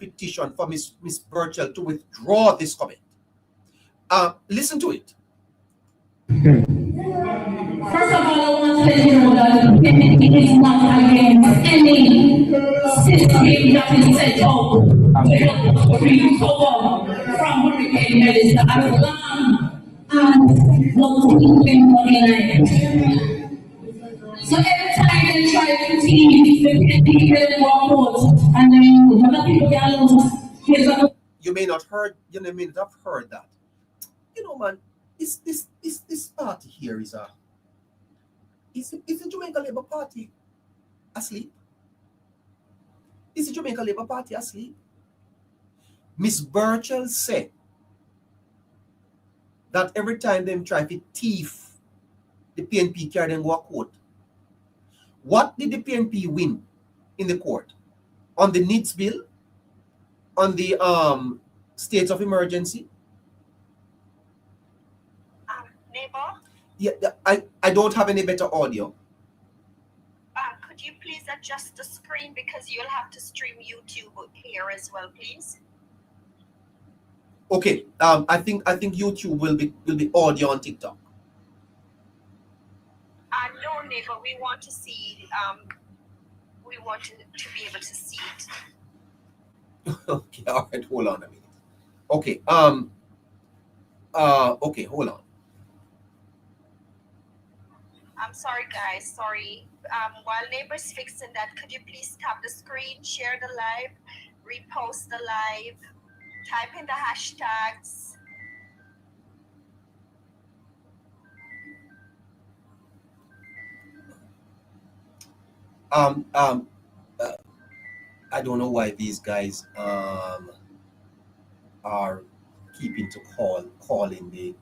petition for Miss Burchell to withdraw this comment. Listen to it. First of all, I want to let you know that it is not against any system that is set up to recover from hurricane medicine as long as no people organized. So every time they try to teach the people walk out and then other people get lost. You may not have heard that. You know, man, this party here is the Jamaica Labour Party asleep? Is the Jamaica Labour Party asleep? Miss Burchell said that every time them try to thief the PNP carry them go to court. What did the PNP win in the court? On the needs bill? On the states of emergency? Neighbor? Yeah, I don't have any better audio. Could you please adjust the screen because you'll have to stream YouTube here as well, please? Okay. I think YouTube will be audio on TikTok. No, neighbor. We want to see. We want to be able to see it. Okay. All right. Hold on a minute. Okay. Okay. Hold on. I'm sorry, guys. Sorry. While neighbor's fixing that, could you please tap the screen, share the live, repost the live, type in the hashtags. I don't know why these guys are keeping to calling the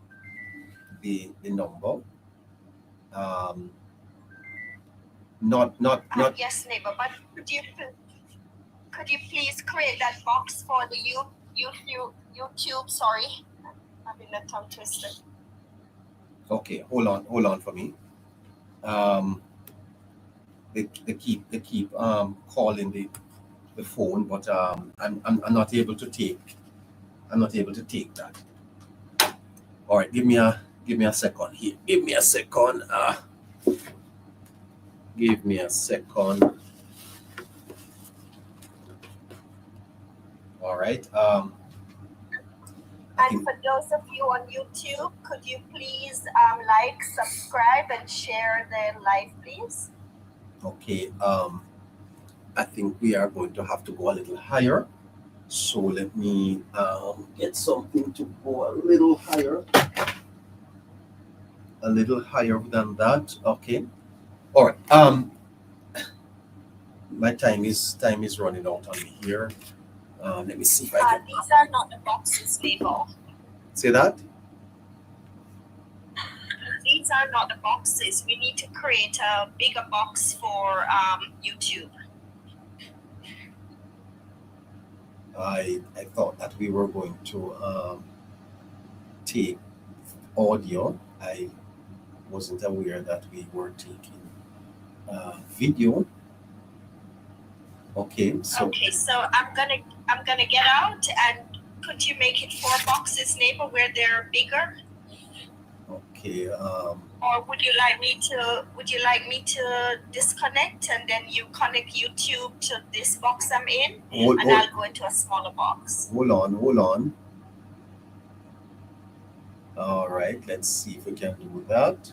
number. Not Yes, neighbor, but could you please create that box for the YouTube? Sorry, I'm in a tongue twister. Okay, hold on for me. They keep calling the phone, but I'm not able to take that. All right, give me a second here. Give me a second. Give me a second. All right. And for those of you on YouTube, could you please like, subscribe, and share the live, please? Okay. I think we are going to have to go a little higher. So let me get something to go a little higher. A little higher than that. Okay. All right. My time is running out on me here. Let me see if I can. These are not the boxes, neighbor. Say that? These are not the boxes. We need to create a bigger box for YouTube. I thought that we were going to take audio. I wasn't aware that we were taking video. Okay, so I'm gonna get out, and could you make it 4 boxes, neighbor, where they're bigger? Okay. Or would you like me to disconnect and then you connect YouTube to this box I'm in, I'll go into a smaller box? Hold on. All right, let's see if we can do that.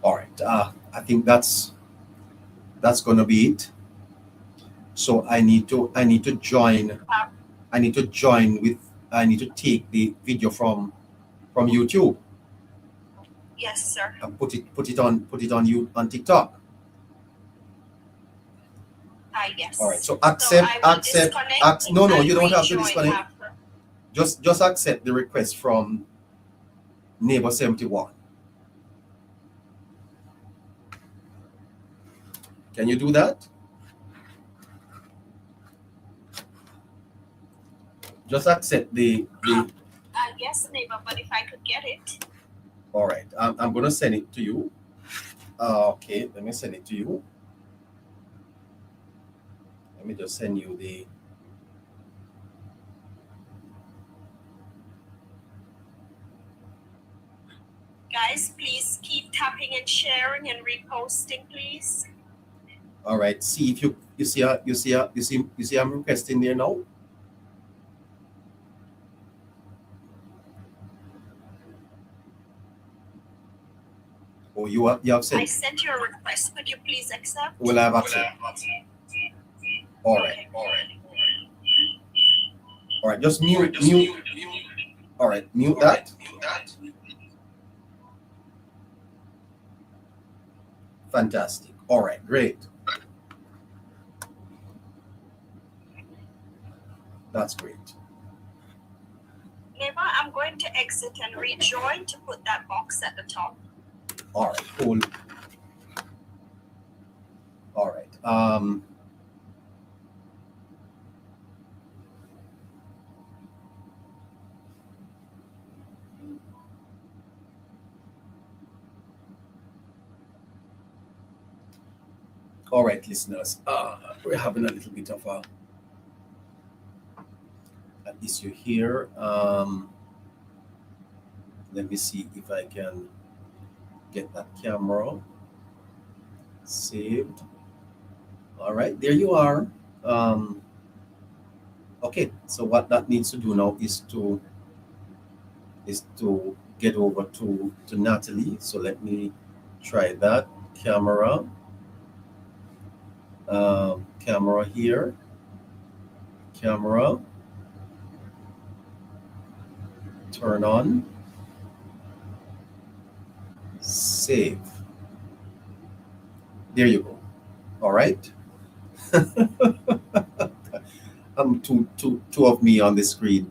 All right, I think that's gonna be it. So I need to join. I need to take the video from YouTube. Yes, sir. And put it on TikTok. Yes. All right. So accept. No, you don't have to disconnect. Just accept the request from Neighbor 71. Can you do that? Just accept the yes, neighbor, but if I could get it. All right. I'm going to send it to you. Okay, let me send it to you. Let me just send you the. Guys, please keep tapping and sharing and reposting, please. All right. See if you see I'm requesting there now. Oh, you have I sent. sent you a request. Could you please accept? Will I have accept? All right. All right. Just mute. All right. Mute that. Fantastic. All right. Great. That's great. Neighbor, I'm going to exit and rejoin to put that box at the top. All right. Cool. All right. All right, listeners. We're having a little bit of an issue here. Let me see if I can get that camera saved. All right, there you are. Okay, so what that needs to do now is to get over to Natalee. So let me try that camera. Camera here. Camera. Turn on. Save. There you go. All right. Two of me on the screen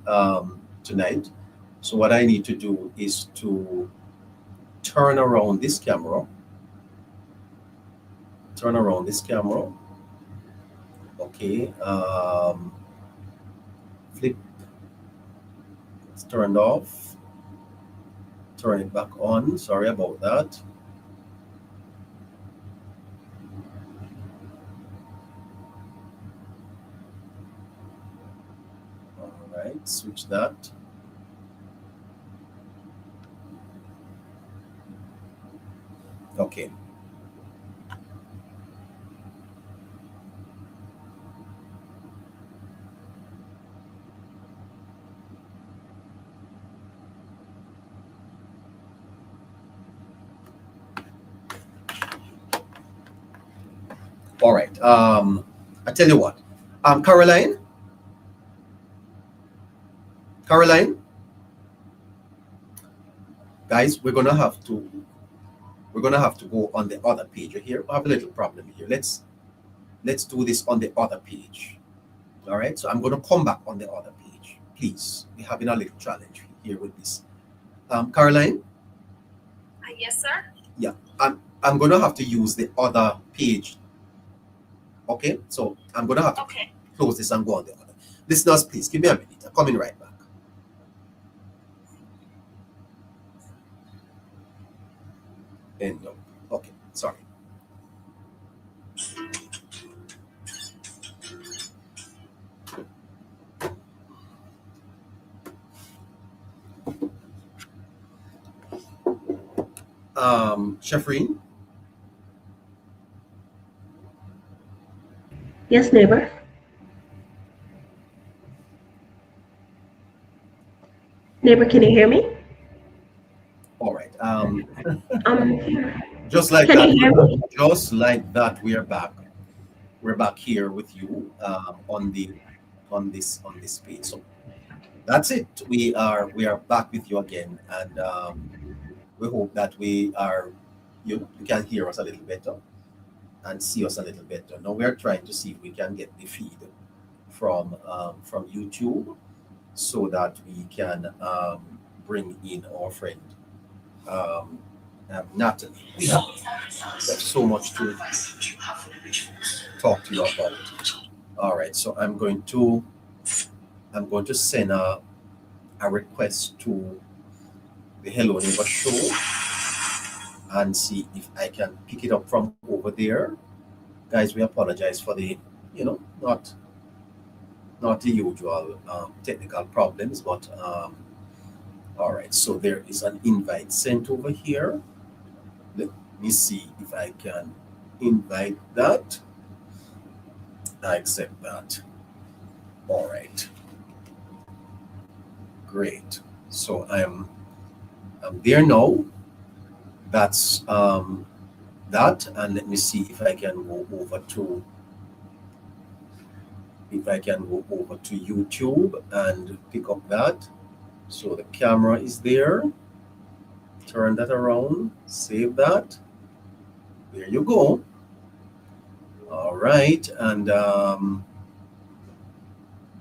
tonight. So what I need to do is to turn around this camera. Turn around this camera. Okay. Flip. It's turned off. Turn it back on. Sorry about that. All right. Switch that. Okay. All right. I tell you what. Caroline. Guys, we're gonna have to go on the other page here. I have a little problem here. Let's do this on the other page. All right. So I'm gonna come back on the other page. Please. We're having a little challenge here with this. Caroline. Yes, sir. Yeah. I'm gonna have to use the other page. Okay. So I'm gonna have to close this and go on the other. Listeners, please give me a minute. I'm coming right back. And no. Okay. Sorry. Shafreen. Yes, neighbor. Neighbor, can you hear me? All right. Here. Just like Can that. you hear me? Just like that, we are back. We're back here with you on this page. So that's it. We are back with you again, and we hope that you can hear us a little better and see us a little better. Now we are trying to see if we can get the feed from YouTube so that we can bring in our friend Natalee. We have so much to talk to you about. All right, so I'm going to send a request to the Hello Neighbor show and see if I can pick it up from over there. Guys, we apologize for the not the usual technical problems, but all right. So there is an invite sent over here. Let me see if I can invite that. I accept that. All right. Great. So I'm there now. That's that, and let me see if I can go over to YouTube and pick up that. So the camera is there. Turn that around. Save that. There you go. All right, and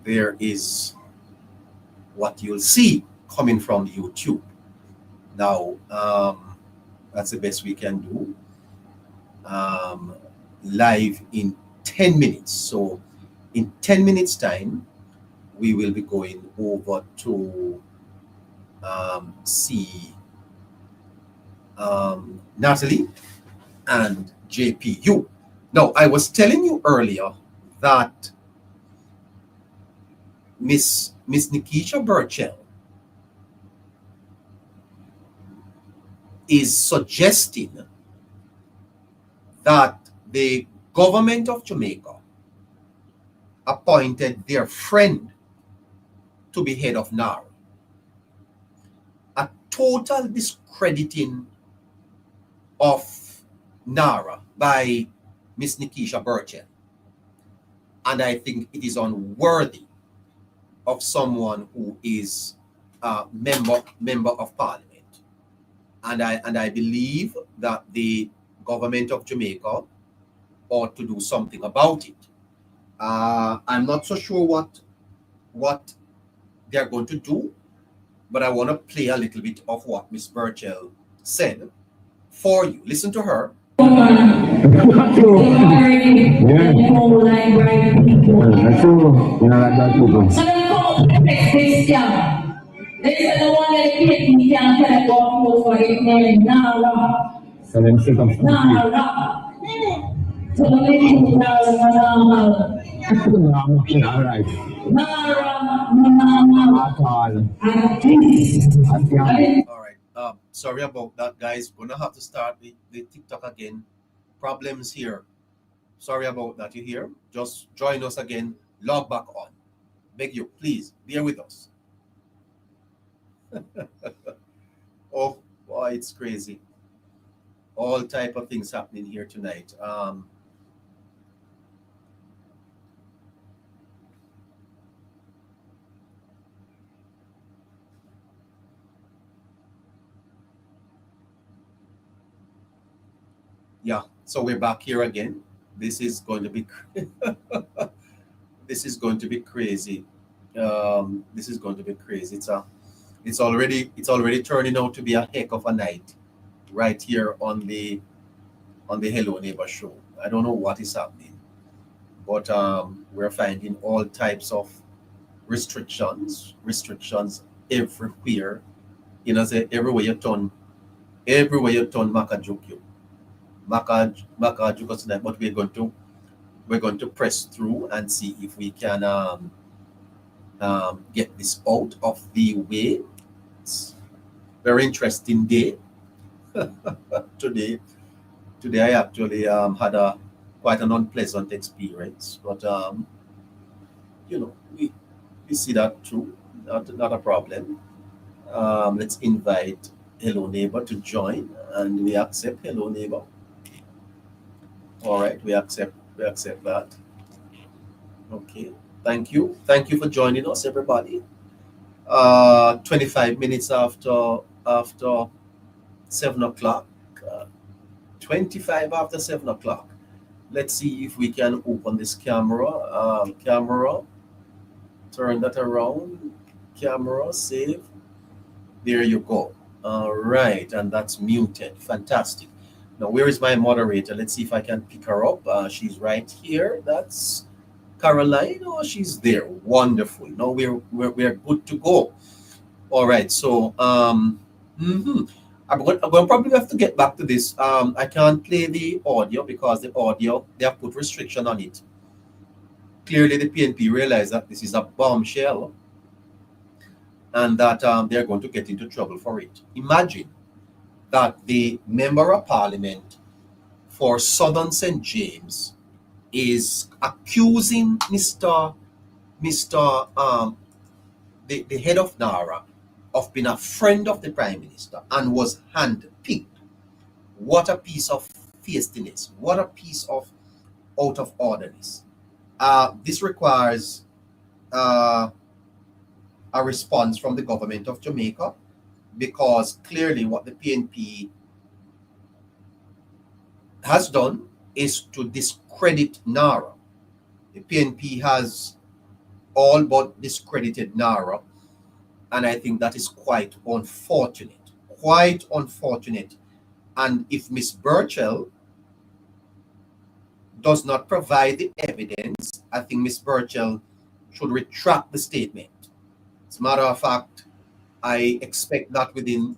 there is what you'll see coming from YouTube. Now, that's the best we can do. Live in 10 minutes. So in 10 minutes time, we will be going over to see Natalee and JPU. Now, I was telling you earlier that Miss Nikisha Burchell is suggesting that the government of Jamaica appointed their friend to be head of NAR. A total discrediting of NARA by Miss Nikisha Burchell. And I think it is unworthy of someone who is a member of parliament. And I believe that the government of Jamaica ought to do something about it. I'm not so sure what they're going to do, but I want to play a little bit of what Miss Burchell said for you. Listen to her. They said the one that hit me down to that golf for his name, Nara. So them sit up. Nara. So the lady Nara. All right. Nara. All right. Sorry about that, guys. Gonna have to start the TikTok again. Problems here. Sorry about that. You hear? Just join us again. Log back on. Beg you, please bear with us. Oh boy, it's crazy. All type of things happening here tonight. Yeah, so we're back here again. This is going to be this is going to be crazy. This is going to be crazy. It's already turning out to be a heck of a night right here on the Hello Neighbor show. I don't know what is happening, but we're finding all types of restrictions everywhere. You know, say everywhere you turn, Maka juke you. Maka juke us tonight, but we're going to press through and see if we can get this out of the way. It's very interesting day. Today I actually had quite an unpleasant experience, but we see that through. Not a problem. Let's invite Hello Neighbor to join, and we accept Hello Neighbor. All right, we accept that. Okay, thank you for joining us, everybody. 25 minutes after 7 o'clock. 25 after 7 o'clock. Let's see if we can open this camera. Camera, turn that around. Camera, save. There you go. All right, and that's muted. Fantastic. Now, where is my moderator? Let's see if I can pick her up. She's right here. That's Caroline. Oh, she's there. Wonderful. Now we're good to go. All right. So I'm going to probably have to get back to this. I can't play the audio because the audio, they have put restriction on it. clearly the PNP realized that this is a bombshell and that they're going to get into trouble for it. Imagine that the Member of Parliament for Southern St. James is accusing the head of NARA of being a friend of the Prime Minister and was handpicked. What a piece of feistiness. What a piece of out of orderness. This requires a response from the government of Jamaica, because clearly what the PNP has done is to discredit NARA. The PNP has all but discredited NARA, and I think that is quite unfortunate. Quite unfortunate. And if Miss Burchell does not provide the evidence, I think Miss Burchell should retract the statement. As a matter of fact, I expect that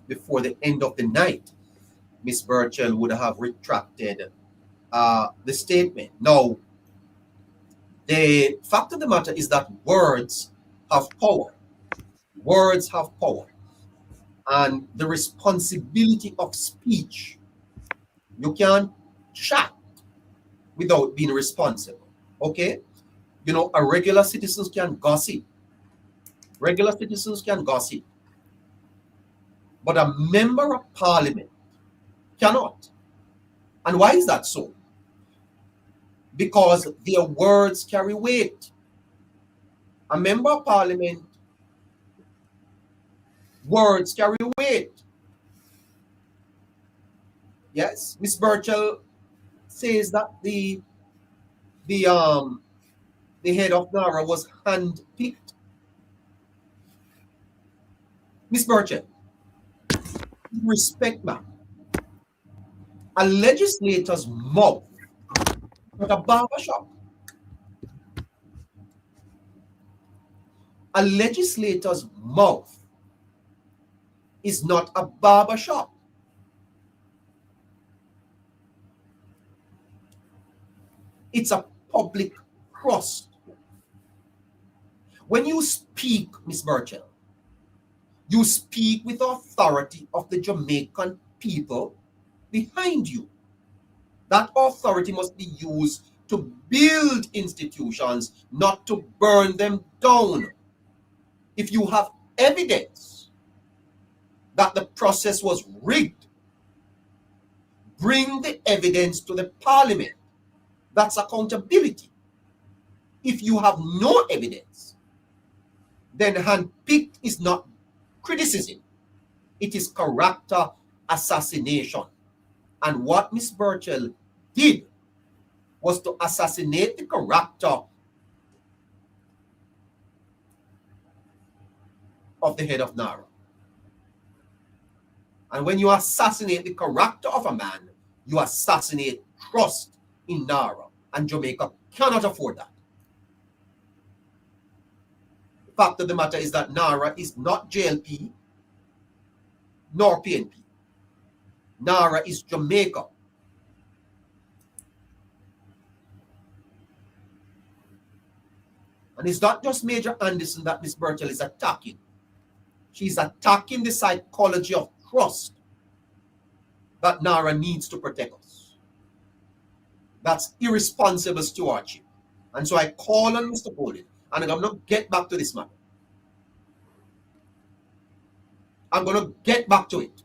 before the end of the night, Miss Burchell would have retracted the statement. Now, the fact of the matter is that words have power. Words have power. And the responsibility of speech, you can't chat without being responsible. Okay? You know, a regular citizens can gossip. Regular citizens can gossip. But a member of parliament cannot. And why is that so? Because their words carry weight. A member of parliament, words carry weight. Yes, Miss Burchell says that the head of NARA was handpicked. Miss Burchell, respect, ma'am. A legislator's mouth, not a barbershop. A legislator's mouth is not a barbershop. It's a public trust. When you speak, Miss Burchell, you speak with the authority of the Jamaican people behind you. That authority must be used to build institutions, not to burn them down. If you have evidence that the process was rigged, bring the evidence to the parliament. That's accountability. If you have no evidence, then handpicked is not criticism. It is character assassination. And what Miss Burchell did was to assassinate the character of the head of NARA. And when you assassinate the character of a man, you assassinate trust in NARA. And Jamaica cannot afford that. The fact of the matter is that NARA is not JLP nor PNP. NARA is Jamaica. And it's not just Major Anderson that Miss Burchell is attacking. She's attacking the psychology of trust that NARA needs to protect us. That's irresponsible stewardship. And so I call on Mr. Golden, and I'm going to get back to this matter. I'm going to get back to it.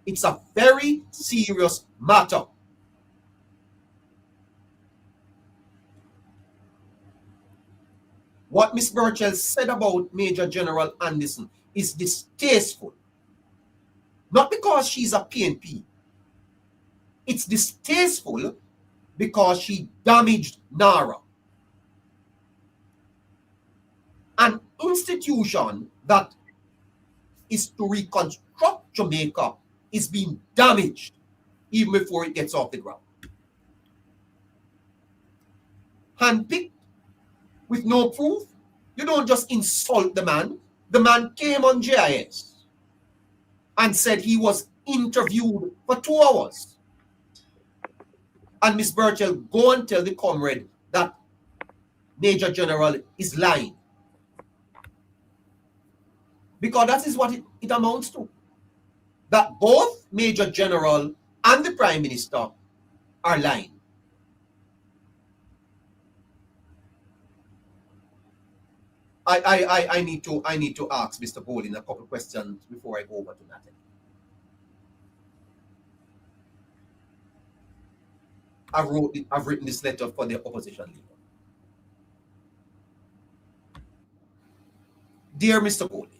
It's a very serious matter. What Miss Burchell said about Major General Anderson is distasteful. Not because she's a PNP. It's distasteful because she damaged NARA. An institution that is to reconstruct Jamaica is being damaged even before it gets off the ground. Handpicked with no proof. You don't just insult the man. The man came on JIS and said he was interviewed for 2 hours. And Miss Burchell, go and tell the comrade that Major General is lying. Because that is what it amounts to. That both Major General and the Prime Minister are lying. I need to ask Mr. Bolin a couple questions before I go over to Natalee. I've written this letter for the opposition leader. Dear Mr. Bolin,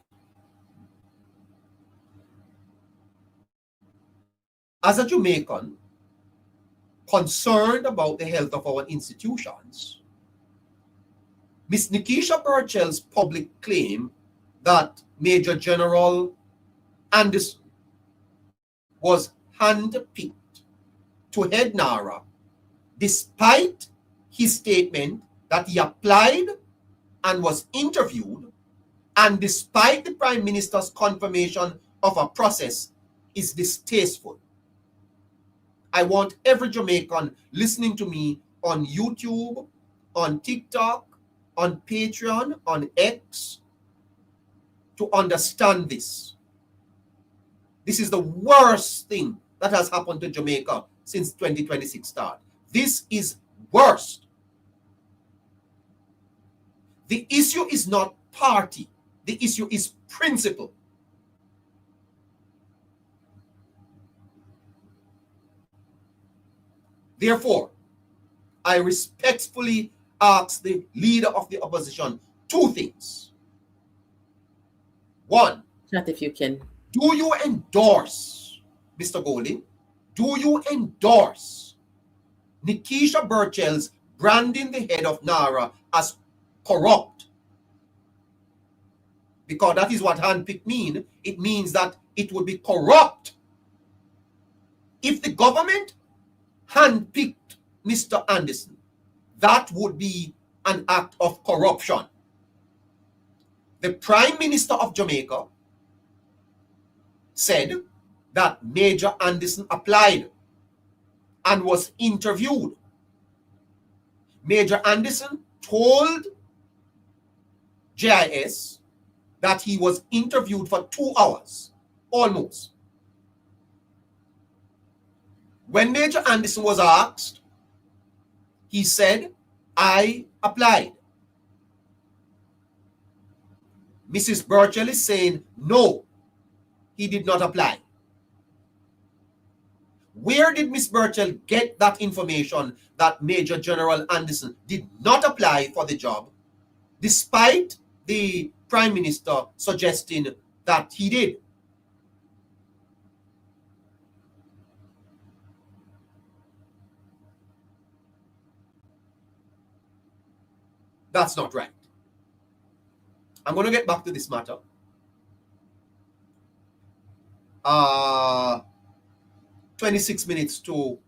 as a Jamaican concerned about the health of our institutions, Ms. Nikisha Burchell's public claim that Major General Anderson was handpicked to head NARA, despite his statement that he applied and was interviewed, and despite the Prime Minister's confirmation of a process, is distasteful. I want every Jamaican listening to me on YouTube, on TikTok, on Patreon, on X, to understand this. This is the worst thing that has happened to Jamaica since 2026 start. This is worst. The issue is not party. The issue is principle. Therefore, I respectfully ask the leader of the opposition two things. One, Chat if you can. do you endorse, Mr. Golding, do you endorse Nikisha Burchell's branding the head of NARA as corrupt? Because that is what handpick mean. It means that it would be corrupt. If the government handpicked Mr. Anderson, that would be an act of corruption. The Prime Minister of Jamaica said that Major Anderson applied and was interviewed. Major Anderson told JIS that he was interviewed for 2 hours, almost. When Major Anderson was asked, he said, I applied. Mrs. Burchell is saying, no, he did not apply. Where did Miss Burchell get that information that Major General Anderson did not apply for the job, despite the Prime Minister suggesting that he did? That's not right. I'm going to get back to this matter. 26 minutes to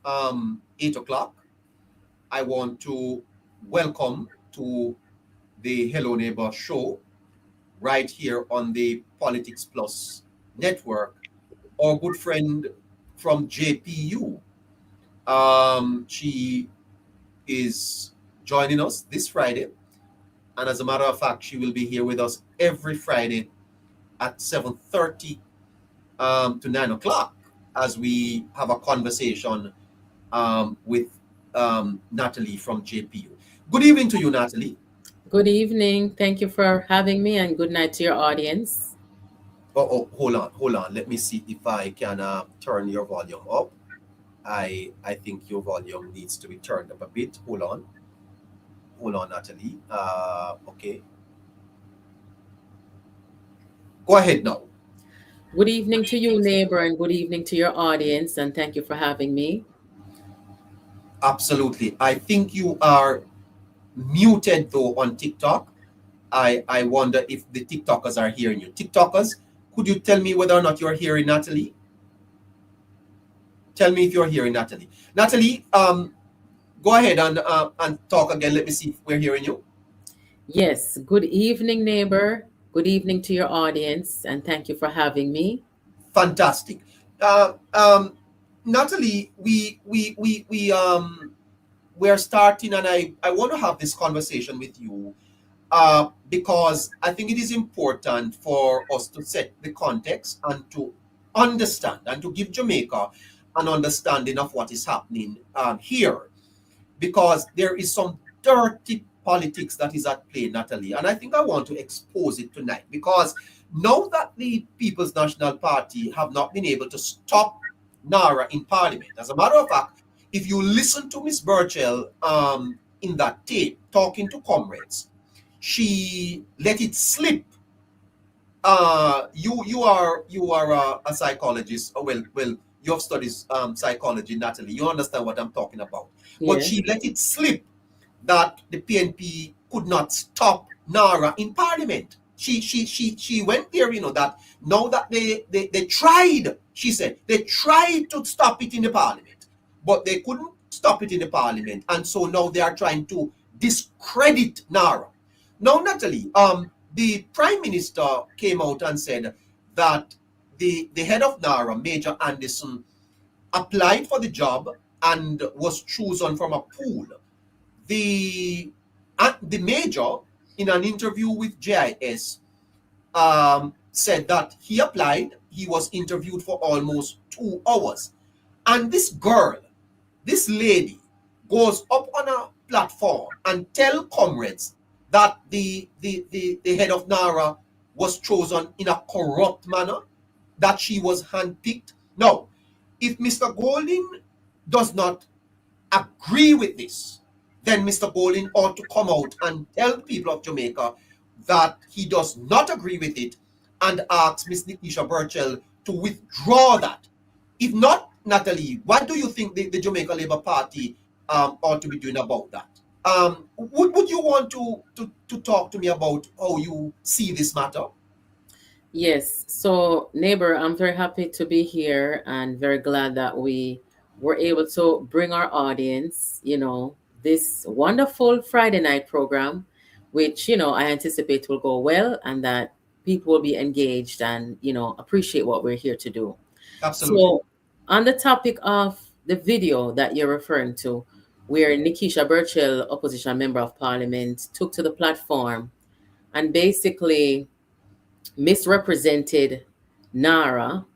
8 o'clock. I want to welcome to the Hello Neighbor show right here on the Politics Plus network our good friend from JPU. She is joining us this Friday, and as a matter of fact, she will be here with us every Friday at 7:30 to 9 o'clock as we have a conversation with Natalee from JPU. Good evening to you, Natalee. Good evening. Thank you for having me, and good night to your audience. Oh, hold on. Let me see if I can turn your volume up. I think your volume needs to be turned up a bit. Hold on, Natalee. Okay. Go ahead now. Good evening to you, neighbor, and good evening to your audience, and thank you for having me. Absolutely. I think you are muted though on TikTok. I wonder if the TikTokers are hearing you. TikTokers, could you tell me whether or not you're hearing Natalee? Tell me if you're hearing Natalee. Natalee, go ahead and talk again. Let me see if we're hearing you. Yes. Good evening, neighbor. Good evening to your audience, and thank you for having me. Fantastic. Natalee, we we're starting, and I want to have this conversation with you because I think it is important for us to set the context and to understand and to give Jamaica an understanding of what is happening here, because there is some dirty politics that is at play, Natalee, and I think I want to expose it tonight, because now that the People's National Party have not been able to stop Nara in Parliament, as a matter of fact, if you listen to Miss Burchell in that tape talking to comrades, she let it slip. You are a psychologist. Oh, well, you have studied psychology, Natalee. You understand what I'm talking about. But Yeah. she let it slip that the PNP could not stop Nara in Parliament. She went there, that now that they tried, she said, they tried to stop it in the Parliament, but they couldn't stop it in the Parliament. And so now they are trying to discredit Nara. Now, Natalee, the Prime Minister came out and said that the head of Nara, Major Anderson, applied for the job and was chosen from a pool. The major, in an interview with JIS, said that he applied, he was interviewed for almost 2 hours. And this girl, this lady, goes up on a platform and tell comrades that the head of Nara was chosen in a corrupt manner, that she was handpicked. Now, if Mr. Golding does not agree with this, then Mr. Golding ought to come out and tell the people of Jamaica that he does not agree with it and ask Ms. Nikisha Burchell to withdraw that. If not, Natalee, what do you think the Jamaica Labour Party ought to be doing about that? Would you want to talk to me about how you see this matter? Yes. So, neighbor, I'm very happy to be here and very glad that we were able to bring our audience, this wonderful Friday night program, which, I anticipate will go well and that people will be engaged and, appreciate what we're here to do. Absolutely. So, on the topic of the video that you're referring to, where Nikisha Burchell, opposition member of parliament, took to the platform and basically misrepresented Nara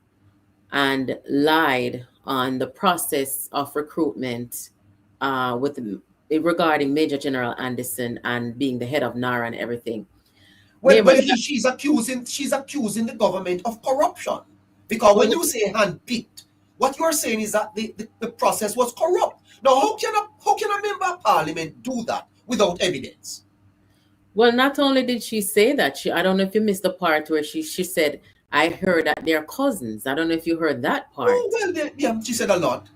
and lied on the process of recruitment with regarding Major General Anderson and being the head of Nara and everything. Well, Neighbor, she's accusing the government of corruption, because when you say handpicked, what you are saying is that the process was corrupt. Now, how can a member of parliament do that without evidence? well, not only did she say that, I don't know if you missed the part where she said, I heard that they're cousins. I don't know if you heard that part. Oh, well, yeah, she said a lot.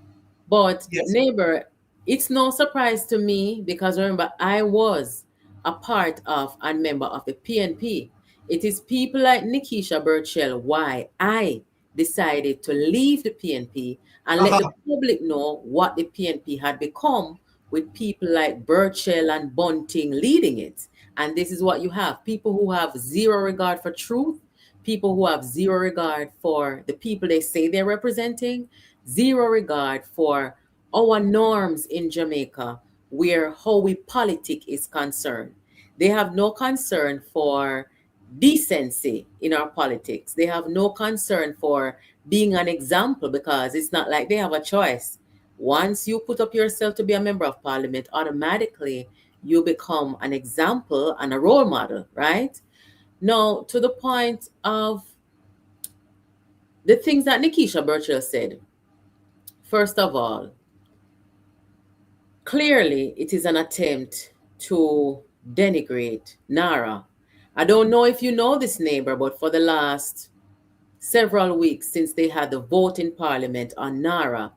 But Yes. neighbor, it's no surprise to me because remember, I was a part of and member of the PNP. It is people like Nikisha Burchell why I decided to leave the PNP and let the public know what the PNP had become with people like Burchell and Bunting leading it. And this is what you have people who have zero regard for truth, people who have zero regard for the people they say they're representing, zero regard for our norms in Jamaica, where how we politic is concerned. They have no concern for decency in our politics. They have no concern for being an example because it's not like they have a choice. Once you put up yourself to be a member of parliament, automatically you become an example and a role model, right? Now, to the point of the things that Nikisha Burchell said, first of all, clearly it is an attempt to denigrate Nara. I don't know if you know this, neighbor, but for the last several weeks since they had the vote in parliament on Nara,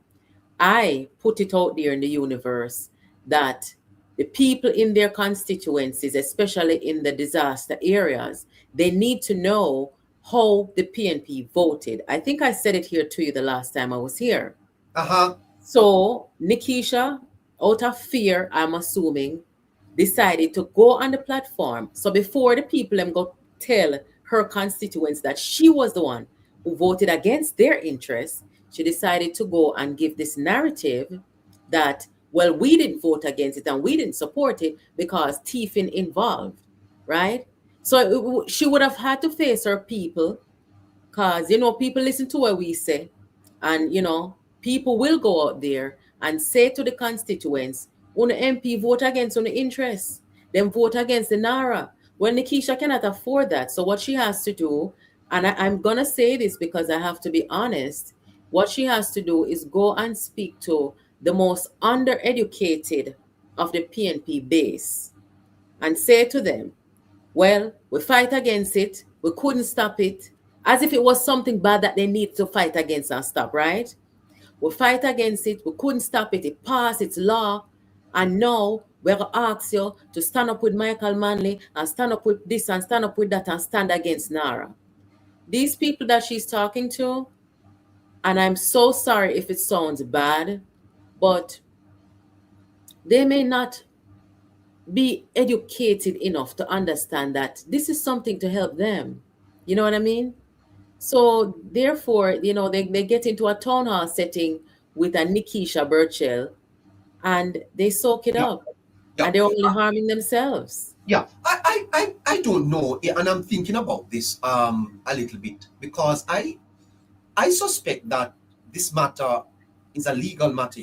I put it out there in the universe that the people in their constituencies, especially in the disaster areas, they need to know how the PNP voted. I think I said it here to you the last time I was here. So Nikisha, out of fear, I'm assuming, decided to go on the platform. So before the people go tell her constituents that she was the one who voted against their interests, she decided to go and give this narrative that well, we didn't vote against it and we didn't support it because thieving involved, right? So she would have had to face her people because, people listen to what we say. And, people will go out there and say to the constituents, on the MP vote against on the interests, then vote against the Nara. Well, Nikisha cannot afford that. So what she has to do, and I'm going to say this because I have to be honest, what she has to do is go and speak to the most undereducated of the PNP base and say to them, well, we fight against it. We couldn't stop it. As if it was something bad that they need to fight against and stop, right? We fight against it. We couldn't stop it. It passed. It's law. And now we're going to ask you to stand up with Michael Manley and stand up with this and stand up with that and stand against Nara. These people that she's talking to, and I'm so sorry if it sounds bad, but they may not be educated enough to understand that this is something to help them. You know what I mean? So therefore, they get into a town hall setting with a Nikisha Burchell and they soak it Yeah. up Yeah. and they're only harming themselves. Yeah, I don't know, and I'm thinking about this a little bit because I suspect that this matter is a legal matter,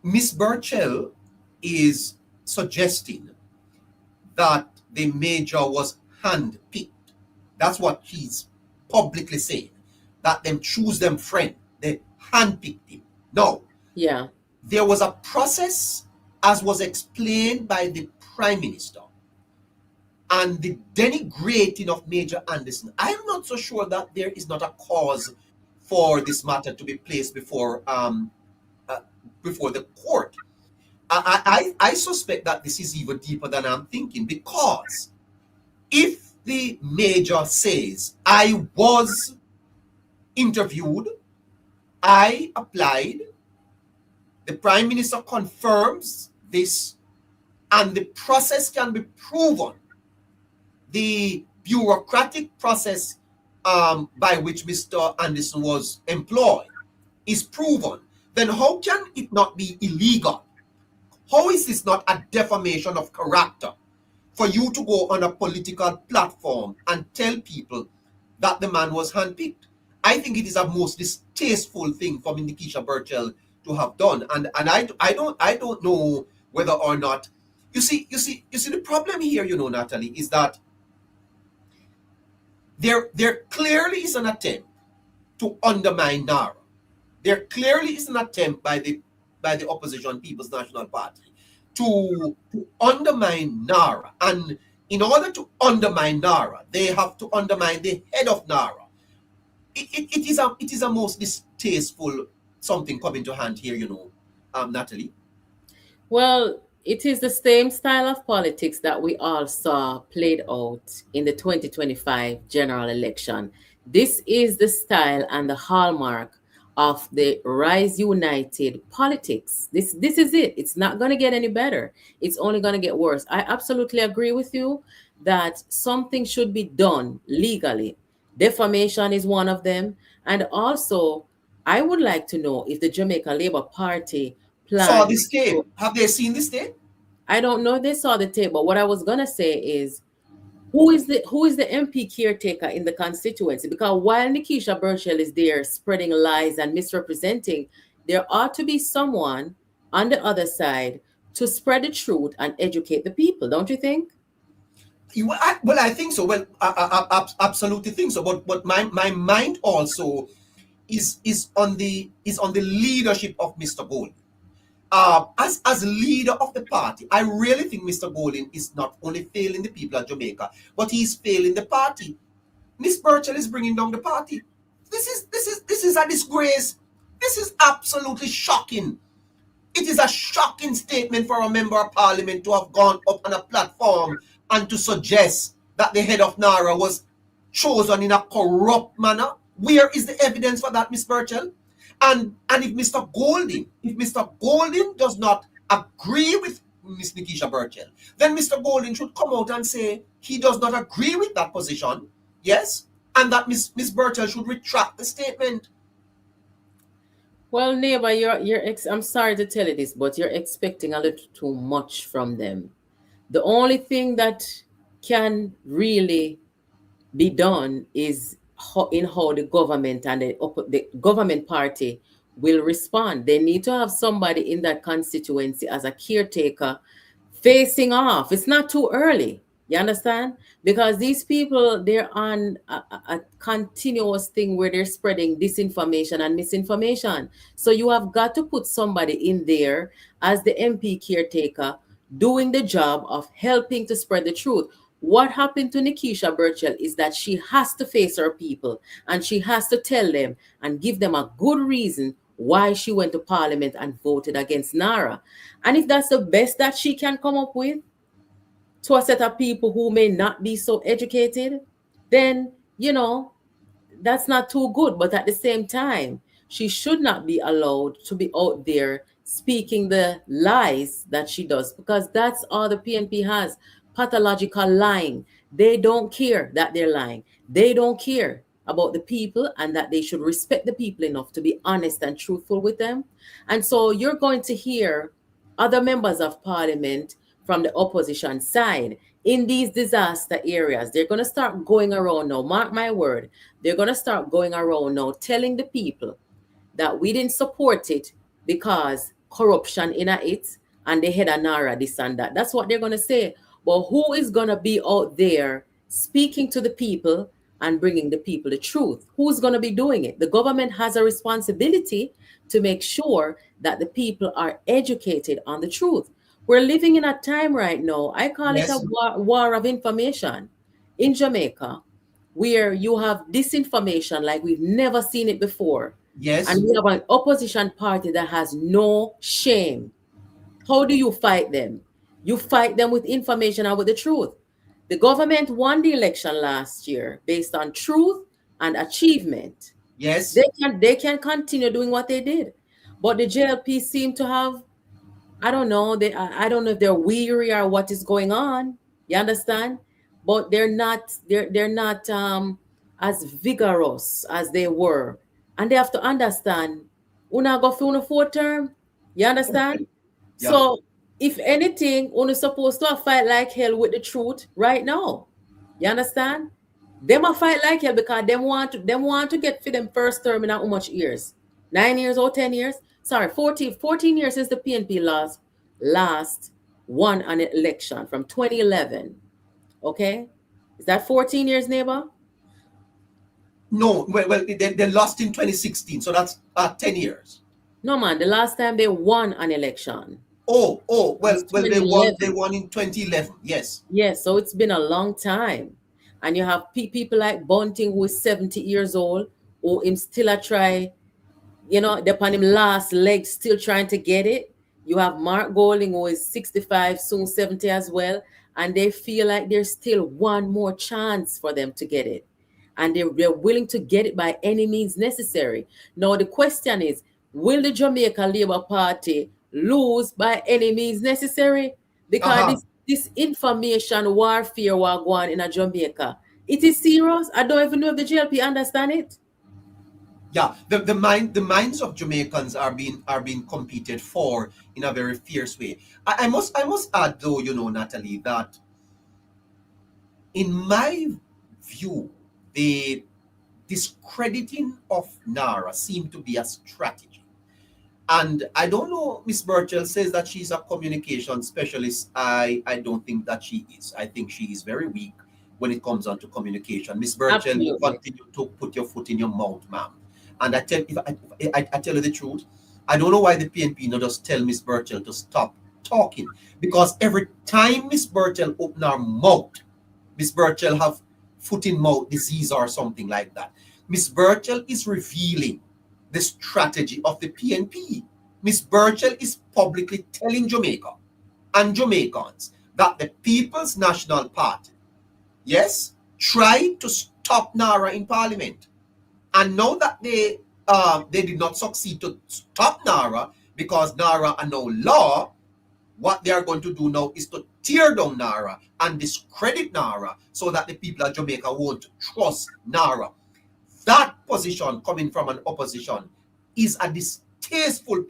Miss Burchell is suggesting that the major was handpicked. That's what she's publicly saying. That them choose them friend. They handpicked him. No. Yeah. There was a process, as was explained by the Prime Minister, and the denigrating of Major Anderson. I'm not so sure that there is not a cause for this matter to be placed before the court. I suspect that this is even deeper than I'm thinking, because if the major says, I was interviewed, I applied, the Prime Minister confirms this, and the process can be proven, the bureaucratic process by which Mr. Anderson was employed is proven, then how can it not be illegal? How is this not a defamation of character for you to go on a political platform and tell people that the man was handpicked? I think it is a most distasteful thing for Nikisha Burchell to have done, and I don't know whether or not you see the problem here, Natalie, is that there clearly is an attempt to undermine NARA. There clearly is an attempt by the opposition People's National Party to undermine NARA, and in order to undermine NARA, they have to undermine the head of NARA. It is a most distasteful something coming to hand here, Natalie. Well, it is the same style of politics that we all saw played out in the 2025 general election. This is the style and the hallmark of the Rise United politics. This is it. It's not going to get any better. It's only going to get worse. I absolutely agree with you that something should be done legally. Defamation is one of them. And also, I would like to know if the Jamaica Labour Party Saw plans this tape. Have they seen this tape? I don't know if they saw the tape, but what I was gonna say is who is the MP caretaker in the constituency? Because while Nikisha Burchell is there spreading lies and misrepresenting, there ought to be someone on the other side to spread the truth and educate the people, don't you think? I think so. Well, I absolutely think so. But my mind also is on the leadership of Mr. Gold. As leader of the party, I really think Mr. Golden is not only failing the people of Jamaica, but he's failing the party. Miss Burchell is bringing down the party. This is a disgrace. This is absolutely shocking. It is a shocking statement for a member of parliament to have gone up on a platform and to suggest that the head of NARA was chosen in a corrupt manner. Where is the evidence for that, Miss Burchell? And if Mr. Golden does not agree with Miss Nikisha Burchell, then Mr. Golden should come out and say he does not agree with that position, yes, and that Miss Burchell should retract the statement. Well, neighbor, I'm sorry to tell you this, but you're expecting a little too much from them. The only thing that can really be done is in how the government and the government party will respond. They need to have somebody in that constituency as a caretaker facing off. It's not too early. You understand? Because these people, they're on a continuous thing where they're spreading disinformation and misinformation. So you have got to put somebody in there as the MP caretaker doing the job of helping to spread the truth. What happened to Nikisha Burchell is that she has to face her people and she has to tell them and give them a good reason why she went to parliament and voted against Nara. And if that's the best that she can come up with to a set of people who may not be so educated, then, that's not too good. But at the same time, she should not be allowed to be out there speaking the lies that she does, because that's all the PNP has: pathological lying. They don't care that they're lying. They don't care about the people and that they should respect the people enough to be honest and truthful with them. And so you're going to hear other members of parliament from the opposition side in these disaster areas. They're going to start going around now, mark my word, they're going to start going around now telling the people that we didn't support it because corruption in it and they had a Nara, this and that. That's what they're going to say. But who is going to be out there speaking to the people and bringing the people the truth? Who's going to be doing it? The government has a responsibility to make sure that the people are educated on the truth. We're living in a time right now, I call it a Yes, war of information in Jamaica, where you have disinformation like we've never seen it before. And yes, we have an opposition party that has no shame. How do you fight them? You fight them with information and with the truth. The government won the election last year based on truth and achievement. yes. They can continue doing what they did. But the JLP seem to have, I don't know. I don't know if they're weary or what is going on. You understand? But they're not as vigorous as they were, and they have to understand. Una go for una fourth term. You understand? Yeah. So if anything, una supposed to fight like hell with the truth right now. You understand? Them a fight like hell because them want to get for them first term in how much years? 9 years or 10 years? Sorry, 14 years since the PNP last won an election from 2011. Okay? Is that 14 years, neighbor? No, well they lost in 2016, so that's 10 years. No, man. The last time they won an election Well, was they won 2011. in 2011. Yes. Yes, so it's been a long time. And you have people like Bunting, who is 70 years old, who him still a try, they're upon him last leg, still trying to get it. You have Mark Golding, who is 65, soon 70 as well, and they feel like there's still one more chance for them to get it. And they're willing to get it by any means necessary. Now, the question is, will the Jamaica Labour Party lose by any means necessary? Because Uh-huh. this information warfare war going in a Jamaica, it is serious. I don't even know if the JLP understand it. Yeah, the minds of Jamaicans are being competed for in a very fierce way. I must add though, Natalie, that in my view, the discrediting of Nara seemed to be a strategy. And I don't know, Miss Burchell says that she's a communication specialist. I don't think that she is. I think she is very weak when it comes on to communication. Miss Burchell, you Absolutely. continue to put your foot in your mouth, ma'am. And I tell you the truth, I don't know why the PNP not just tell Miss Burchell to stop talking. Because every time Miss Burchell open her mouth, Miss Burchell have foot in mouth disease or something like that. Miss Burchell is revealing the strategy of the PNP. Miss Burchell is publicly telling Jamaica and Jamaicans that the People's National Party, yes, tried to stop Nara in Parliament. And now that they did not succeed to stop Nara because Nara are no law, what they are going to do now is to tear down Nara and discredit Nara so that the people of Jamaica won't trust Nara. That position coming from an opposition is distasteful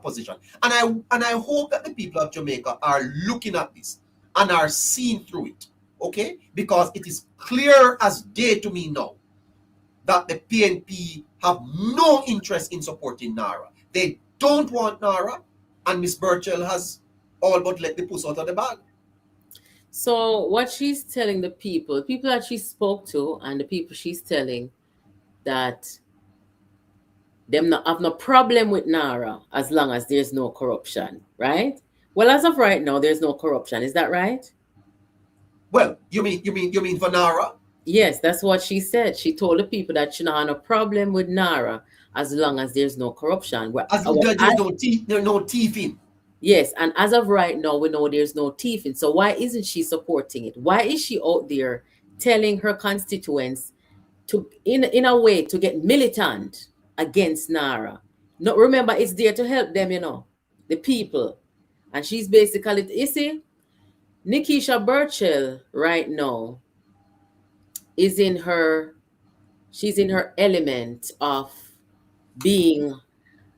position. And I hope that the people of Jamaica are looking at this and are seeing through it, okay? Because it is clear as day to me now that the PNP have no interest in supporting Nara. They don't want Nara, and Miss Burchell has all but let the puss out of the bag. So what she's telling the people that she spoke to, and the people she's telling that them not have no problem with Nara as long as there's no corruption, right? Well, as of right now, there's no corruption. Is that right? Well, you mean for Nara? Yes, that's what she said. She told the people that she don't have no problem with Nara as long as there's no corruption. As there's no thieving. Yes, and as of right now, we know there's no thieving. So why isn't she supporting it? Why is she out there telling her constituents to, in a way, to get militant against Nara? No, remember, it's there to help them, the people. And she's basically, you see, Nikisha Burchell right now she's in her element of being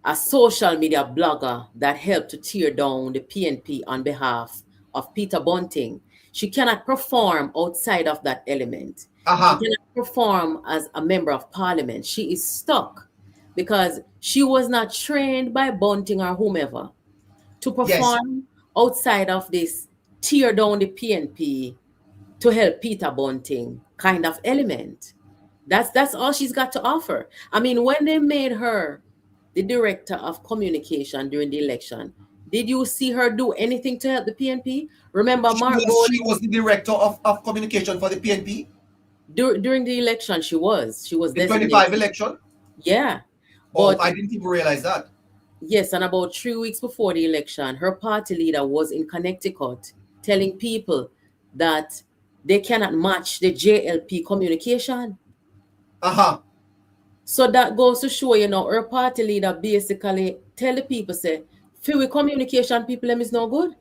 a social media blogger that helped to tear down the PNP on behalf of Peter Bunting. She cannot perform outside of that element. Uh-huh. She cannot perform as a member of parliament. She is stuck because she was not trained by Bunting or whomever to perform outside of this tear down the PNP to help Peter Bunting kind of element. That's all she's got to offer. I mean, when they made her the director of communication during the election, did you see her do anything to help the PNP? Remember, She was the director of communication for the PNP? During the election, she was the 25 election? Yeah. Oh, but I didn't even realize that. Yes, and about 3 weeks before the election, her party leader was in Connecticut telling people that they cannot match the JLP communication. Uh-huh. So that goes to show, her party leader basically tell the people, say, "Free communication people, them is no good."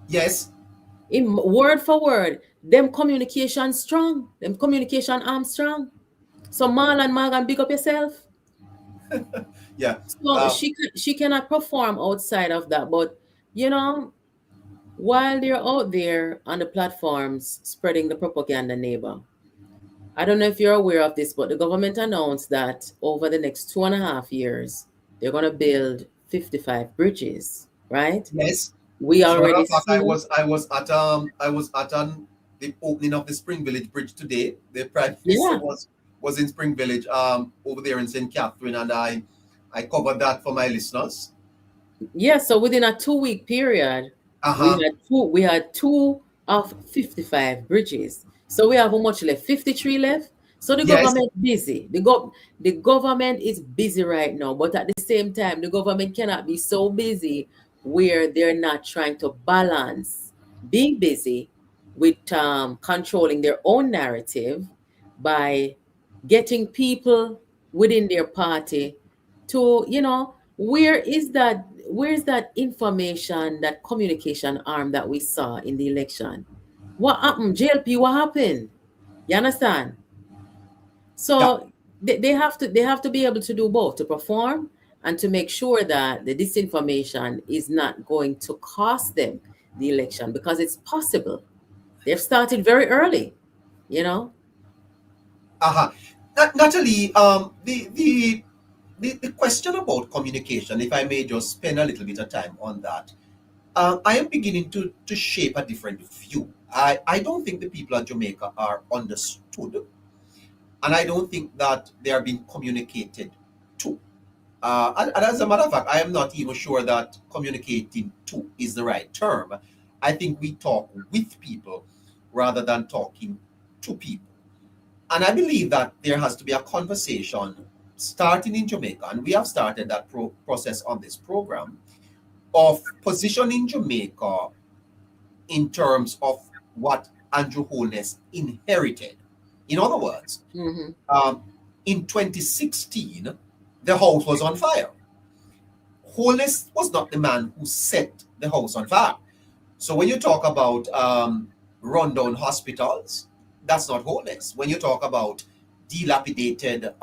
Yes. In word for word, them communication strong. Them communication arm strong. So Marlon Morgan, big up yourself. Yeah. So she cannot perform outside of that. But, while they're out there on the platforms spreading the propaganda, Neighbour, I don't know if you're aware of this, but the government announced that over the next 2.5 years, they're going to build 55 bridges, right? Yes. We already. I was at the opening of the Spring Village Bridge today. The Prime Minister was in Spring Village, over there in St. Catherine, and I covered that for my listeners. Yeah, so within a 2-week period, we had two of 55 bridges. So we have how much left? 53 left. So the government busy. The government is busy right now, but at the same time, the government cannot be so busy where they're not trying to balance being busy with controlling their own narrative by getting people within their party to, where's that information, that communication arm that we saw in the election? What happened? JLP, what happened? You understand? So they have to be able to do both, to perform and to make sure that the disinformation is not going to cost them the election, because it's possible. They've started very early, Natalee, the question about communication, if I may just spend a little bit of time on that, I am beginning to shape a different view. I don't think the people of Jamaica are understood, and I don't think that they are being communicated to. And as a matter of fact, I am not even sure that communicating to is the right term. I think we talk with people rather than talking to people. And I believe that there has to be a conversation starting in Jamaica, and we have started that process on this program, of positioning Jamaica in terms of what Andrew Holness inherited. In other words, in 2016, the house was on fire. Holness was not the man who set the house on fire. So when you talk about rundown hospitals, that's not Holness. When you talk about dilapidated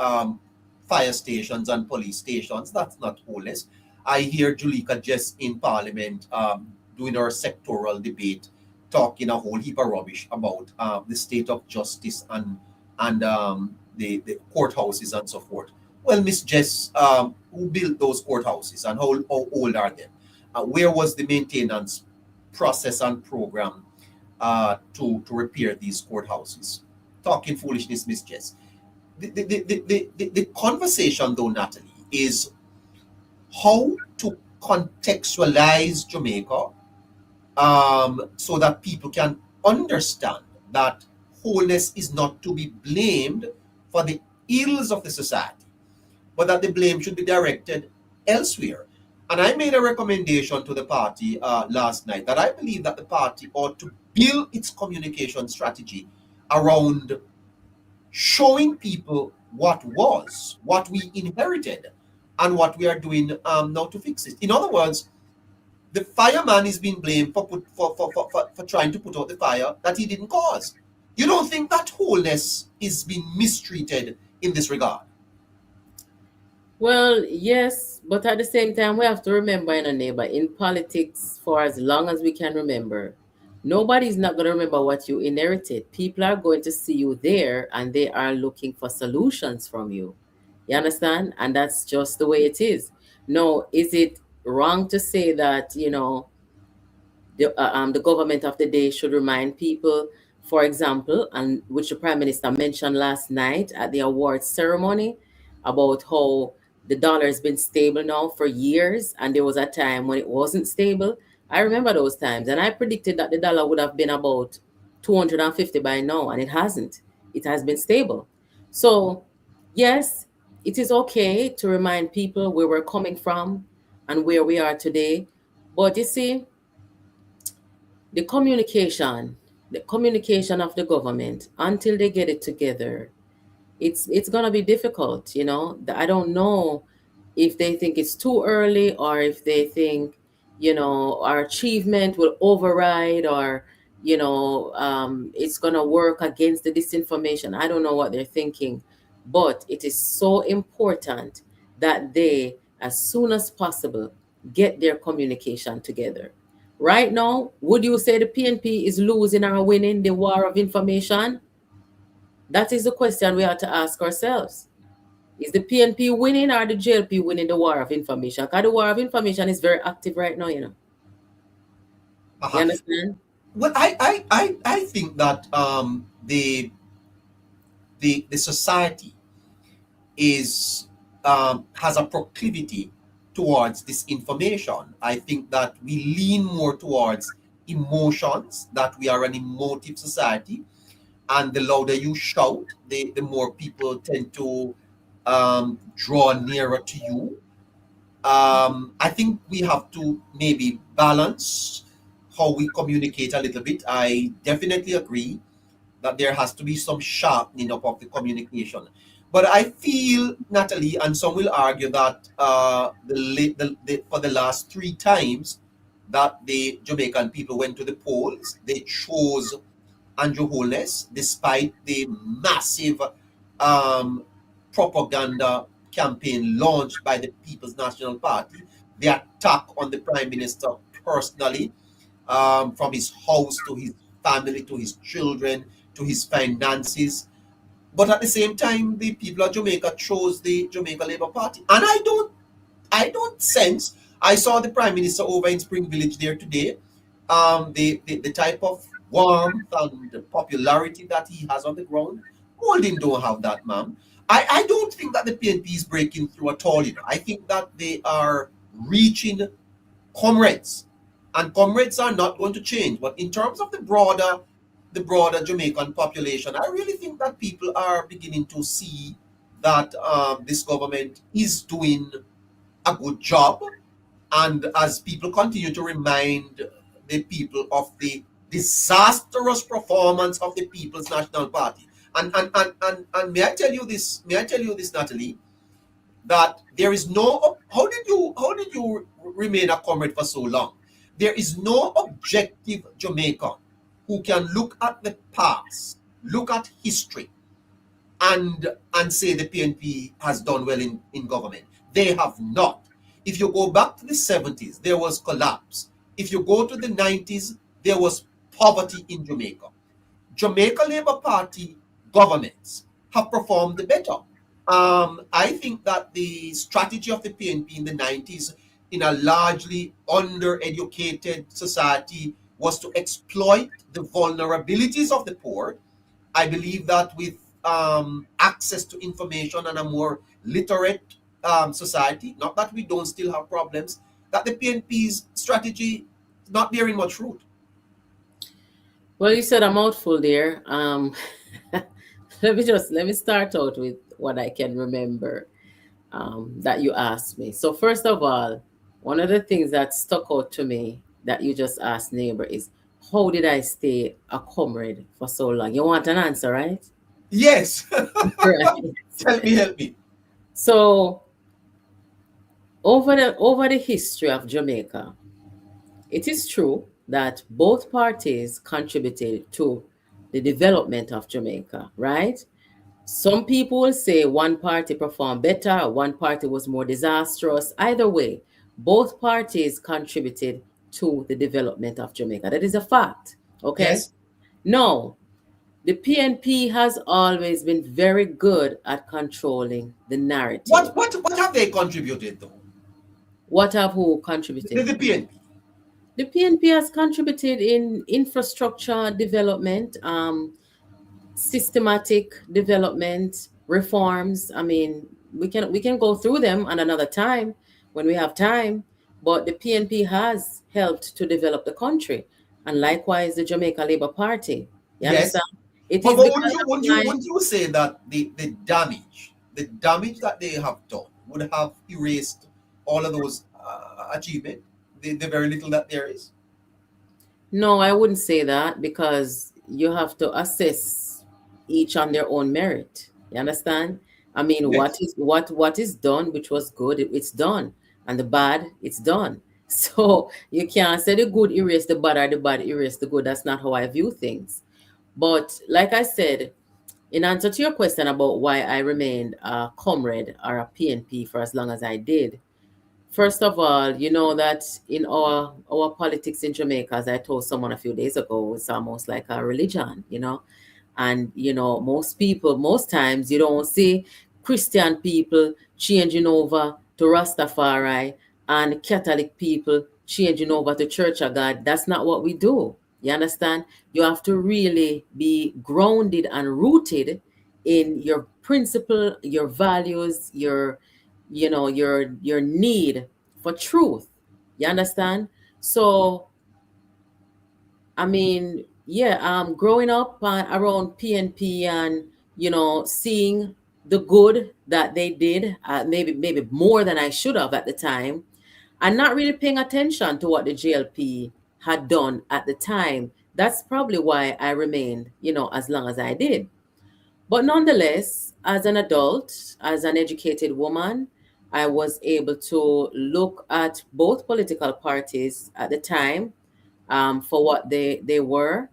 fire stations and police stations. That's not wholeness. I hear Julika just in Parliament doing her sectoral debate, talking a whole heap of rubbish about the state of justice and the courthouses and so forth. Well, Miss Jess, who built those courthouses and how old are they? Where was the maintenance process and program to repair these courthouses? Talking foolishness, Miss Jess. The conversation, though, Natalie, is how to contextualize Jamaica so that people can understand that wholeness is not to be blamed for the ills of the society, but that the blame should be directed elsewhere. And I made a recommendation to the party last night that I believe that the party ought to build its communication strategy around showing people what was, what we inherited, and what we are doing now to fix it. In other words, the fireman is being blamed for trying to put out the fire that he didn't cause. You don't think that wholeness is being mistreated in this regard? Well, yes, but at the same time, we have to remember, in a neighbor, in politics, for as long as we can remember, nobody's not going to remember what you inherited. People are going to see you there and they are looking for solutions from you. You understand? And that's just the way it is. No, is it wrong to say that, the government of the day should remind people, for example, and which the Prime Minister mentioned last night at the awards ceremony, about how the dollar has been stable now for years, and there was a time when it wasn't stable. I remember those times, and I predicted that the dollar would have been about 250 by now, and it hasn't. It has been stable. So, yes, it is okay to remind people where we're coming from and where we are today. But you see, the communication of the government until they get it together, it's gonna be difficult. I don't know if they think it's too early or if they think our achievement will override, or it's gonna work against the disinformation. I don't know what they're thinking, but it is so important that they, as soon as possible, get their communication together. Right now, would you say the PNP is losing or winning the war of information? That is the question we have to ask ourselves. Is the PNP winning or the JLP winning the war of information? Because the war of information is very active right now. You Uh-huh. understand? Well, I think that the society is has a proclivity towards this information. I think that we lean more towards emotions, that we are an emotive society, and the louder you shout, the more people tend to draw nearer to you. I think we have to maybe balance how we communicate a little bit. I definitely agree that there has to be some sharpening up of the communication. But I feel, Natalie, and some will argue that for the last three times that the Jamaican people went to the polls, they chose Andrew Holness, despite the massive um, propaganda campaign launched by the People's National Party, the attack on the Prime Minister personally, from his house to his family to his children to his finances. But at the same time, the people of Jamaica chose the Jamaica Labour Party, and I don't sense. I saw the Prime Minister over in Spring Village there today. The type of warmth and the popularity that he has on the ground, Holding don't have that, ma'am. I don't think that the PNP is breaking through at all. I think that they are reaching comrades, and comrades are not going to change. But in terms of the broader Jamaican population, I really think that people are beginning to see that this government is doing a good job. And as people continue to remind the people of the disastrous performance of the People's National Party, and may I tell you this, Natalie, that there is no, how did you remain a comrade for so long? There is no objective Jamaican who can look at the past, look at history, and say the PNP has done well in government. They have not. If you go back to the 70s, there was collapse. If you go to the 90s, there was poverty in Jamaica. Jamaica Labour Party governments have performed better. I think that the strategy of the PNP in the 90s, in a largely undereducated society, was to exploit the vulnerabilities of the poor. I believe that with access to information and a more literate society, not that we don't still have problems, that the PNP's strategy is not bearing much fruit. Well, you said a mouthful there. Let me start out with what I can remember that you asked me. So first of all, one of the things that stuck out to me that you just asked, neighbor, is how did I stay a comrade for so long? You want an answer, right? Yes. Right. Help me. So over the history of Jamaica, it is true that both parties contributed to the development of Jamaica, right? Some people will say one party performed better, one party was more disastrous. Either way, both parties contributed to the development of Jamaica. That is a fact. Okay. Yes. No, the PNP has always been very good at controlling the narrative. What have they contributed though? What have who The, contributed? the PNP. The PNP has contributed in infrastructure development, systematic development, reforms. I mean, we can go through them at another time when we have time. But the PNP has helped to develop the country, and likewise the Jamaica Labour Party. You Yes. understand? It But is wouldn't because you of wouldn't you my wouldn't you say that the damage that they have done would have erased all of those achievements, the very little that there is? No, I wouldn't say that because you have to assess each on their own merit. You understand? I mean, Yes. what is done, which was good, it's done, and the bad, it's done. So you can't say the good erase the bad or the bad erase the good. That's not how I view things. But like I said, in answer to your question about why I remained a comrade or a PNP for as long as I did, first of all, you know that in our politics in Jamaica, as I told someone a few days ago, it's almost like a religion. And most people, most times, you don't see Christian people changing over to Rastafari and Catholic people changing over to Church of God. That's not what we do. You understand? You have to really be grounded and rooted in your principle, your values, your need for truth. You understand? So I mean, yeah, growing up around PNP and seeing the good that they did, maybe more than I should have at the time, and not really paying attention to what the JLP had done at the time. That's probably why I remained, as long as I did. But nonetheless, as an adult, as an educated woman, I was able to look at both political parties at the time for what they were,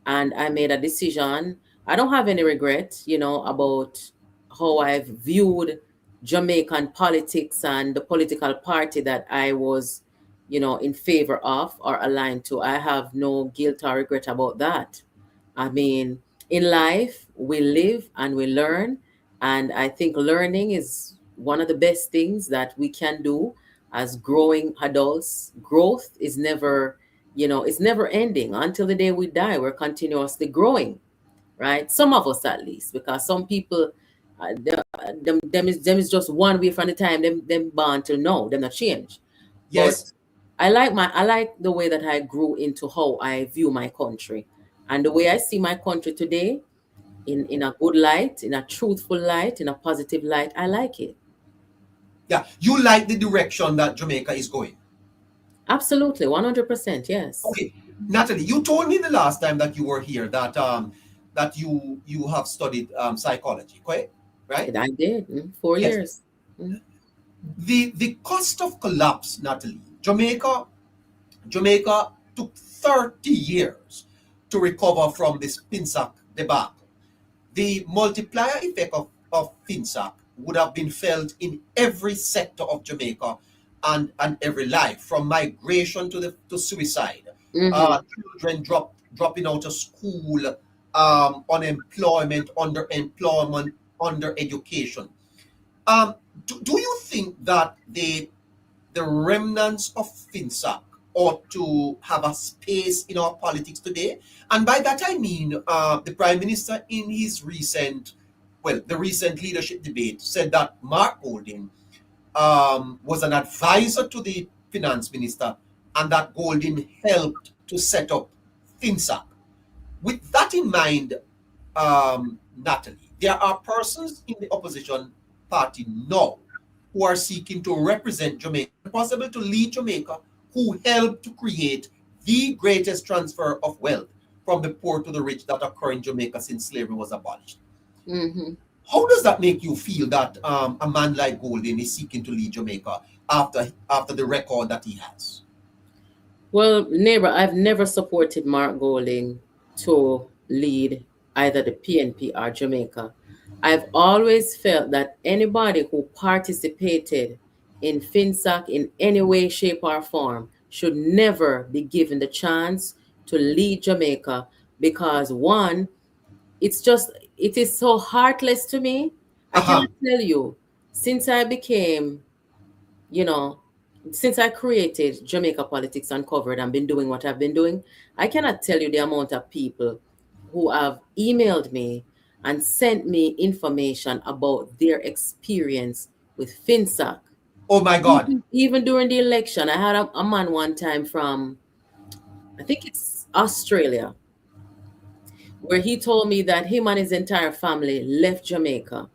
and I made a decision. I don't have any regret, about how I've viewed Jamaican politics and the political party that I was, in favor of or aligned to. I have no guilt or regret about that. I mean, in life, we live and we learn. And I think learning is one of the best things that we can do as growing adults. Growth is never, it's never ending until the day we die. We're continuously growing, right? Some of us at least, because some people, them is just one way from the time them born till now, them not change. But Yes. I like the way that I grew into how I view my country and the way I see my country today in a good light, in a truthful light, in a positive light. I like it. Yeah. You like the direction that Jamaica is going. Absolutely, 100%, yes. Okay. Natalie, you told me the last time that you were here that you have studied psychology, correct? Right? I did. 4 years. Yes. The cost of collapse, Natalie. Jamaica took 30 years to recover from this Pinsac debacle. the multiplier effect of FinSAC would have been felt in every sector of Jamaica and every life, from migration to suicide, Mm-hmm. children dropping out of school, unemployment, underemployment, under education. Um, do you think that the remnants of FinSAC ought to have a space in our politics today? And by that I mean, the Prime Minister in his the recent leadership debate said that Mark Golding was an advisor to the Finance Minister and that Golding helped to set up FinSAC. With that in mind, Natalie, there are persons in the opposition party now who are seeking to represent Jamaica, possible to lead Jamaica, who helped to create the greatest transfer of wealth from the poor to the rich that occurred in Jamaica since slavery was abolished. Mm-hmm. How does that make you feel that a man like Golden is seeking to lead Jamaica after the record that he has? Well, neighbor, I've never supported Mark Golding to lead either the PNP or Jamaica. I've always felt that anybody who participated in FinSAC in any way, shape, or form should never be given the chance to lead Jamaica because, one, it is so heartless to me. I Uh-huh. cannot tell you, since I became, you know, since I created Jamaica Politics Uncovered and been doing what I've been doing, I cannot tell you the amount of people who have emailed me and sent me information about their experience with FinSAC. Oh my God. Even during the election, I had a man one time from, I think it's Australia, where he told me that him and his entire family left Jamaica.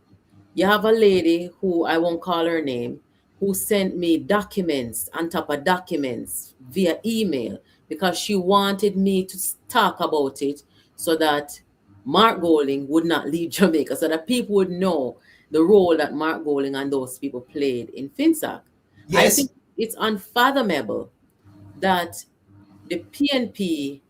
You have a lady who I won't call her name, who sent me documents on top of documents via email because she wanted me to talk about it so that Mark Golding would not leave Jamaica, so that people would know the role that Mark Golding and those people played in FinSAC. I Yes. think it's unfathomable that the PNP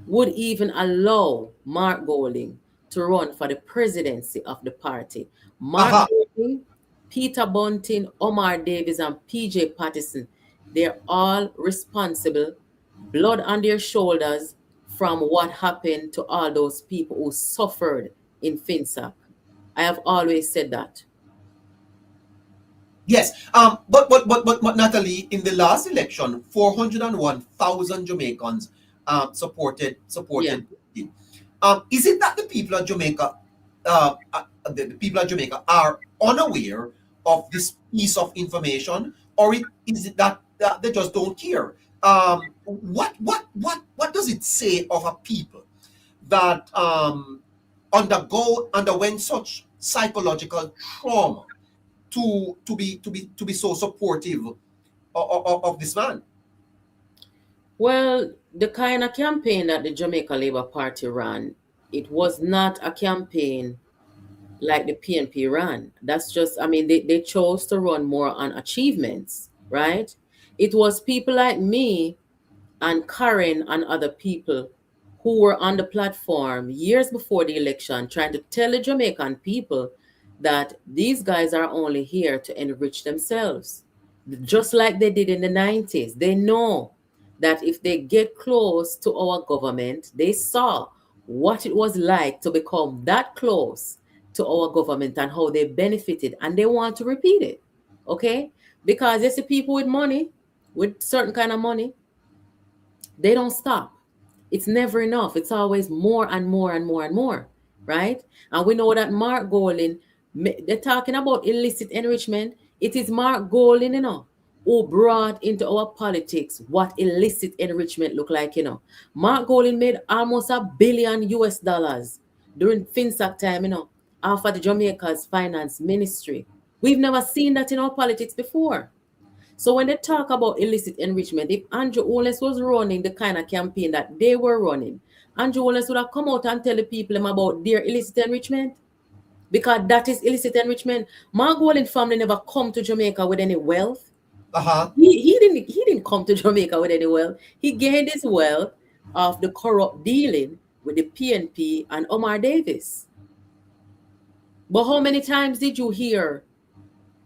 would even allow Mark Golding to run for the presidency of the party. Mark Uh-huh. Golding, Peter Bunting, Omar Davies, and PJ Patterson, they're all responsible, blood on their shoulders, from what happened to all those people who suffered in FinSAC. I have always said that. Yes. But Natalie, in the last election, 401,000 Jamaicans Yeah. supported him. Is it that the people of Jamaica, the people of Jamaica are unaware of this piece of information, or is it that they just don't care? What does it say of a people that underwent such psychological trauma to be so supportive of this man? Well, the kind of campaign that the Jamaica Labour Party ran, it was not a campaign like the PNP ran. That's just, I mean, they chose to run more on achievements, right? It was people like me and Karen and other people who were on the platform years before the election trying to tell the Jamaican people that these guys are only here to enrich themselves, just like they did in the 90s. They know that if they get close to our government, they saw what it was like to become that close to our government and how they benefited, and they want to repeat it. Okay? Because you see people with money, with certain kind of money, they don't stop. It's never enough. It's always more and more and more and more, right? And we know that Mark Golding, they're talking about illicit enrichment. It is Mark Golding, who brought into our politics what illicit enrichment look like, Mark Golding made almost $1 billion US during FinSAC time, after the Jamaica's finance ministry. We've never seen that in our politics before. So when they talk about illicit enrichment, if Andrew Holness was running the kind of campaign that they were running, Andrew Holness would have come out and tell the people about their illicit enrichment, because that is illicit enrichment. Mark Golding family never come to Jamaica with any wealth. Uh-huh. He didn't come to Jamaica with any wealth. He gained his wealth of the corrupt dealing with the PNP and Omar Davis. But how many times did you hear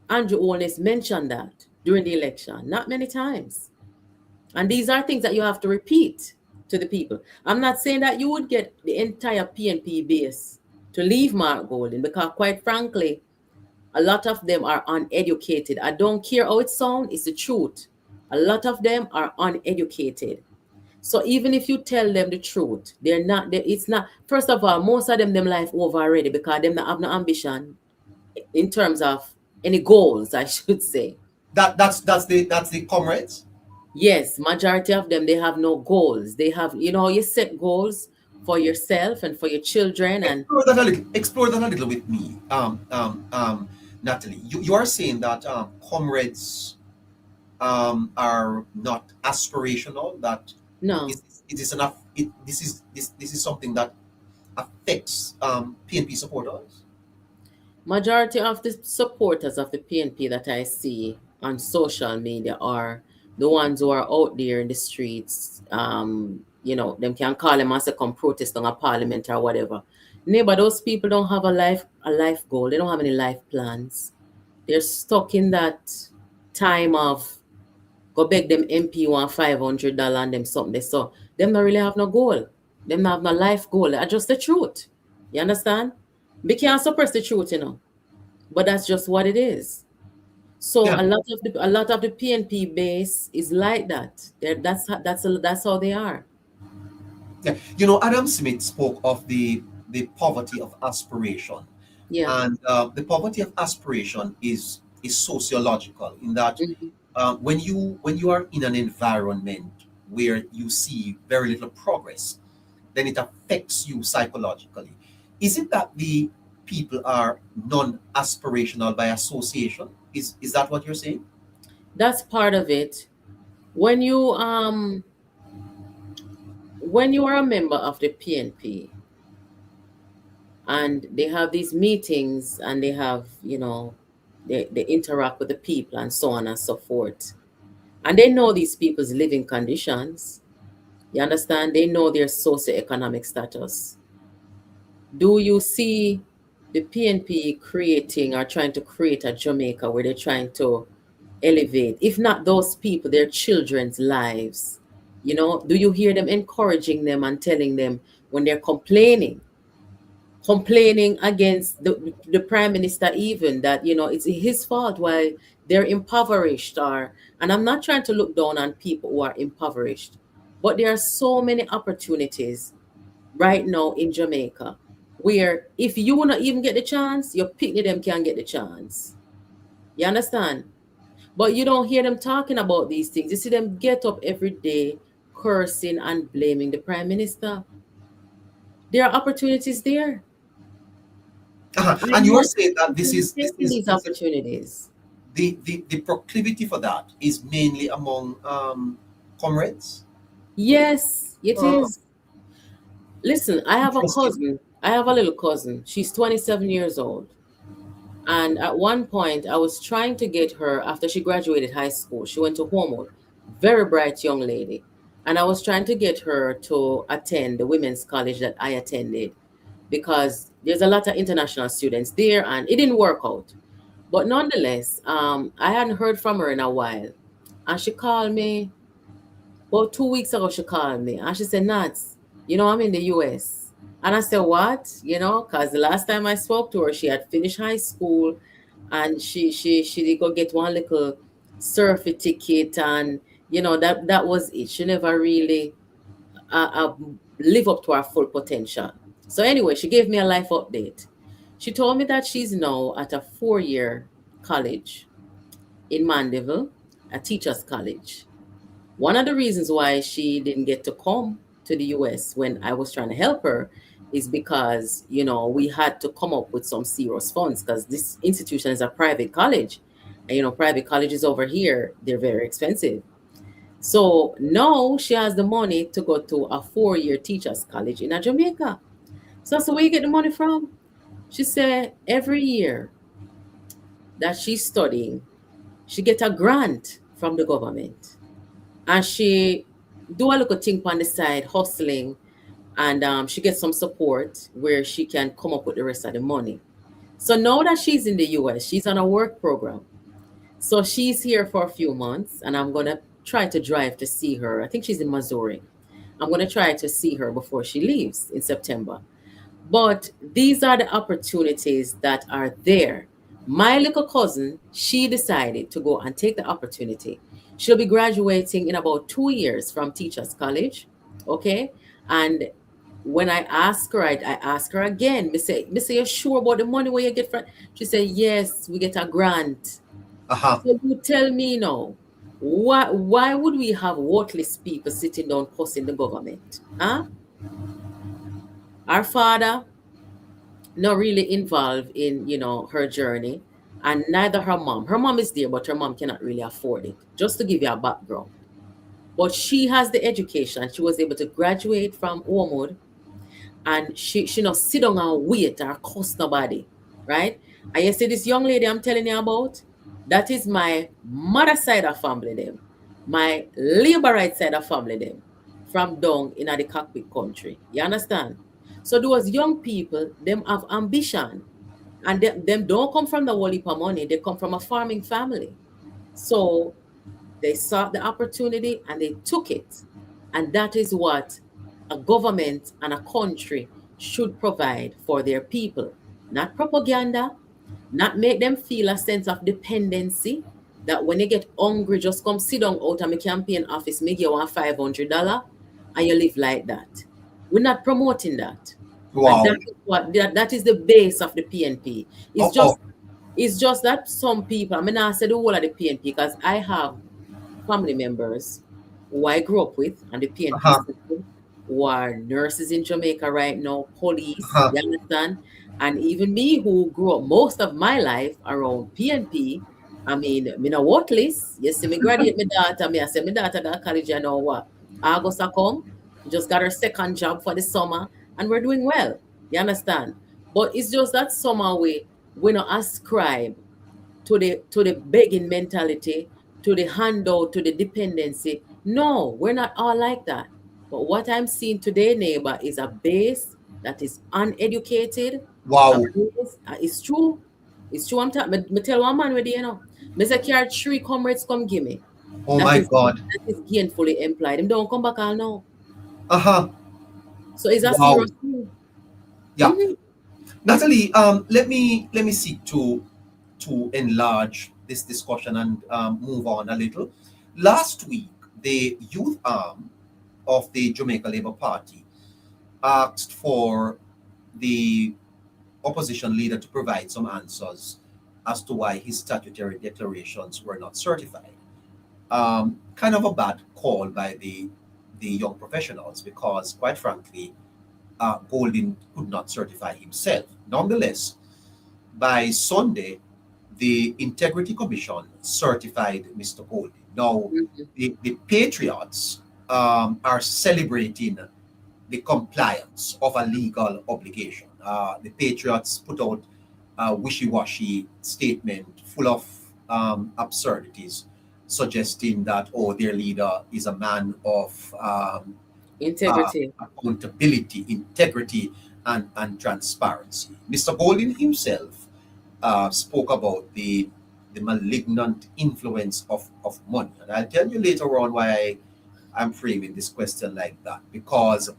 Andrew Holness mention that during the election? Not many times. And these are things that you have to repeat to the people. I'm not saying that you would get the entire PNP base to leave Mark Golden, because quite frankly, a lot of them are uneducated. I don't care how it sounds, it's the truth. A lot of them are uneducated. So even if you tell them the truth, it's not, first of all, most of them life over already, because them not have no ambition in terms of any goals, I should say. That's the comrades. Yes, majority of them, they have no goals. They have, you set goals for yourself and for your children, and Explore that a little with me, Natalie. You are saying that comrades are not aspirational. That no. it is enough. This is something that affects PNP supporters. Majority of the supporters of the PNP that I see on social media are the ones who are out there in the streets. Them can call them and say come protest on a parliament or whatever. But those people don't have a life goal. They don't have any life plans. They're stuck in that time of go beg them MP $500 and them something. So them not really have no goal. Them not have no life goal. That's just the truth. You understand? We can't suppress the truth. But that's just what it is. So Yeah, a lot of the PNP base is like that. That's how they are. yeah. Adam Smith spoke of the poverty of aspiration, Yeah. and the poverty of aspiration is sociological in that Mhm. when you are in an environment where you see very little progress, then it affects you psychologically. Is it that the people are non-aspirational by association? Is that what you're saying? That's part of it. When you are a member of the PNP and they have these meetings and they interact with the people and so on and so forth, and they know these people's living conditions. You understand? They know their socioeconomic status. Do you see the PNP creating or trying to create a Jamaica where they're trying to elevate, if not those people, their children's lives? Do you hear them encouraging them and telling them when they're complaining against the prime minister, even that it's his fault why they're impoverished? And I'm not trying to look down on people who are impoverished, but there are so many opportunities right now in Jamaica where if you wanna even get the chance, your picnic them can get the chance. You understand? But you don't hear them talking about these things. You see them get up every day cursing and blaming the prime minister. There are opportunities there. And you are I'm saying that this not is this taking is these opportunities. the proclivity for that is mainly among comrades. Yes, it Uh, is. Listen, I have a Interesting. cousin. I have a little cousin. She's 27 years old. And at one point, I was trying to get her after she graduated high school. She went to Homewood, very bright young lady. And I was trying to get her to attend the women's college that I attended because there's a lot of international students there, and it didn't work out. But nonetheless, I hadn't heard from her in a while. And she called me about 2 weeks ago. She called me and she said, Nats, I'm in the US. And I said, what? Because the last time I spoke to her, she had finished high school and she did go get one little surfy ticket, and that was it. She never really live up to her full potential. So anyway, she gave me a life update. She told me that she's now at a 4-year college in Mandeville, a teacher's college. One of the reasons why she didn't get to come to the US when I was trying to help her is because, we had to come up with some serious funds because this institution is a private college. And, private colleges over here, they're very expensive. So now she has the money to go to a 4-year teacher's college in Jamaica. So I said, where you get the money from? She said every year that she's studying, she get a grant from the government. And she do a little thing on the side, hustling, and she gets some support where she can come up with the rest of the money. So now that she's in the US, she's on a work program. So she's here for a few months, and I'm gonna try to drive to see her. I think she's in Missouri. I'm gonna try to see her before she leaves in September. But these are the opportunities that are there. My little cousin, she decided to go and take the opportunity. She'll be graduating in about 2 years from Teachers College. Okay. And when I ask her, I ask her again, me say, you sure about the money where you get from? She said, yes, we get a grant. Uh-huh. So you tell me now, why would we have worthless people sitting down cussing the government? Huh? Our father not really involved in her journey, and neither her mom is there, but her mom cannot really afford it. Just to give you a background, but she has the education. She was able to graduate from Wormwood, and she not sit down and wait or cost nobody, right? And you see this young lady I'm telling you about, that is my mother side of family them, my labor right side of family them, from down in the cockpit country. You understand? So those young people, them have ambition, and them don't come from the whole heap of money. They come from a farming family. So they saw the opportunity and they took it. And that is what a government and a country should provide for their people. Not propaganda, not make them feel a sense of dependency, that when they get hungry, just come sit down out of my campaign office, make you want $500 and you live like that. We're not promoting that. And Wow. that is the base of the PNP. It's Oh, just oh. it's just that some people, I mean, I said the whole of the PNP because I have family members who I grew up with and the PNP Uh-huh. system, who are nurses in Jamaica right now, police, Uh-huh. you understand? And even me who grew up most of my life around PNP, I mean, me no worthless. You see me graduate my daughter, me I say my daughter got college, you know what? August I come, she just got her second job for the summer and we're doing well. You understand? But it's just that somehow we not ascribe to the begging mentality, to the handout, to the dependency. No, we're not all like that. But what I'm seeing today, neighbor, is a base that is uneducated. A Wow. base, it's true. It's true. I'm telling. Me tell one man with Me say carry three comrades come give me. Oh That my is God. gainfully employed. Them don't come back all now. Uh-huh. So it's a Wow. serious thing. Yeah. Mhm. Natalie, let me seek to enlarge this discussion and move on a little. Last week, the youth arm of the Jamaica Labour Party asked for the opposition leader to provide some answers as to why his statutory declarations were not certified. Kind of a bad call by the young professionals because, quite frankly, Golden could not certify himself. Nonetheless, by Sunday, the Integrity Commission certified Mr. Golden. Now, Mhm. the Patriots are celebrating the compliance of a legal obligation. The Patriots put out a wishy-washy statement full of absurdities, suggesting that, oh, their leader is a man of Integrity. accountability, integrity, and transparency. Mr. Golden himself spoke about the malignant influence of money. And I'll tell you later on why I'm framing this question like that. Because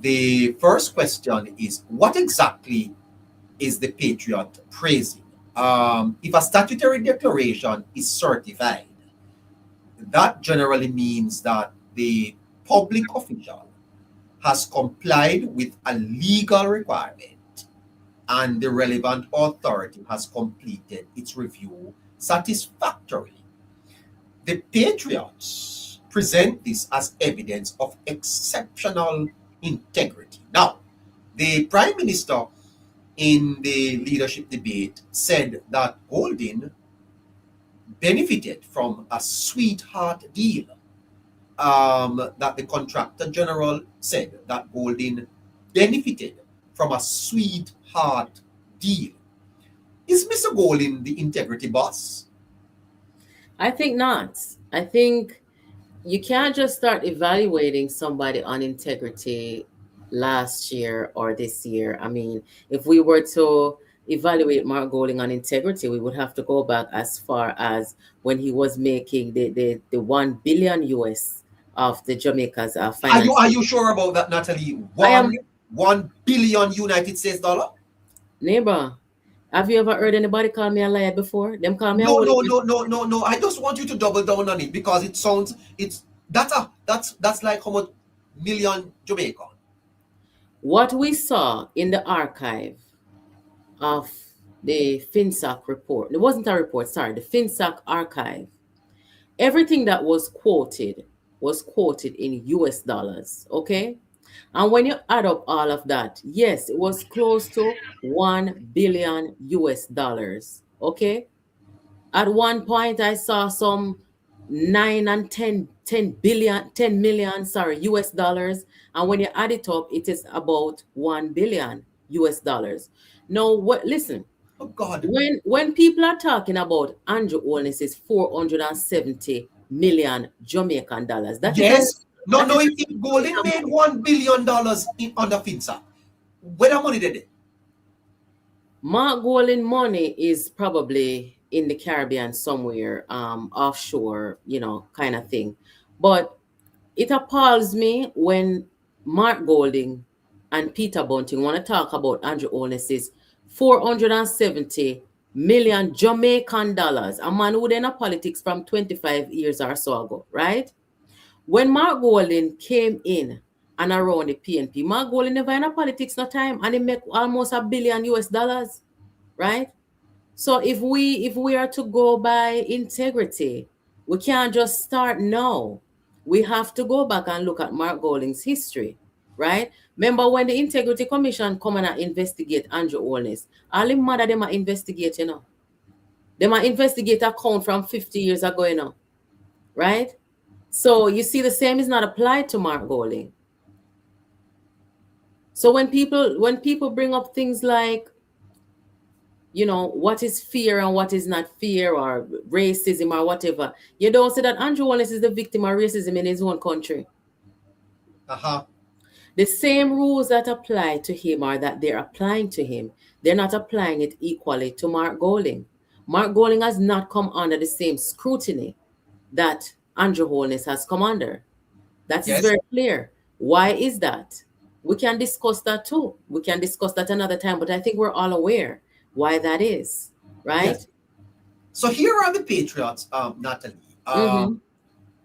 the first question is, what exactly is the patriot praising? If a statutory declaration is certified, that generally means that the public official has complied with a legal requirement and the relevant authority has completed its review satisfactorily. The Patriots present this as evidence of exceptional integrity. Now, the Prime Minister in the leadership debate said that Golding benefited from a sweetheart deal. That the contractor general said that Golding benefited from a sweetheart deal. Is Mr. Golding the integrity boss? I think not. I think you can't just start evaluating somebody on integrity last year or this year. I mean, if we were to evaluate Mark Golding on integrity, we would have to go back as far as when he was making the 1 billion US of the Jamaica's Are finances. you sure about that, Natalie? I am, 1 billion United States dollar? neighbor. Have you ever heard anybody call me a liar before? Them call me a No, holy. no, no, no, no, no. I just want you to double down on it because it sounds it's that's like how much million Jamaica. What we saw in the archive of the FinSac report, it wasn't a report, sorry, the FinSac archive, everything that was quoted in US dollars, okay? And when you add up all of that, yes, it was close to 1 billion US dollars, okay? At one point, I saw some 9 and 10 million, sorry, US dollars. And when you add it up, it is about 1 billion US dollars. Now, what, listen, Oh God. when people are talking about Andrew Holness's 470 million Jamaican dollars, that is a, Yes. No, that no, is if Golden made $1 billion on the FinSA, where the money did it? Mark Golding money is probably in the Caribbean somewhere, offshore, kind of thing. But it appalls me when Mark Golding and Peter Bunting want to talk about Andrew Holness's 470 million Jamaican dollars. A man who in politics from 25 years or so ago, right? When Mark Golding came in and around the PNP, Mark Golding never in politics no time and he make almost $1 billion US dollars, right? So if we are to go by integrity, we can't just start now. We have to go back and look at Mark Golding's history, right? Remember when the Integrity Commission come and investigate Andrew Holness, all the mother them are investigate, They might investigate account from 50 years ago, right? So you see the same is not applied to Mark Golding. So when people bring up things like what is fear and what is not fear or racism or whatever. You don't say that Andrew Wallace is the victim of racism in his own country. Uh-huh. The same rules that apply to him or that they're applying to him, they're not applying it equally to Mark Golding. Mark Golding has not come under the same scrutiny that Andrew Holness has come under. That is Yes. very clear. Why is that? We can discuss that too. We can discuss that another time, but I think we're all aware why that is, right? Yes. So here are the Patriots, Natalie, Mhm.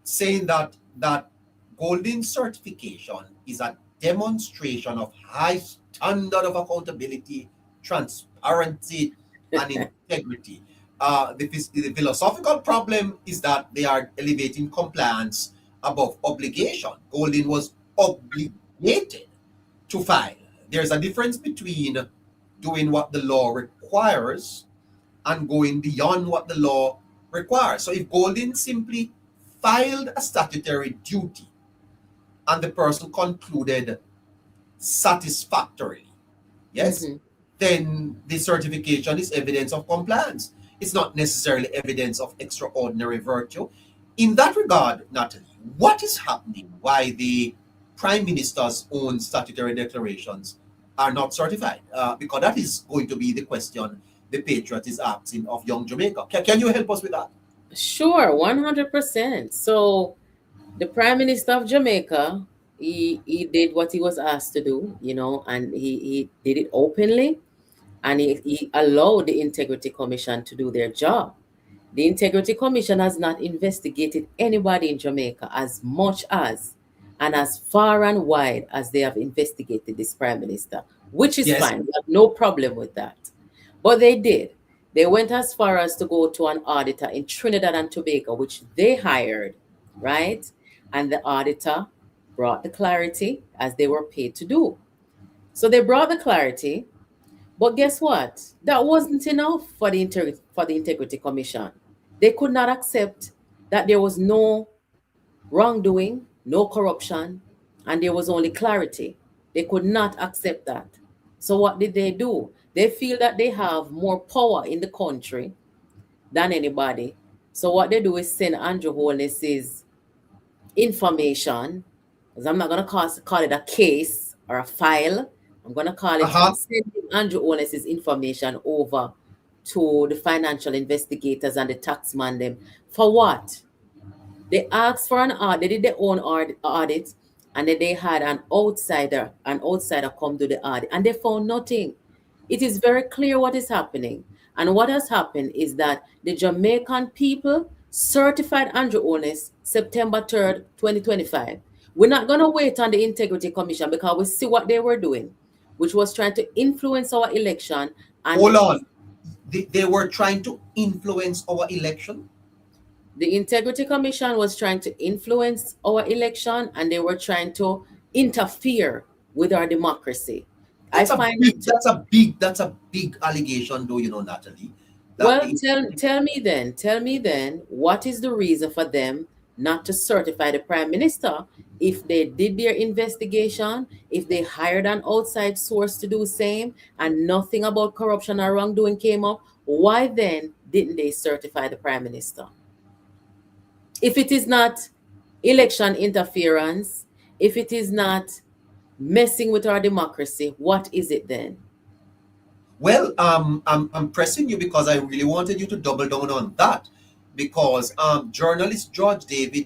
saying that Golden certification is a demonstration of high standard of accountability, transparency, and integrity. The philosophical problem is that they are elevating compliance above obligation. Golden was obligated to file. There's a difference between doing what the law requires and going beyond what the law requires. So if Golden simply filed a statutory duty and the person concluded satisfactorily, yes, Mhm. then the certification is evidence of compliance. It's not necessarily evidence of extraordinary virtue. In that regard, Natalie, what is happening? Why the Prime Minister's own statutory declarations are not certified? Because that is going to be the question the Patriot is asking of young Jamaica. Can you help us with that? Sure, 100%. So the Prime Minister of Jamaica, he did what he was asked to do, and he did it openly, and he allowed the Integrity Commission to do their job. The Integrity Commission has not investigated anybody in Jamaica as much as and as far and wide as they have investigated this Prime Minister, which is Yes. fine. We have no problem with that. But they did. They went as far as to go to an auditor in Trinidad and Tobago, which they hired, right? And the auditor brought the clarity as they were paid to do. So they brought the clarity, but guess what? That wasn't enough for the Integrity Commission. They could not accept that there was no wrongdoing, no corruption, and there was only clarity. They could not accept that. So what did they do? They feel that they have more power in the country than anybody. So what they do is send Andrew Holness's information, because I'm not going to call it a case or a file. I'm going to call it Uh-huh. sending Andrew Holness's information over to the financial investigators and the taxman them. For what? They asked for an audit, they did their own audit, and then they had an outsider come do the audit, and they found nothing. It is very clear what is happening. And what has happened is that the Jamaican people certified Andrew Holness September 3rd, 2025. We're not going to wait on the Integrity Commission because we see what they were doing, which was trying to influence our election. And Hold on. They were trying to influence our election. the Integrity Commission was trying to influence our election, and they were trying to interfere with our democracy. I That's a find big, it. that's a big allegation, though, Natalie. That Well, the tell me then, what is the reason for them not to certify the prime minister if they did their investigation, if they hired an outside source to do same, and nothing about corruption or wrongdoing came up? Why then didn't they certify the prime minister? If it is not election interference, if it is not messing with our democracy, what is it then? Well, I'm pressing you because I really wanted you to double down on that, because journalist George Davis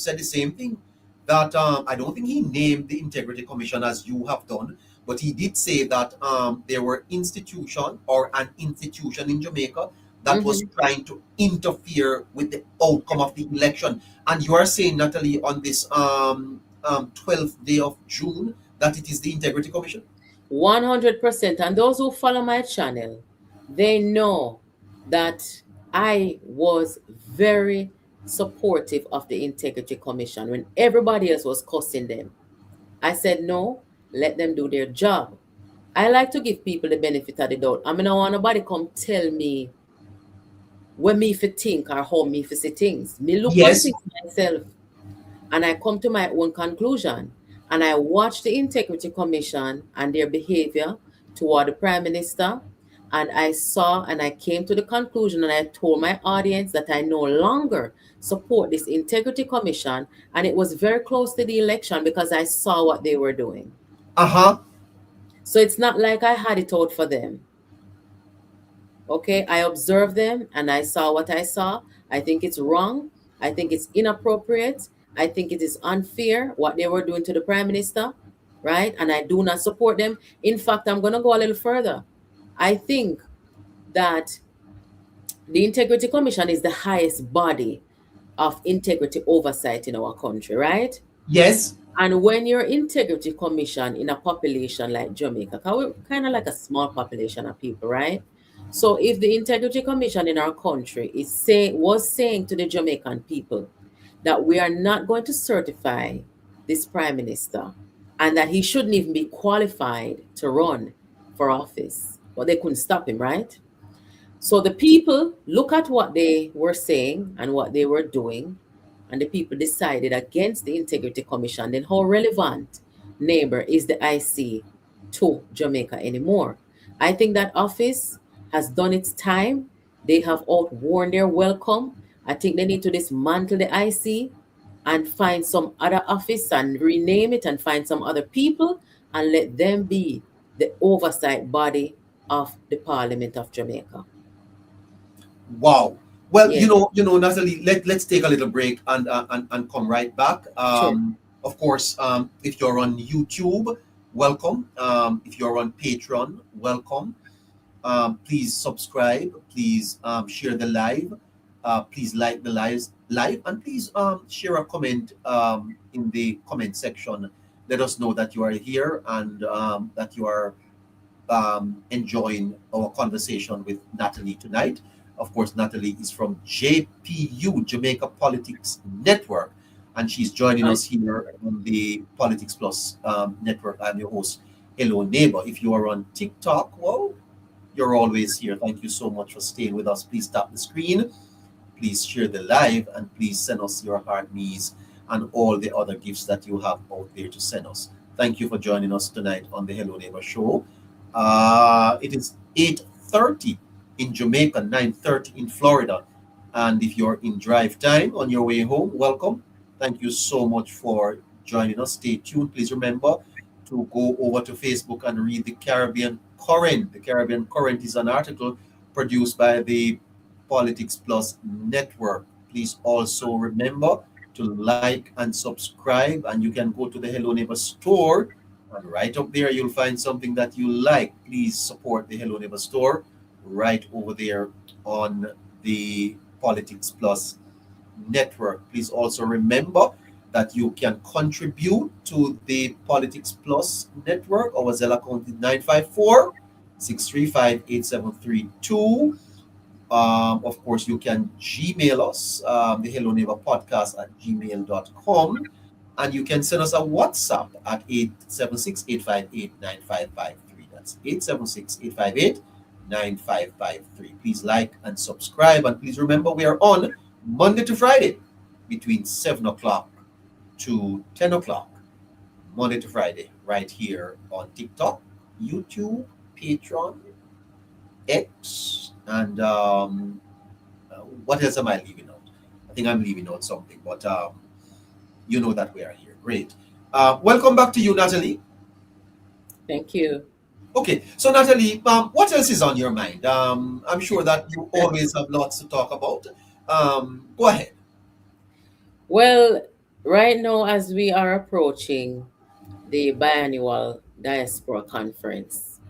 said the same thing, that I don't think he named the Integrity Commission as you have done, but he did say that there were an institution in Jamaica that was Mhm. trying to interfere with the outcome of the election. And you are saying, Natalie, on this 12th day of June, that it is the Integrity Commission? 100%. And those who follow my channel, they know that I was very supportive of the Integrity Commission when everybody else was cussing them. I said, no, let them do their job. I like to give people the benefit of the doubt. I mean, I don't want nobody come tell me what me for think or how me for see things. Me look on Yes. things myself, and I come to my own conclusion. And I watch the Integrity Commission and their behavior toward the Prime Minister. And I saw and I came to the conclusion, and I told my audience that I no longer support this Integrity Commission. And it was very close to the election because I saw what they were doing. Uh-huh. So it's not like I had it out for them. Okay, I observed them and I saw what I saw. I think it's wrong. I think it's inappropriate. I think it is unfair what they were doing to the prime minister, right? And I do not support them. In fact, I'm going to go a little further. I think that the Integrity Commission is the highest body of integrity oversight in our country, right? Yes. And when your integrity commission in a population like Jamaica, 'cause we're kind of like a small population of people, right? So if the integrity commission in our country was saying to the Jamaican people that we are not going to certify this prime minister and that he shouldn't even be qualified to run for office, well, they couldn't stop him, right? So the people look at what they were saying and what they were doing, and the people decided against the Integrity Commission. Then how relevant, Neighbour, is the IC to Jamaica anymore? I think that office has done its time. They have outworn their welcome. I think they need to dismantle the IC and find some other office and rename it and find some other people and let them be the oversight body of the Parliament of Jamaica. Wow. Well, Yeah, Natalie, let's take a little break and come right back. sure. Of course, if you're on YouTube, welcome. If you're on Patreon, welcome. Please subscribe. Please share the live. Please like the live, and please share a comment in the comment section. Let us know that you are here and that you are enjoying our conversation with Natalie tonight. Of course, Natalie is from JPU, Jamaica Politics Network, and she's joining us here on the Politics Plus network. I'm your host, Hello Neighbor. If you are on TikTok, well, you're always here. Thank you so much for staying with us. Please tap the screen, please share the live, and please send us your heart, knees, and all the other gifts that you have out there to send us. Thank you for joining us tonight on the Hello Neighbor show. It is 8:30 in Jamaica, 9:30 in Florida. And if you're in drive time on your way home, welcome. Thank you so much for joining us. Stay tuned. Please remember, to go over to Facebook and read the Caribbean Current. The Caribbean Current is an article produced by the Politics Plus network. Please also remember to like and subscribe, and you can go to the Hello Neighbor store, and right up there you'll find something that you like. Please support the Hello Neighbor store right over there on the Politics Plus network. Please also remember that you can contribute to the Politics Plus network. Our Zelle account is 954-635-8732. Of course, you can Gmail us, the Hello Neighbor podcast at gmail.com. And you can send us a WhatsApp at 876-858-9553. That's 876-858-9553. Please like and subscribe. And please remember, we are on Monday to Friday between 7 o'clock to 10 o'clock. Monday to Friday, right here on TikTok, YouTube, Patreon, X, and what else am I leaving out? I think I'm leaving out something, but you know that we are here. Great. Welcome back to you, Natalee. Thank you. Okay, so Natalee, what else is on your mind? I'm sure that you always have lots to talk about. Go ahead. Well, right now, as we are approaching the biannual diaspora conference,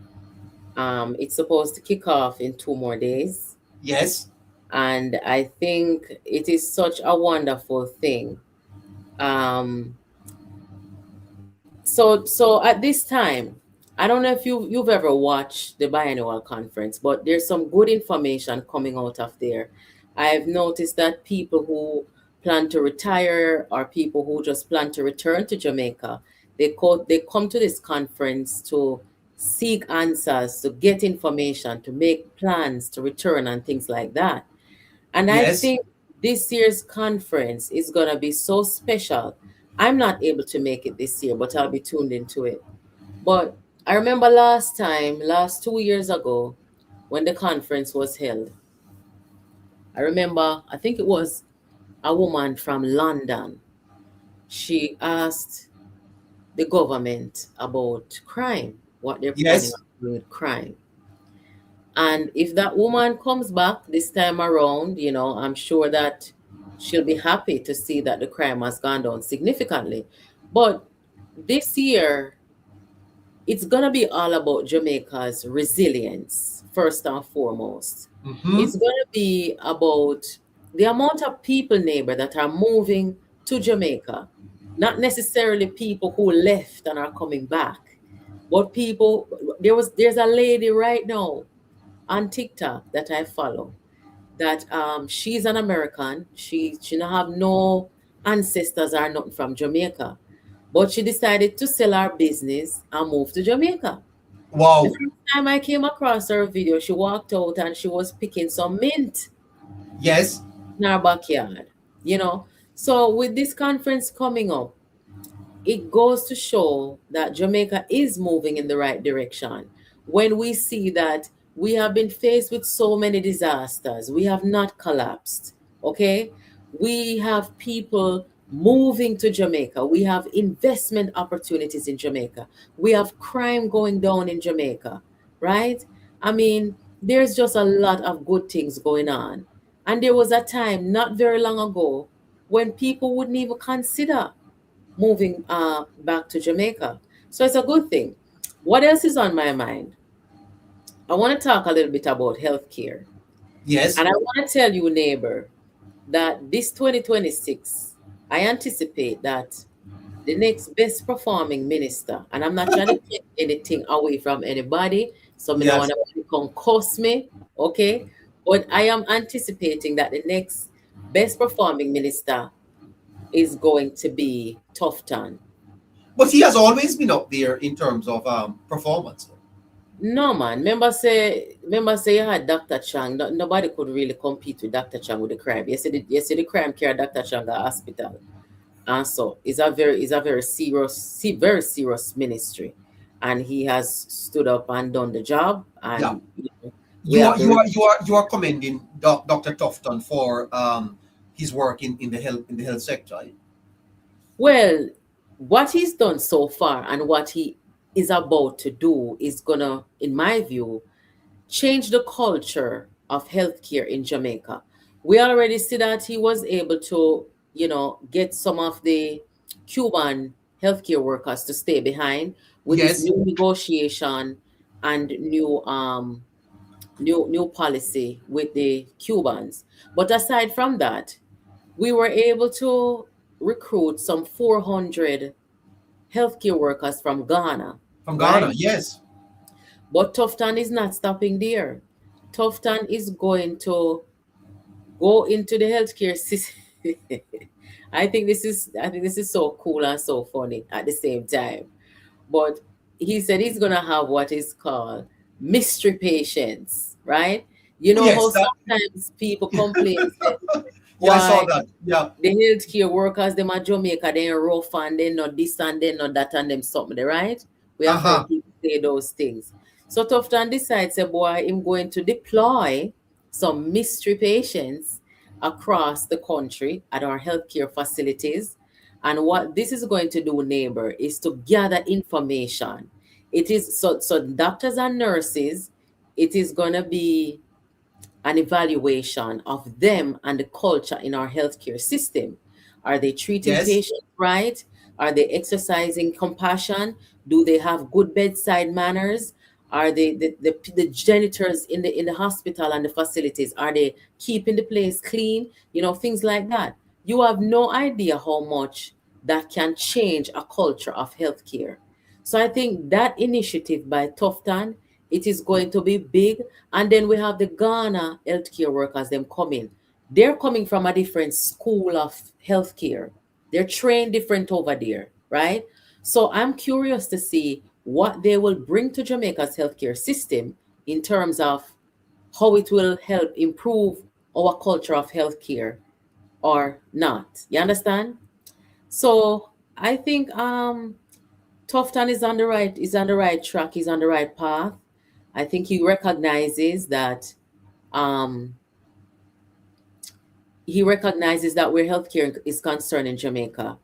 it's supposed to kick off in 2 more days. Yes. And I think it is such a wonderful thing. So at this time, I don't know if you've ever watched the biannual conference, but there's some good information coming out of there. I've noticed that people who plan to retire or people who just plan to return to Jamaica, they come to this conference to seek answers, to get information, to make plans to return and things like that. And I Yes. think this year's conference is going to be so special. I'm not able to make it this year, but I'll be tuned into it. But I remember last 2 years ago, when the conference was held, I remember, I think it was a woman from London. She asked the government about crime, what they're planning Yes. on doing with crime. And if that woman comes back this time around, I'm sure that she'll be happy to see that the crime has gone down significantly. But this year, it's going to be all about Jamaica's resilience, first and foremost. Mm-hmm. It's going to be about the amount of people, neighbor, that are moving to Jamaica. Not necessarily people who left and are coming back, but people. There's a lady right now on TikTok that I follow that she's an American. She don't have no ancestors or nothing from Jamaica, but she decided to sell her business and move to Jamaica. Wow. The first time I came across her video, she walked out and she was picking some mint Yes. in our backyard. So with this conference coming up, it goes to show that Jamaica is moving in the right direction. When we see that we have been faced with so many disasters, we have not collapsed, okay? We have people moving to Jamaica. We have investment opportunities in Jamaica. We have crime going down in Jamaica, right? I mean, there's just a lot of good things going on. And there was a time not very long ago when people wouldn't even consider moving back to Jamaica. So it's a good thing. What else is on my mind? I want to talk a little bit about healthcare. Yes. And I want to tell you, neighbor, that this 2026, I anticipate that the next best performing minister, and I'm not trying to take anything away from anybody, so I don't Yes. want to come curse me, okay? But I am anticipating that the next best performing minister is going to be Tufton. But he has always been up there in terms of performance. No man, remember say you had Dr. Chang. Nobody could really compete with Dr. Chang with the crime. You see the crime carried Dr. Chang at hospital. And so it's a very serious ministry. And he has stood up and done the job. And Yeah. You are commending Dr. Tufton for his work in the health sector. Well, what he's done so far and what he is about to do is gonna, in my view, change the culture of healthcare in Jamaica. We already see that he was able to, get some of the Cuban healthcare workers to stay behind with this Yes, new negotiation and new policy with the Cubans. But aside from that, we were able to recruit some 400 healthcare workers from Ghana, from Ghana. right? Yes, But Tufton is not stopping there. Tufton is going to go into the healthcare system. I think this is so cool and so funny at the same time. But he said he's gonna have what is called mystery patients, right? You know how yes, that, sometimes people complain, say, yeah, I saw why that. Yeah, the healthcare workers, them at Jamaica, they rough and they not this and they not that and them something, right? We have uh-huh. heard people say those things. So Tufton decides, say, boy, I'm going to deploy some mystery patients across the country at our healthcare facilities. And what this is going to do, neighbor, is to gather information. It is so doctors and nurses, it is gonna be an evaluation of them and the culture in our healthcare system. Are they treating Yes, patients right? Are they exercising compassion? Do they have good bedside manners? Are they the janitors in the hospital and the facilities? Are they keeping the place clean? Things like that. You have no idea how much that can change a culture of healthcare. So I think that initiative by Tufton, it is going to be big. And then we have the Ghana healthcare workers, them coming. They're coming from a different school of healthcare. They're trained different over there, right? So I'm curious to see what they will bring to Jamaica's healthcare system in terms of how it will help improve our culture of healthcare or not. You understand? So I think Tufton is on the right track, he's on the right path. I think um, he recognizes that where healthcare is concerned in Jamaica,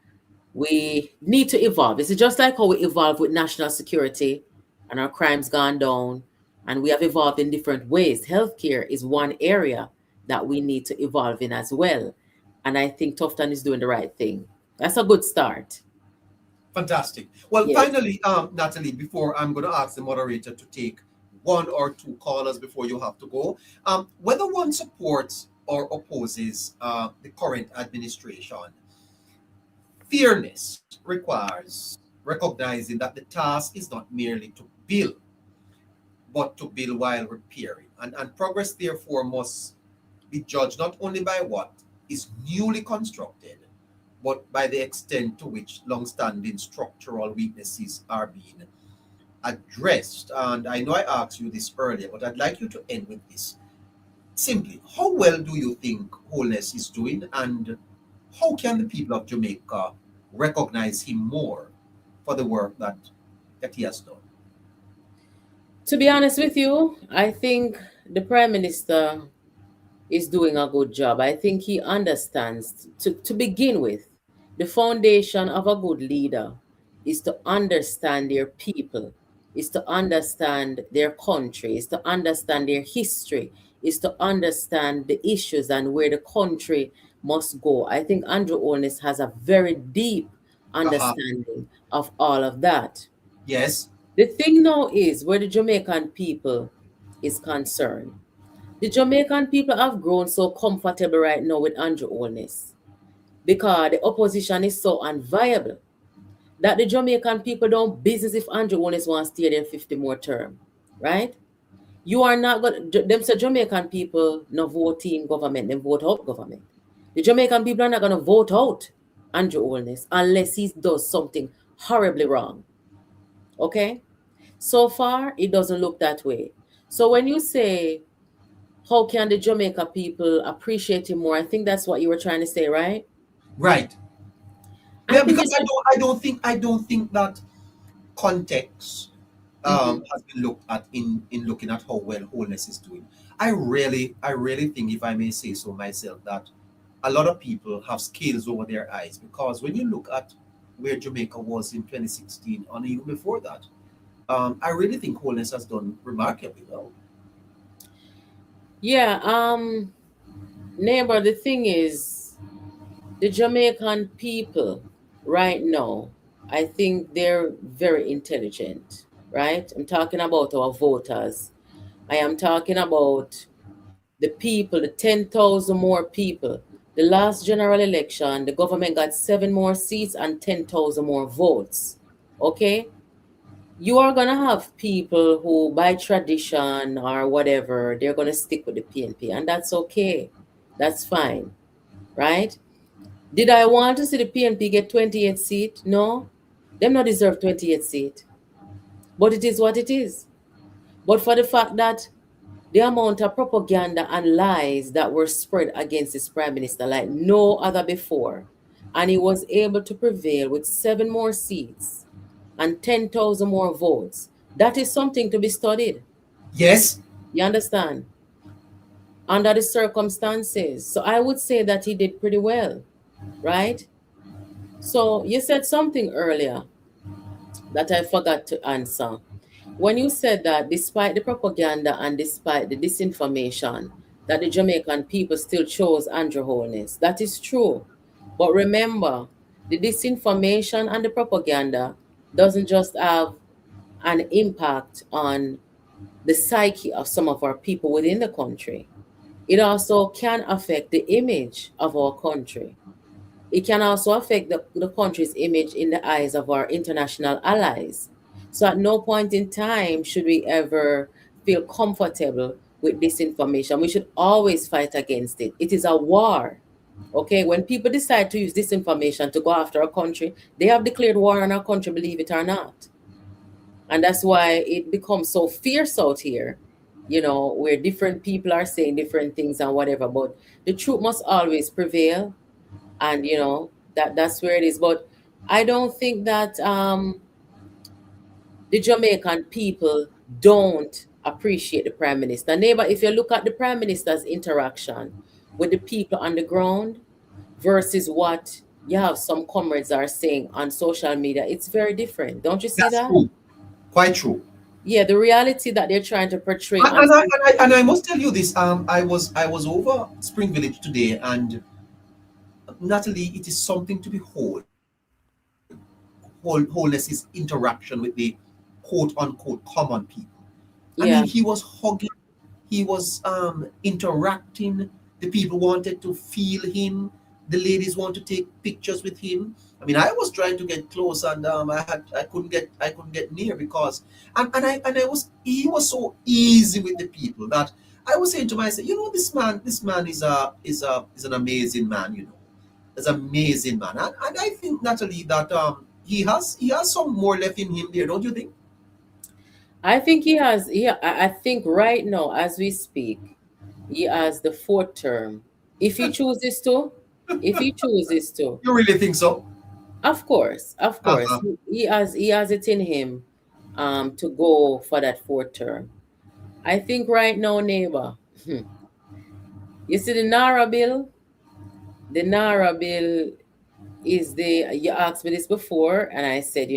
we need to evolve. It's just like how we evolve with national security and our crimes gone down, and we have evolved in different ways. Healthcare is one area that we need to evolve in as well. And I think Tufton is doing the right thing. That's a good start. fantastic. Well, Yes. finally, Natalie, before I'm going to ask the moderator to take one or two callers before you have to go, whether one supports or opposes the current administration, fairness requires recognizing that the task is not merely to build, but to build while repairing. And progress, therefore, must be judged not only by what is newly constructed, but by the extent to which long-standing structural weaknesses are being addressed. And I know I asked you this earlier, but I'd like you to end with this. Simply, how well do you think Holness is doing, and how can the people of Jamaica recognize him more for the work that he has done? To be honest with you, I think the Prime Minister is doing a good job. I think he understands, to begin with, the foundation of a good leader is to understand their people, is to understand their country, is to understand their history, is to understand the issues and where the country must go. I think Andrew Holness has a very deep Aha. understanding of all of that. Yes. The thing now is where the Jamaican people is concerned. The Jamaican people have grown so comfortable right now with Andrew Holness because the opposition is so unviable that the Jamaican people don't business if Andrew Holness wants to stay there 50 more term, right? You are not going to, them say Jamaican people no vote in government, them vote out government. The Jamaican people are not going to vote out Andrew Holness unless he does something horribly wrong, okay? So far, it doesn't look that way. So when you say, how can the Jamaica people appreciate him more? I think that's what you were trying to say, right? Right. I Yeah, think because the I don't think that context Mhm. has been looked at in looking at how well Holness is doing. I really think, if I may say so myself, that a lot of people have scales over their eyes, because when you look at where Jamaica was in 2016 and even before that, I really think Holness has done remarkably well. Yeah, neighbor, the thing is, the Jamaican people right now, I think they're very intelligent, right? I'm talking about our voters. I am talking about the people, the 10,000 more people. The last general election, the government got 7 more seats and 10,000 more votes. Okay? You are going to have people who, by tradition or whatever, they're going to stick with the PNP, and that's okay. That's fine, right? Did I want to see the PNP get 28 seat? No. Them not deserve 28 seat. But it is what it is. But for the fact that the amount of propaganda and lies that were spread against this prime minister like no other before, and he was able to prevail with 7 more seats and 10,000 more votes, that is something to be studied. Yes, You understand? Under the circumstances. So I would say that he did pretty well, right? So you said something earlier that I forgot to answer. When you said that despite the propaganda and despite the disinformation, that the Jamaican people still chose Andrew Holness, that is true. But remember, the disinformation and the propaganda doesn't just have an impact on the psyche of some of our people within the country. It also can affect the image of our country. It can also affect the country's image in the eyes of our international allies. So at no point in time should we ever feel comfortable with disinformation. We should always fight against it. It is a war. Okay, when people decide to use disinformation to go after a country, they have declared war on our country, believe it or not. And that's why it becomes so fierce out here, where different people are saying different things and whatever. But the truth must always prevail, and that's where it is. But I don't think that the Jamaican people don't appreciate the prime minister. Neighbor, if you look at the prime minister's interaction with the people on the ground versus what you have some comrades are saying on social media, it's very different. Don't you see that's that? true. Quite true. Yeah, the reality that they're trying to portray And, on and, I, and, I, and I must tell you this. I was over Spring Village today, and Natalie, it is something to behold. Holness's interaction with the quote unquote common people. I mean, yeah. he was hugging, he was interacting. The people wanted to feel him. The ladies want to take pictures with him. I mean, I was trying to get close, and I couldn't get near because and I was he was so easy with the people that I was saying to myself, this man is an amazing man, is an amazing man, and I think Natalie that he has some more left in him there, don't you think? I think he has. I think right now, as we speak, he has the fourth term. If he chooses to, if he chooses to, You really think so? of course, Uh-huh. he has it in him, to go for that fourth term. I think right now, neighbor, you see the Nara bill. The Nara bill is the. You asked me this before, and I said,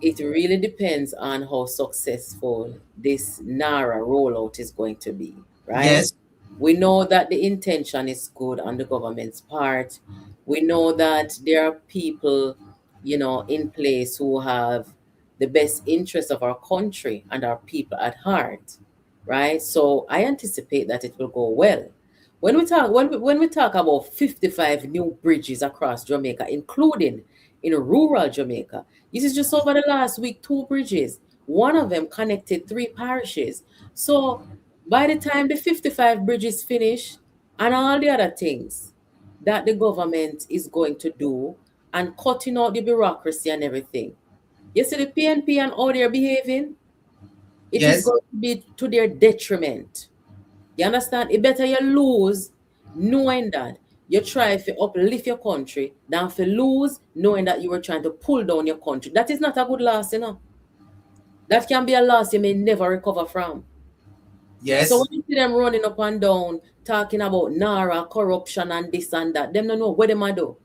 it really depends on how successful this NARA rollout is going to be, right? Yes, We know that the intention is good on the government's part. We know that there are people, in place who have the best interests of our country and our people at heart, right? So I anticipate that it will go well. When we talk about 55 new bridges across Jamaica, including in rural Jamaica, this is just over the last week, 2 bridges. One of them connected 3 parishes. So by the time the 55 bridges finish and all the other things that the government is going to do and cutting out the bureaucracy and everything, you see the PNP and how they're behaving, it is yes, going to be to their detriment. You understand? It better you lose knowing that you try to uplift your country than to lose knowing that you were trying to pull down your country. That is not a good loss. That can be a loss you may never recover from. So when yes, you see them running up and down, talking about NARA, corruption and this and that, them don't know what they might do.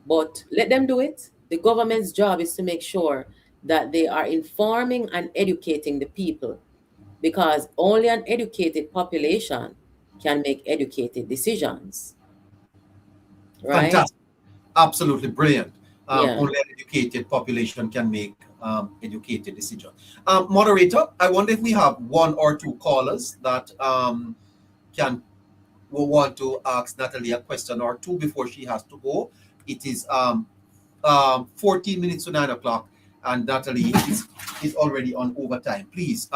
But let them do it. The government's job is to make sure that they are informing and educating the people, because only an educated population can make educated decisions, right? Fantastic. Absolutely brilliant. Yeah. Only an educated population can make educated decisions. Moderator, I wonder if we have one or two callers that can will want to ask Natalie a question or two before she has to go. It is 14 minutes to 9 o'clock, and Natalie is already on overtime. Please,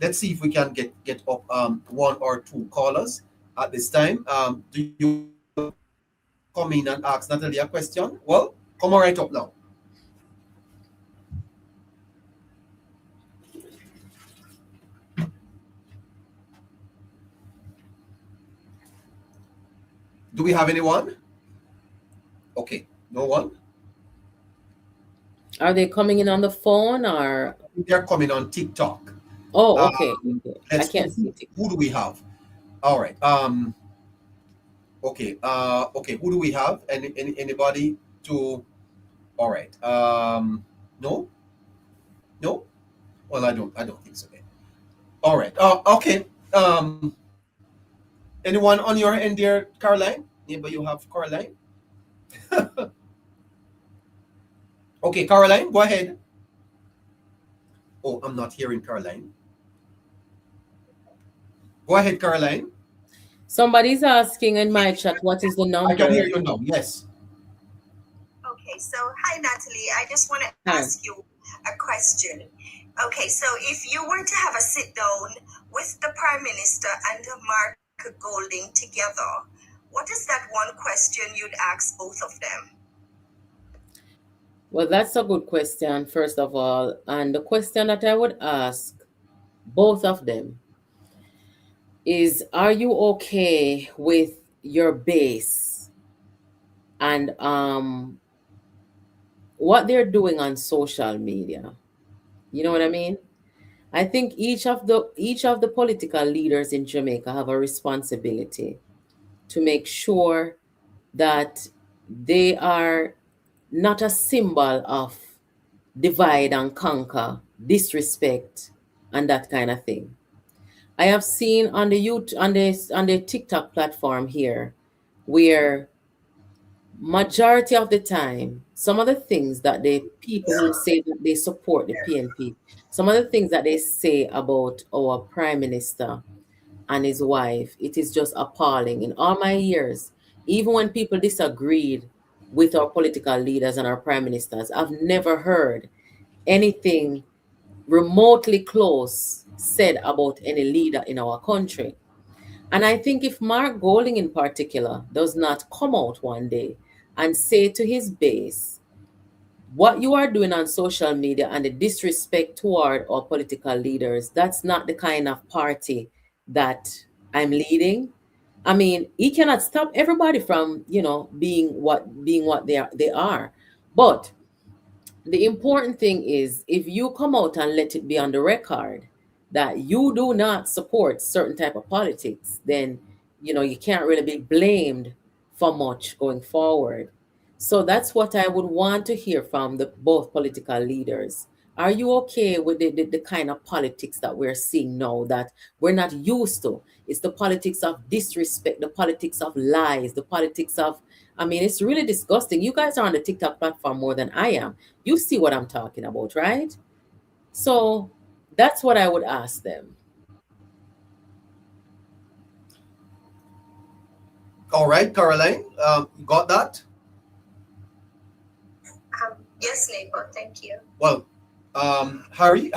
let's see if we can get up one or two callers at this time. Do you come in and ask Natalie a question? Well, come right up now. Do we have anyone? Okay, no one. Are they coming in on the phone or? They're coming on TikTok. Oh, okay. Okay. I Let's can't see it. who do we have? All right. Okay. Okay. Who do we have? Anybody to? All right. No. No. Well, I don't think so. Then. All right. Okay. Anyone on your end there, Caroline? Anybody you have Caroline? Okay, Caroline, go ahead. Oh, I'm not hearing Caroline. Go ahead, Caroline. Somebody's asking in my chat, what is the I can hear number? you now. Yes. Okay, so hi Natalie. I just want to Hi. ask you a question. Okay, so if you were to have a sit down with the Prime Minister and Mark Golding together, what is that one question you'd ask both of them? Well, that's a good question, first of all. And the question that I would ask both of them is, are you okay with your base and what they're doing on social media? You know what I mean? I think each of the political leaders in Jamaica have a responsibility to make sure that they are not a symbol of divide and conquer, disrespect, and that kind of thing. I have seen on the on the TikTok platform here where majority of the time, some of the things that the people who say that they support the PNP, some of the things that they say about our prime minister and his wife, it is just appalling. In all my years, even when people disagreed with our political leaders and our prime ministers, I've never heard anything remotely close said about any leader in our country. And I think if Mark Golding in particular does not come out one day and say to his base, what you are doing on social media and the disrespect toward our political leaders, that's not the kind of party that I'm leading. I mean, he cannot stop everybody from, being what they are. But the important thing is, if you come out and let it be on the record that you do not support certain type of politics, then you can't really be blamed for much going forward. So that's what I would want to hear from the both political leaders. Are you okay with the kind of politics that we're seeing now that we're not used to? It's the politics of disrespect, the politics of lies, the politics of, I mean, it's really disgusting. You guys are on the TikTok platform more than I am. You see what I'm talking about, right? So that's what I would ask them. All right, Caroline. You got that? Yes, neighbor. Thank you. Well, Harry,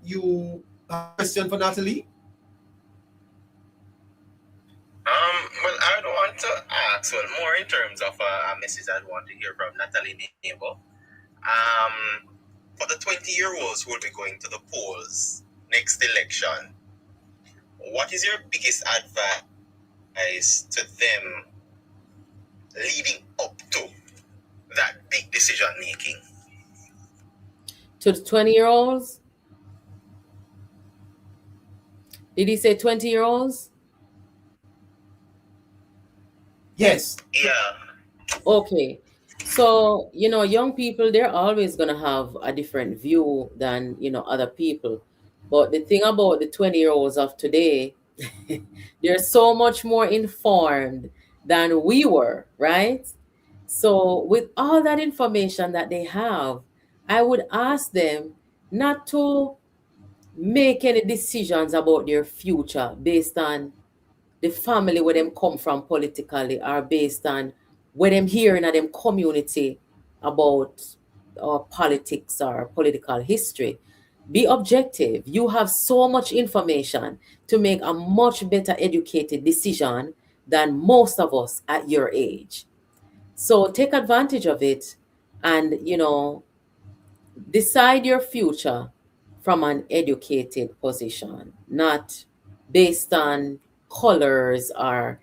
you have a question for Natalie? Well, I would want to ask, well, more in terms of a message I'd want to hear from Natalie Neighbour. For the 20-year-olds who will be going to the polls next election, what is your biggest advice to them leading up to that big decision making? To the 20-year-olds? Did he say 20-year-olds? Yes. Yeah. Okay. So, young people, they're always going to have a different view than, other people. But the thing about the 20-year-olds of today, they're so much more informed than we were, right? So, with all that information that they have, I would ask them not to make any decisions about their future based on the family where them come from politically, or based on where them hearing at them community about politics or political history. Be objective. You have so much information to make a much better educated decision than most of us at your age. So take advantage of it, and decide your future from an educated position, not based on colors or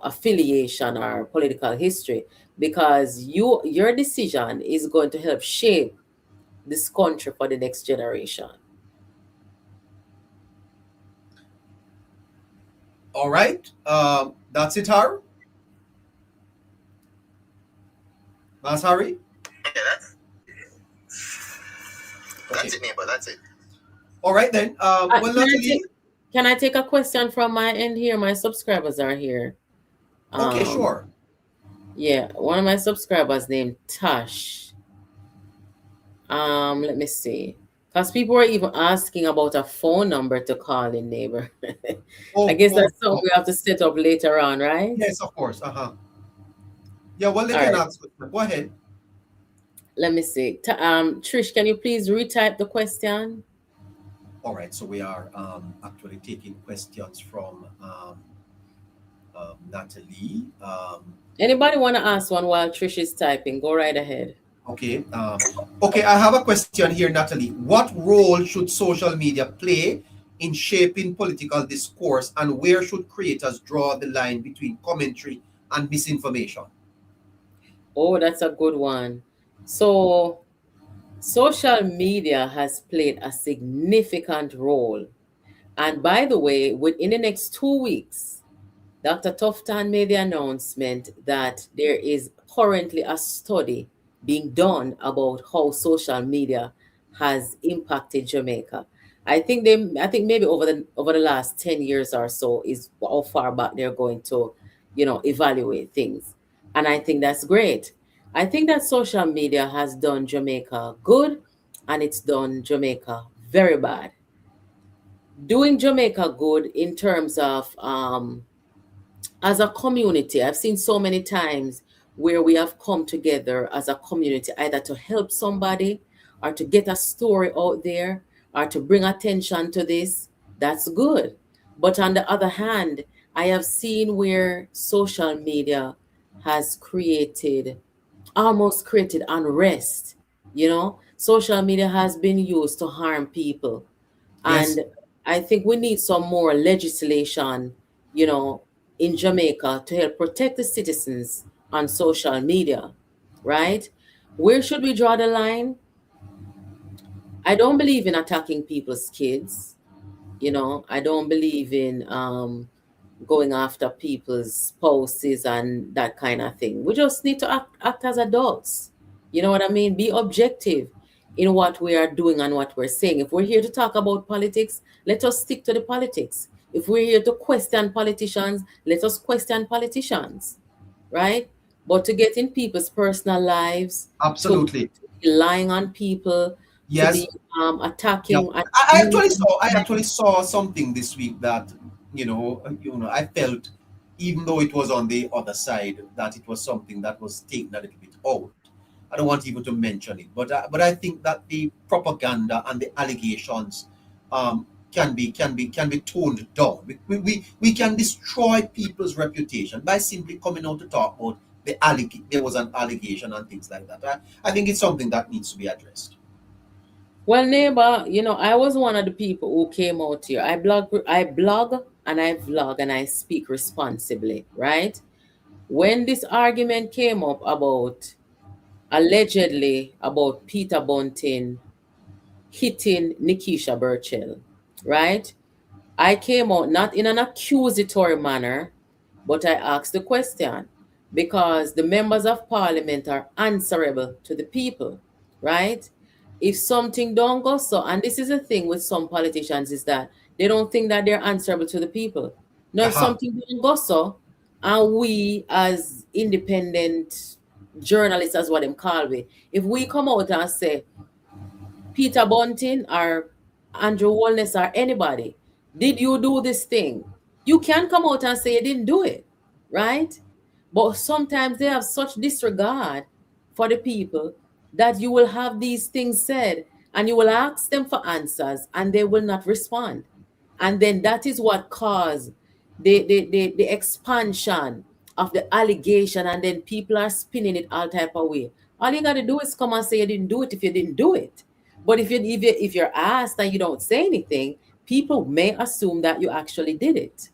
affiliation or political history, because your decision is going to help shape this country for the next generation. All right. That's it, Har. That's Harry. Yeah, that's Okay. it, neighbor. That's it. All right then. Uh, Well, can I Natalee. take can I take a question from my end here? My subscribers are here. Okay, Um, sure. yeah, one of my subscribers named Tash. Let me see. Because people were even asking about a phone number to call in, neighbor. I Oh, guess oh, that's something oh. we have to set up later on, right? Yes, of course. Yeah. Well, they All can right. ask. Go ahead. Let me see. Trish, can you please retype the question? All right. So we are actually taking questions from Natalie. Anybody want to ask one while Trish is typing? Go right ahead. Okay. Okay. I have a question here, Natalie. What role should social media play in shaping political discourse, and where should creators draw the line between commentary and misinformation? Oh, that's a good one. So, social media has played a significant role. And by the way, within the next 2 weeks, Dr. Tufton made the announcement that there is currently a study being done about how social media has impacted Jamaica. I think maybe over the last 10 years or so is how far back they're going to, evaluate things. And I think that's great. I think that social media has done Jamaica good, and it's done Jamaica very bad. Doing Jamaica good in terms of as a community, I've seen so many times where we have come together as a community either to help somebody or to get a story out there or to bring attention to this. That's good. But on the other hand, I have seen where social media has almost created unrest. Social media has been used to harm people. Yes, And I think we need some more legislation, you know, in Jamaica to help protect the citizens on social media, right? Where should we draw the line? I don't believe in attacking people's kids. I don't believe in going after people's spouses and that kind of thing. We just need to act as adults. You know what I mean? Be objective in what we are doing and what we're saying. If we're here to talk about politics, let us stick to the politics. If we're here to question politicians, let us question politicians, right? But to get in people's personal lives, to absolutely. be lying on people, to be Yes. Yeah. attacking and I actually saw something this week that I felt, even though it was on the other side, that it was something that was taken a little bit out. I don't want even to mention it, but I think that the propaganda and the allegations can be toned down. We can destroy people's reputation by simply coming out to talk about there was an allegation and things like that. I think it's something that needs to be addressed. Well, neighbor, I was one of the people who came out here. I blog and I vlog and I speak responsibly, right? When this argument came up about allegedly about Peter Bunting hitting Nikisha Burchell, right? I came out not in an accusatory manner, but I asked the question because the members of parliament are answerable to the people, right? If something don't go so, and this is the thing with some politicians is that they don't think that they're answerable to the people. Now, if Aha. something don't go so, and we as independent journalists, as what them call we, if we come out and say, Peter Bunting or Andrew Holness or anybody, did you do this thing? You can come out and say you didn't do it, right? But sometimes they have such disregard for the people that you will have these things said and you will ask them for answers and they will not respond. And then that is what caused the expansion of the allegation, and then people are spinning it all type of way. All you got to do is come and say you didn't do it if you didn't do it. But if you're asked and you don't say anything, people may assume that you actually did it.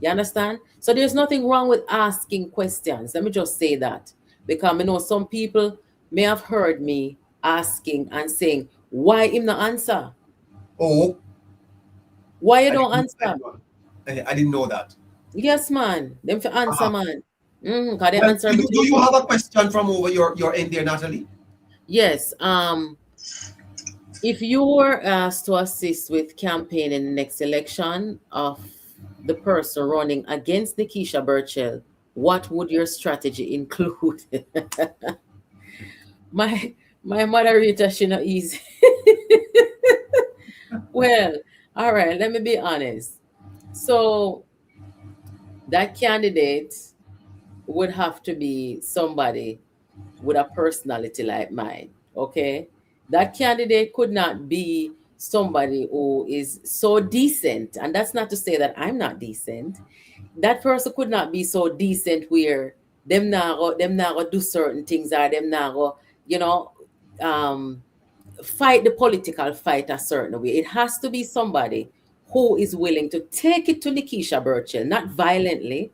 You understand? So there's nothing wrong with asking questions. Let me just say that. Because I know some people may have heard me asking and saying, why him not answer? Oh, Why you I don't didn't, answer? I didn't know that. Yes, man. Them for answer, Uh-huh. man. Because they Well, answer to do the you have a question from over your end there, Natalie? Yes. If you were asked to assist with campaign in the next election of the person running against Nikisha Burchell, what would your strategy include? My moderator, she not easy. Well, all right, let me be honest. So that candidate would have to be somebody with a personality like mine. Okay. That candidate could not be somebody who is so decent. And that's not to say that I'm not decent. That person could not be so decent where them now go do certain things, or them now go, you know, um fight the political fight a certain way. It has to be somebody who is willing to take it to Nikisha Burchell, not violently,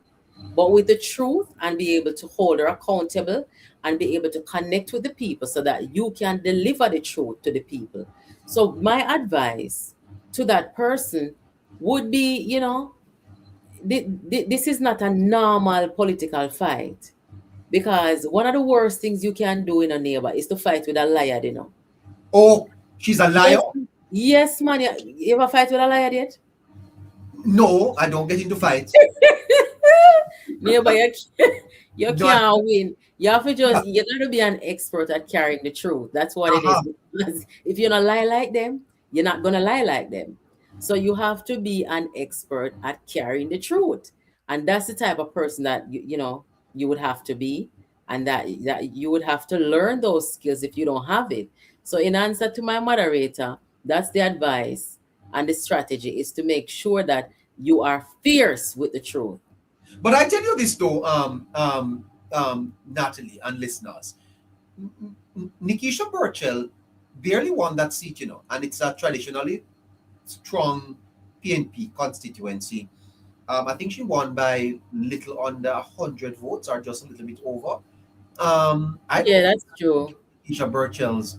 but with the truth, and be able to hold her accountable and be able to connect with the people so that you can deliver the truth to the people. So my advice to that person would be, this is not a normal political fight, because one of the worst things you can do in a neighbor is to fight with a liar. Oh, she's a liar? Yes, yes, man. You ever fight with a liar yet? No, I don't get into fights. Neighbor, you No, I, can't win. You gotta be an expert at carrying the truth. That's what it is. uh-huh. Because if you're not lie like them, you're not gonna lie like them. So you have to be an expert at carrying the truth. And that's the type of person that you would have to be, and that you would have to learn those skills if you don't have it. So in answer to my moderator, that's the advice, and the strategy is to make sure that you are fierce with the truth. But I tell you this though, Natalie and listeners, Nikisha Burchell barely won that seat, and it's a traditionally strong PNP constituency. I think she won by little under 100 votes or just a little bit over. I Yeah, don't think that's true. Isha Burchell's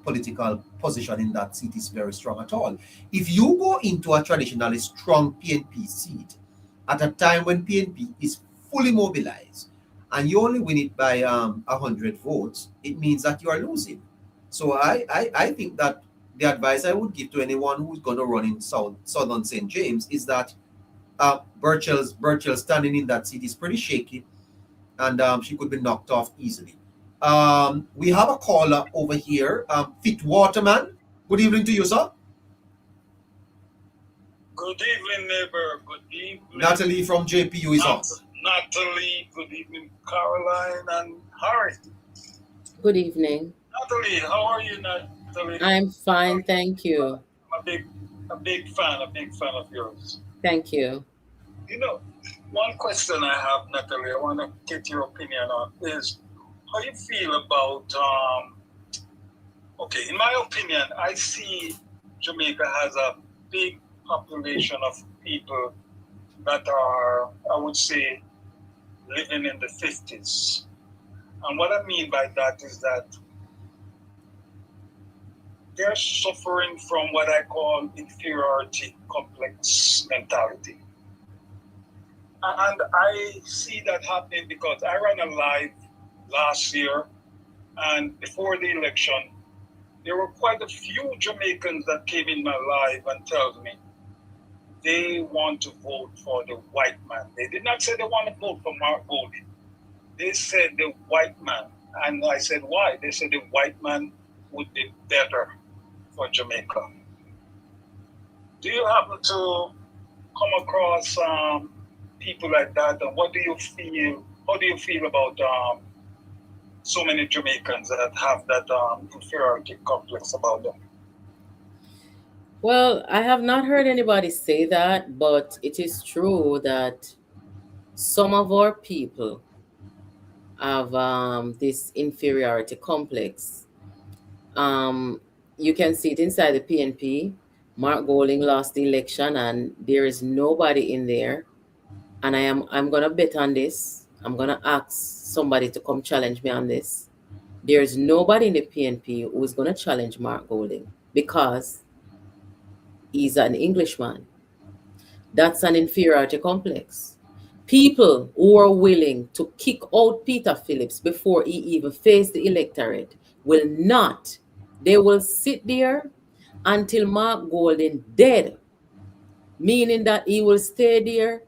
political position in that seat is very strong at all. If you go into a traditionally strong PNP seat at a time when PNP is fully mobilized and you only win it by 100 votes, it means that you are losing. So I think that the advice I would give to anyone who's going to run in Southern St. James is that Burchell standing in that seat is pretty shaky, and she could be knocked off easily. We have a caller over here, Fit Waterman. Good evening to you, sir. Good evening, neighbor. Good evening. Natalie from JPU is on. Natalie. Good evening, Caroline and Harry. Good evening. Natalie, how are you, Natalie? I'm fine, thank you. I'm a big fan of yours. Thank you. One question I have, Natalie, I want to get your opinion on is how you feel about, in my opinion, I see Jamaica has a big population of people that are, I would say, living in the 50s. And what I mean by that is that they're suffering from what I call inferiority complex mentality. And I see that happening because I ran a live last year, and before the election, there were quite a few Jamaicans that came in my live and told me they want to vote for the white man. They did not say they want to vote for Mark Golding. They said the white man. And I said, why? They said the white man would be better for Jamaica. Do you happen to come across people like that? And what do you feel? How do you feel about so many Jamaicans that have that inferiority complex about them? Well, I have not heard anybody say that, but it is true that some of our people have this inferiority complex. Um, you can see it inside the PNP. Mark Golding lost the election, and there is nobody in there. And I'm gonna bet on this. I'm gonna ask somebody to come challenge me on this. There's nobody in the PNP who is gonna challenge Mark Golding because he's an Englishman. That's an inferiority complex. People who are willing to kick out Peter Phillips before he even faced the electorate will not. They will sit there until Mark Golding dead, meaning that he will stay there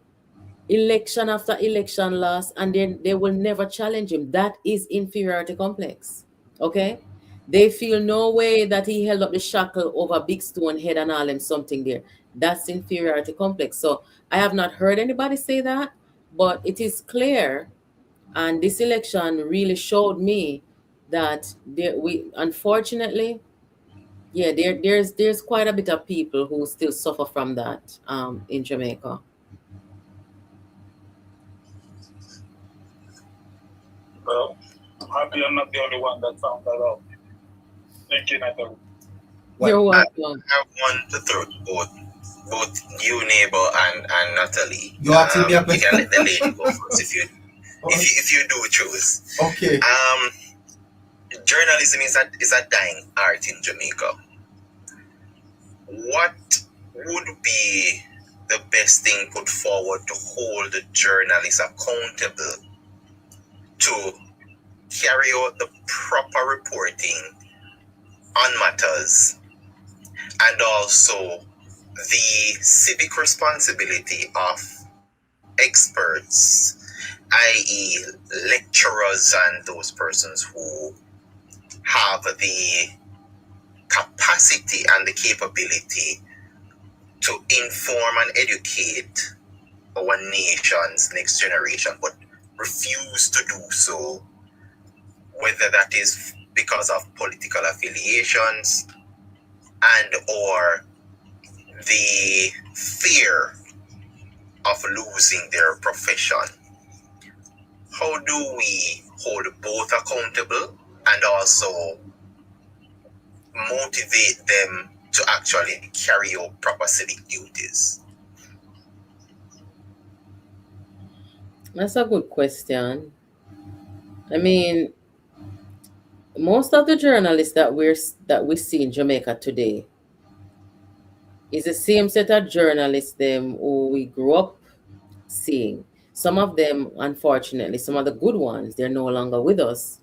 election after election loss, and then they will never challenge him. That is inferiority complex. Okay? They feel no way that he held up the shackle over Big Stone head and all him something there. That's inferiority complex. So I have not heard anybody say that, but it is clear, and this election really showed me that we unfortunately, yeah, there's quite a bit of people who still suffer from that in Jamaica. Well, I'm happy I'm not the only one that found that out. Thank you, Natalie. You're I welcome. have one to throw to both you, Neighbour, and Natalie. You asking me a You can question? let the lady go first if you do choose. Okay. Journalism is a dying art in Jamaica. What would be the best thing put forward to hold the journalists accountable to carry out the proper reporting on matters, and also the civic responsibility of experts, i.e., lecturers and those persons who have the capacity and the capability to inform and educate our nation's next generation, but refuse to do so, whether that is because of political affiliations and or the fear of losing their profession. How do we hold both accountable and also motivate them to actually carry out proper civic duties? That's a good question. I mean, most of the journalists that we see in Jamaica today is the same set of journalists them who we grew up seeing. Some of them, unfortunately, some of the good ones, they're no longer with us.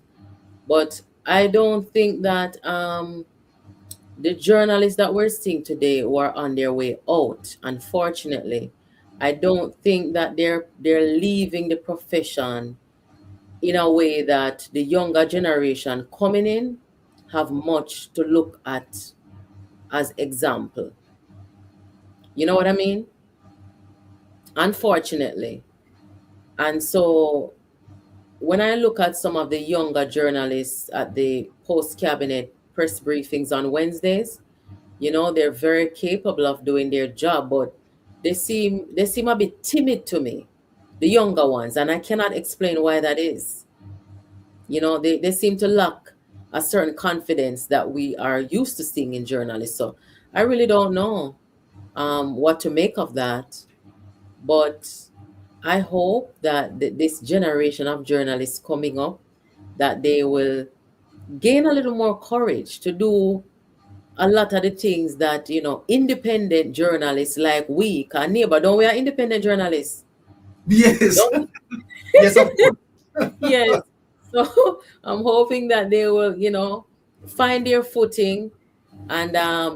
But I don't think that the journalists that we're seeing today who are on their way out, unfortunately, I don't think that they're leaving the profession in a way that the younger generation coming in have much to look at as example. You know what I mean? Unfortunately. And so when I look at some of the younger journalists at the post cabinet press briefings on Wednesdays, they're very capable of doing their job, but they seem a bit timid to me, the younger ones, and I cannot explain why that is. They seem to lack a certain confidence that we are used to seeing in journalists. So I really don't know what to make of that. But I hope that this generation of journalists coming up, that they will gain a little more courage to do a lot of the things that independent journalists like we can. Neighbor, don't we are independent journalists? Yes, Don't yes, of course. yes. So I'm hoping that they will, find their footing and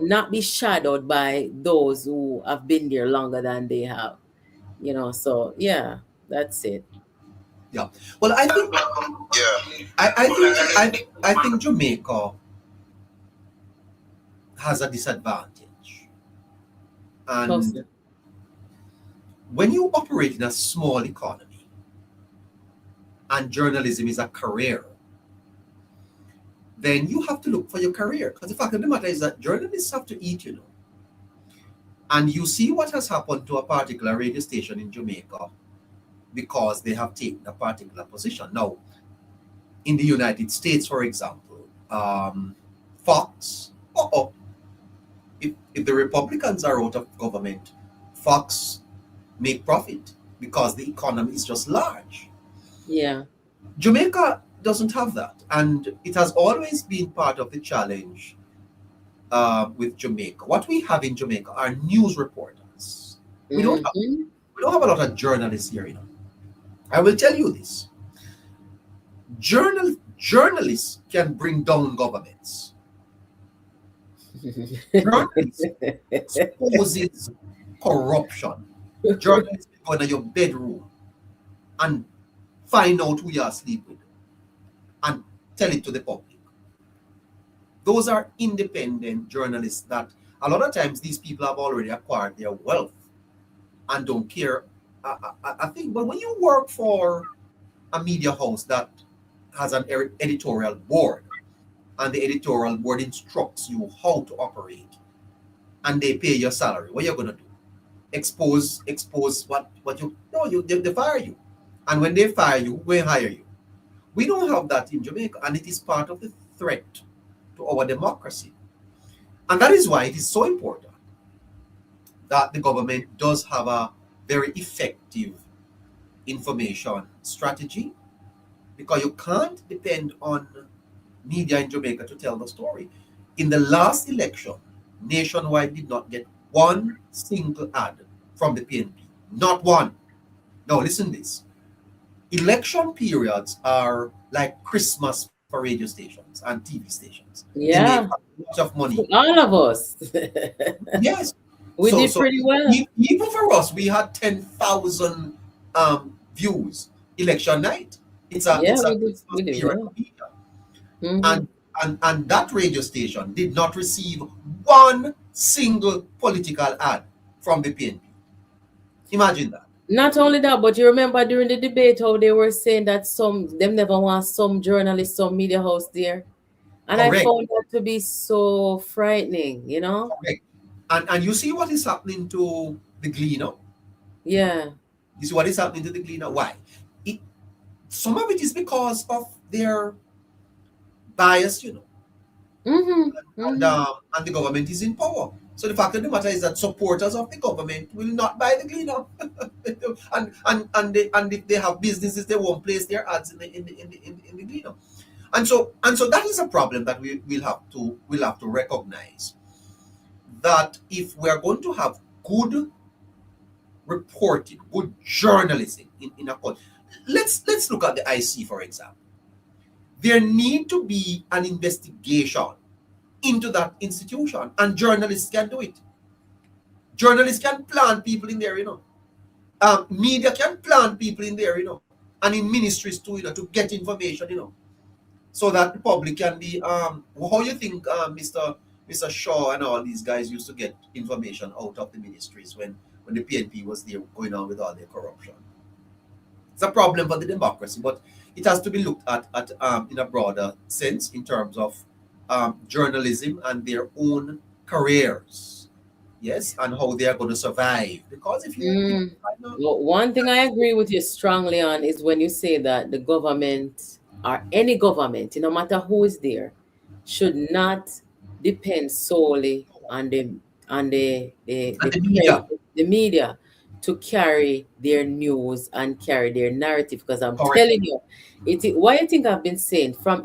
not be shadowed by those who have been there longer than they have. So yeah, that's it. Yeah. Well, I think Yeah. I think Jamaica has a disadvantage, How and so? when you operate in a small economy and journalism is a career, then you have to look for your career. Because the fact of the matter is that journalists have to eat, And you see what has happened to a particular radio station in Jamaica because they have taken a particular position. Now, in the United States, for example, Fox, if the Republicans are out of government, Fox make profit because the economy is just large. Yeah. Jamaica doesn't have that, and it has always been part of the challenge with Jamaica. What we have in Jamaica are news reporters. We don't have Mm-hmm. we don't have a lot of journalists here. I will tell you this: journalists can bring down governments. Journalists exposes corruption. Journalists go into your bedroom and find out who you are asleep with and tell it to the public. Those are independent journalists that a lot of times these people have already acquired their wealth and don't care. I think, but when you work for a media house that has an editorial board and the editorial board instructs you how to operate and they pay your salary, what are you going to do? Expose what you no you they fire you, and when they fire you, who will hire you? We don't have that in Jamaica, and it is part of the threat to our democracy. And that is why it is so important that the government does have a very effective information strategy, because you can't depend on media in Jamaica to tell the story. In the last election, Nationwide did not get one single ad from the PNP. Not one. Now listen this. Election periods are like Christmas for radio stations and TV stations. They make a Yeah. lot of money. All of us. Yes. We did So pretty well. even for us, we had 10,000 views election night. Yeah, It's a we Christmas did period well. for media. Mm-hmm. And that radio station did not receive one single political ad from the PNP. Imagine that. Not only that, but you remember during the debate how they were saying that some them never want some journalists, some media house there. And I Correct. found that to be so frightening. Correct. And you see what is happening to the Gleaner? Yeah. You see what is happening to the Gleaner? Why? It, some of it is because of their bias. Mm-hmm. And, Mm-hmm. and the government is in power. So the fact of the matter is that supporters of the government will not buy the Gleaner. and if they have businesses, they won't place their ads in the Gleaner. And so that is a problem that we'll have to recognize, that if we are going to have good reporting, good journalism in a court, let's look at the IC, for example. There need to be an investigation into that institution, and journalists can do it. Journalists can plant people in there. Media can plant people in there. And in ministries too, to get information. So that the public can be how you think Mr. Shaw and all these guys used to get information out of the ministries when the PNP was there going on with all their corruption. It's a problem for the democracy, but it has to be looked at in a broader sense in terms of journalism and their own careers. Yes, and how they are going to survive. Because if you Mm. Well, one thing I agree with you strongly on is when you say that the government or any government, no matter who is there, should not depend solely on the and the press, media, the media to carry their news and carry their narrative. Because I'm correct. telling you, why I think I've been saying from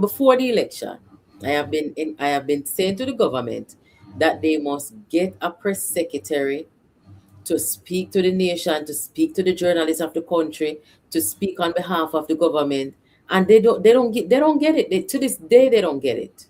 before the election, I have been saying to the government that they must get a press secretary to speak to the nation, to speak to the journalists of the country, to speak on behalf of the government, and they don't get it. To this day they don't get it.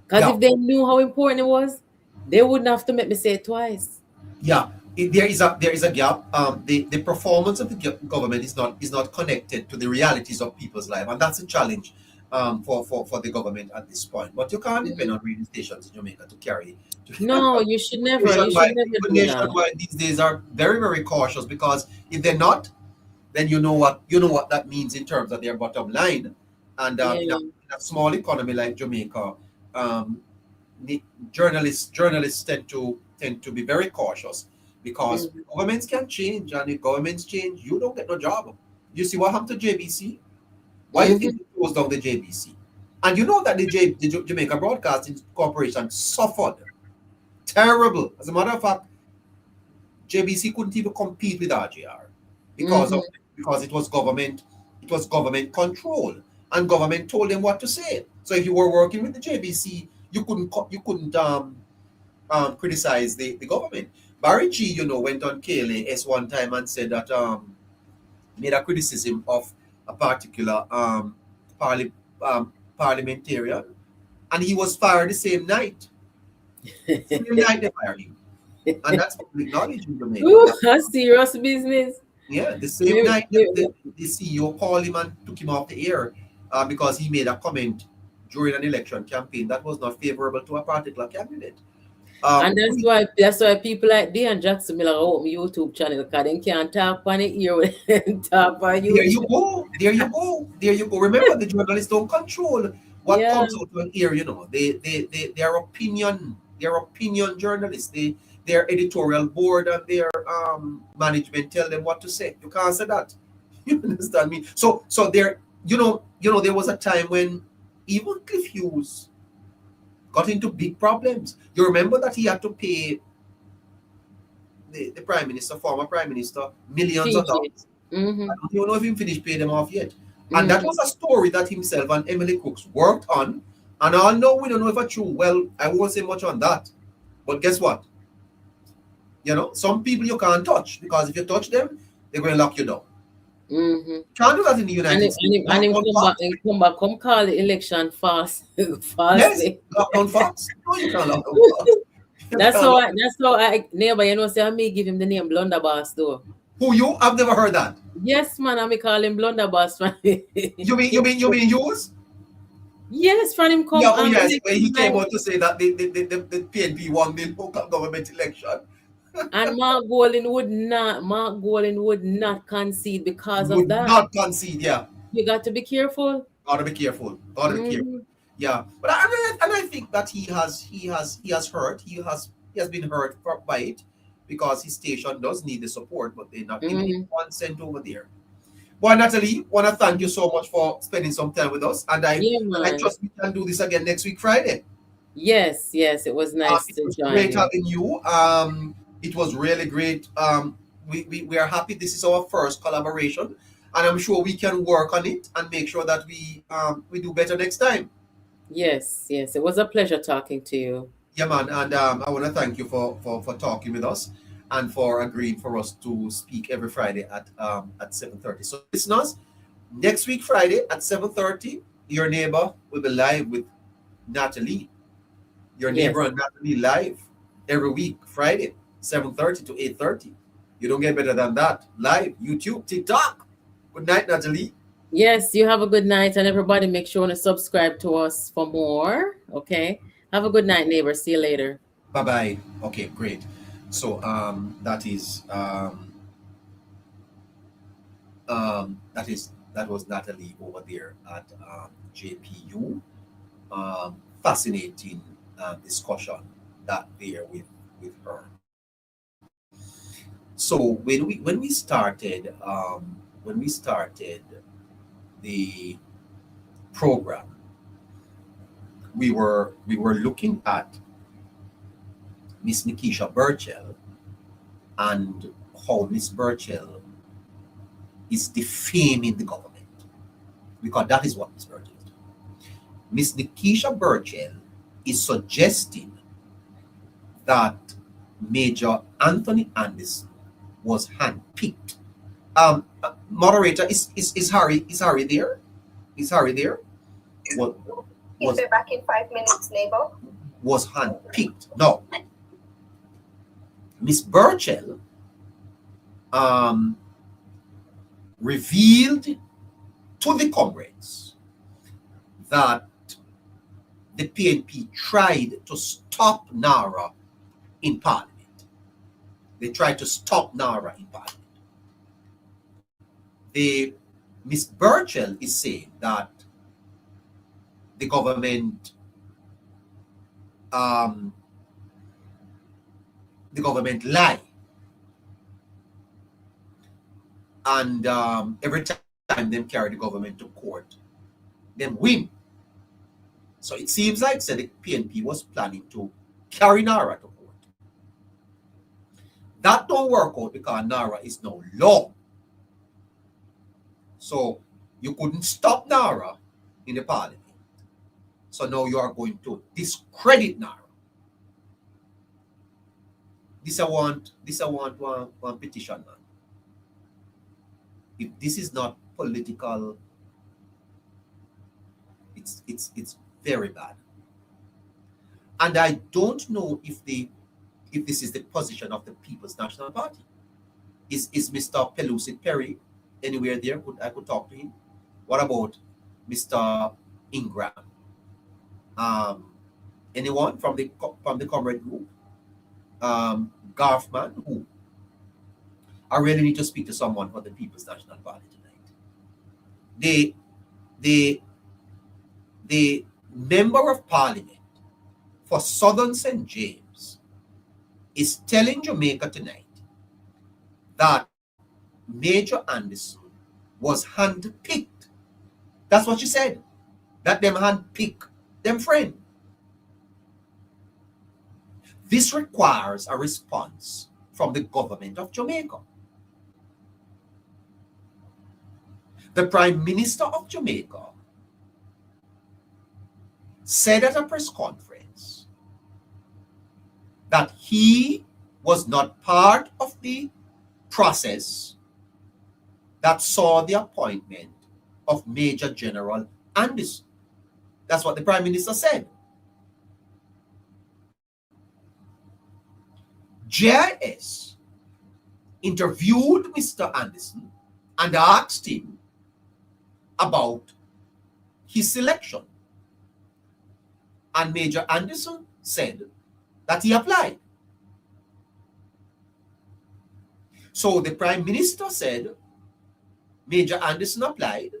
Because Yeah, if they knew how important it was, they wouldn't have to make me say it twice. yeah. There is a gap. The performance of the government is not connected to the realities of people's life, and that's a challenge for the government at this point. But you can't depend on radio stations in Jamaica to carry. No, you should never. You should Nationwide, never people do that. nationwide these days are very, very cautious, because if they're not, then you know what that means in terms of their bottom line. And Yeah. in a small economy like Jamaica, um, journalists tend to be very cautious, because Mhm. governments can change, and if governments change, you don't get no job. You see what happened to JBC? Why do you think Mhm. they closed down the JBC? And you know that the Jamaica Broadcasting Corporation suffered terrible. As a matter of fact, JBC couldn't even compete with RJR because of Mhm. because it was government control, and government told them what to say. So if you were working with the JBC, you couldn't criticize the government. Barry G, went on KLAS one time and said that made a criticism of a particular parli- parliamentarian, and he was fired the same night. Same night they fired him, and that's public knowledge in Jamaica. Ooh, that's serious business. Yeah, the same They- night they- the CEO called him and took him off the air because he made a comment during an election campaign that was not favorable to a particular candidate. And that's why people like Dan Jackson Miller open YouTube channel, because they can't talk on the ear when they talk on There you YouTube. go. There you go. There you go. Remember, the journalists don't control what Yeah. comes out of here. They are opinion. They're opinion journalists. Their editorial board and their management tell them what to say. You can't say that. You understand me? So there. There was a time when even Cliff Hughes got into big problems. You remember that he had to pay the prime minister, former prime minister, millions of PG. dollars. Mm-hmm. I don't even know if he finished paying them off yet. And that Mm-hmm. was a story that himself and Emily Cooks worked on. And although we don't know if it's true, well, I won't say much on that. But guess what? Some people you can't touch, because if you touch them, they're going to lock you down. Mm-hmm. Can't do that in the And United him, and States. him, and him come back, come call the election fast, Yes, fastly. lock down Fox. No, you can't lock down Fox. You That's can't how lock. neighbor, say I may give him the name Blunderbuss though. Who you? I've never heard that. Yes, man, I may call him Blunderbuss, man. You mean yours? Yes, from him come Yeah, oh yes, when he election came night. out to say that the PNP won the local government election. And Mark Golding would not concede because of Would that. not concede, yeah. You got to be careful. Gotta be careful. Gotta be careful. Hmm. Yeah, but I think that he has hurt. He has been hurt by it, because his station does need the support, but they're not giving Hmm. him 1 cent over there. Well, Natalie, want to thank you so much for spending some time with us, and I Yeah, and I man. trust we can do this again next week Friday. Yes, it was nice It to was join great you. having you. It was really great. We are happy this is our first collaboration, and I'm sure we can work on it and make sure that we do better next time. Yes, it was a pleasure talking to you. Yeah, man, and I want to thank you for talking with us, and for agreeing for us to speak every Friday at 7:30. So, listeners, next week Friday at 7:30, your neighbor will be live with Natalee. Your Yes, neighbor and Natalie live every week, Friday, 7:30 to 8:30. You don't get better than that. Live, YouTube, TikTok. Good night, Natalie. yes. You have a good night, and everybody make sure to subscribe to us for more. Okay. Have a good night, neighbor. See you later. Bye bye. Okay, great. So that was Natalie over there at JPU. Fascinating discussion that there with her. So when we started the program, we were looking at Miss Nikisha Burchell, and how Miss Burchell is defaming the government, because that is what Miss Burchell is doing. Miss Nikisha Burchell is suggesting that Major Anthony Anderson was handpicked. Moderator, is Harry there? Is Harry there? He'll be back in 5 minutes, neighbor. Was handpicked. No. Miss Burchell revealed to the comrades that the PNP tried to stop NARA in Parliament. They tried to stop NARA in Parliament. Miss Burchell is saying that the government lie, and every time them carry the government to court, them win. So it seems like the PNP was planning to carry NARA to court. That don't work out because NARA is now law. So you couldn't stop NARA in the Parliament. So now you are going to discredit NARA. This I want one petition, man. If this is not political, it's very bad. And I don't know if this is the position of the People's National Party. Is Mr. Pelucid Perry anywhere there? I could talk to him. What about Mr. Ingram? Anyone from the comrade group? Garfman, who? I really need to speak to someone for the People's National Party tonight. The member of Parliament for Southern St. James is telling Jamaica tonight that Major Anderson was handpicked. That's what she said. That them handpicked them friend. This requires a response from the government of Jamaica. The Prime Minister of Jamaica said at a press conference that he was not part of the process that saw the appointment of Major General Anderson. That's what the Prime Minister said. JIS interviewed Mr. Anderson and asked him about his selection. And Major Anderson said that he applied. So the Prime Minister said Major Anderson applied.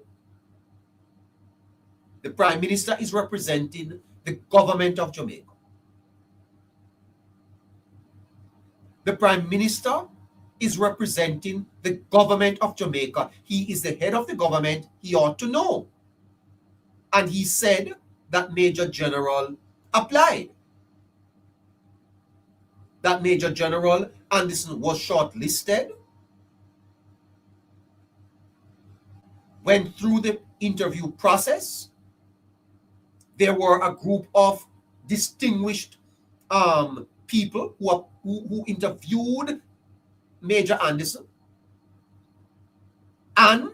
The Prime Minister is representing the government of Jamaica. The Prime Minister is representing the government of Jamaica. He is the head of the government. He ought to know. And he said that Major General applied. That Major General Anderson was shortlisted, went through the interview process. There were a group of distinguished people who interviewed Major Anderson and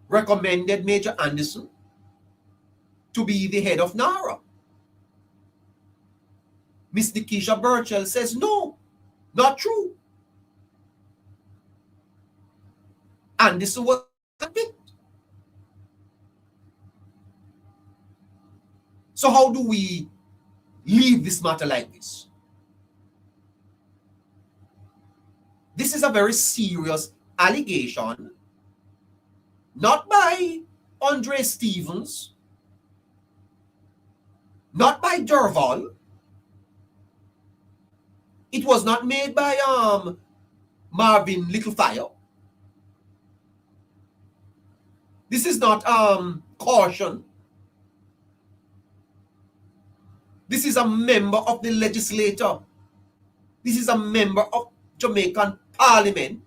recommended Major Anderson to be the head of NARA. Miss Nikisha Burchell says, no, not true. Anderson was picked. So how do we leave this matter like this? This is a very serious allegation, not by Andre Stevens, not by Derval. It was not made by Marvin Littlefire. This is not caution. This is a member of the legislature. This is a member of Jamaican Parliament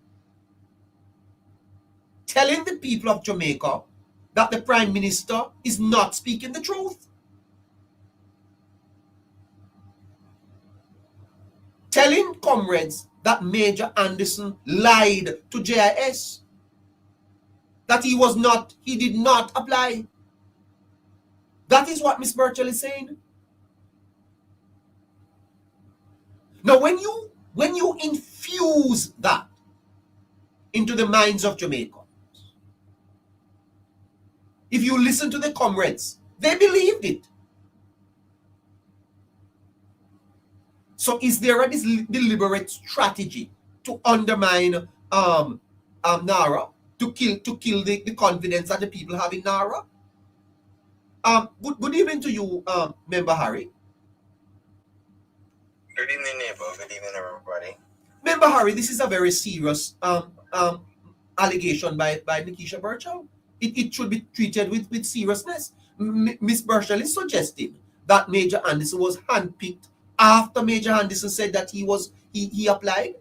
telling the people of Jamaica that the Prime Minister is not speaking the truth. telling comrades that Major Anderson lied to JIS, that he did not apply. That is what Miss Birchall is saying. Now, when you infuse that into the minds of Jamaica, if you listen to the comrades, they believed it. So is there a deliberate strategy to undermine Nara, to kill the confidence that the people have in Nara? Good evening to you, Member Harry. Good evening, neighbor. Good evening, everybody. Member Harry, this is a very serious allegation by Nikisha Birchall. It should be treated with seriousness. Miss Birchall is suggesting that Major Anderson was handpicked after Major Anderson said that he applied.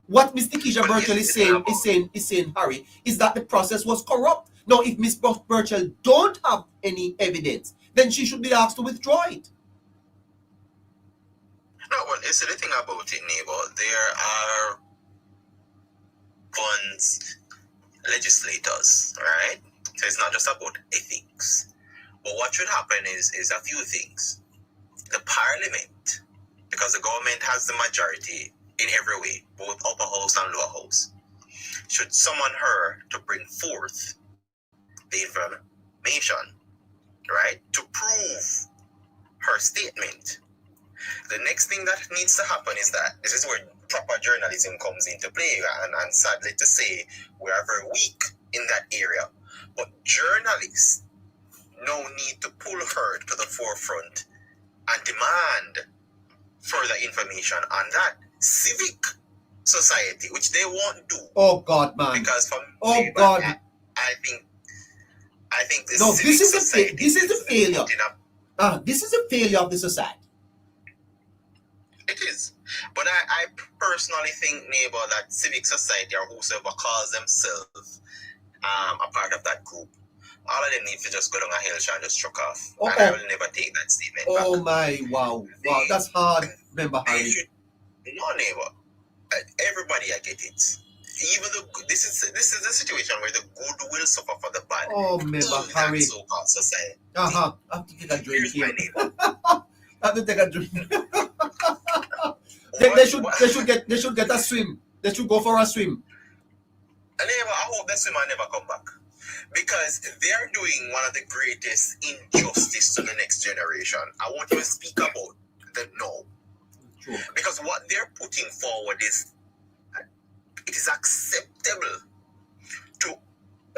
What Miss Nikisha Birchall is saying, Harry, is that the process was corrupt. Now, if Miss Birchall don't have any evidence, then she should be asked to withdraw it. No, well, it's the thing about it, neighbor. There are funds legislators, right? So it's not just about ethics. But what should happen is a few things. The parliament, because the government has the majority in every way, both upper house and lower house, should summon her to bring forth the information, right, to prove her statement. The next thing that needs to happen is that this is where proper journalism comes into play, and sadly to say, we are very weak in that area. But journalists now need to pull her to the forefront and demand further information on that. Civic society, which they won't do. Oh God, man! Because from God, I think this is the failure. This is a failure of the society. It is. But I personally think, neighbor, that civic society or whosoever calls themselves a part of that group, all of them need to just go down a hill and just struck off. Oh, and I will never take that statement back. Oh my, wow, that's hard. Remember, Harry. No, neighbor. Everybody, I get it. Even this is the situation where the good will suffer for the bad. Oh, remember, Harry. So-called society. I have to take a drink here. My neighbor. I have to take a drink. They should get a swim. They should go for a swim. Neighbor, I hope that swimmer never come back. Because they're doing one of the greatest injustice to the next generation. I want you to speak about the no. True. Because what they're putting forward is, it is acceptable to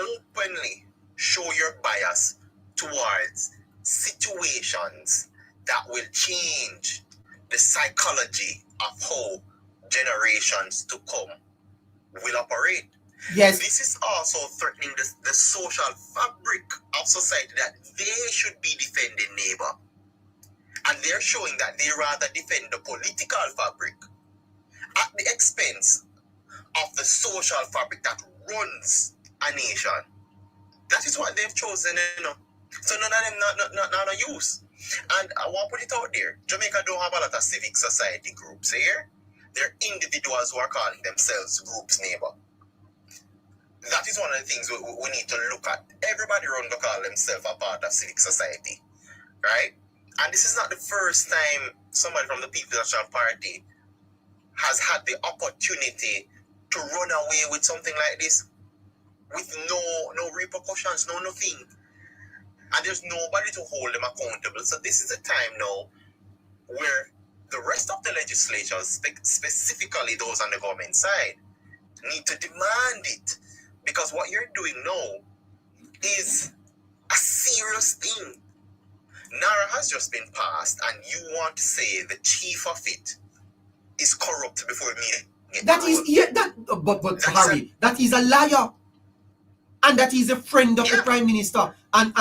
openly show your bias towards situations that will change the psychology of how generations to come will operate. Yes. This is also threatening the social fabric of society that they should be defending, neighbor. And they're showing that they rather defend the political fabric at the expense of the social fabric that runs a nation. That is what they've chosen, you know. So none of them not use. And I want to put it out there. Jamaica don't have a lot of civic society groups here. They're individuals who are calling themselves groups, neighbor. That is one of the things we need to look at. Everybody around to call themselves a part of civic society, right? And this is not the first time somebody from the People's National Party has had the opportunity to run away with something like this with no repercussions, no nothing. And there's nobody to hold them accountable. So this is a time now where the rest of the legislatures, specifically those on the government side, need to demand it. Because what you're doing now is a serious thing. NARA has just been passed, and you want to say the chief of it is corrupt before me. That is a liar. And that he's a friend of the Prime Minister. And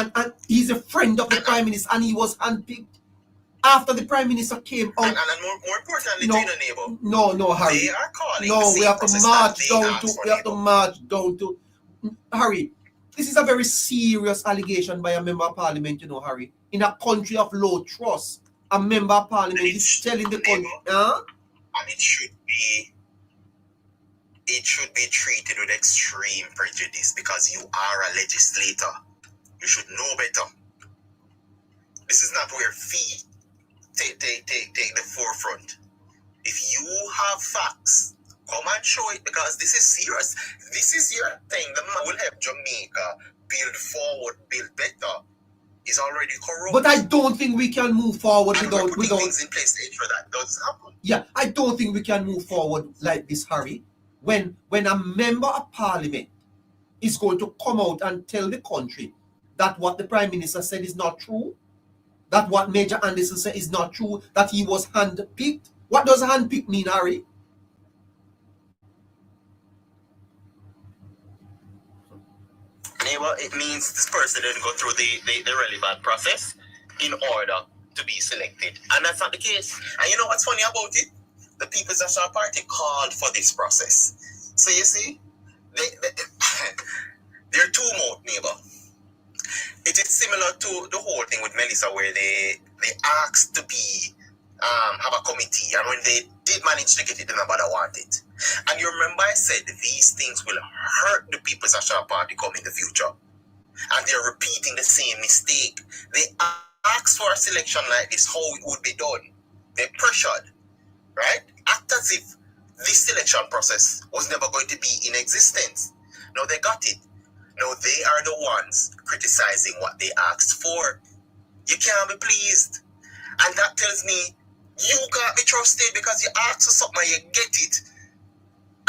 he's a friend of the Prime Minister, and he was handpicked after the Prime Minister came out. And more importantly, neighbor. No, Harry. They are calling we have to march down to Harry. This is a very serious allegation by a member of parliament, Harry. In a country of low trust, a member of parliament is telling the country, and it should be treated with extreme prejudice because you are a legislator. You should know better. This is not where fee take the forefront. If you have facts, come and show it because this is serious. This is your thing. The man will help Jamaica build forward, build better. Is already corrupt. But I don't think we can move forward without things in place to ensure that doesn't happen. Yeah, I don't think we can move forward like this, Harry. When a member of parliament is going to come out and tell the country that what the Prime Minister said is not true, that what Major Anderson said is not true, that he was handpicked. What does handpicked mean, Harry? Neighbor, it means this person didn't go through the relevant process in order to be selected. And that's not the case. And you know what's funny about it? The People's National Party called for this process. So you see, they're two mode, neighbor. It is similar to the whole thing with Melissa where they asked to be have a committee, and when they did manage to get it, they nobody want it. And you remember I said these things will hurt the People's National Party come in the future. And they're repeating the same mistake. They asked for a selection like this, how it would be done. They're pressured, right? Act as if this selection process was never going to be in existence. Now they got it. Now they are the ones criticizing what they asked for. You can't be pleased. And that tells me you can't be trusted because you ask for something and you get it.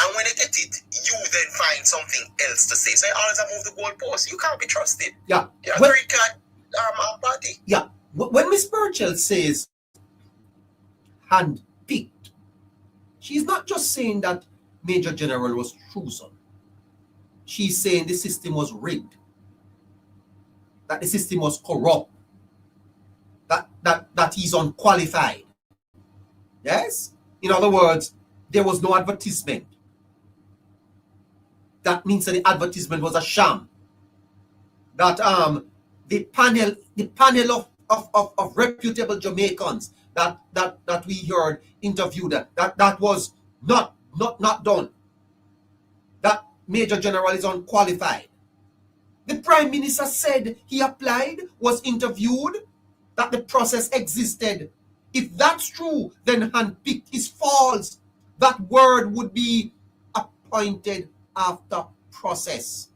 And when you get it, you then find something else to say. So you always move the goalpost. You can't be trusted. Yeah. You're a very card party. Yeah. When Miss Burchell says hand-picked, she's not just saying that Major General was chosen. She's saying the system was rigged, that the system was corrupt, that he's unqualified. Yes? In other words, there was no advertisement. That means that the advertisement was a sham. That the panel of reputable Jamaicans that we heard interviewed that was not done. That Major General is unqualified. The Prime Minister said he applied, was interviewed, that the process existed. If that's true, then handpicked is false. That word would be appointed after process.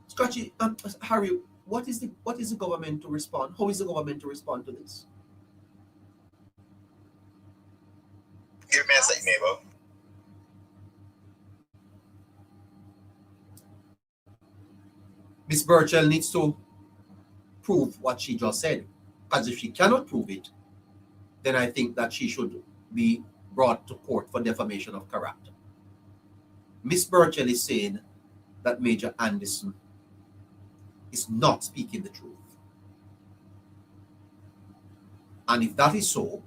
Scratchy, Harry, what is the government to respond? How is the government to respond to this? Give me a second, neighbor. Miss Burchell needs to prove what she just said. Because if she cannot prove it, then I think that she should be brought to court for defamation of character. Miss Burchell is saying that Major Anderson is not speaking the truth. And if that is so,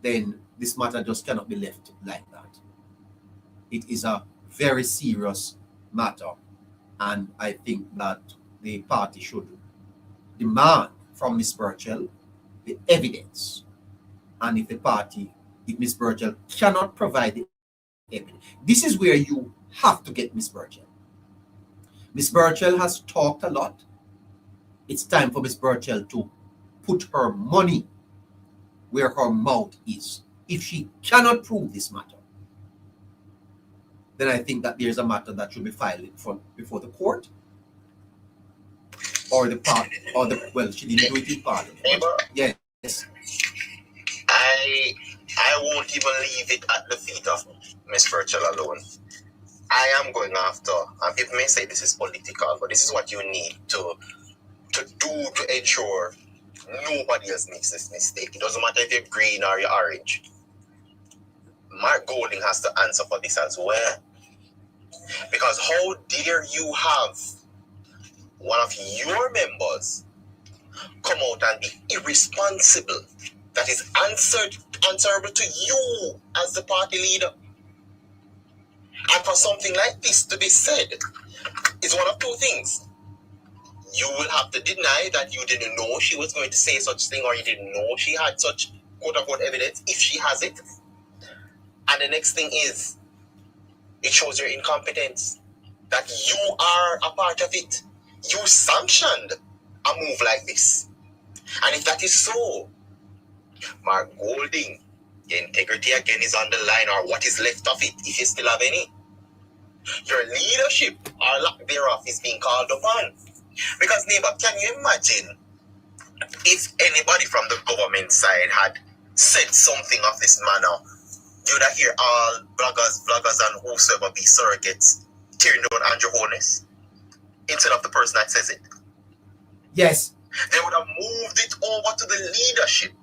then this matter just cannot be left like that. It is a very serious matter, and I think that the party should demand from Miss Burchell the evidence. And if Miss Burchell cannot provide the evidence, this is where you have to get Miss Burchell. Miss Burchell has talked a lot. It's time for Miss Burchell to put her money where her mouth is. If she cannot prove this matter, then I think that there's a matter that should be filed before the court or the party, well, she didn't do it in parliament. Yes. I won't even leave it at the feet of Miss Burchell alone. I am going after, and people may say this is political, but this is what you need to do to ensure nobody else makes this mistake. It doesn't matter if you're green or you're orange. Mark Golding has to answer for this as well. Because how dare you have one of your members come out and be irresponsible that is answerable to you as the party leader? And for something like this to be said, is one of two things. You will have to deny that you didn't know she was going to say such thing, or you didn't know she had such quote-unquote evidence, if she has it. And the next thing is, it shows your incompetence, that you are a part of it. You sanctioned a move like this. And if that is so, Mark Golding, your integrity again is on the line, or what is left of it, if you still have any. Your leadership, or lack thereof, is being called upon. Because, neighbor, can you imagine if anybody from the government side had said something of this manner? You'd hear all bloggers, vloggers, and whosoever be surrogates tearing down Andrew Holness instead of the person that says it. Yes. They would have moved it over to the leadership.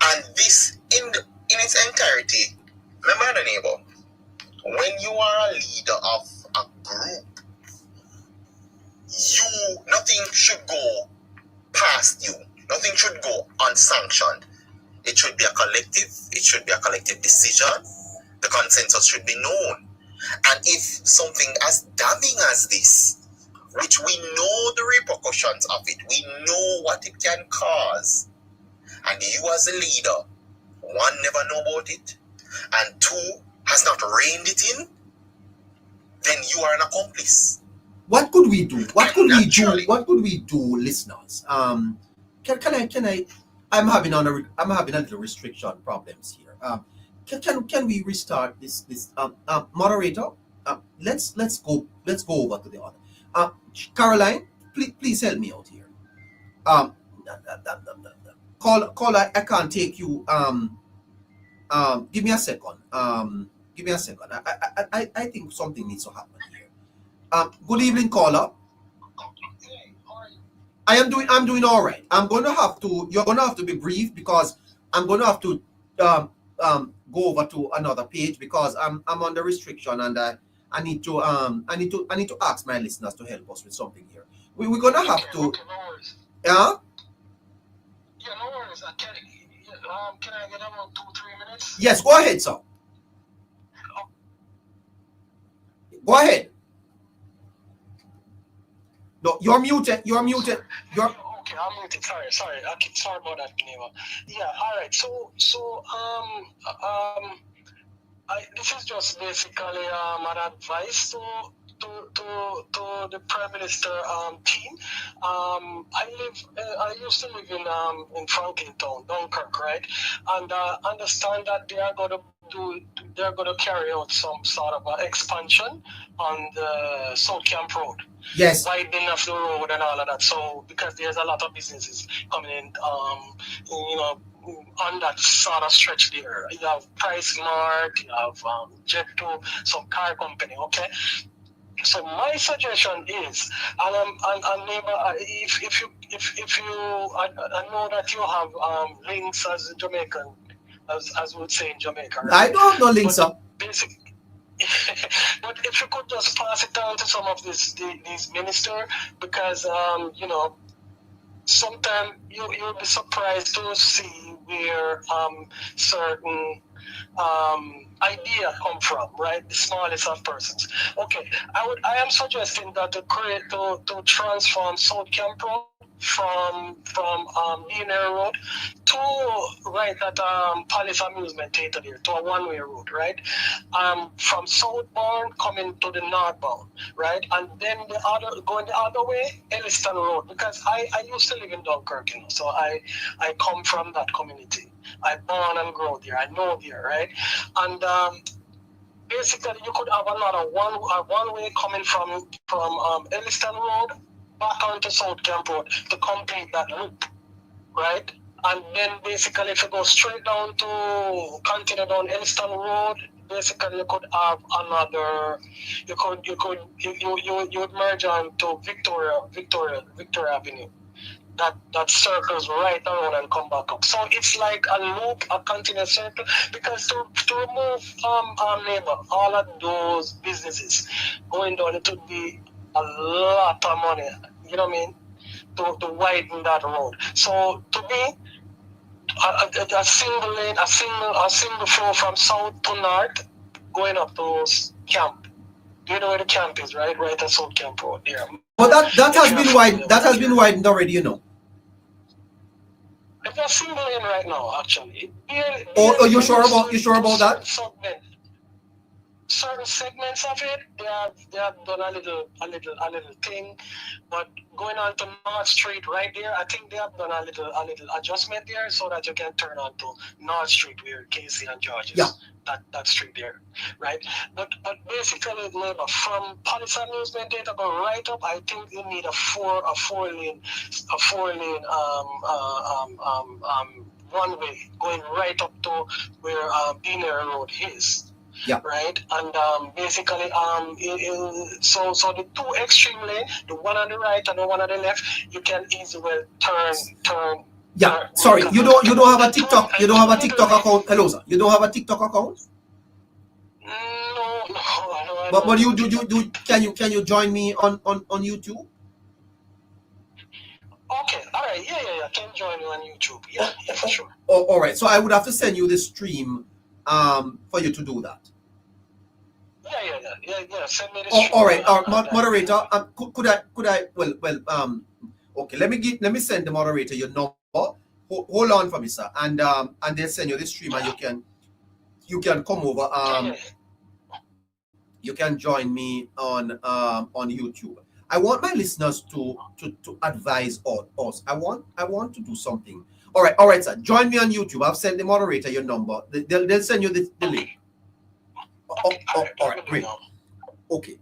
And this, in its entirety, remember, neighbor, when you are a leader of a group, nothing should go past you. Nothing should go unsanctioned. It should be a collective. It should be a collective decision. The consensus should be known. And if something as damning as this, which we know the repercussions of it, we know what it can cause, and you as a leader, one, never know about it, and two, has not reined it in, then you are an accomplice. What could we do? What could we do? What could we do, listeners? Can I? I'm having a little restriction problems here. Can we restart this moderator? Let's go over to the other. Caroline, please help me out here. Call. I can't take you. Give me a second. I think something needs to happen here. Good evening, caller. I'm doing all right. You're gonna have to be brief, because I'm gonna have to go over to another page, because I'm under restriction, and I need to ask my listeners to help us with something here. We're gonna have to. Okay, no worries. Yeah. Yeah, no worries. Can I get about 2-3 minutes? Yes, go ahead, sir. Go ahead. No, you're muted. You're muted. Okay, I'm muted. Sorry about that, neighbor. Yeah, all right. So, this is just basically an advice to the Prime Minister team. I used to live in Franklin Town, Dunkirk, right? And understand that they're going to carry out some sort of expansion on the South Camp Road. Yes. Widening of the road and all of that. So because there's a lot of businesses coming in, on that sort of stretch there. You have Price Mart, you have Jet2, some car company. Okay. So my suggestion is, and neighbor, if you, I know that you have links as a Jamaican, as we would say in Jamaica. Right? I don't have no links up. Basically. But if you could just pass it down to some of these ministers, because sometimes you'll be surprised to see where certain idea come from, right? The smallest of persons. Okay, I am suggesting that to transform South Camp Road from Linear Road to right at Palace Amusement Theatre there, to a one-way road, right? From southbound coming to the northbound, right? And then going the other way, Elliston Road, because I used to live in Dunkirk, so I come from that community. I born and grow there. I know there, right? And basically, you could have another one way coming from Elliston Road back onto South Camp Road to complete that loop, right? And then basically, if you go straight down to continue down Elliston Road, basically you could have another. You would merge on to Victoria Avenue. That circles right around and come back up. So it's like a loop, a continuous circle. Because to remove Neighbour, all of those businesses going down, it would be a lot of money. You know what I mean? To widen that road. So to me, a single lane, a single flow from south to north, going up to camp. Do you know where the camp is, right? Right at South Camp Road there. But that has been widened. That has been widened already, you know. It's a single lane right now, actually. Oh, you sure about that? Certain segments of it, they have done a little thing, but going on to North Street right there, I think they have done a little adjustment there so that you can turn on to North Street where Casey and George is. Yeah. That street there, right? But basically, Neighbour, from Police Amusement Day to go right up, I think you need a four lane one way going right up to where Beaner Road is. Yeah. Right, and basically, so the two extreme lane, the one on the right and the one on the left, you can easily turn. Yeah. Sorry, you don't have a TikTok. You don't have a TikTok account. Hello, sir. You don't have a TikTok account. No. But you do. Can you join me on YouTube? Okay. All right. Yeah. Can join you on YouTube. Yeah, for sure. Oh, all right. So I would have to send you the stream for you to do that. Yeah. Send me the stream. All right. Moderator, could I well okay, let me send the moderator your number. Hold on for me, sir, and they'll send you the stream, and you can come over. You can join me on YouTube. I want my listeners to advise us. I want to do something. All right, sir. Join me on YouTube. I've sent the moderator your number. They'll send you the link. All right, great. Okay.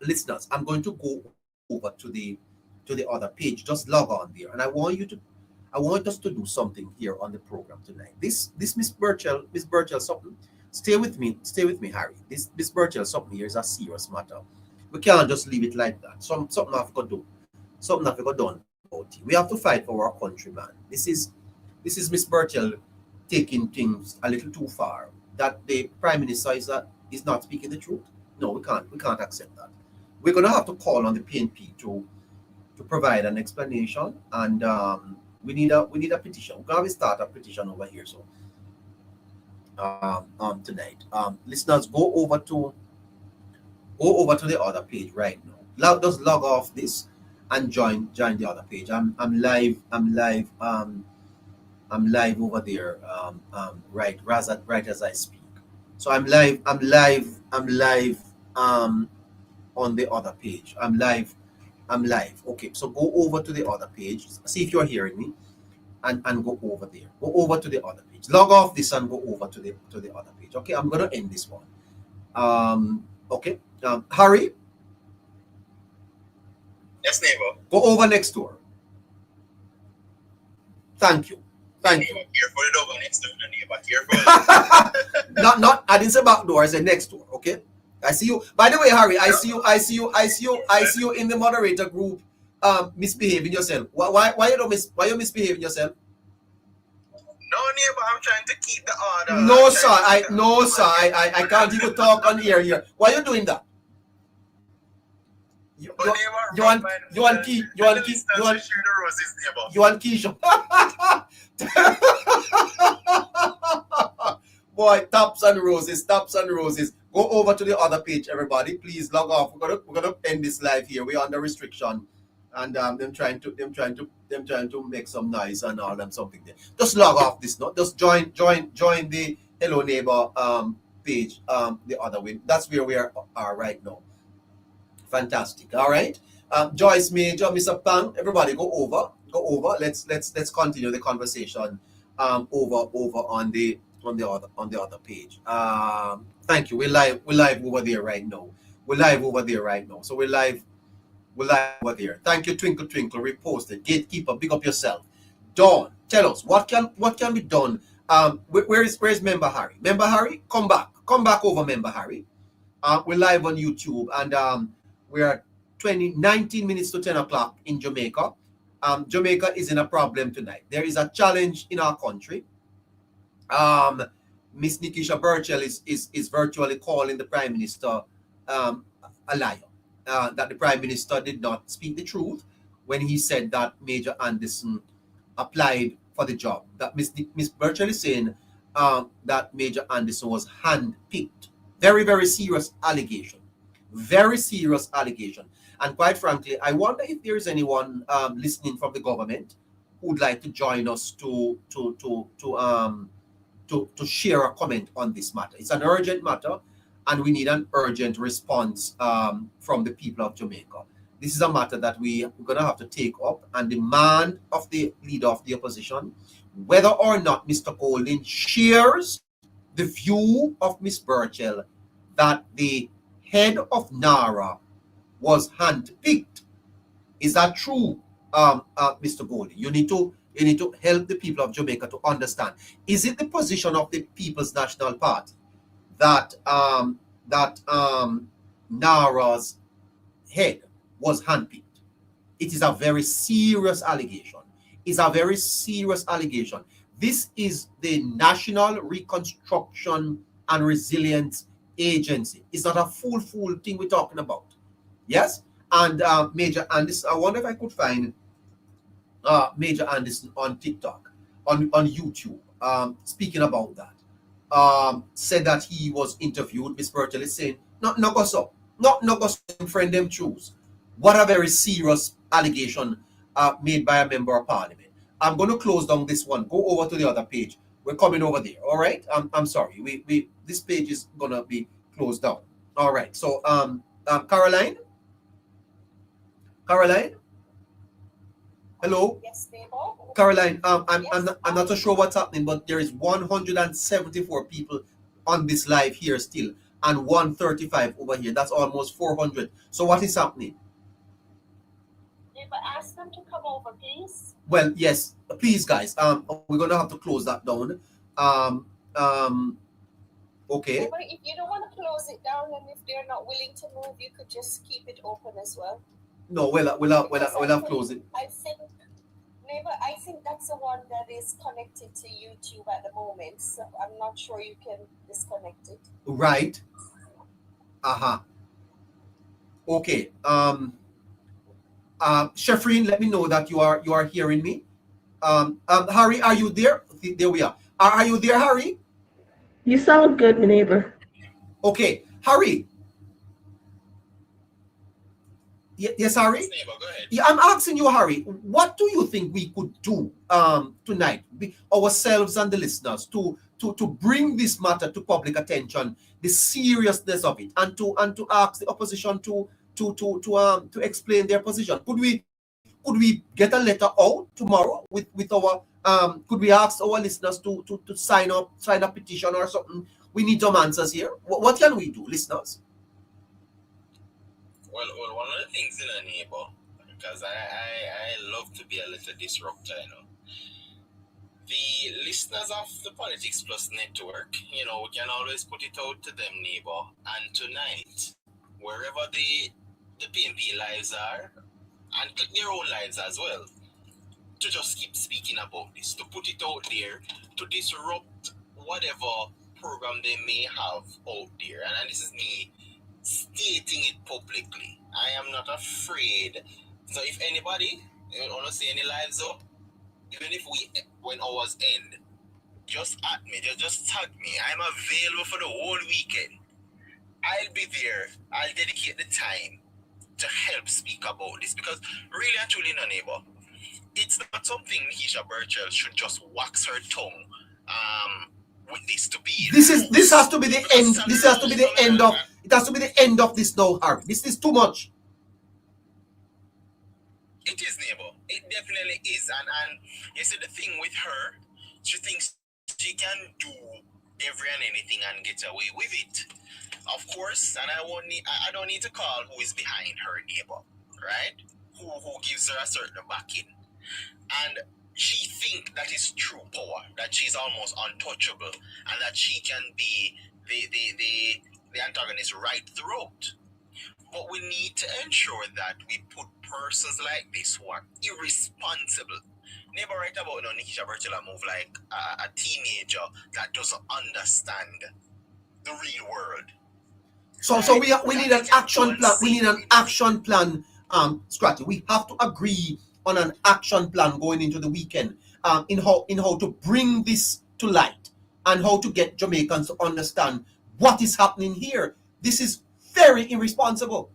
Listeners, I'm going to go over to the other page. Just log on there, and I want us to do something here on the program tonight. This Miss Burchell something. Stay with me, Harry. This Miss Burchell something here is a serious matter. We can't just leave it like that. Something I've got to do. Something I've got done about it. We have to fight for our country, man. This is Miss Burchell taking things a little too far. That the Prime Minister is not speaking the truth. No, we can't accept that. We're gonna have to call on the PNP to provide an explanation, and we need a petition. We're gonna start a petition over here. So tonight, listeners, go over to the other page right now. Just log off this and join the other page. I'm live over there right as I speak. So I'm live on the other page. I'm live. Okay, so go over to the other page. See if you're hearing me, and go over there. Go over to the other page. Log off this and go over to the other page. Okay, I'm gonna end this one. Okay. Harry? Yes, Neighbour. Go over next door. Thank you. Careful, the door next door, Neighbour. Careful. I didn't say back door, I said next door, okay? I see you. By the way, Harry, I see you in the moderator group misbehaving yourself. Why you misbehaving yourself? No, Neighbour, I'm trying to keep the order. No, sir. I can't even talk on here. Why are you doing that? You want Keisha. Boy, taps and roses. Go over to the other page, everybody. Please log off. We're gonna end this live here. We're under restriction, and them trying to make some noise and all them something there. Just log off this. Not just join the Hello Neighbor page the other way. That's where we are right now. Fantastic. All right. Joyce Major, Mr. Pang, everybody go over. Let's continue the conversation over on the other page. Thank you. We're live over there right now. So we're live over there. Thank you, Twinkle Twinkle. Reposted. Gatekeeper, big up yourself. Dawn, tell us what can be done. Where's Member Harry? Member Harry, come back over, Member Harry. We're live on YouTube, and we're 19 minutes to 10 o'clock in Jamaica. Jamaica is in a problem tonight. There is a challenge in our country. Miss Nikisha Burchell is virtually calling the Prime Minister a liar. That the Prime Minister did not speak the truth when he said that Major Anderson applied for the job. That Miss Burchell is saying that Major Anderson was handpicked. Very, very serious allegation. And quite frankly, I wonder if there is anyone listening from the government who would like to join us to share a comment on this matter. It's an urgent matter, and we need an urgent response from the people of Jamaica. This is a matter that we're going to have to take up and demand of the leader of the opposition whether or not Mr. Golding shares the view of Ms. Burchell that the head of NARA was handpicked. Is that true, Mr. Golding? You need to help the people of Jamaica to understand. Is it the position of the People's National Party that NARA's head was handpicked? It is a very serious allegation. It's a very serious allegation. This is the National Reconstruction and Resilience Agency. It's not a full thing we're talking about. Yes? And Major Anderson, I wonder if I could find Major Anderson on TikTok, on YouTube, speaking about that. Said that he was interviewed. Miss Burchell is saying, no go so. No go so, friend them choose. What a very serious allegation made by a member of parliament. I'm going to close down this one. Go over to the other page. We're coming over there. All right. I'm sorry. We this page is going to be closed down. All right. So Caroline. Hello. Yes, neighbor. Caroline. I'm not so sure what's happening, but there is 174 people on this live here still, and 135 over here. That's almost 400. So what is happening? Neighbor, ask them to come over, please. Well, yes, please, guys. We're gonna have to close that down. Okay. Neighbor, if you don't want to close it down, and if they're not willing to move, you could just keep it open as well. No, we'll have closed it. I think that's the one that is connected to YouTube at the moment. So I'm not sure you can disconnect it. Right. Okay. Shefreen, let me know that you are hearing me. Harry, are you there? There we are. Are you there, Harry? You sound good, my neighbor. Okay, Harry. Yes, Harry? Neighbor, go ahead. Yeah, I'm asking you, Harry, what do you think we could do tonight, ourselves and the listeners, to bring this matter to public attention, the seriousness of it, and to ask the opposition to explain their position? Could we get a letter out tomorrow with our could we ask our listeners to sign a petition or something? We need some answers here. What can we do, listeners? Well, one of the things in a neighbor, because I love to be a little disruptor, you know. The listeners of the Politics Plus network, you know, we can always put it out to them, neighbor. And tonight, wherever the PNP lives are, and their own lives as well, to just keep speaking about this, to put it out there, to disrupt whatever program they may have out there. And this is me stating it publicly. I am not afraid. So if anybody want to see any lives up, even if when ours end, just at me, just tag me. I'm available for the whole weekend. I'll be there. I'll dedicate the time to help speak about this, because really and truly, no, neighbor, it's not something Neighbour Burchell should just wax her tongue with this to be. This has to be the end. This has to be the end of. It has to be the end of this now, Harry. This is too much. It is, neighbor. It definitely is. And you see, the thing with her, she thinks she can do every and anything and get away with it. Of course, and I don't need to call who is behind her, neighbor, right? Who gives her a certain backing. And she thinks that is true power, that she's almost untouchable, and that she can be the antagonist right throughout. But we need to ensure that we put persons like this who are irresponsible. Never right about Neighbour Burchell move like a teenager that doesn't understand the real world. So we need an action plan. We need an action plan strategy. We have to agree on an action plan going into the weekend in how to bring this to light and how to get Jamaicans to understand what is happening here. This is very irresponsible.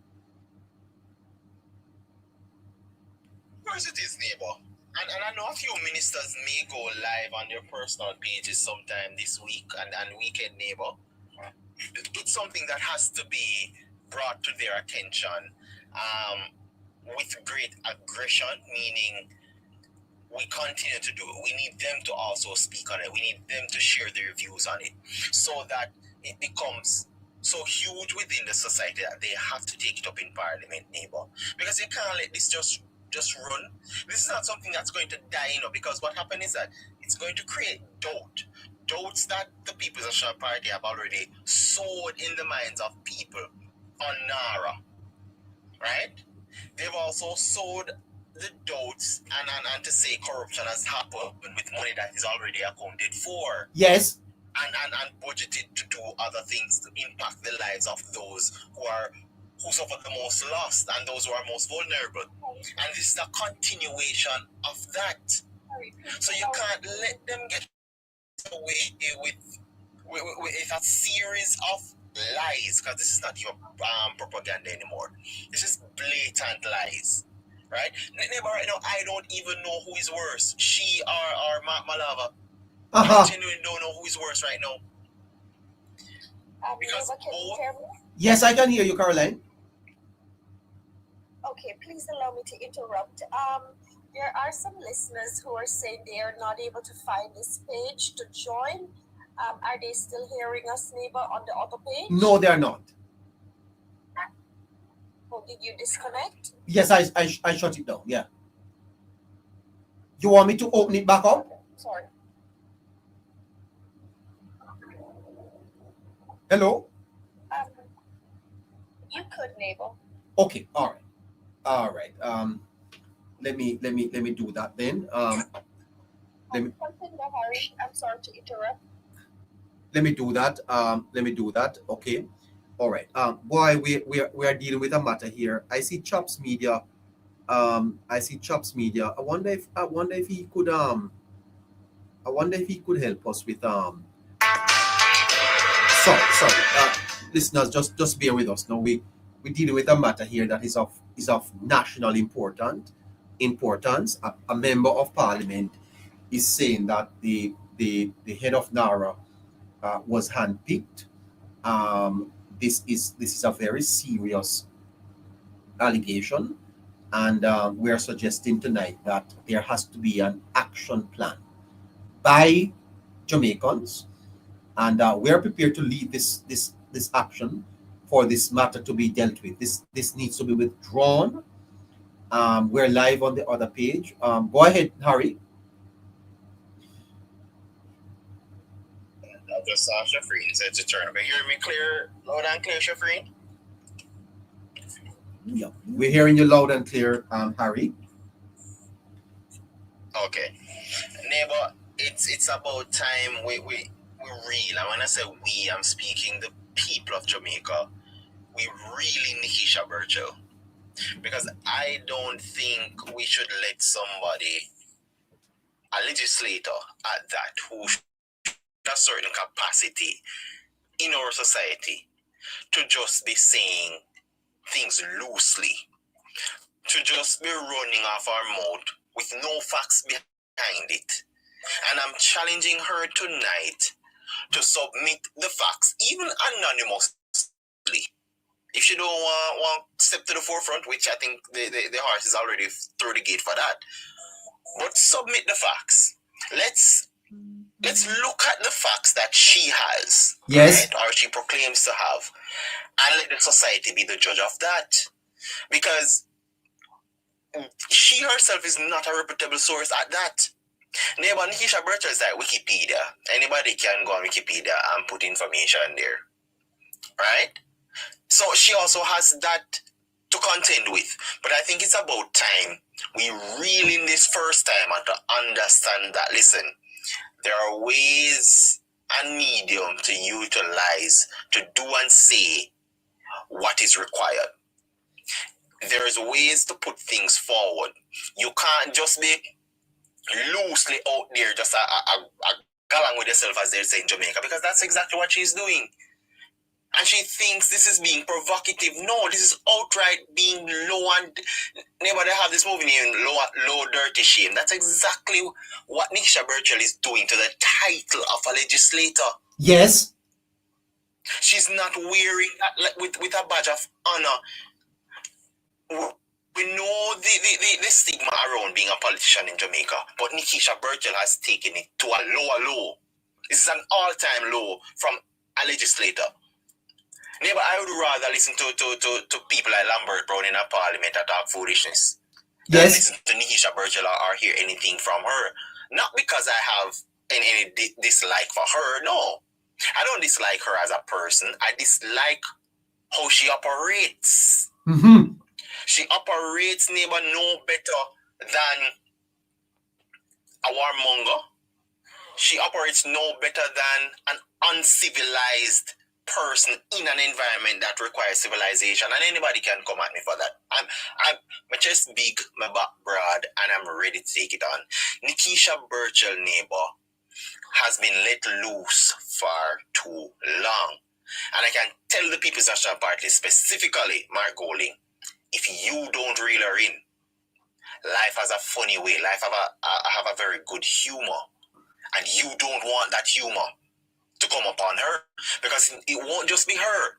course it is, neighbor. And I know a few ministers may go live on their personal pages sometime this week and weekend, neighbor. It's something that has to be brought to their attention with great aggression, meaning we continue to do it. We need them to also speak on it. We need them to share their views on it so that it becomes so huge within the society that they have to take it up in parliament, neighbor. Because you can't let this just run. This is not something that's going to die, because what happened is that it's going to create doubts that the People's National Party have already sowed in the minds of people on NARA, right? They've also sowed the doubts and to say corruption has happened with money that is already accounted for. Yes. And budgeted to do other things to impact the lives of those who suffer the most loss and those who are most vulnerable. And this is a continuation of that. So you can't let them get away with a series of lies, because this is not even propaganda anymore. It's just blatant lies, right? Neighbor, right now, I don't even know who is worse, she or Mark Malava. I genuinely don't know who is worse right now. Because Neighbor, can you hear me? Yes, I can hear you, Caroline. Okay, please allow me to interrupt. There are some listeners who are saying they are not able to find this page to join. Are they still hearing us, neighbor, on the other page? No, they are not. Oh, did you disconnect? Yes, I shut it down. Yeah. You want me to open it back up? Sorry. Hello? You could, neighbor. Okay, all right. Let me do that then. Something in a hurry. I'm sorry to interrupt. Let me do that. Okay. All right. Boy, we are dealing with a matter here. I see Chops Media. I wonder if he could help us with sorry. Listeners, just bear with us. Now we're dealing with a matter here that is of national importance. A member of parliament is saying that the head of NARA was handpicked. This is a very serious allegation, and we are suggesting tonight that there has to be an action plan by Jamaicans, and we are prepared to lead this action for this matter to be dealt with. This needs to be withdrawn. We're live on the other page. Go ahead, Harry. I just saw Shafreen said to turn. But hear me clear, loud and clear, Shafreen? Yeah, we're hearing you loud and clear, Harry. Okay. Neighbor, it's about time we real. And when I say we, I'm speaking the people of Jamaica. We really Nikisha Burchell. Because I don't think we should let somebody, a legislator at that, who has a certain capacity in our society, to just be saying things loosely, to just be running off our mouth with no facts behind it. And I'm challenging her tonight to submit the facts, even anonymously. If she don't want step to the forefront, which I think the horse is already through the gate for that, but submit the facts. Let's look at the facts that she has, yes, right, or she proclaims to have, and let the society be the judge of that. Because she herself is not a reputable source at that. Neighbor, Nikisha Burchell is like Wikipedia. Anybody can go on Wikipedia and put information there, right? So she also has that to contend with. But I think it's about time we really, in this first time, have to understand that, listen, there are ways and medium to utilize to do and say what is required. There's ways to put things forward. You can't just be loosely out there, just a galang with yourself, as they say in Jamaica, because that's exactly what she's doing. And she thinks this is being provocative. No, this is outright being low and neighbor, they have this movie named Low Dirty Shame. That's exactly what Nikisha Birchall is doing to the title of a legislator. Yes. She's not wearing that with a badge of honor. We know the stigma around being a politician in Jamaica, but Nikisha Birchall has taken it to a lower low. This is an all-time low from a legislator. Neighbor, I would rather listen to people like Lambert Brown in a parliament that talk foolishness. Yes. Listen to Nikisha Birchall or hear anything from her. Not because I have any dislike for her, no. I don't dislike her as a person. I dislike how she operates. Mm-hmm. She operates, neighbor, no better than a warmonger. She operates no better than an uncivilized person in an environment that requires civilization, and anybody can come at me for that. My chest big, my back broad, and I'm ready to take it on. Nikisha Birchall, neighbor, has been let loose for too long. And I can tell the People's National Party, specifically Mark Golding, if you don't reel her in, life has a funny way. Life have a very good humor. And you don't want that humor to come upon her, because it won't just be her.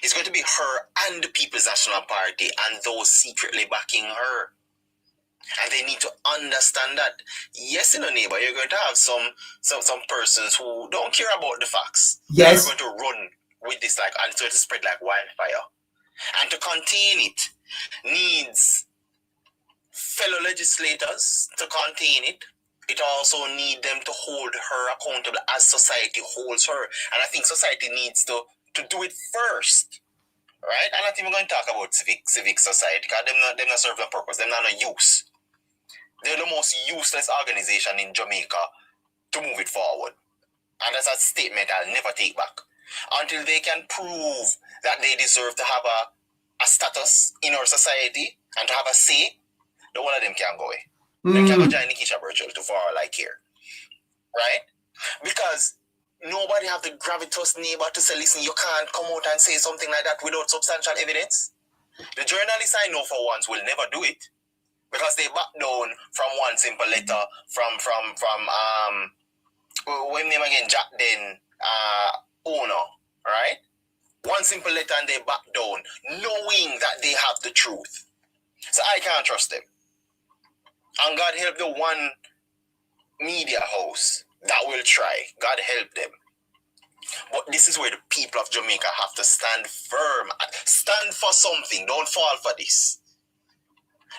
It's going to be her and the People's National Party and those secretly backing her. And they need to understand that, yes, in a neighbor, you're going to have some persons who don't care about the facts. Yes. They're going to run with this and it's going to spread like wildfire. And to contain it needs fellow legislators to contain it. It also needs them to hold her accountable as society holds her. And I think society needs to do it first. Right? And I think we're going to talk about civic society, because them not serve no purpose. Them not no use. They're the most useless organization in Jamaica to move it forward. And that's a statement I'll never take back. Until they can prove that they deserve to have a status in our society and to have a say, the one of them can't go away. They can't go join Nikisha Birchall to far like here. Right? Because nobody have the gravitas, neighbor, to say, listen, you can't come out and say something like that without substantial evidence. The journalists I know for once will never do it, because they back down from one simple letter from when name again, Jack Den owner, right? One simple letter and they back down, knowing that they have the truth. So I can't trust them. And God help the one media house that will try. God help them. But this is where the people of Jamaica have to stand firm. Stand for something. Don't fall for this.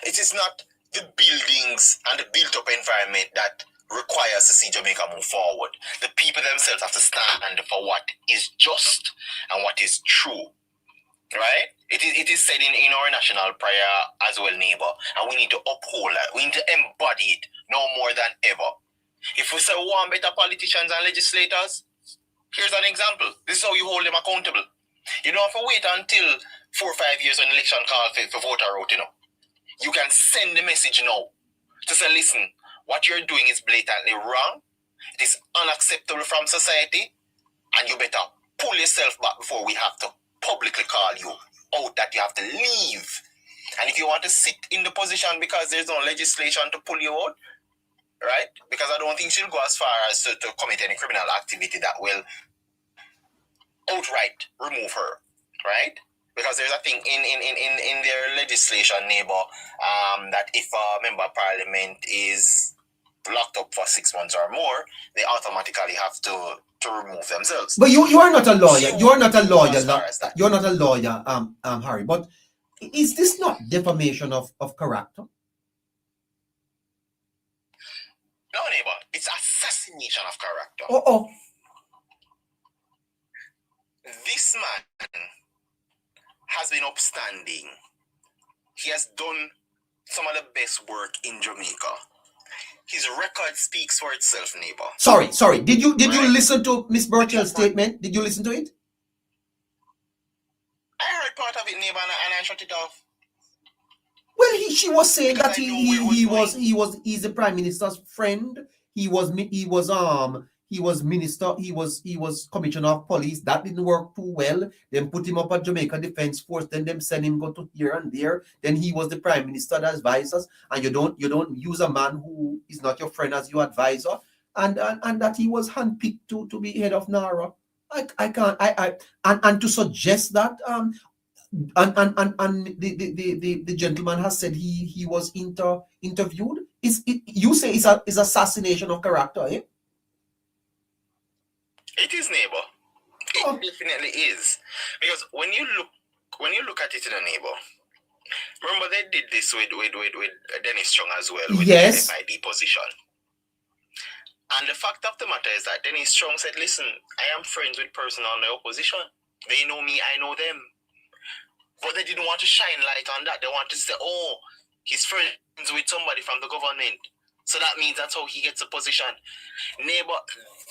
It is not the buildings and the built-up environment that requires to see Jamaica move forward. The people themselves have to stand for what is just and what is true. Right? It is said in our national prayer as well, neighbor. And we need to uphold that. We need to embody it no more than ever. If we say we want better politicians and legislators, here's an example. This is how you hold them accountable. You don't have to wait until 4 or 5 years when election call for voter out, you know. You can send the message now to say, listen, what you're doing is blatantly wrong. It is unacceptable from society. And you better pull yourself back before we have to publicly call you out that you have to leave. And if you want to sit in the position because there's no legislation to pull you out, right? Because I don't think she'll go as far as to commit any criminal activity that will outright remove her, right? Because there's a thing in their legislation, neighbor, that if a member of parliament is locked up for 6 months or more, they automatically have to remove themselves. But you are not a lawyer. So, you are not a lawyer. as far as that. You're not a lawyer, Harry. But is this not defamation of character? No, neighbor, it's assassination of character. Oh. This man has been upstanding. He has done some of the best work in Jamaica. His record speaks for itself, neighbor. Sorry. Did you listen to Miss Birchall's statement? Did you listen to it? I heard part of it, neighbor, and I shut it off. Well, she was saying Because that I know where it was he's the prime minister's friend. He was he was minister, he was commissioner of police. That didn't work too well. Then put him up at Jamaica Defense Force. Then them send him go to here and there. Then he was the prime minister that advisors. And you don't use a man who is not your friend as your advisor. And that he was handpicked to be head of NARA. I can't and to suggest that and the gentleman has said he was interviewed. You say it's assassination of character, eh? It is, neighbor. It definitely is. Because when you look at it in a neighbor, remember they did this with Dennis Strong as well, with yes. the FID position. And the fact of the matter is that Dennis Strong said, listen, I am friends with personnel in the opposition. They know me, I know them. But they didn't want to shine light on that. They wanted to say, oh, he's friends with somebody from the government. So that means that's how he gets a position. Neighbor,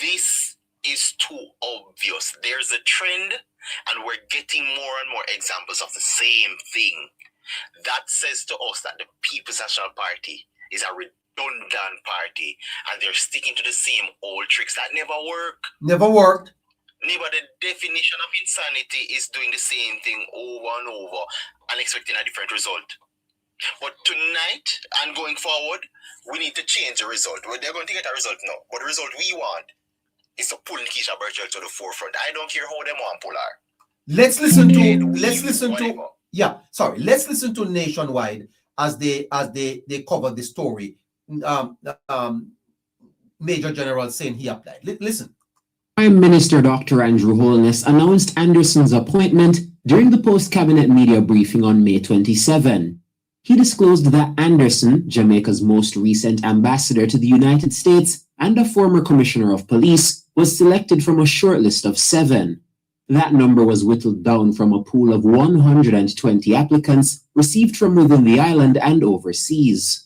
this is too obvious. There's a trend, and we're getting more and more examples of the same thing. That says to us that the People's National Party is a redundant party, and they're sticking to the same old tricks that never work. Never worked. Neighbor, the definition of insanity is doing the same thing over and over and expecting a different result. But tonight and going forward, we need to change the result. They're going to get a result now, but the result we want is to pull Keisha Birchall to the forefront. I don't care how them want pull her. Let's listen to Nationwide as they cover the story. Major General saying he applied. Listen. Prime Minister Dr. Andrew Holness announced Anderson's appointment during the post-cabinet media briefing on May 27. He disclosed that Anderson, Jamaica's most recent ambassador to the United States and a former commissioner of police, was selected from a shortlist of 7. That number was whittled down from a pool of 120 applicants received from within the island and overseas.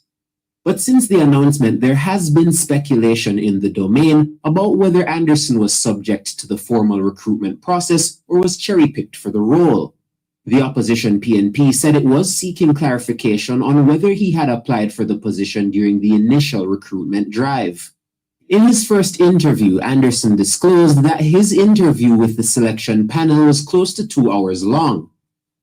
But since the announcement, there has been speculation in the domain about whether Anderson was subject to the formal recruitment process or was cherry-picked for the role. The opposition PNP said it was seeking clarification on whether he had applied for the position during the initial recruitment drive. In his first interview, Anderson disclosed that his interview with the selection panel was close to 2 hours long.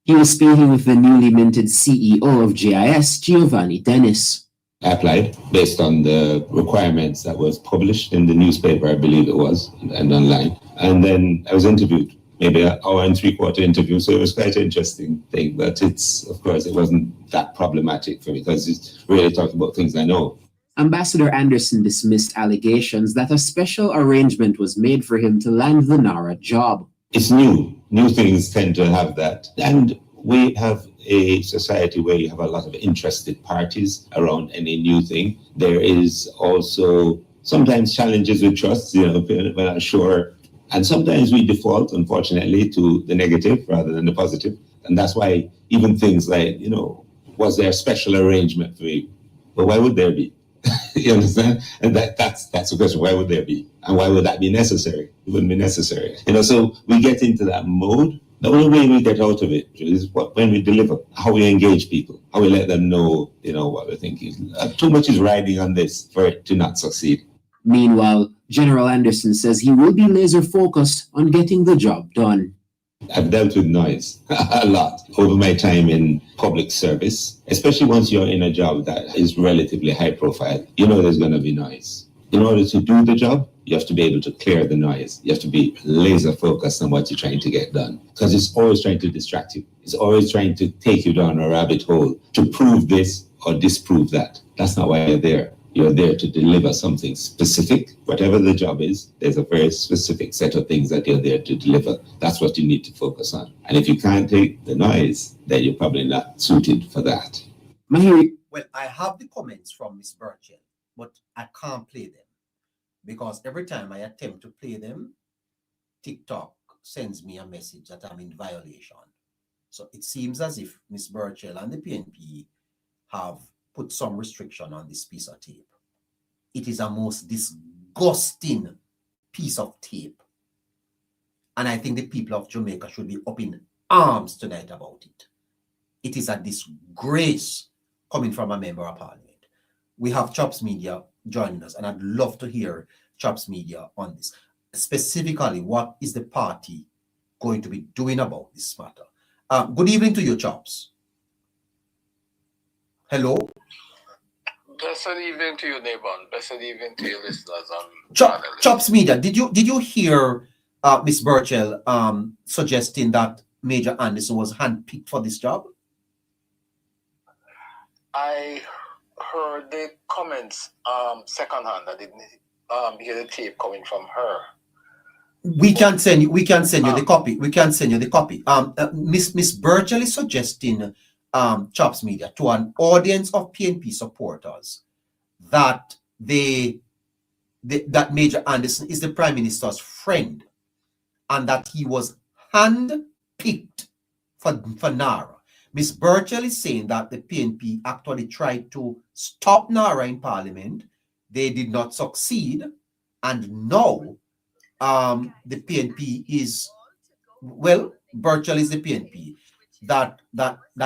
He was speaking with the newly minted CEO of GIS, Giovanni Dennis. I applied based on the requirements that was published in the newspaper, I believe it was, and online. And then I was interviewed, maybe an hour and 3/4 interview. So it was quite an interesting thing. But of course, it wasn't that problematic for me because it's really talking about things I know. Ambassador Anderson dismissed allegations that a special arrangement was made for him to land the NARA job. It's new. New things tend to have that. And we have a society where you have a lot of interested parties around any new thing. There is also sometimes challenges with trust, we're not sure. And sometimes we default, unfortunately, to the negative rather than the positive. And that's why even things like, was there a special arrangement for you? But why would there be? You understand? And that's the question. Why would there be? And why would that be necessary? It wouldn't be necessary. So we get into that mode. The only way we get out of it is when we deliver, how we engage people, how we let them know, what we're thinking. Too much is riding on this for it to not succeed. Meanwhile, General Anderson says he will be laser focused on getting the job done. I've dealt with noise a lot over my time in public service, especially once you're in a job that is relatively high profile. There's going to be noise. In order to do the job, you have to be able to clear the noise. You have to be laser focused on what you're trying to get done. Because it's always trying to distract you. It's always trying to take you down a rabbit hole to prove this or disprove that. That's not why you're there. You're there to deliver something specific. Whatever the job is, there's a very specific set of things that you're there to deliver. That's what you need to focus on. And if you can't take the noise, then you're probably not suited for that. Well, I have the comments from Miss Birchall, but I can't play them because every time I attempt to play them, TikTok sends me a message that I'm in violation. So it seems as if Miss Birchall and the PNP have put some restriction on this piece of tape. It is a most disgusting piece of tape. And I think the people of Jamaica should be up in arms tonight about it. It is a disgrace coming from a member of parliament. We have Chops Media joining us, and I'd love to hear Chops Media on this. Specifically, what is the party going to be doing about this matter? Good evening to you, Chops. Hello. Blessed evening to you, neighbor. Blessed evening to your listeners. Chops Media, did you hear Miss Burchell suggesting that Major Anderson was handpicked for this job? I heard the comments secondhand. I didn't hear the tape coming from her. We can send you the copy. We can send you the copy. Miss Burchell is suggesting Chops Media to an audience of PNP supporters that that Major Anderson is the Prime Minister's friend and that he was hand-picked for Nara. Miss Burchell is saying that the PNP actually tried to stop Nara in Parliament. They did not succeed, and now the PNP is, well, Burchell is the PNP. That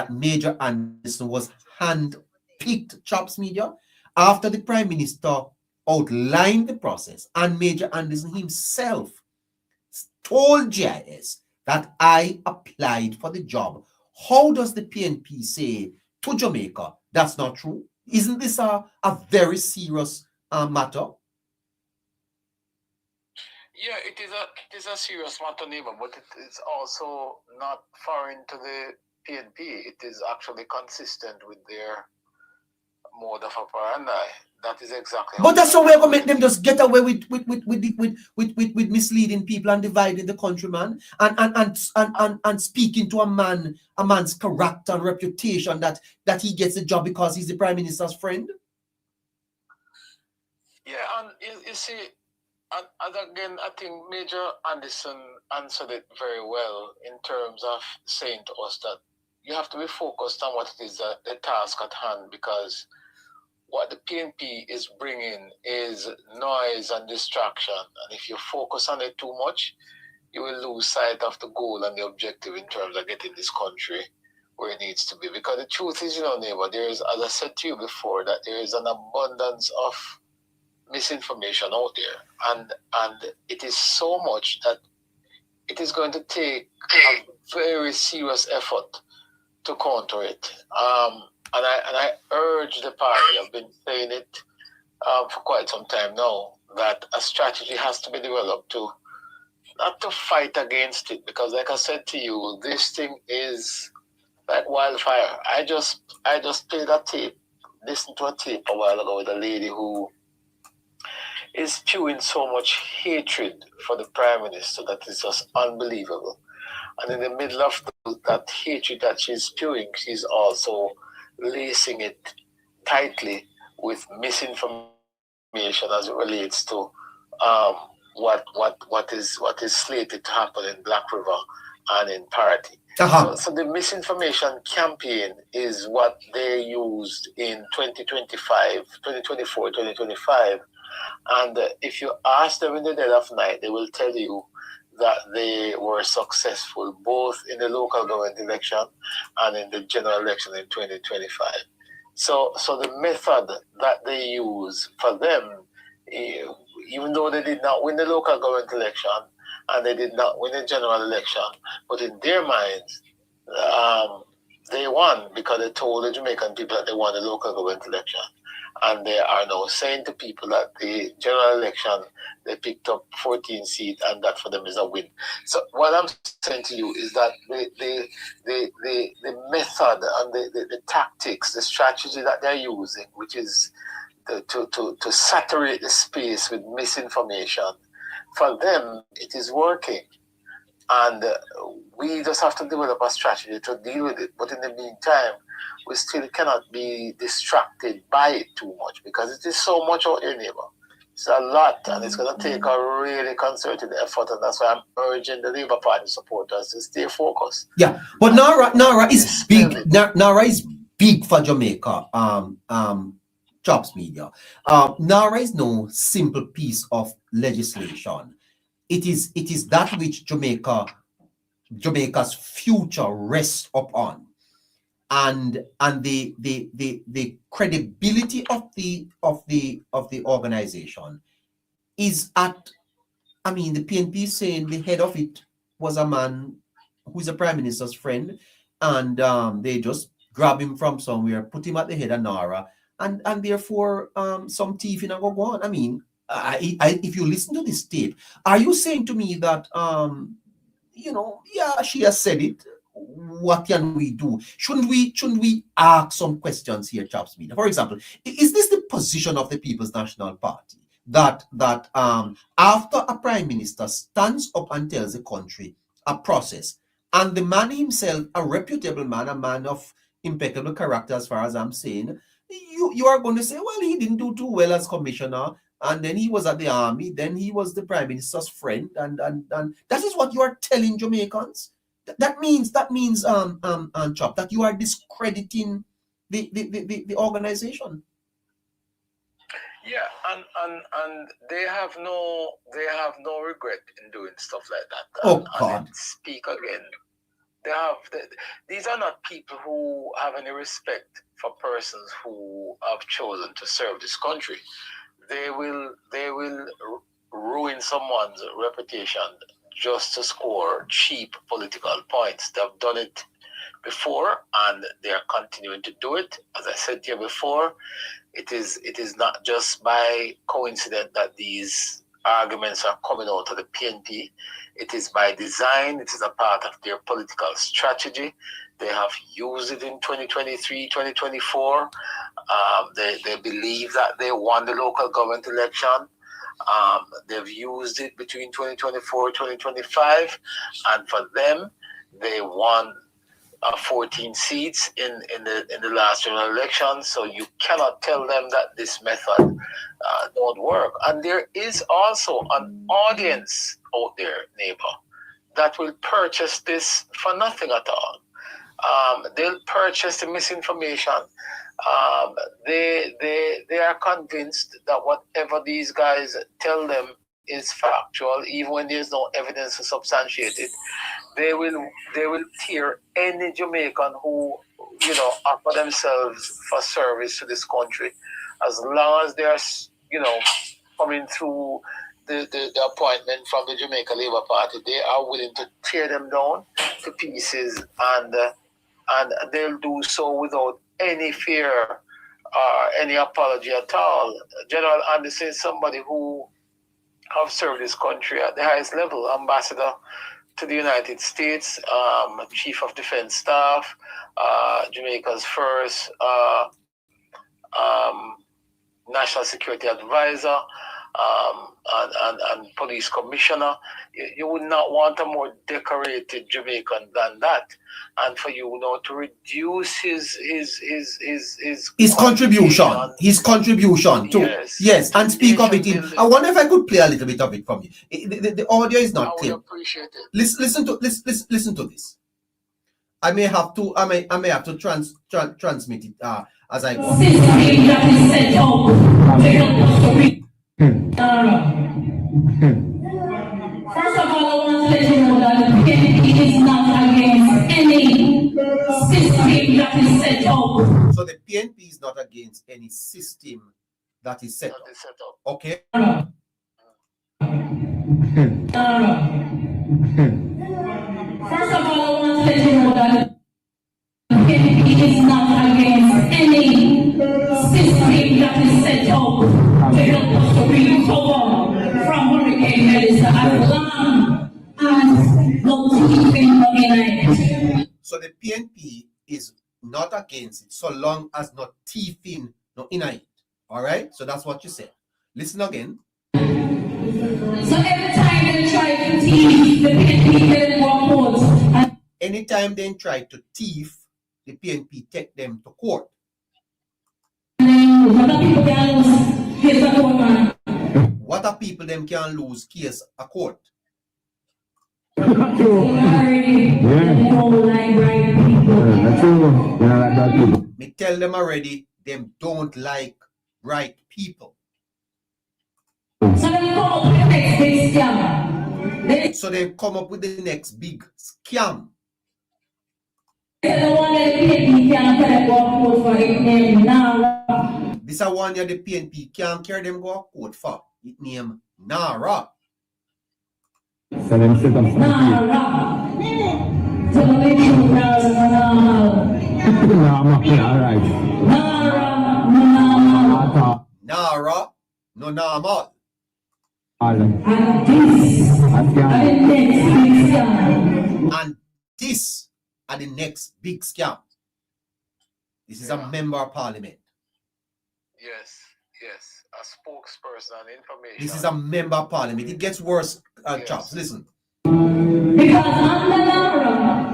Major Anderson was hand-picked, Chops Media, after the Prime Minister outlined the process, and Major Anderson himself told GIS that I applied for the job. How does the PNP say to Jamaica that's not true? Isn't this a very serious matter? Yeah, it is a serious matter, neighbor, but it is also not foreign to the PNP. It is actually consistent with their mode of operandi. That is exactly. But that's how we're gonna make them just get away with misleading people and dividing the country, man, and speaking to a man's character and reputation that he gets a job because he's the Prime Minister's friend. Yeah, and you see, and again, I think Major Anderson answered it very well in terms of saying to us that you have to be focused on what it is that the task at hand, because what the PNP is bringing is noise and distraction. And if you focus on it too much, you will lose sight of the goal and the objective in terms of getting this country where it needs to be. Because the truth is, neighbor, there is, as I said to you before, that there is an abundance of misinformation out there. And it is so much that it is going to take a very serious effort to counter it. And I urge the party, I've been saying it for quite some time now, that a strategy has to be developed to not to fight against it, because like I said to you, this thing is like wildfire. I just played a tape, listened to a tape a while ago with a lady who is spewing so much hatred for the Prime Minister that is just unbelievable. And in the middle of that hatred that she's spewing, she's also lacing it tightly with misinformation as it relates to what is slated to happen in Black River and in Parity. So the misinformation campaign is what they used in 2024, 2025. And if you ask them in the dead of night, they will tell you that they were successful both in the local government election and in the general election in 2025. So the method that they use for them, even though they did not win the local government election and they did not win the general election, but in their minds, they won because they told the Jamaican people that they won the local government election. And they are now saying to people that the general election, they picked up 14 seats and that for them is a win. So what I'm saying to you is that the method and the tactics, the strategy that they're using, which is to saturate the space with misinformation, for them, it is working. And we just have to develop a strategy to deal with it. But in the meantime, we still cannot be distracted by it too much, because it is so much out there, neighbor. It's a lot, and it's going to take a really concerted effort, and that's why I'm urging the Labour Party supporters to stay focused. Yeah, but Nara is big. Nara is big for Jamaica. Chops Media. Nara is no simple piece of legislation. It is that which Jamaica's future rests upon. And the credibility of the organization is at, I mean, the PNP is saying the head of it was a man who's a prime minister's friend, and they just grab him from somewhere, put him at the head of NARA, and therefore some thieving and go on. I mean, if you listen to this tape, are you saying to me that yeah, she has said it? What can we do? Shouldn't we ask some questions here, Chaps Media? For example, is this the position of the People's National Party that after a prime minister stands up and tells the country a process, and the man himself, a reputable man, a man of impeccable character, as far as I'm saying, you are going to say, well, he didn't do too well as commissioner, and then he was at the army, then he was the prime minister's friend, and that is what you are telling Jamaicans? That means Chop, that you are discrediting the organization. Yeah, and they have no regret in doing stuff like that. Oh God! And speak again. These are not people who have any respect for persons who have chosen to serve this country. They will ruin someone's reputation just to score cheap political points. They've done it before, and they are continuing to do it. As I said here before, it is not just by coincidence that these arguments are coming out of the PNP. It is by design. It is a part of their political strategy. They have used it in 2023, 2024. They believe that they won the local government election. They've used it between 2024 2025, and for them, they won 14 seats in the last general election. So you cannot tell them that this method don't work. And there is also an audience out there, Neighbour, that will purchase this for nothing at all. They'll purchase the misinformation. They are convinced that whatever these guys tell them is factual, even when there's no evidence to substantiate it. They will tear any Jamaican who offer themselves for service to this country, as long as they are coming through the appointment from the Jamaica Labour Party. They are willing to tear them down to pieces, and they'll do so without any fear or any apology at all. General Anderson is somebody who have served this country at the highest level, ambassador to the United States, Chief of Defense Staff, Jamaica's first National Security Advisor, and Police Commissioner. You would not want a more decorated Jamaican than that. And for you now to reduce his contribution to yes, and speak of it in. I wonder if I could play a little bit of it from you. The audio is not clear. Appreciate it. Listen to this. I may have to transmit it as I go. First of all, I want to let you know that the PNP is not against any system that is set up. So the PNP is not against any system that is set up. Okay. First of all, I want to let you know that the PNP is not against any system that is set up to help us to recover from Hurricane Melissa as long as no thieving in it. So the PNP is not against it so long as not thieving in it. All right? So that's what you said. Listen again. So every time they try to thief, the PNP get more votes. Anytime they try to thief, the PNP take them to court. What are people them can lose case a court? Me tell them already, them don't like right people. So they come up with the next big scam. This is one year the PNP can't carry them go to court for. It name Nara. So them set up Nara. So make sure Nara alright. Nara no normal. And this are the next big scam. This is a member of parliament. Yes. A spokesperson, information. This is a member of parliament. It gets worse, Chops. Listen. Because under Nara,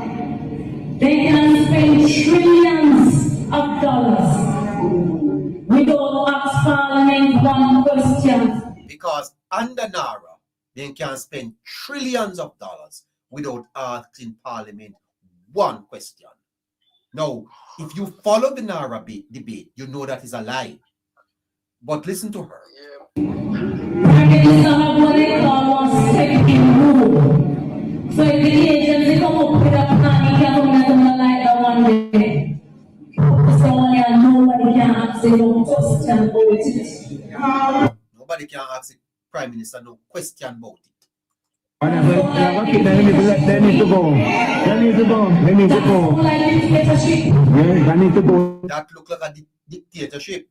they can spend trillions of dollars without asking Parliament one question. Because under Nara, they can spend trillions of dollars without asking Parliament one question. Now, if you follow the Nara debate, you know that is a lie. But listen to her. Prime Minister have what they call a second rule. So if the agency come up with a plan, he can come and like that one day. So nobody can ask him no question about it. Nobody can ask the Prime Minister no question about it. They need to go. That look like a dictatorship.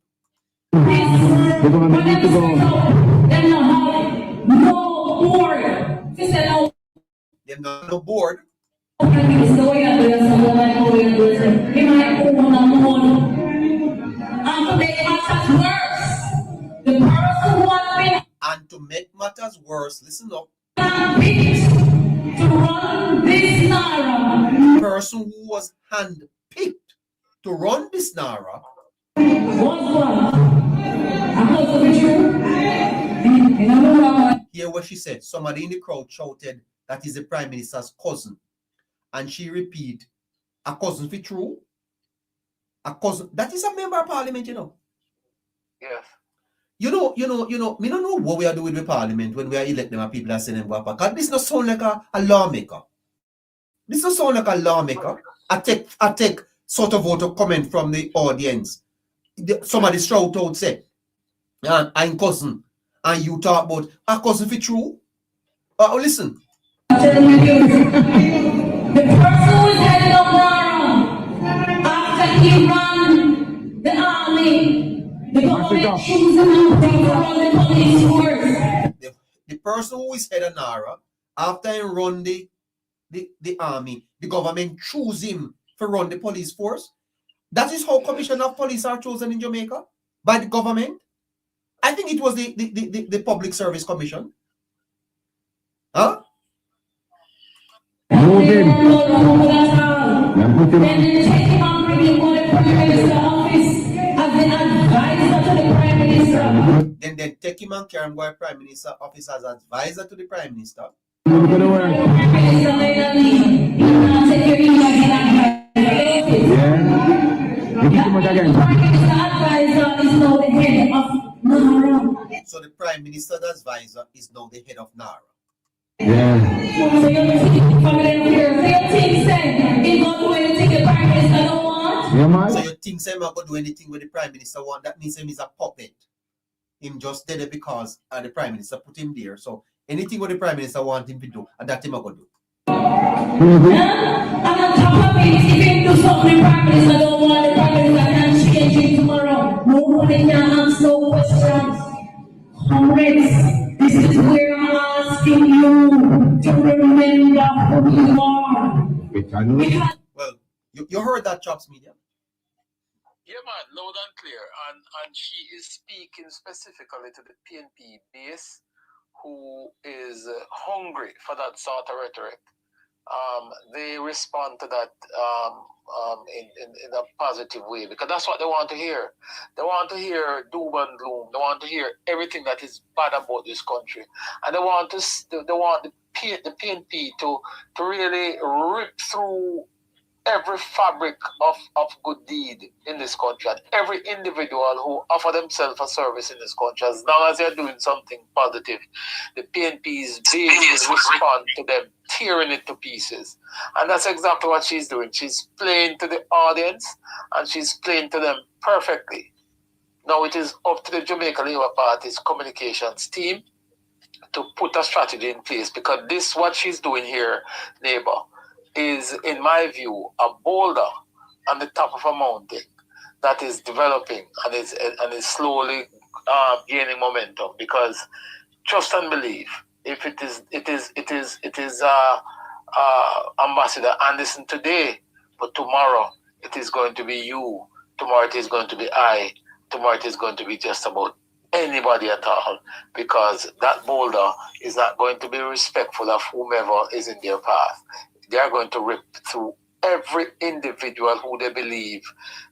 The government need to go. Them no board. Them no board. And to make matters worse, listen up. To run this Nara. The person who was handpicked to run this Nara Hear what she said. Somebody in the crowd shouted that is the Prime Minister's cousin. And she repeat, a cousin for true? A cousin. That is a member of parliament, you know. Yes. Me don't know what we are doing with parliament when we are electing our people and sending them back. Because this does sound like a lawmaker. This does sound like a lawmaker. I take sort of vote of comment from the audience. Somebody shout out, say, I'm cousin. And you talk about a cousin for true? Listen. The person who is heading up Nara, after he ran the army, the government chooses him to run the police force. The person who is head of Nara, after he run the army, the government choose him to run the police force. That is how commissioner of police are chosen in Jamaica by the government. I think it was the Public Service Commission. Huh? Then they take him and bring him to the Prime Minister office as the advisor to the Prime Minister. Then they take him and carry him to the Prime Minister office as advisor to the Prime Minister. Prime Minister Natalee, he will take your leave as an advisor. The Prime Minister advisor is now the head of Nara. So the Prime Minister's advisor is now the head of Nara. Yeah. So you think from them here, so you think say he not do anything the Prime Minister don't want? Yeah, man. So you think say not going to do anything with the Prime Minister want? That means him is a puppet. Him just did it because the Prime Minister put him there. So anything what the Prime Minister want him to do, and that him not going to do. And on top of it, if he do something the Prime Minister don't want, the Prime Minister can change it tomorrow. Nobody can ask no questions. Comrades, this is where I'm asking you to remember who you are. Well, you heard that, Chops Media? Yeah, man, loud and clear. And she is speaking specifically to the PNP base who is hungry for that sort of rhetoric. They respond to that in a positive way because that's what they want to hear. They want to hear doom and gloom. They want to hear everything that is bad about this country, and they want the PNP to really rip through every fabric of good deed in this country, and every individual who offer themselves a service in this country, as long as they're doing something positive, the PNP's base will respond to them, tearing it to pieces. And that's exactly what she's doing. She's playing to the audience, and she's playing to them perfectly. Now it is up to the Jamaica Labour Party's communications team put a strategy in place, because this, what she's doing here, Neighbour, is, in my view, a boulder on the top of a mountain that is developing and is slowly gaining momentum. Because trust and believe, if it is Ambassador Anderson today, but tomorrow it is going to be you, tomorrow it is going to be I, tomorrow it is going to be just about anybody at all, because that boulder is not going to be respectful of whomever is in their path. They are going to rip through every individual who they believe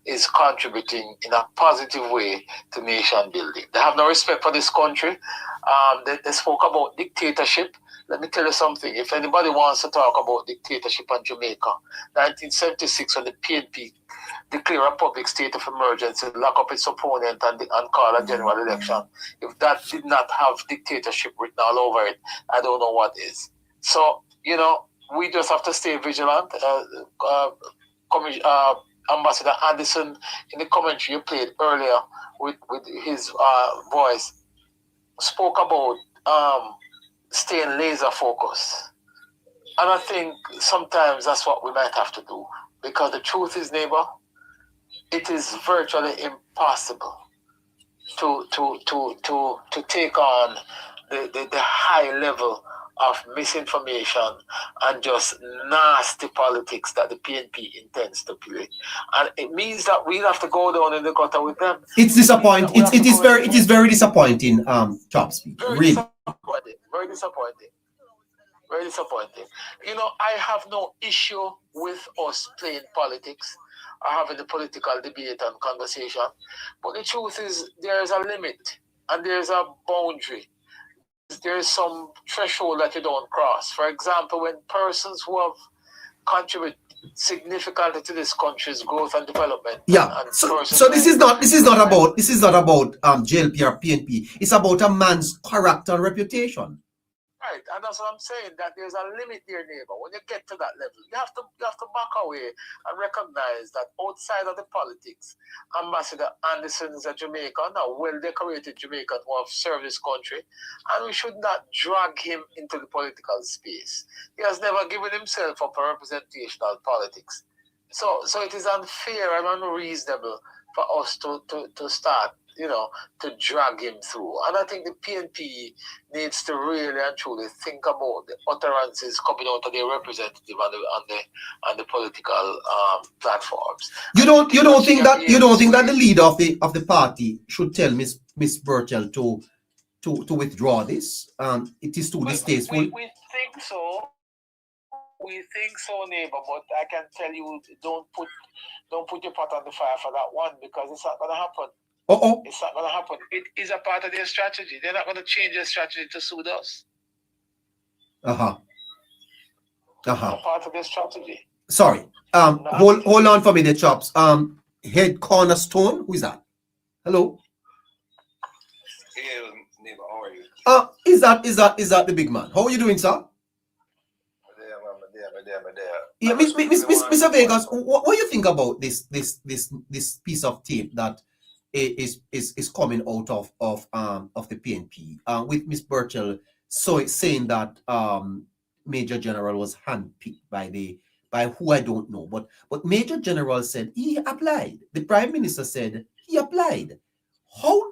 is contributing in a positive way to nation building. They have no respect for this country. They spoke about dictatorship. Let me tell you something. If anybody wants to talk about dictatorship in Jamaica, 1976, when the PNP declared a public state of emergency, lock up its opponent and call a general election, if that did not have dictatorship written all over it, I don't know what is. So, you know, we just have to stay vigilant. Ambassador Anderson, in the commentary you played earlier with his voice, spoke about staying laser focused. And I think sometimes that's what we might have to do. Because the truth is, Neighbour, it is virtually impossible to take on the high level of misinformation and just nasty politics that the PNP intends to play. And it means that we have to go down in the gutter with them. It's disappointing. It is very disappointing, Chops. Really. Very disappointing. Very disappointing. You know, I have no issue with us playing politics or having the political debate and conversation. But the truth is, there is a limit and there is a boundary. There is some threshold that you don't cross. For example, when persons who have contributed significantly to this country's growth and development. Yeah. So this is not about JLP or PNP. It's about a man's character and reputation. Right, and that's what I'm saying, that there's a limit there, Neighbour. When you get to that level, you have to back away and recognize that outside of the politics, Ambassador Anderson is a Jamaican, a well-decorated Jamaican who have served this country, and we should not drag him into the political space. He has never given himself up for representational politics. So it is unfair and unreasonable for us to start, you know, to drag him through. And I think the PNP needs to really and truly think about the utterances coming out of their representative on the political platforms. You don't think that the leader of the party should tell Miss Burchell to withdraw this? It is too distasteful. We think so. We think so, Neighbour, but I can tell you, don't put your pot on the fire for that one, because it's not going to happen. It's not going to happen. It is a part of their strategy. They're not going to change their strategy to suit us. It's a part of their strategy. Sorry. Hold on for me, the Chops. Head Cornerstone. Who is that? Hello. Hey, Neighbour, how are you? Is that the big man? How are you doing, sir? Yeah, Mr. Vegas, what do you think about this piece of tape that is coming out of the PNP with Miss Burchell saying that Major General was handpicked by who I don't know, but Major General said he applied. The Prime Minister said he applied. How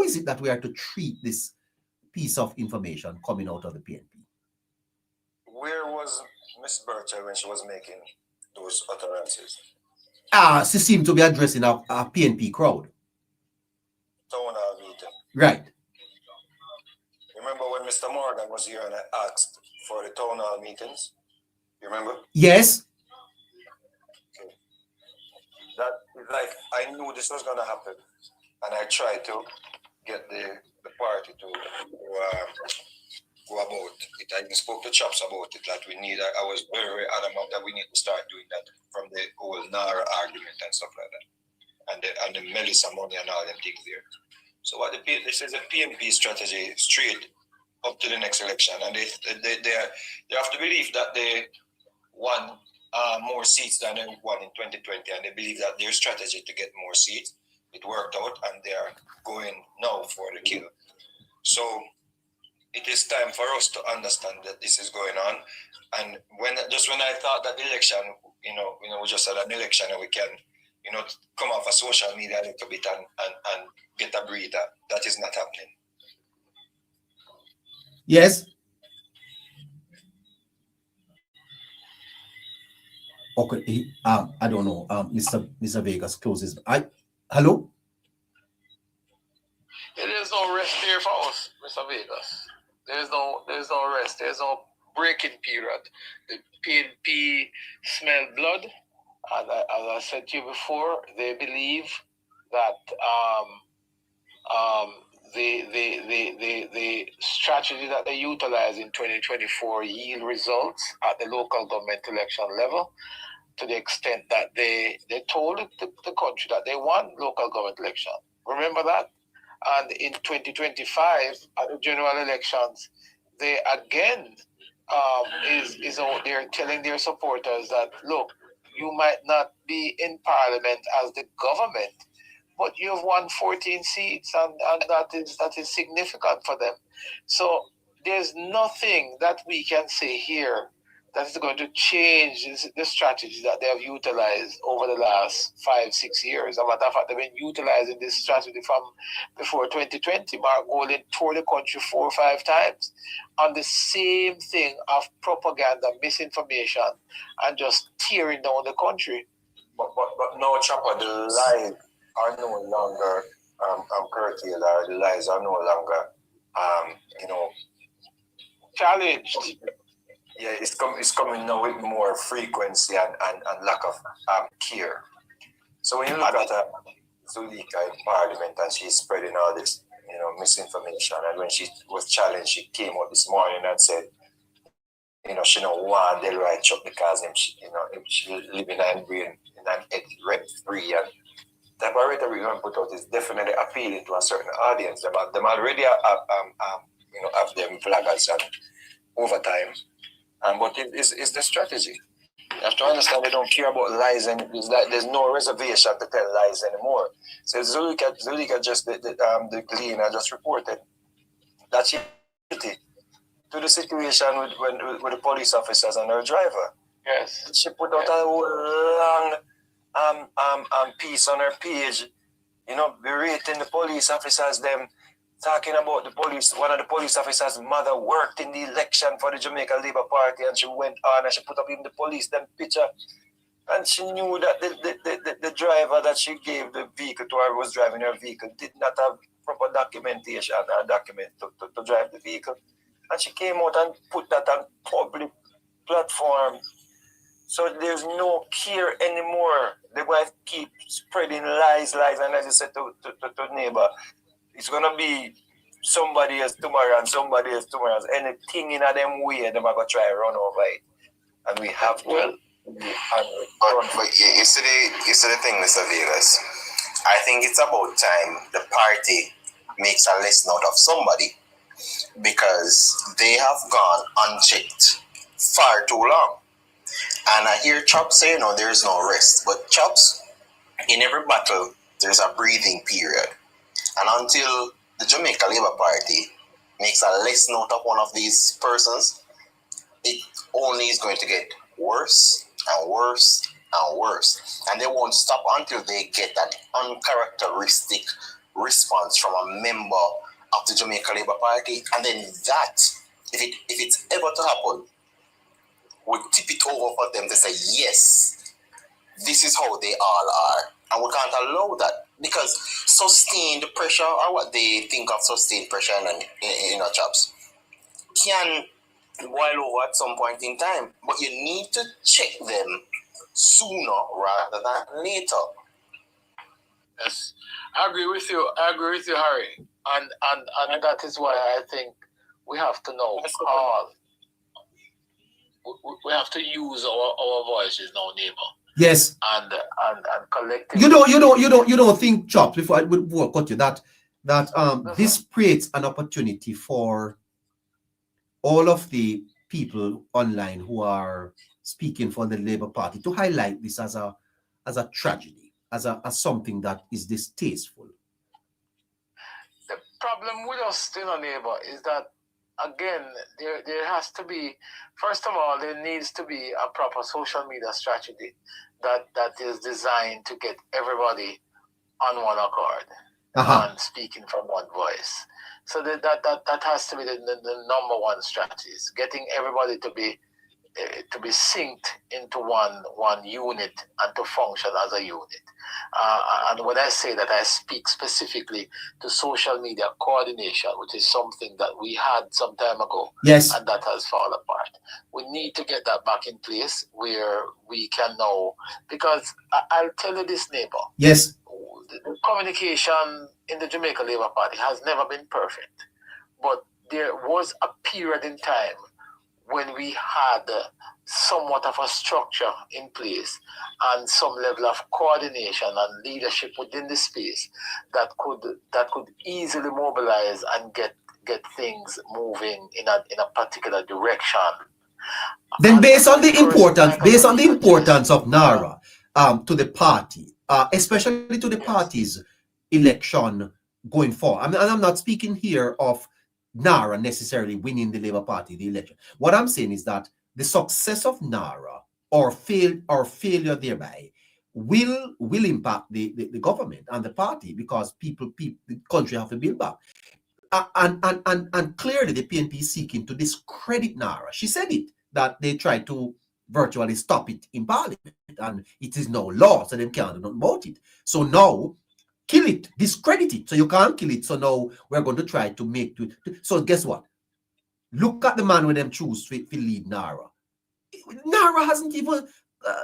is it that we are to treat this piece of information coming out of the PNP? Where was Miss Burchell when she was making those utterances? She seemed to be addressing a PNP crowd. Town hall meeting. Right. Remember when Mr. Morgan was here and I asked for the town hall meetings? You remember? Yes. Okay. That is like, I knew this was going to happen. And I tried to get the party to go about it. I even spoke to Chops about it, that I was very, very adamant that we need to start doing that from the whole Nara argument and stuff like that. And the Melissa money and all them things there. So this is a PNP strategy straight up to the next election. And they have to believe that they won more seats than they won in 2020. And they believe that their strategy to get more seats, it worked out, and they are going now for the kill. So it is time for us to understand that this is going on. And when I thought that the election, we just had an election and we can, come off of social media a little bit and get a breather, that is not happening. Yes. Okay. I don't know. Mr. Vegas closes. Hello. There is no rest here for us, Mr. Vegas. There's no rest. There's no breaking period. The PNP smell blood. As I said to you before, they believe that the strategy that they utilize in 2024 yield results at the local government election level, to the extent that they told the country that they won local government election. Remember that? And in 2025, at the general elections, they again is out there telling their supporters that, look, you might not be in parliament as the government, but you've won 14 seats, and that is significant for them. So there's nothing that we can say here that is going to change the strategy that they have utilized over the last 5-6 years. As a matter of fact, they've been utilizing this strategy from before 2020. Mark Golding toured the country 4 or 5 times on the same thing of propaganda, misinformation, and just tearing down the country. But no, Chopper, the lies are no longer curtailed, or the lies are no longer, challenged. Yeah, it's coming now with more frequency and lack of care. So when you look at Zulika in Parliament and she's spreading all this, misinformation, and when she was challenged, she came out this morning and said, she don't want the right shop because she living in an rent free, and that rhetoric we're going to put out is definitely appealing to a certain audience. Them already have them flaggers and over time. But it's the strategy. You have to understand they don't care about lies, and there's no reservation to tell lies anymore. So Zulika just the cleaner just reported that she guilty to the situation with the police officers and her driver. Yes. She put out a whole long piece on her page, berating the police officers, them talking about the police. One of the police officers' mother worked in the election for the Jamaica Labour Party, and she went on and she put up in the police them picture, and she knew that the driver that she gave the vehicle to, or was driving her vehicle, did not have proper documentation or document to drive the vehicle, and she came out and put that on public platform. So there's no care anymore. They're going to keep spreading lies, and as I said to Neighbour, it's going to be somebody else tomorrow and somebody else tomorrow. Anything in them way, they're going to try to run over it. And we have to. But you see the thing, Mr. Vegas. I think it's about time the party makes a lesson out of somebody, because they have gone unchecked far too long. And I hear Chops say, there's no rest. But Chops, in every battle, there's a breathing period. And until the Jamaica Labour Party makes a lesson out of one of these persons, it only is going to get worse and worse and worse. And they won't stop until they get that uncharacteristic response from a member of the Jamaica Labour Party. And then that, if it's ever to happen, would tip it over for them to say, yes, this is how they all are. And we can't allow that, because sustained pressure, or what they think of sustained pressure in our jobs, can boil over at some point in time. But you need to check them sooner rather than later. Yes, I agree with you, Harry. And that is why I think we have to know how. We have to use our voices now, Neighbour. Yes. And collectively. You don't think, Chops, before I would cut you, that this creates an opportunity for all of the people online who are speaking for the Labour Party to highlight this as a tragedy, as something that is distasteful. problem with us, Neighbour, is that again, there has to be, first of all, there needs to be a proper social media strategy that is designed to get everybody on one accord and speaking from one voice. So that has to be the number one strategy, is getting everybody to be synced into one unit and to function as a unit. And when I say that, I speak specifically to social media coordination, which is something that we had some time ago. Yes. And that has fallen apart. We need to get that back in place where we can now, because I'll tell you this, Neighbour. Yes. The communication in the Jamaica Labour Party has never been perfect. But there was a period in time when we had somewhat of a structure in place and some level of coordination and leadership within the space that could easily mobilize and get things moving in a particular direction. Then based on the importance of NARA to the party, especially to the party's election going forward. I'm not speaking here of NARA necessarily winning the Labour Party the election. What I'm saying is that the success of NARA or failure thereby will impact the government and the party, because people the country have to build back. And clearly the PNP is seeking to discredit NARA. She said it, that they tried to virtually stop it in Parliament, and it is no law, so they can't do nothing about it. So now, kill it, discredit it, so you can't kill it. So now we're going to try to make it. So guess what? Look at the man when them choose to lead NARA. NARA hasn't even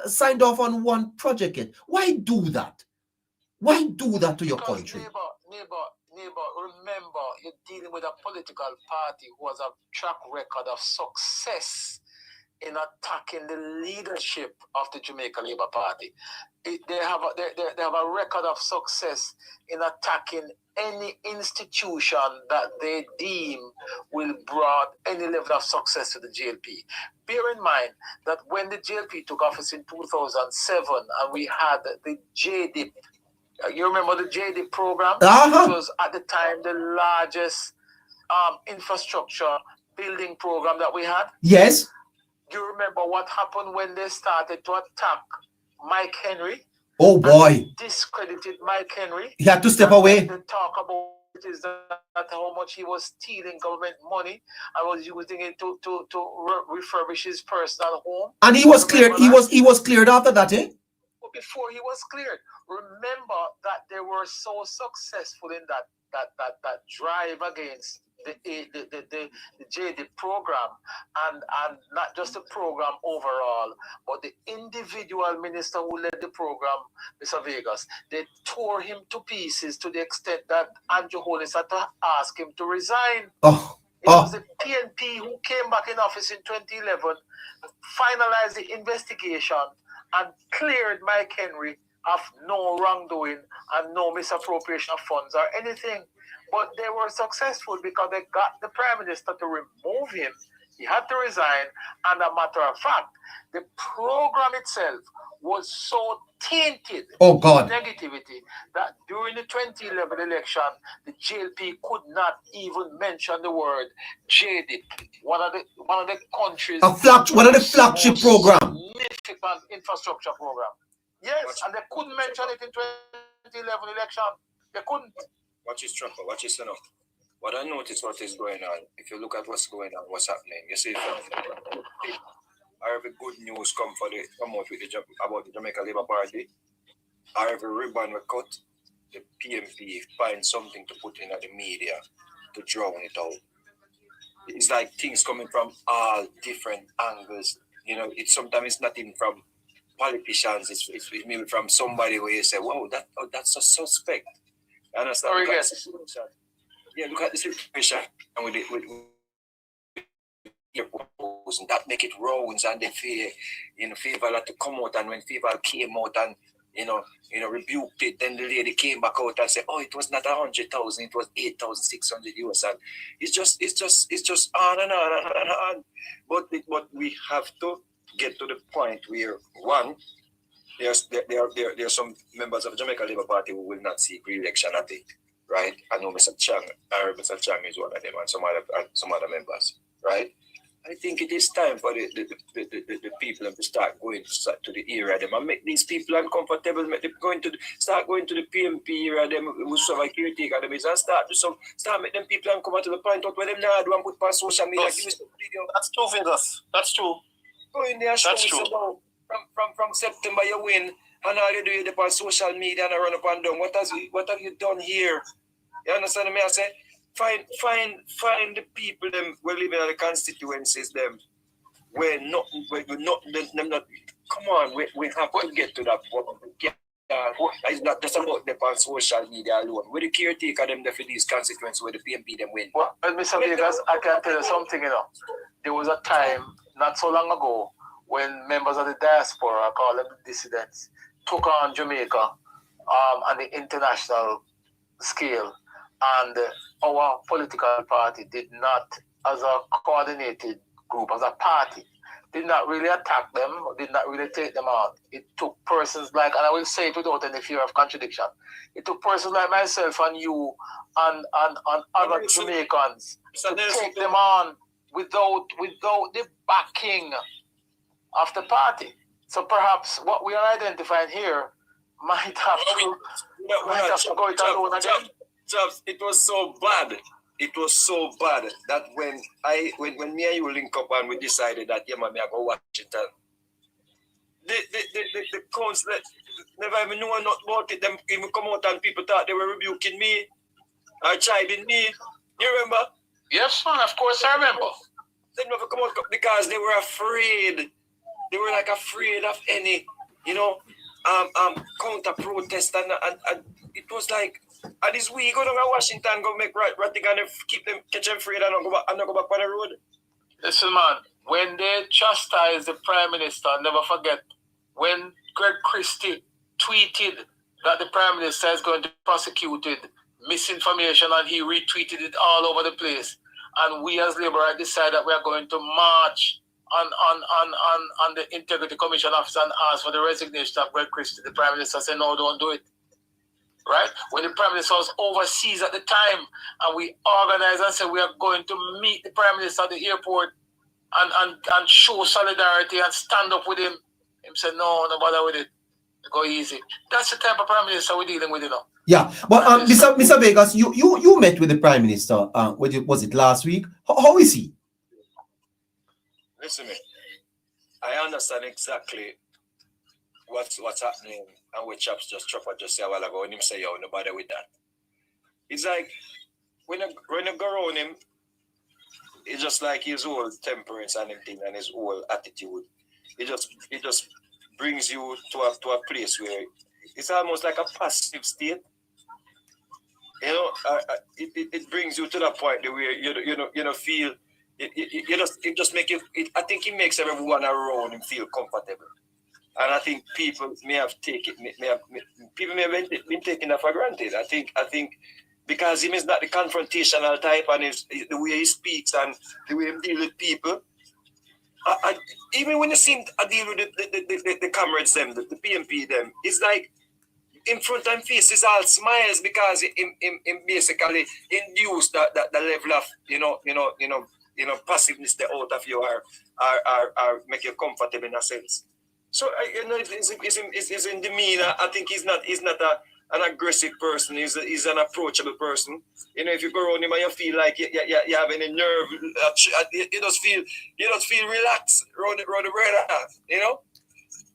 signed off on one project yet. Why do that? Why do that to your country? Neighbour, remember, you're dealing with a political party who has a track record of success in attacking the leadership of the Jamaica Labour Party. They have a record of success in attacking any institution that they deem will bring any level of success to the JLP. Bear in mind that when the JLP took office in 2007 and we had the JDIP, you remember the JDIP program? It was at the time the largest infrastructure building program that we had. Yes. Do you remember what happened when they started to attack Mike Henry? Oh boy. Discredited Mike Henry. He had to step away. The talk about it is that how much he was stealing government money and was using it to refurbish his personal home. And he was cleared. He was cleared after that, eh? Before he was cleared. Remember that they were so successful in that drive against the JD program, and not just the program overall, but the individual minister who led the program, Mr. Vegas, they tore him to pieces to the extent that Andrew Holness had to ask him to resign. It was the PNP who came back in office in 2011, finalized the investigation, and cleared Mike Henry of no wrongdoing and no misappropriation of funds or anything. But they were successful because they got the Prime Minister to remove him. He had to resign. And a matter of fact, the program itself was so tainted with negativity that during the 2011 election, the JLP could not even mention the word JDIP, one of the country's one of the flagship program, significant infrastructure program. Yes, and they couldn't mention it in 2011 election. They couldn't. Watch his trucker, watch his son. What I notice what is going on, if you look at what's going on, what's happening, you see, every good news come out with about the Jamaica Labour Party, every ribbon we cut, the PMP find something to put in at the media to drown it out. It's like things coming from all different angles. You know, sometimes it's not even from politicians, it's maybe from somebody where you say, wow, that's a suspect. Understand? Look at the situation and with and that make it rounds and they feel, favor had to come out, and when favor came out and rebuked it, then the lady came back out and said, oh, it was not 100,000, it was 8,600 US, and it's just on and on and on. But we have to get to the point where there are some members of the Jamaica Labour Party who will not seek re-election at it. right? I know Mr. Chang, Mr. Chang is one of them, and some other members, right? I think it is time for the people to start going to the area them and make these people uncomfortable, make them start going to the PMP area them who serve a caretaker them is and start make them people come to the point out where them now do and put on social media. Give me some video. That's true, Fingers. That's true. Go in there, show us about from September you win and all you do is on social media and run up and down. What have you done here? You understand me? I say find the people them we're living in the constituencies them where not come on, we have to get to that point. It's not just about them on social media alone. Where the caretaker them for these constituencies where the PMP them win. Well, Mr. Vegas, I can tell you something, There was a time not so long ago when members of the diaspora, I call them dissidents, took on Jamaica on the international scale. And our political party did not, as a coordinated group, as a party, did not really attack them, did not really take them out. It took persons like, and I will say it without any fear of contradiction, it took persons like myself and you and other Jamaicans to take them on without the backing of the party. So perhaps what we are identifying here might have to go it alone again. It was so bad. It was so bad that when me and you link up and we decided that man, I go Washington. The council never even knew not about it. Them even come out and people thought they were rebuking me or chiding me. You remember? Yes, man, of course I remember. They never come out because they were afraid. They were like afraid of any, counter protest and it was like, and this we go down to Washington, go make right thing and keep them catch them afraid and not go back on the road. Listen, man, when they chastise the Prime Minister, never forget when Greg Christie tweeted that the Prime Minister is going to be prosecuted misinformation and he retweeted it all over the place. And we as Labour decided that we are going to march on the Integrity Commission office and ask for the resignation of Greg Christie. The Prime Minister said, no, don't do it. Right? When the Prime Minister was overseas at the time and we organized and said we are going to meet the Prime Minister at the airport and show solidarity and stand up with him. He said, no bother with it. Go easy. That's the type of Prime Minister we're dealing with, Yeah, but Mr. Vegas, you met with the Prime Minister. Was it last week? How is he? Listen, I understand exactly what's happening and what chaps just say a while ago when him say, yo, no bother with that. It's like when you go around him, it's just like his whole temperance and everything and his whole attitude. It just brings you to a place where it's almost like a passive state. It brings you to that point where you feel it just make you. I think it makes everyone around him feel comfortable, and I think people may have been taking that for granted. I think because him is not the confrontational type, and the way he speaks and the way he deals with people. Even when you see him deal with the comrades them, the PMP them, it's like in front of his face is all smiles because him basically induced that level of passiveness that out of you are make you comfortable in a sense. So it's in demeanor. I think he's not an aggressive person. He's an approachable person. If you go around him and you feel like you have any nerve, you just feel relaxed around the brother.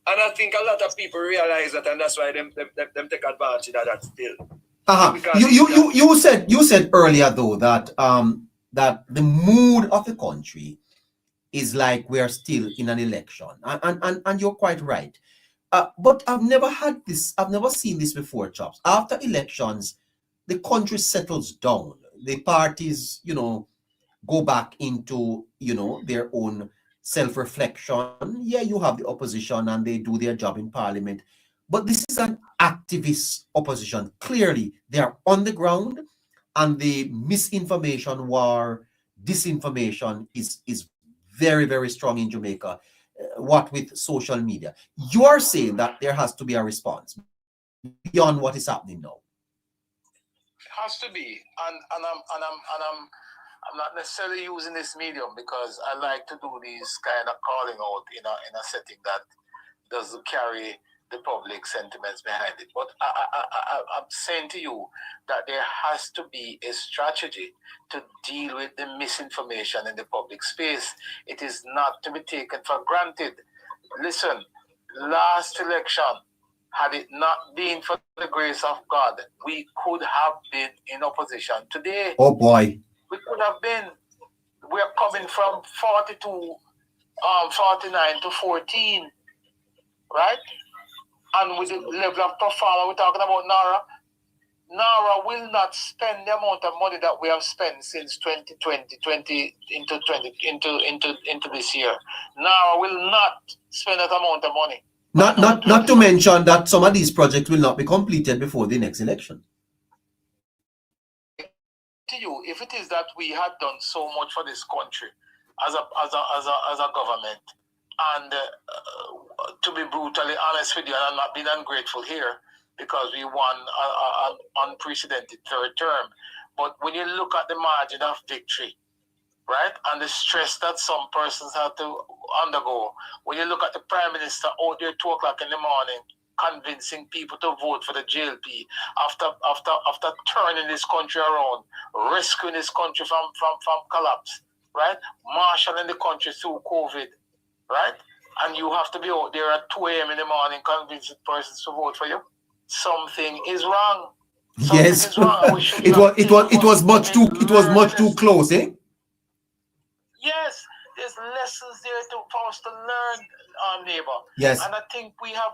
And I think a lot of people realize that, and that's why them take advantage of that still. You said earlier though that that the mood of the country is like we are still in an election, and you're quite right. But I've never seen this before, Chops. After elections, the country settles down. The parties, go back into, their own self-reflection. Yeah, you have the opposition and they do their job in parliament. But this is an activist opposition. Clearly, they are on the ground and the misinformation war, disinformation is very, very strong in Jamaica. What with social media. You are saying that there has to be a response beyond what is happening now. has to be, and I'm not necessarily using this medium because I like to do these kind of calling out in a setting that doesn't carry the public sentiments behind it. But I'm saying to you that there has to be a strategy to deal with the misinformation in the public space. It is not to be taken for granted. Listen, last election, had it not been for the grace of God, we could have been in opposition today. Oh boy. We could have been. We're coming from 49 to 14, right? And with the level of performance we're talking about Nara will not spend the amount of money that we have spent since 2020 into this year. Nara will not spend that amount of money. Not to mention that some of these projects will not be completed before the next election. To you, if it is that we had done so much for this country as a government, and to be brutally honest with you, and I'm not being ungrateful here because we won an unprecedented third term, but when you look at the margin of victory, right, and the stress that some persons had to undergo, when you look at the Prime Minister out there 2 o'clock in the morning convincing people to vote for the JLP after turning this country around, rescuing this country from collapse, right, marshalling the country through COVID, right, and you have to be out there at 2 a.m. in the morning convincing persons to vote for you. Something is wrong. Something is wrong. It was much too close, eh? Yes, there's lessons there for us to learn, neighbor. Yes. And I think we have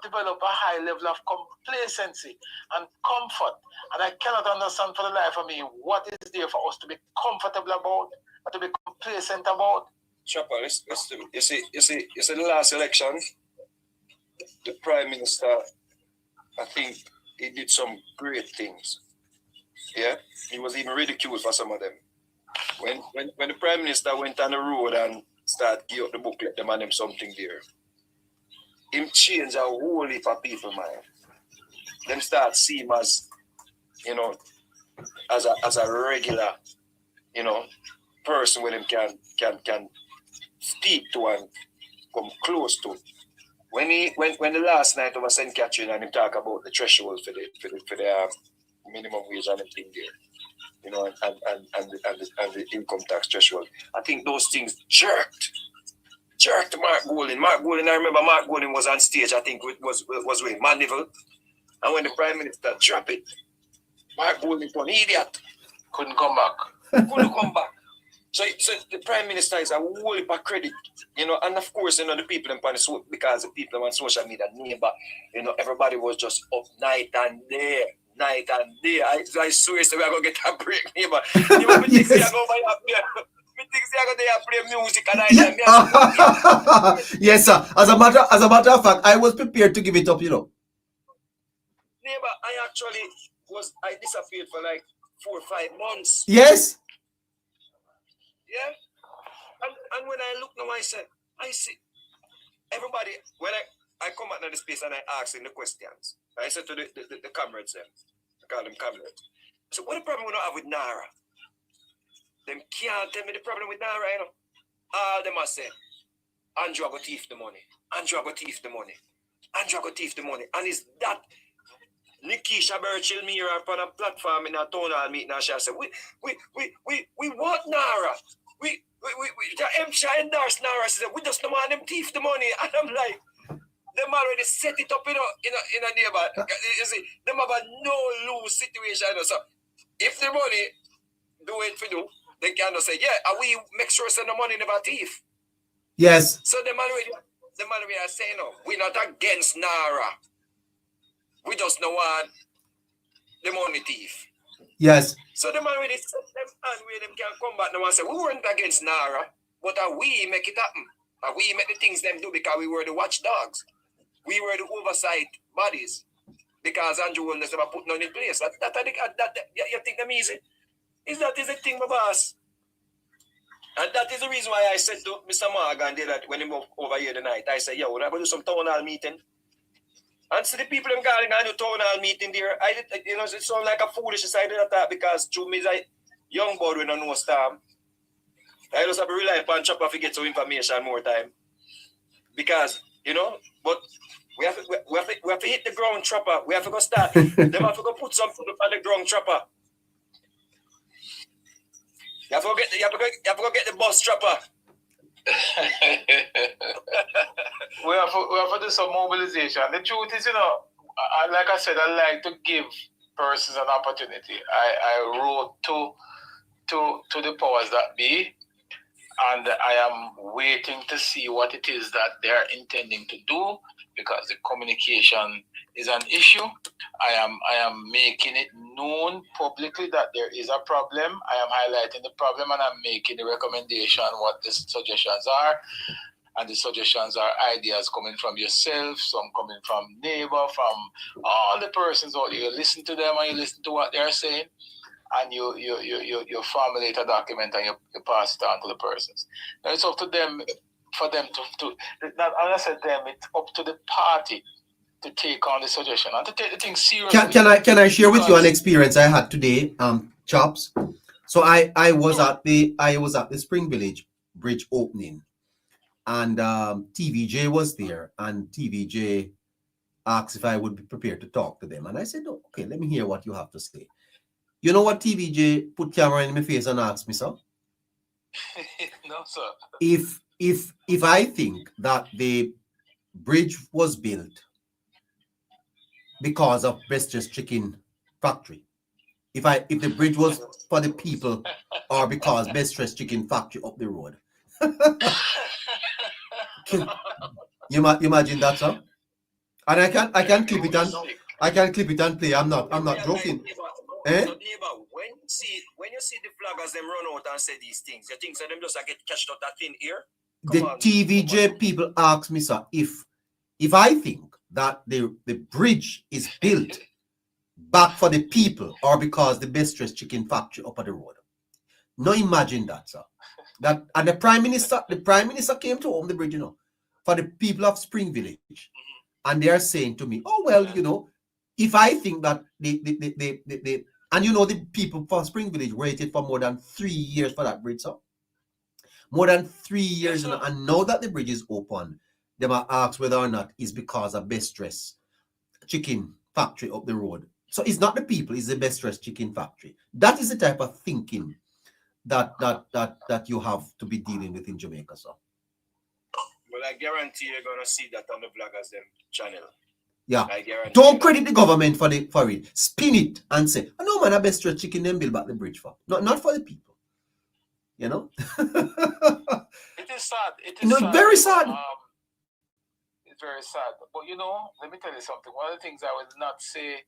developed a high level of complacency and comfort. And I cannot understand for the life of me what is there for us to be comfortable about, or to be complacent about. Chopper, you see the last election, the Prime Minister, I think he did some great things. Yeah, he was even ridiculed for some of them. When the Prime Minister went on the road and started give up the booklet, them and them something there, him change a whole heap of people, man. Them start see him as, you know, as a regular, you know, person where them can speak to and come close to. When the last night over St. Catherine and him talk about the threshold for the minimum wage and everything there, you know, and the income tax threshold, I think those things jerked Mark Golding. I remember Mark Golding was on stage, I think it was with Mandeville, and when the Prime Minister dropped it, Mark Golding was an idiot. Couldn't come back. So the Prime Minister is a whole heap of credit, you know, and of course, you know, the people in Panis, because the people on social media, Neighbour, you know, everybody was just up night and day. I swear, so we're going to get a break, Neighbour. You know, me think we are going to play music and yes, sir. As a matter of fact, I was prepared to give it up, you know. Neighbour, I disappeared for like 4 or 5 months. Yes. Yeah, and when I look now, I see everybody. When I come out of the space and I ask them the questions, I said to the comrades, I call them comrades. So what the problem we don't have with Nara? Them can't tell me the problem with Nara, you know. All them are say, Andrew go thief the money. And is that Nikisha Burchill me on a platform in a town hall meeting and she said, we want Nara. We the MCHA endorse Nara. She said, we just don't want them thief the money. And I'm like, them already set it up in a neighbor. You see, them have a no-lose situation. You know? So if the money do it for you, they can say, yeah, and we make sure send the money never thief. Yes. So them already are saying, no, we're not against Nara. We just don't want the money thief. Yes. So them already set them and where them can come back now and say, we weren't against Nara, but we make it happen. And we make the things them do because we were the watchdogs. We were the oversight bodies. Because Andrew Holness never put none in place. You think them easy? That is the thing, my boss. And that is the reason why I said to Mr. Morgan that when he moved over here tonight, I said, yeah, we're going to do some town hall meeting. And so the people in calling a new town hall meeting there, I did, you know, it sounds like a foolishness. I did that because to me, like young boy when I know storm. I just have to rely upon Chopper to get some information more time. Because, you know, but we have to hit the ground Chopper. We have to go start. Them have to go put some food on the ground Chopper. You have to go get the bus Chopper. we have to do some mobilization. The truth is, you know, like I said, I like to give persons an opportunity. I wrote to the powers that be, and I am waiting to see what it is that they are intending to do, because the communication is an issue. I am making it known publicly that there is a problem. I am highlighting the problem, and I'm making the recommendation what the suggestions are. And the suggestions are ideas coming from yourself, some coming from Neighbour, from all the persons out there. You listen to them and you listen to what they're saying, and you formulate a document and you pass it on to the persons. Now it's up to them, for them to not unless them, it's up to the party to take on the suggestion and to take the thing seriously. Can I share with you an experience I had today, Chops? So I was at the Spring Village Bridge opening, and TVJ was there, and TVJ asked if I would be prepared to talk to them, and I said, oh, okay, let me hear what you have to say. You know what TVJ put camera in my face and asked me, sir? No, sir. If I think that the bridge was built because of Brester's Chicken Factory, if the bridge was for the people or because Brester's Chicken Factory up the road. You imagine that, sir? And I can clip it and play. I'm not joking. Eh? So, when you see the flaggers them run out and say these things, you think so them just get catched out that thin ear? The TVJ people ask me, sir, if I think that the bridge is built back for the people or because the Brester's Chicken Factory up at the road. No, imagine that, sir. That and the prime minister came to open the bridge, you know, for the people of Spring Village, and they are saying to me, oh well, you know, if I think that the and you know the people for Spring Village waited for more than 3 years for that bridge, sir. More than 3 years, yes, and now that the bridge is open, they might ask whether or not it's because of Brester's Chicken Factory up the road. So it's not the people, it's the Brester's Chicken Factory. That is the type of thinking that you have to be dealing with in Jamaica, sir. Well, I guarantee you're gonna see that on the Vloggers them channel. Yeah. Don't credit the government for it. Spin it and say, oh, no man, I best stretch chicken them build back the bridge for. Not for the people. You know? It is sad. It is sad. Very sad. It's very sad. But you know, let me tell you something. One of the things I would not say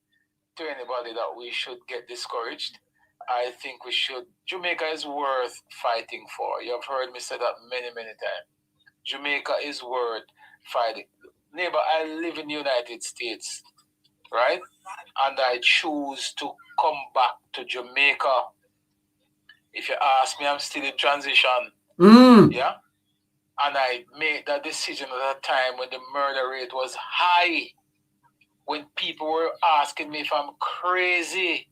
to anybody that we should get discouraged. I think we should. Jamaica is worth fighting for. You have heard me say that many, many times. Jamaica is worth fighting. Neighbor, I live in the United States, right? And I choose to come back to Jamaica. If you ask me, I'm still in transition. Yeah? And I made that decision at a time when the murder rate was high. When people were asking me if I'm crazy.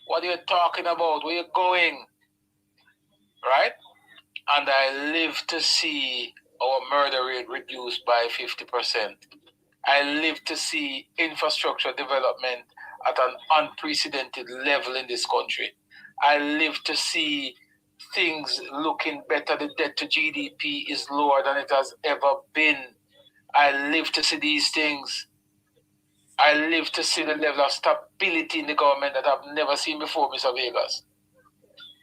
What are you talking about? Where are you going? Right? And I live to see our murder rate reduced by 50%. I live to see infrastructure development at an unprecedented level in this country. I live to see things looking better. The debt to GDP is lower than it has ever been. I live to see these things. I live to see the level of stability in the government that I've never seen before, Mr. Vegas.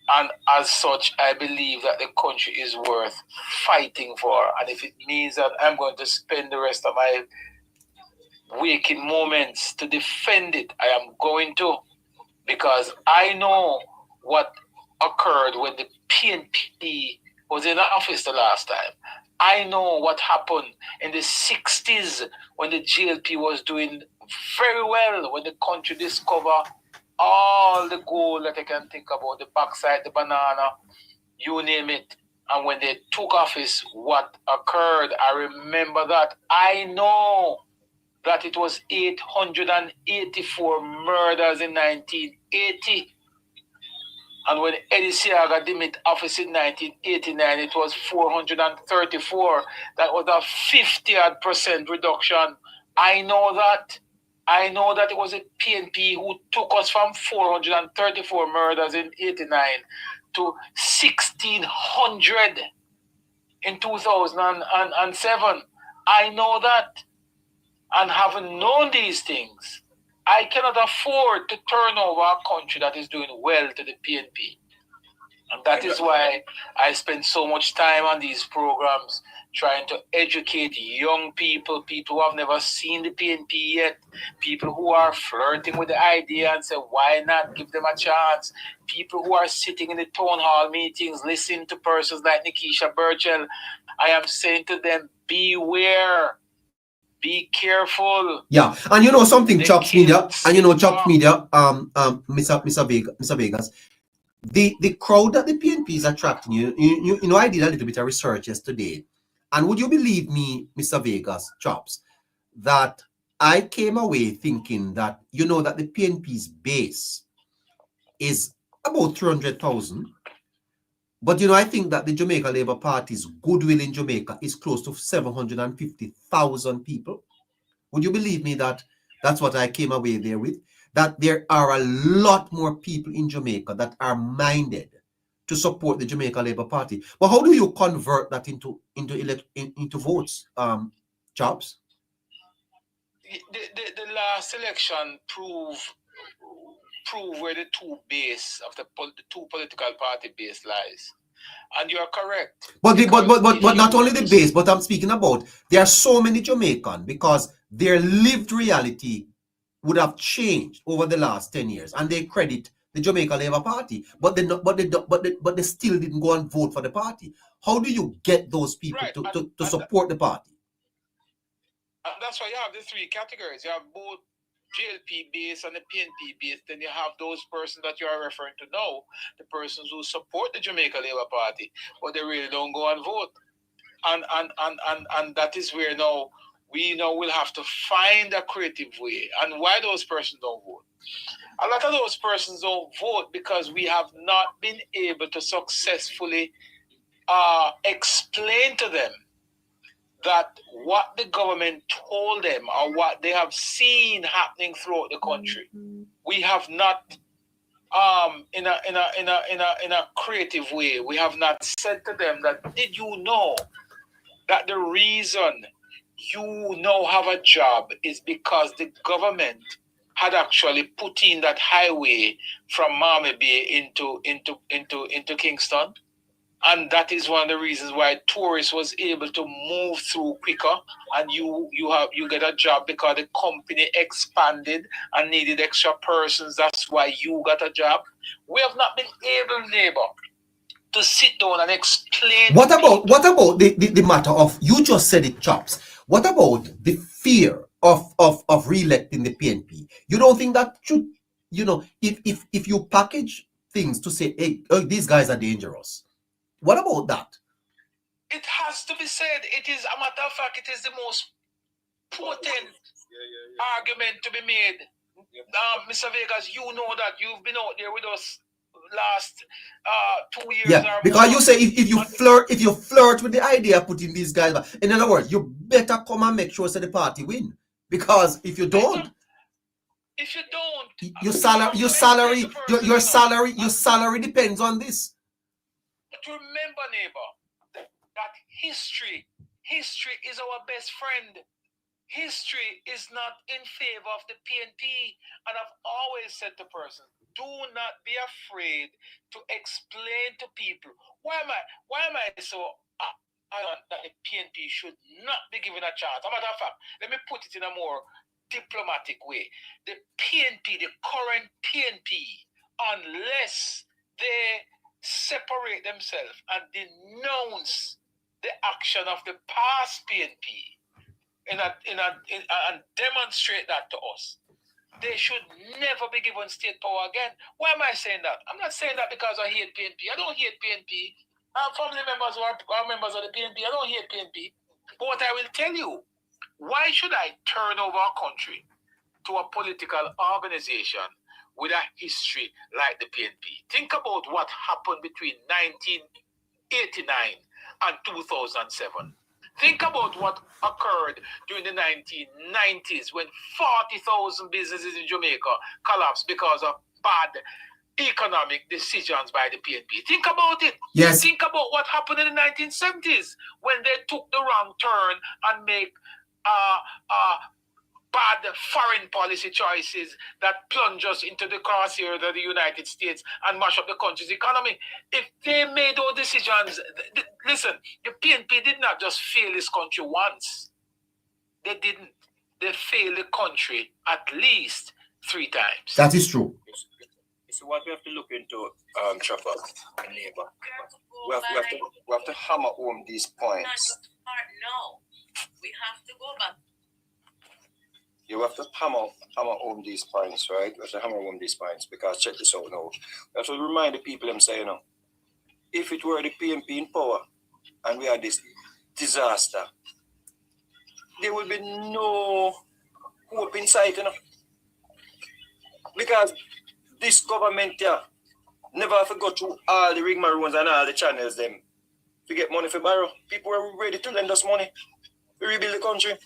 And as such, I believe that the country is worth fighting for. And if it means that I'm going to spend the rest of my waking moments to defend it, I am going to. Because I know what occurred when the PNP was in office the last time. I know what happened in the 60s when the GLP was doing very well, when the country discovered all the gold that I can think about, the backside, the banana, you name it. And when they took office, what occurred, I remember that. I know that it was 884 murders in 1980. And when Eddie Seaga demit office in 1989, it was 434. That was a 50% reduction. I know that it was a PNP who took us from 434 murders in 89 to 1,600 in 2007. I know that. And having known these things, I cannot afford to turn over a country that is doing well to the PNP. And that is why I spend so much time on these programs trying to educate young people, people who have never seen the PNP yet, people who are flirting with the idea and say, why not give them a chance? People who are sitting in the town hall meetings, listening to persons like Nikisha Burchell. I am saying to them, beware. Be careful. Yeah, and you know something, Chops Media, and you know Chops Media, Mr. Vegas, the crowd that the PNP is attracting, you know, I did a little bit of research yesterday, and would you believe me, Mr. Vegas, Chops, that I came away thinking that, you know, that the PNP's base is about 300,000. But, you know, I think that the Jamaica Labour Party's goodwill in Jamaica is close to 750,000 people. Would you believe me that that's what I came away there with? That there are a lot more people in Jamaica that are minded to support the Jamaica Labour Party. But how do you convert that into votes, Chops? The last election prove where the two base of the two political party base lies, and you are correct. But not only the base, but I'm speaking about there are so many Jamaicans because their lived reality would have changed over the last 10 years, and they credit the Jamaica Labour Party, but they still didn't go and vote for the party. How do you get those people to support the party? And that's why you have the three categories. You have both JLP base and the PNP base. Then you have those persons that you are referring to now, the persons who support the Jamaica Labour Party, but they really don't go and vote. And that is where now we will have to find a creative way. And why those persons don't vote? A lot of those persons don't vote because we have not been able to successfully explain to them that what the government told them or what they have seen happening throughout the country, we have not, in a creative way, we have not said to them that, did you know that the reason you now have a job is because the government had actually put in that highway from Miami Bay into Kingston? And that is one of the reasons why tourists was able to move through quicker, and you get a job because the company expanded and needed extra persons. That's why you got a job. We have not been able, neighbor, to sit down and explain. What about the matter of, you just said it, Chops. What about the fear of re-electing the PNP? You don't think that should, you know, if you package things to say, hey, these guys are dangerous? What about that? It has to be said. It is, a matter of fact, it is the most potent argument to be made. Mr. Vegas, you know that you've been out there with us last 2 years. Yeah, because you say if you flirt with the idea of putting these guys back, in other words, you better come and make sure that the party win. Because if you don't, your salary depends on this. But remember, neighbor, that history is our best friend. History is not in favor of the PNP. And I've always said to persons, do not be afraid to explain to people why am I so that the PNP should not be given a chance. As a matter of fact, let me put it in a more diplomatic way. The PNP, the current PNP, unless they separate themselves and denounce the action of the past PNP and demonstrate that to us, they should never be given state power again. Why am I saying that? I'm not saying that because I hate PNP. I don't hate PNP. I'm family members who are members of the PNP. I don't hate PNP. But what I will tell you, Why should I turn over our country to a political organization with a history like the PNP? Think about what happened between 1989 and 2007. Think about what occurred during the 1990s when 40,000 businesses in Jamaica collapsed because of bad economic decisions by the PNP. Think about it. Yes. Think about what happened in the 1970s when they took the wrong turn and make bad foreign policy choices that plunge us into the crosshairs of the United States and mash up the country's economy. If they made those decisions, listen, the PNP did not just fail this country once. They didn't. They failed the country at least 3 times. That is true. So what we have to look into, Chopper and Neighbour, we have to hammer home these points. No, we have to go back. You have to hammer home these points, right? We have to hammer home these points because check this out now. We have to remind the people them say, if it were the PNP in power and we had this disaster, there will be no hope in sight, because this government here never have to go through all the rigmaroles and all the channels them to get money for borrow. People were ready to lend us money to rebuild the country.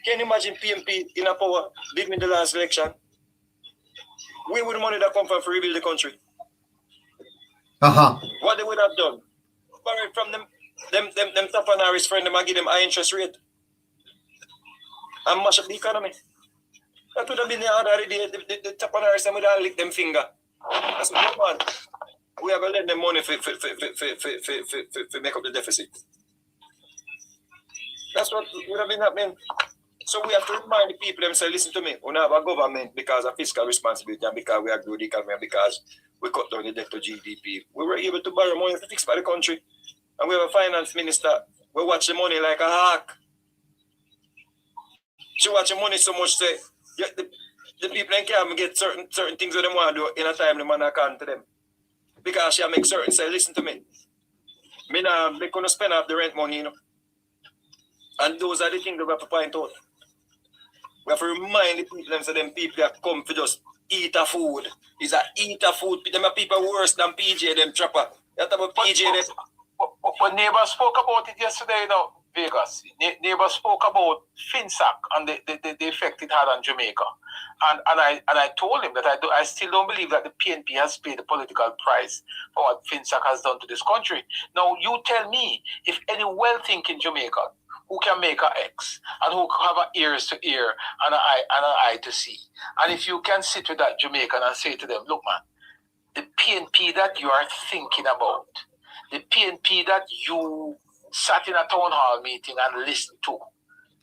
Can you imagine PNP in a power did win the last election? Where would the money that come from to rebuild the country? What they would have done? Borrowed from them Tapanari's friend, them and give them high interest rate and mash up the economy. That would have been the other day. The Tapanari's them would have licked them finger. That's what we want. We have to lend them money for make up the deficit. That's what would have been happening. So we have to remind the people them say, listen to me, we have a government because of fiscal responsibility and because we are good economy and because we cut down the debt to GDP. We were able to borrow money to fix by the country. And we have a finance minister. We watch the money like a hawk. She watch the money so much say the people can't get certain things that they want to do in a time the man can't to them. Because she make certain say, listen to me. They're going to spend off the rent money, And those are the things that we have to point out. We have to remind the people them so them people that come for just eat a food. Is a eat a food. Them are people worse than PJ them trapper. That's about PJ them. But Neighbour spoke about it yesterday, Vegas. Neighbour spoke about FinSac and the effect it had on Jamaica. And I told him that I still don't believe that the PNP has paid the political price for what FinSac has done to this country. Now, you tell me if any well-thinking Jamaican who can make an X and who have an ears to ear and an eye to see. And if you can sit with that Jamaican and say to them, look, man, the PNP that you are thinking about, the PNP that you sat in a town hall meeting and listened to,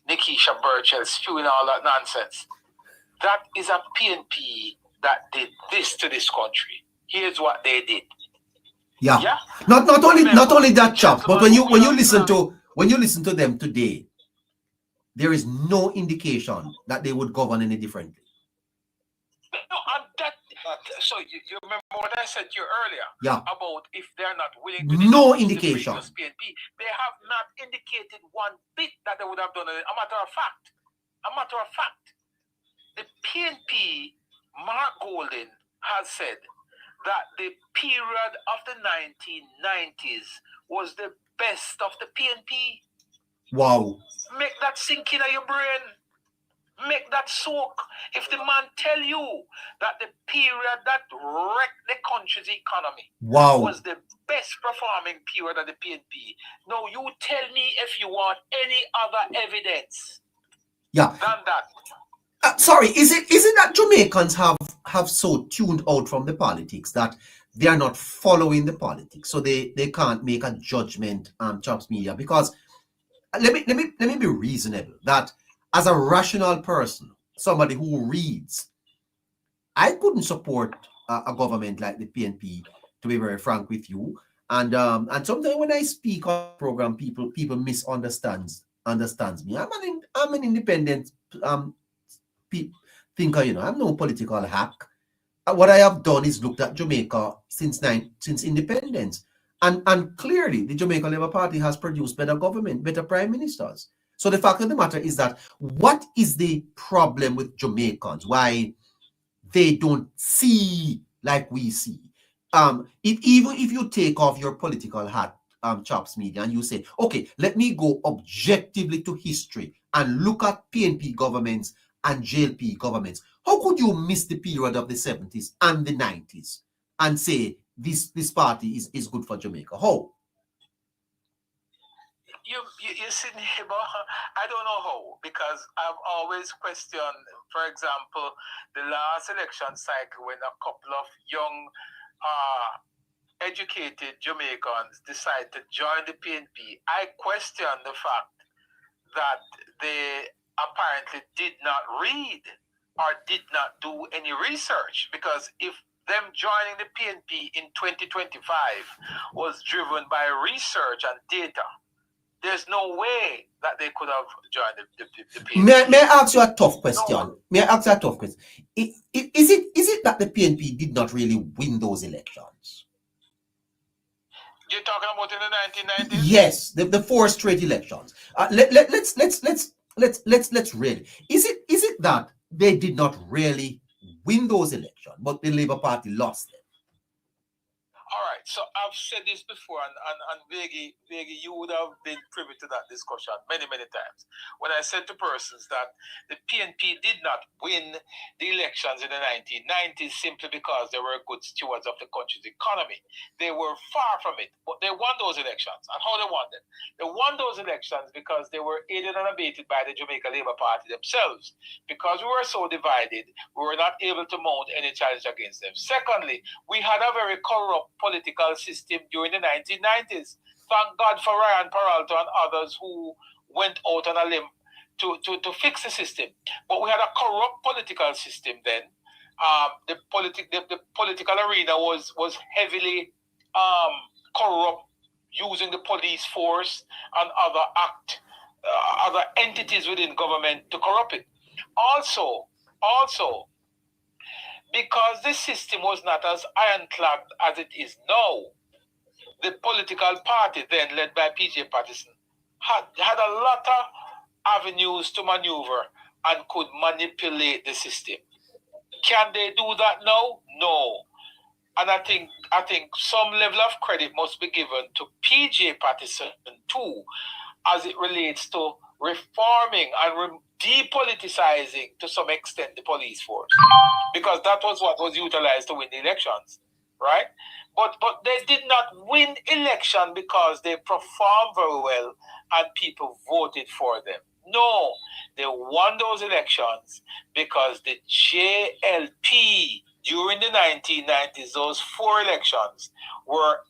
Nikisha Burchell spewing all that nonsense, that is a PNP that did this to this country. Here's what they did. Yeah. Not only that, Chop, but when you listen to them today, there is no indication that they would govern any differently. No, so you remember what I said to you earlier about if they're not willing to no indication. PNP, they have not indicated one bit that they would have done it. A matter of fact, the PNP, Mark Golding has said that the period of the 1990s was the best of the PNP. Wow. Make that sink in your brain. Make that soak. If the man tell you that the period that wrecked the country's economy was the best performing period of the PNP, now you tell me if you want any other evidence than that. Sorry, is it that Jamaicans have so tuned out from the politics that they are not following the politics, so they can't make a judgment on Chops Media? Because let me be reasonable that as a rational person, somebody who reads, I couldn't support a government like the PNP, to be very frank with you. And sometimes when I speak on the program, people misunderstands me. I'm an independent thinker, I'm no political hack. What I have done is looked at Jamaica since independence. And clearly, the Jamaican Labour Party has produced better government, better prime ministers. So the fact of the matter is that what is the problem with Jamaicans? Why they don't see like we see? Even if you take off your political hat, Chops Media, and you say, okay, let me go objectively to history and look at PNP governments and JLP governments. How could you miss the period of the 70s and the 90s and say this party is good for Jamaica? How? You see, Neighbour, I don't know how, because I've always questioned, for example, the last election cycle when a couple of young, educated Jamaicans decide to join the PNP. I question the fact that they apparently did not read or did not do any research, because if them joining the PNP in 2025 was driven by research and data, there's no way that they could have joined the PNP. May I ask you a tough question? No. May I ask you a tough question? Is it that the PNP did not really win those elections? You're talking about in the 1990s? Yes, the 4 straight elections. Let's read. Is it that they did not really win those elections, but the Labour Party lost them? All right, so I've said this before, and Vegi, you would have been privy to that discussion many, many times. When I said to persons that the PNP did not win the elections in the 1990s simply because they were good stewards of the country's economy. They were far from it, but they won those elections. And how they won them? They won those elections because they were aided and abetted by the Jamaica Labour Party themselves. Because we were so divided, we were not able to mount any challenge against them. Secondly, we had a very corrupt political system during the 1990s. Thank God for Ryan Peralta and others who went out on a limb to fix the system. But we had a corrupt political system then. The political arena was heavily corrupt, using the police force and other entities within government to corrupt it. Also, because this system was not as ironclad as it is now, the political party then, led by PJ Patterson, had a lot of avenues to maneuver and could manipulate the system. Can they do that now? No. And I think some level of credit must be given to PJ Patterson too, as it relates to reforming and depoliticizing to some extent the police force, because that was what was utilized to win the elections, right? But they did not win election because they performed very well and people voted for them. No, they won those elections because the JLP during the 1990s, those 4 elections were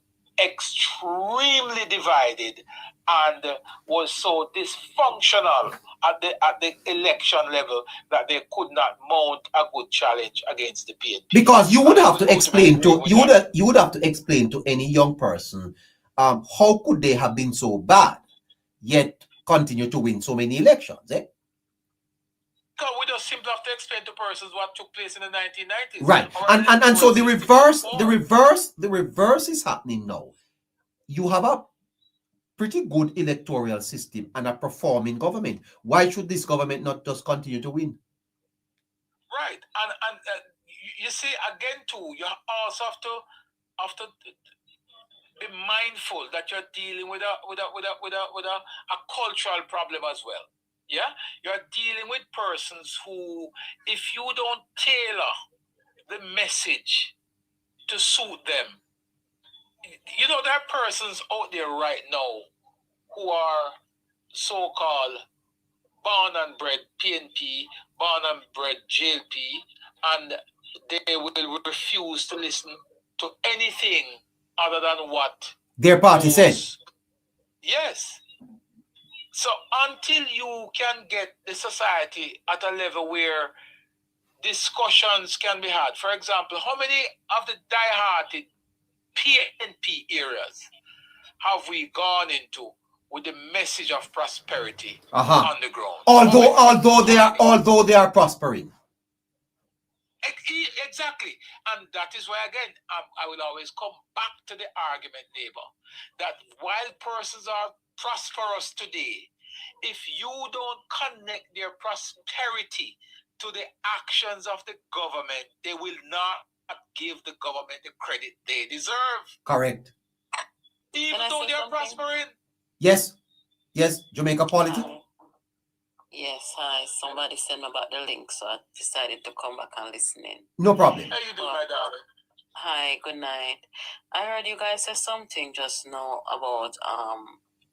extremely divided and was so dysfunctional at the election level that they could not mount a good challenge against the PNP. Because you would have to explain to you would have to explain to any young person how could they have been so bad yet continue to win so many elections, eh? Because we just simply have to explain to persons what took place in the 1990s. Right. And so the reverse is happening now. You have a pretty good electoral system and a performing government. Why should this government not just continue to win? Right. And you see, again too, you also have to be mindful that you're dealing with a cultural problem as well. Yeah, you're dealing with persons who, if you don't tailor the message to suit them, you know, there are persons out there right now who are so-called born and bred PNP, born and bred JLP, and they will refuse to listen to anything other than what their party says. Yes. So until you can get the society at a level where discussions can be had, for example, how many of the die-hearted PNP areas have we gone into with the message of prosperity on the ground? Although they are prospering. Exactly. And that is why, again, I will always come back to the argument, Neighbour, that while persons are prosperous today, if you don't connect their prosperity to the actions of the government, they will not give the government the credit they deserve. Correct. Even though they're prospering. Yes. Yes. Jamaica politics. Yes, hi. Somebody sent me about the link, so I decided to come back and listen in. No problem. How you doing, my darling? Hi, good night. I heard you guys say something just now about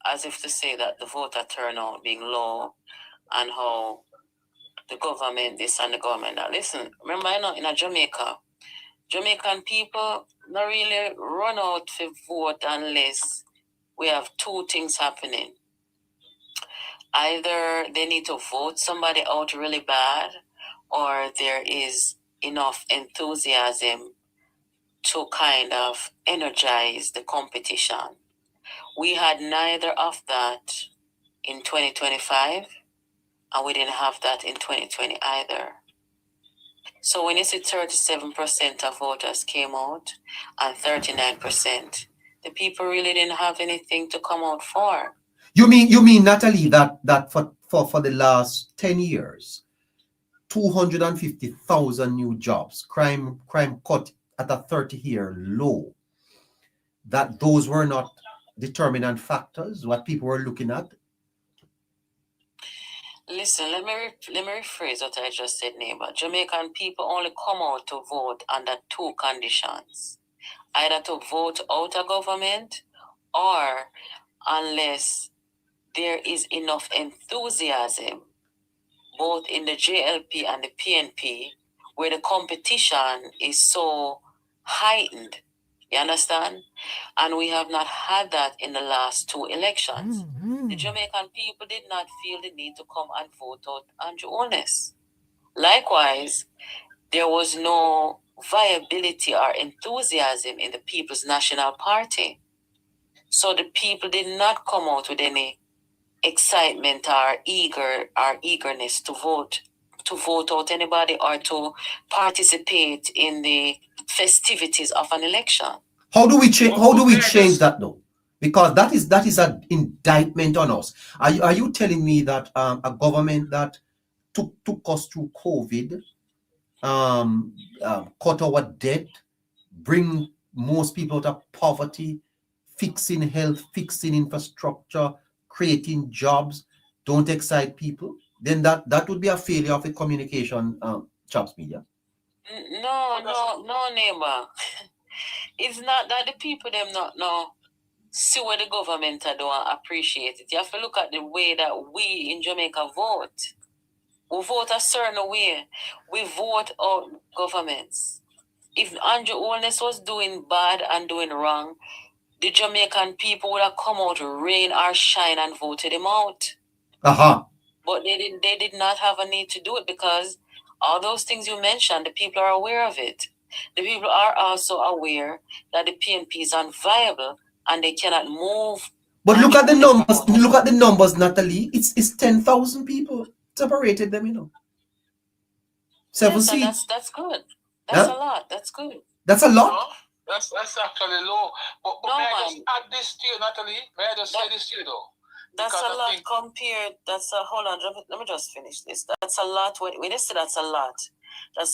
as if to say that the voter turnout being low and how the government this and the government that. Listen, remember in Jamaica, Jamaican people not really run out to vote unless we have two things happening. Either they need to vote somebody out really bad, or there is enough enthusiasm to kind of energize the competition. We had neither of that in 2025, and we didn't have that in 2020 either. So when you see 37% of voters came out and 39%, the people really didn't have anything to come out for. You mean Natalee, that for the last 10 years, 250,000 new jobs, crime cut at a 30-year low, that those were not determinant factors, what people were looking at? Listen, let me rephrase what I just said, neighbor. Jamaican people only come out to vote under two conditions. Either to vote out of government, or unless there is enough enthusiasm, both in the JLP and the PNP, where the competition is so heightened. You understand? And we have not had that in the last two elections. The Jamaican people did not feel the need to come and vote out Andrew Holness. Likewise, there was no viability or enthusiasm in the People's National Party. So the people did not come out with any excitement or eagerness to vote out anybody or to participate in the festivities of an election. How do we change that though? Because that is an indictment on us. Are you telling me that a government that took us through COVID, cut our debt, bring most people out of poverty, fixing health, fixing infrastructure, creating jobs, don't excite people, then that would be a failure of the communication chops media? No, neighbor. It's not that the people them not see what the government are doing and appreciate it. You have to look at the way that we in Jamaica vote. We vote a certain way. We vote out governments. If Andrew Holness was doing bad and doing wrong, the Jamaican people would have come out, rain or shine, and voted him out. But they did not have a need to do it, because all those things you mentioned, the people are aware of it. The people are also aware that the PNP is unviable and they cannot move. But look at the numbers. Look at the numbers, Natalee. It's 10,000 people separated them. 7 seats. Yes, that's good. That's a lot. That's good. That's a lot. No, that's actually low. But may I just add this to you, Natalee? May I just say this to you though? That's a lot compared. Hold on. Let me just finish this. That's a lot. When you say that's a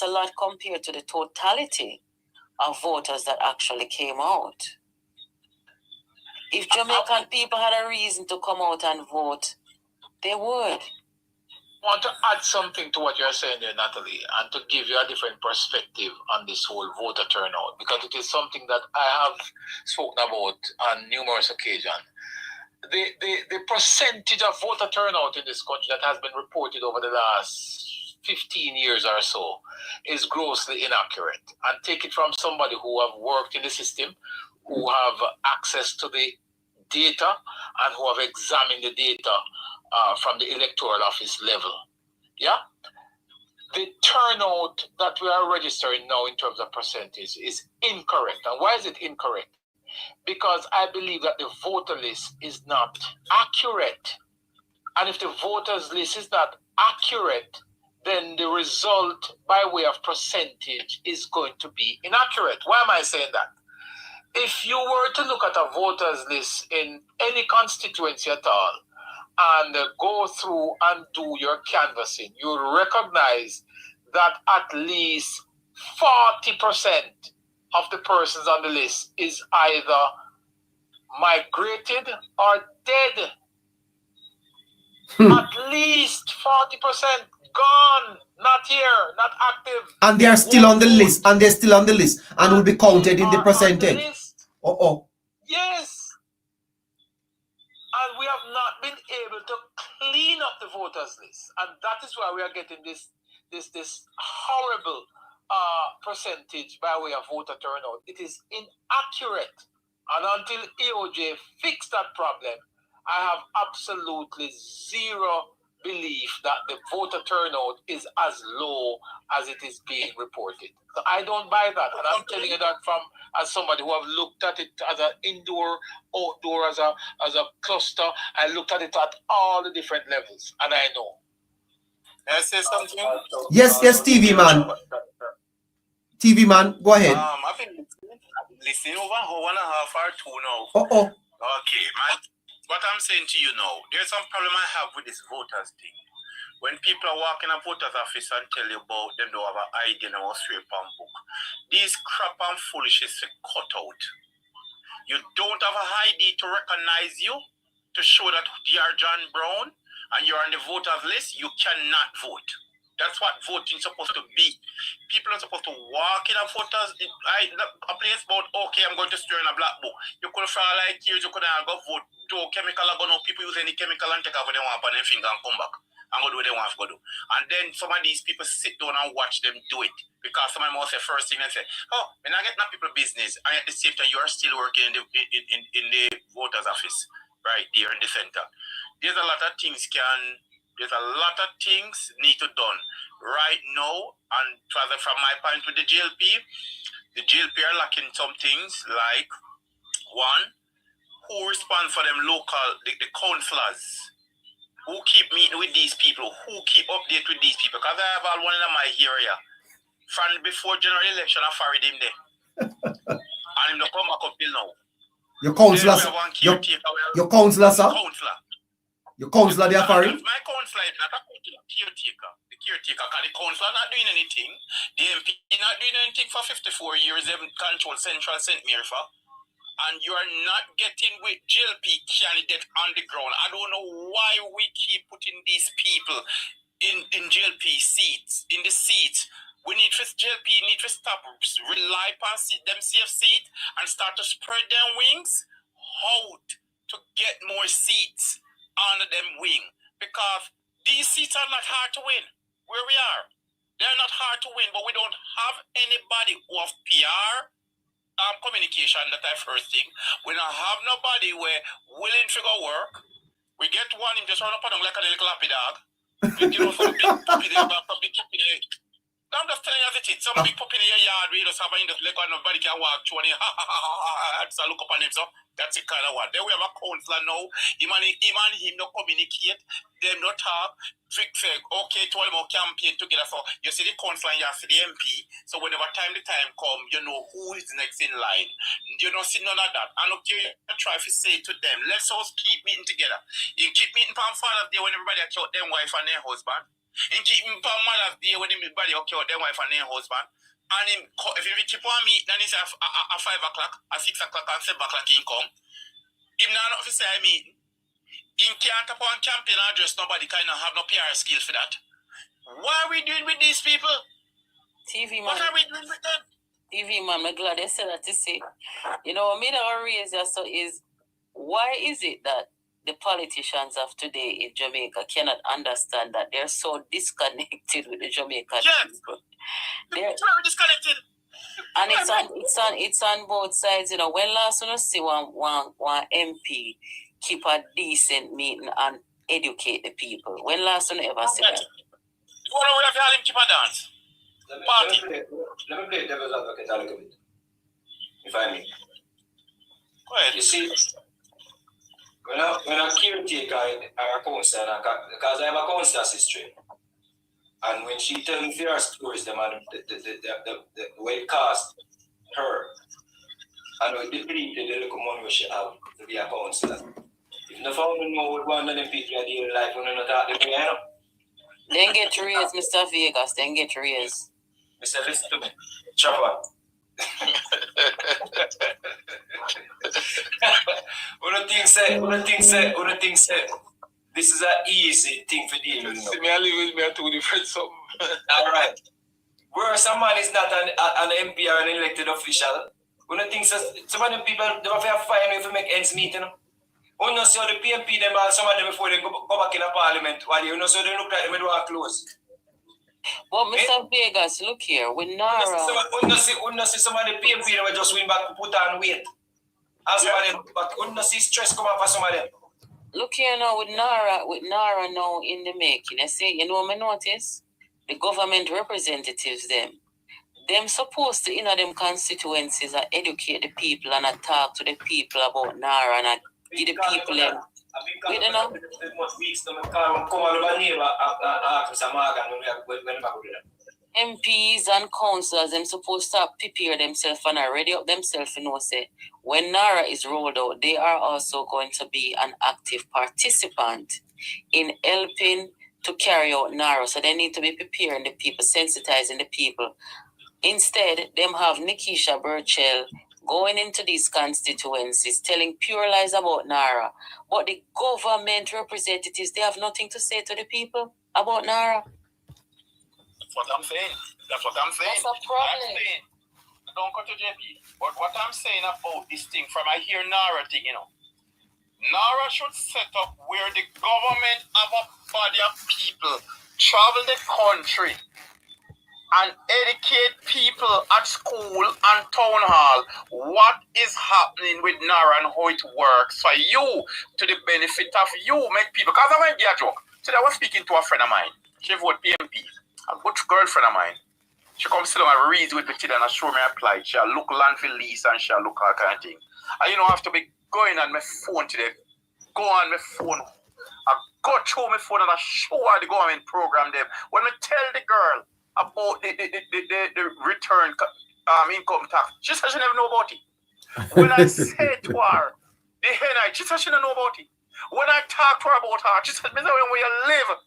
lot compared to the totality of voters that actually came out. If Jamaican people had a reason to come out and vote, they would. I want to add something to what you're saying there, Natalee, and to give you a different perspective on this whole voter turnout, because it is something that I have spoken about on numerous occasions. The percentage of voter turnout in this country that has been reported over the last 15 years or so is grossly inaccurate. And take it from somebody who have worked in the system, who have access to the data, and who have examined the data from the electoral office level. Yeah? The turnout that we are registering now in terms of percentage is incorrect. And why is it incorrect? Because I believe that the voter list is not accurate. And if the voters list is not accurate, then the result by way of percentage is going to be inaccurate. Why am I saying that? If you were to look at a voters list in any constituency at all, and go through and do your canvassing, you'll recognize that at least 40% of the persons on the list is either migrated or dead. At least 40% gone, not here, not active. And they are still on the list, and they're still on the list, and will be counted in the percentage. Yes. And we have not been able to clean up the voters list. And that is why we are getting this horrible percentage by way of voter turnout. It is inaccurate. And until EOJ fix that problem, I have absolutely zero belief that the voter turnout is as low as it is being reported. So I don't buy that. And I'm telling you that as somebody who have looked at it as an indoor, outdoor, as a cluster. I looked at it at all the different levels, and I know. Can I say something? Yes, TV man. TV man, go ahead. I've been listening over 1.5 or 2 now. Okay, what I'm saying to you now, there's some problem I have with this voters thing. When people are walking a voter's office and tell you about them don't have an ID and a sweep and book, these crap and foolishness to cut out. You don't have an ID to recognize you, to show that you are John Brown and you're on the voters list, you cannot vote. That's what voting is supposed to be. People are supposed to walk in a voters. A place about, okay, I'm going to stir in a black book. You could feel like years, you could have go vote. Do chemical, I don't know, people use any chemical and take over them one and finger and come back and go do what they want to do. And then some of these people sit down and watch them do it. Because somebody must say first thing and say, oh, when I get my people business, and at the same time, you are still working in the voters office, right there in the center. There's a lot of things need to done right now. And from my point with the GLP are lacking some things like, one, who responds for them local, the councillors, who keep meeting with these people, who keep update with these people. Because I have all one in my area. From before general election, I fired him there. And him don't come back up till now. Your councillor, your councillor, sir? Your councillor, they are firing? My councillor is not a caretaker. The caretaker, because the councillor not doing anything. The MP not doing anything for 54 years. They control Central St. Mary for. And you are not getting with GLP candidate on the ground. I don't know why we keep putting these people in GLP seats, in the seats. GLP need to stop, rely on them safe seat and start to spread their wings out to get more seats under them wing. Because these seats are not hard to win where we are. They're not hard to win, but we don't have anybody who have PR communication that I first thing. We don't have nobody where willing to go work. We get one him just run up and down like a little happy dog. You know, some big puppy there, I'm just telling you as it is. Some big puppy in your yard, we just have in the leg and nobody can walk through and so look up on him. So that's the kind of one. Then we have a councillor now. Him and him not communicate. Them not talk. Okay, to all them campaign together. So you see the councillor and you see the MP. So whenever the time come, you know who is next in line. You don't see none of that. And okay, you try to say to them, let's all keep meeting together. You keep meeting on Father's Day when everybody account their wife and their husband. And keep him on Mother's Day when everybody account their wife and their husband. And him, if you keep on meeting, then it's at 5 o'clock, at 6 o'clock, and 7 o'clock he come. Him not enough to say meeting. He can't upon campaign address, nobody kind of have no PR skills for that. What are we doing with these people? TV man. What are we doing with them? TV man, I'm glad they said that to say. You know, what me that raise so is, why is it that the politicians of today in Jamaica cannot understand that they're so disconnected with the Jamaican people? They're very disconnected. And it's on both sides, you know. When last you see one MP keep a decent meeting and educate the people? When last you ever see that? You want to have him keep a dance? Let me play devil's advocate a little bit, if I may. Go ahead. You see, when a caretaker or a counsellor, because I have a counselor's history, and when she tells me her stories, the way it cost her, and we depleted the little money she have to be a counselor, if The phone know one of them people are dealing life when not talk to me, you know. Then get raised, Mr. Vegas. Then get raised. Mr. Listen to me. Chopper. Who don't think say this is an easy thing for deal with. See me, I live with me are two different something. Alright. Where someone is not an MP or an elected official, who don't think so, some of the people they have to find way to make ends meet, you know. Who knows how the PMP them and some of them before they go back in the parliament, while you know so they look like them are close. But Mr. Vegas, look here, with Nara. Who knows some of the PMP them just win back to put on weight. And some of them, but who knows stress come up for some of them. Look here now with Nara now in the making. I say, you know what I notice? The government representatives them supposed to in them constituencies and educate the people and talk to the people about Nara and give the people them. You know? MPs and councillors them supposed to prepare themselves and ready up themselves, you know, say when Nara is rolled out, they are also going to be an active participant in helping to carry out Nara. So they need to be preparing the people, sensitizing the people. Instead, them have Nikisha Burchell going into these constituencies, telling pure lies about Nara. But the government representatives, they have nothing to say to the people about Nara. That's what I'm saying. That's what I'm saying. That's a problem. Don't cut to JP. But what I'm saying about this thing from I hear Nara thing, you know. Nara should set up where the government have a body of people travel the country and educate people at school and town hall what is happening with Nara and how it works for you, to the benefit of you, make people. Because I went to a joke. Today I was speaking to a friend of mine. She voted PMP. A good girlfriend of mine. She comes sit down and reads with me today and show me a plight. She'll look land for lease and she'll look all kind of thing. And you know, I have to be going on my phone today. Go on my phone. I go through my phone and I show her the government program them. When I tell the girl about the return income tax, she said she never know about it. When I say to her, the NI, she said she don't know about it. When I talk to her about her, she said, Mr. where you live?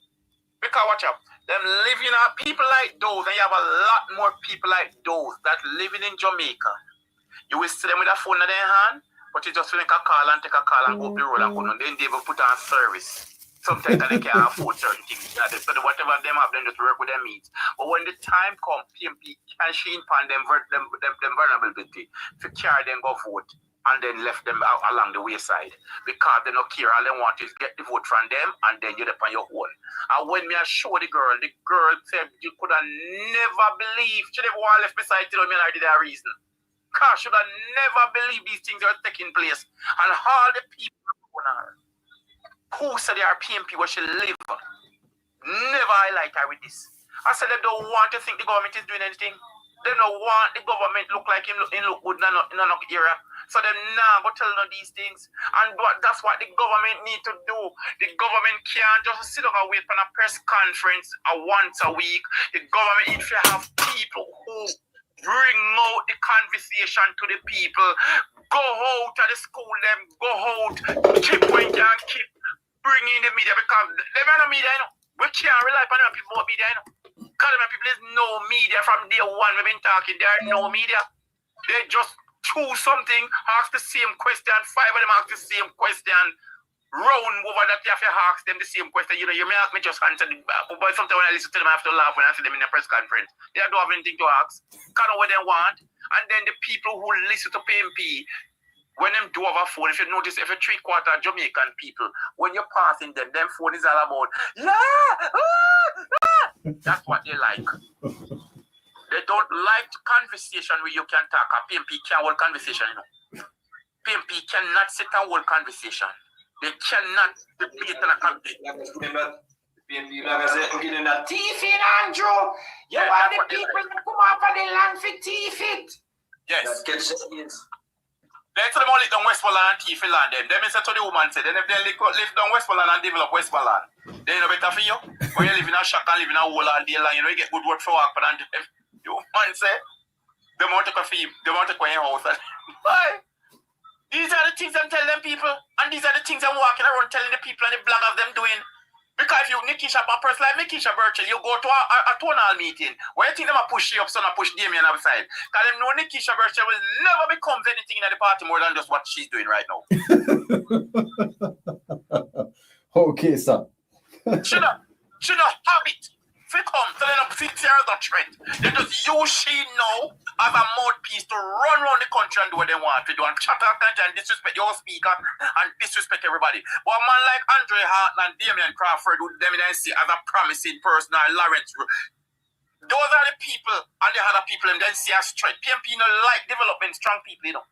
Because watch out, them living people like those, and you have a lot more people like those that living in Jamaica. You will see them with a phone in their hand, but you just make a call and take a call and go up the road and go on. Then they will put on service. Sometimes they can't afford certain things. So whatever them have, them just work with their needs. But when the time comes, PMP can sheen upon them vulnerability to carry them go vote and then left them out along the wayside. Because they don't care. All they want is get the vote from them and then you're on your own. And when me I show the girl said you could have never believed. She never want left beside you, me and I did that reason. Because she would have never believed these things are taking place. And all the people who said they are PMP where she live, never highlight her with this. I said they don't want to think the government is doing anything. They don't want the government look like him look good in another era. So them now go tell them these things. And that's what the government need to do. The government can't just sit down and wait for a press conference once a week. The government needs to have people who bring out the conversation to the people. Go out to the school, them go out, keep when you can keep bringing the media, because they are no media, you know. We can't rely on people about media, you know. Because people is no media from day one. We've been talking, there are no media. They just choose something, ask the same question, 5 of them ask the same question, round over that you have to ask them the same question. You know, you may ask me just answer the but sometimes when I listen to them I have to laugh when I see them in a press conference. They don't have anything to ask. Kind of what they want. And then the people who listen to PMP, when them do have a phone, if you notice, every 3/4 Jamaican people, when you're passing them phone is all about, that's what they like. They don't like conversation where you can talk. A PMP can't hold conversation, you know. PMP cannot sit and hold conversation. They cannot debate in a conversation. PMP like I said, I'm getting that Thief in, Andrew. You want the people to come off of the land for thief it. Yes. yes. Then to them all live down Westmoreland and thief land them. Them is to the woman say, then if they live down Westmoreland and develop Westmoreland, then you better for you. When you live in a shack and live in a hole all day long, you know, you get good work for work, but you man say, they want to go for you, they want to go in your house. Why? These are the things I'm telling them people. And And these are the things I'm walking around telling the people and the bloggers them doing. Because if you, Nikisha, a person like Nikisha Birchall, you go to a town hall meeting, where you think them a push you up, so not push Damien outside. Because them know Nikisha Birchall will never become anything in the party more than just what she's doing right now. Okay, sir. She not have it. If it comes, so they don't sit here as a threat. They just use she now as a mouthpiece to run around the country and do what they want to do and chatter and disrespect your speaker and disrespect everybody. But a man like Andrew Holness and Damien Crawford, who them then see as a promising person, or Lawrence, those are the people and the other people and then see as threat. PMP no like development strong people, you know.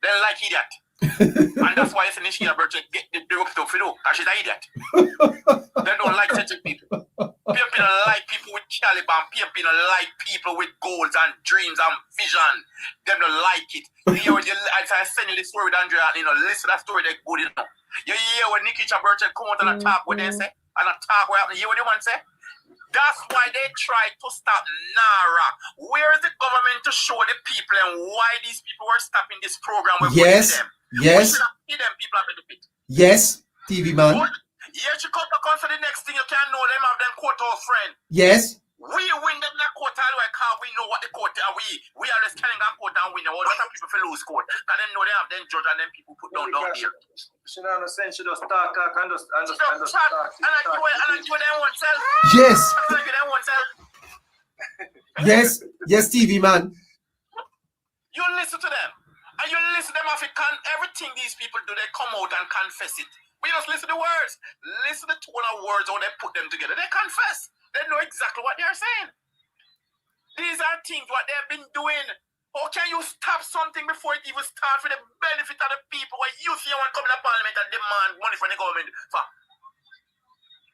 They like idiot. And that's why it's an issue about to get the work stuff to do, because she's an idiot. They don't like such people. PMP don't like people with caliber. PMP don't like people with goals and dreams and vision. They don't like it. You hear I send you the story with Andrea, you know, listen to that story, they're good, you know. You hear when Nikisha Birchall come out and talk what they say, and talk what happened. You hear what they want to say? That's why they tried to stop NARA. Where is the government to show the people and why these people were stopping this program? Yes, yes. We should have them people at benefit. Yes, TV man. Yes, you come back on for the next thing. You can't know them have them courthouse friend. Yes. We win them that court all right, because we know what the court are. We are just telling them court and win. What are people for lose court? And then know they have them judge and then people put down there. She don't understand. She just talk and just And like you them one self. Yes. Like you them one self. Yes. Yes, TV man. You listen to them. And you listen to them African. Everything these people do, they come out and confess it. We just listen to words. Listen to the tone of words how they put them together. They confess. They know exactly what they are saying. These are things what they have been doing. How can you stop something before it even starts for the benefit of the people? When you see one come in the parliament and demand money from the government for.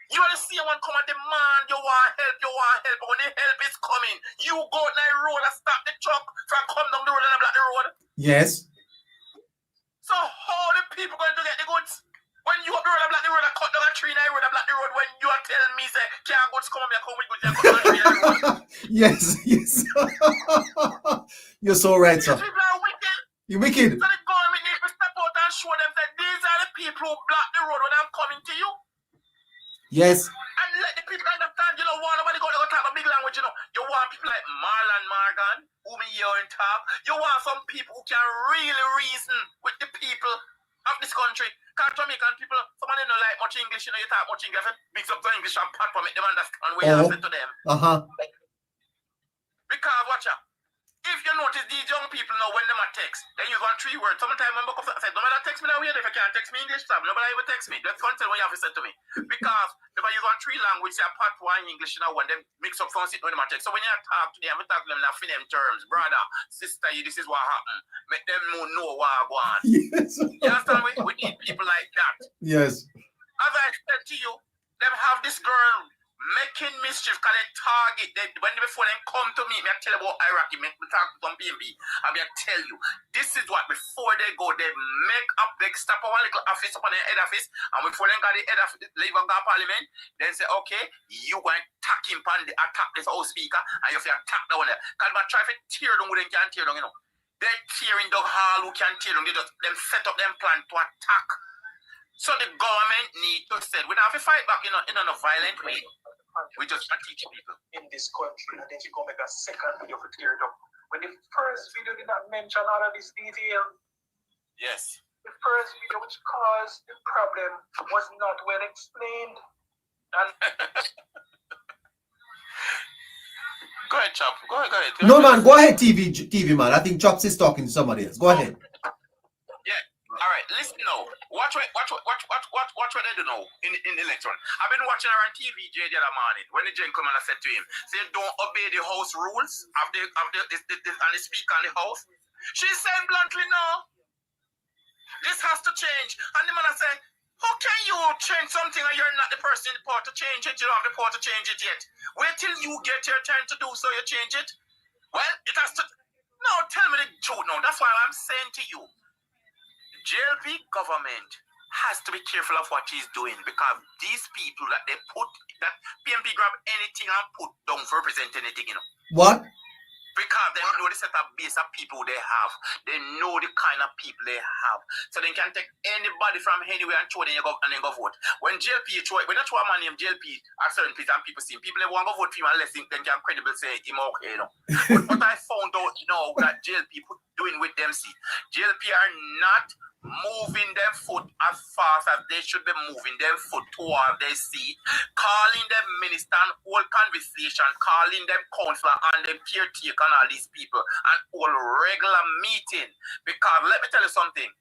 You want to see one come and demand you want help, but when the help is coming, you go down the road and stop the truck from come down the road and block the road. Yes. So how the people going to get the goods? When you up the road and block the road and cut down a tree in the road and block the road, when you are telling me say can't goods come here, come with goods, you cut down a tree in the road. Yes, yes. You're so right, sir. These people are wicked. You're wicked. So the government needs to step out and show them that these are the people who block the road when I'm coming to you. Yes. And let the people understand, you know, nobody go to talk a big language, you know. You want people like Marlon Morgan, who me hear and talk. You want some people who can really reason with the people of this country. Because Jamaican people, some of them don't like much English, you know, you talk much English, mix up the English and pat for make them understand what you have said to them. Because, watch out. If you notice these young people now, when they text, they use 1 3 words. Sometimes when I say, no matter text me now, if you can't text me English, nobody even text me. That's one thing what you have to say to me. Because if I use 1 3 language, say part 1 English, you know, when they mix up something when they text. So when you talk to them, you talk to them in them terms. Brother, sister, this is what happened. Make them know what I want. Yes. You understand? We need people like that. Yes. As I said to you, them have this girl making mischief because they target them. When before they come to me, I tell you about Iraqi, me talk to some BNB, and I tell you, this is what before they go, they make up, they stop a one little office up on the head office, and before they got the head office, leave on the parliament, then say, okay, you going to attack him and attack this old speaker, and you have to attack the one there. Because I try to tear down who they can't tear down, you know. They're tearing down hall who can tear down, they just them set up them plan to attack. So the government need to say, we don't have to fight back in a violent way. We just teach people in this country, and then you go make a second video for clear it up. When the first video did not mention all of this detail, yes, the first video which caused the problem was not well explained. And go ahead, Chop. Go ahead. No man, go ahead, TV man. I think Chops is talking to somebody else. Go ahead. Yeah. All right, listen now. Watch what they do now in the election. I've been watching her on TV the other morning when the gentleman said to him, say don't obey the house rules of the speaker in the house. She's saying bluntly, no. This has to change. And the man said, how can you change something and you're not the person in the power to change it? You don't have the power to change it yet. Wait till you get your turn to do so, you change it. Well, it has to. No, tell me the truth now. That's why I'm saying to you. JLP government has to be careful of what he's doing because these people that they put, that PMP grab anything and put don't represent anything, you know. What? Because they know the set of base of people they have. They know the kind of people they have. So they can take anybody from anywhere and throw them and then go vote. When JLP, when you throw a man named JLP at certain places and people see him, people never want to vote for him unless they can credible say him okay, you know. But what I found out now that JLP doing with them, see, JLP are not moving them foot as fast as they should be moving them foot toward their seat, calling them minister and whole conversation, calling them counselor and them caretaker and all these people and all regular meeting. Because let me tell you something,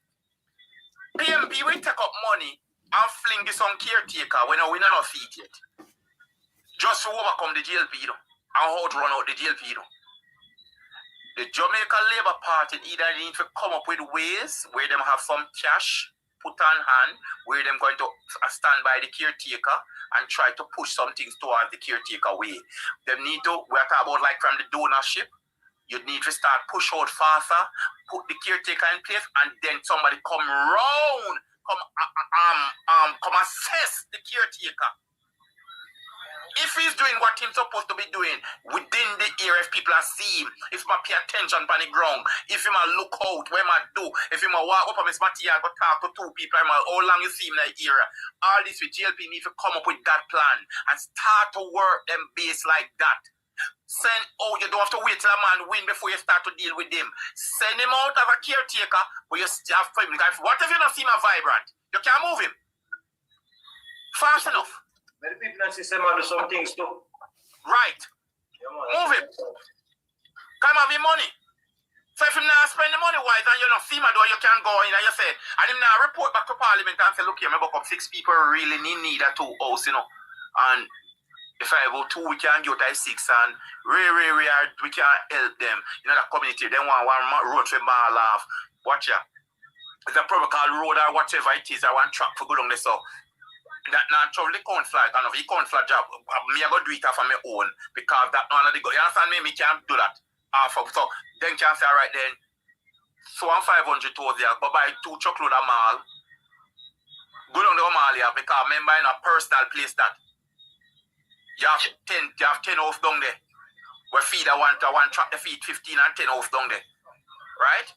PMP will take up money and fling this on caretaker when we not feet yet. Just to overcome the JLP, you know, and how to run out the JLP, you know. The Jamaica Labour Party either need to come up with ways where them have some cash put on hand, where them going to stand by the caretaker and try to push some things towards the caretaker way. They need to, we're talking about like from the donorship, you need to start push out faster, put the caretaker in place, and then somebody come round, come assess the caretaker. If he's doing what he's supposed to be doing within the area, if people are seeing him, if I pay attention on the ground, if he look out, where I do, if he walk up on his material, go talk to two people, how long you see him in the area, all this with JLP need to come up with that plan and start to work them base like that. Send, you don't have to wait till a man win before you start to deal with him. Send him out as a caretaker, but you still have to. What if you don't see him vibrant? You can't move him. Fast enough. Many people not see some do some things too. Right. Move him. Come have him money. So if him not spend the money wise and you not see him do, you can go in and you say, and him now report back to Parliament and say, look here, I book up 6 people really need a 2 house, you know. And if I have 2, we can get 6 and really hard, we can help them. You know, that community, they want one road for ball off. Watch ya. It's a protocol road or whatever it is, I want track for go down there so. That not trouble the council, and if the council job, me I go do it for my own because that none of the you understand me can't do that. So then can say right then, so I'm 500 towards there, but buy 2 truckload of mall, go down the mall here because remember in a personal place that you have 10 off down there. Where feed I want truck the feed 15 and 10 off down there, right?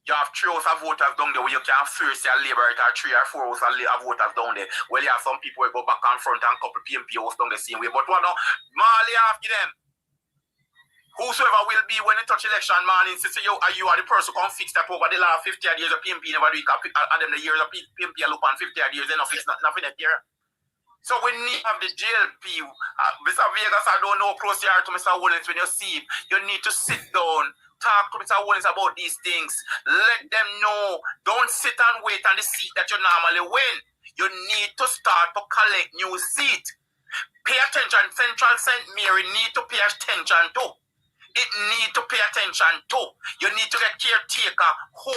You have 3 hours of voters down there where you can first your labor or 3 or 4 hours of voters down there. Well, you have some people who go back and front and couple PMP hours down the same way. But what now? Mali have them. Whosoever will be when they touch election, man, insist you are the person who can fix that over the last 50 years of PMP never do it. And them the years of PMP look on 50 years, they don't fix nothing that year. So we need to have the JLP. Mr. Vegas, I don't know close here to Mr. Holness when you see him. You need to sit down. Talk to Mr. Holness about these things. Let them know. Don't sit and wait on the seat that you normally win. You need to start to collect new seat. Pay attention. Central St. Mary need to pay attention to. It need to pay attention to. You need to get caretaker who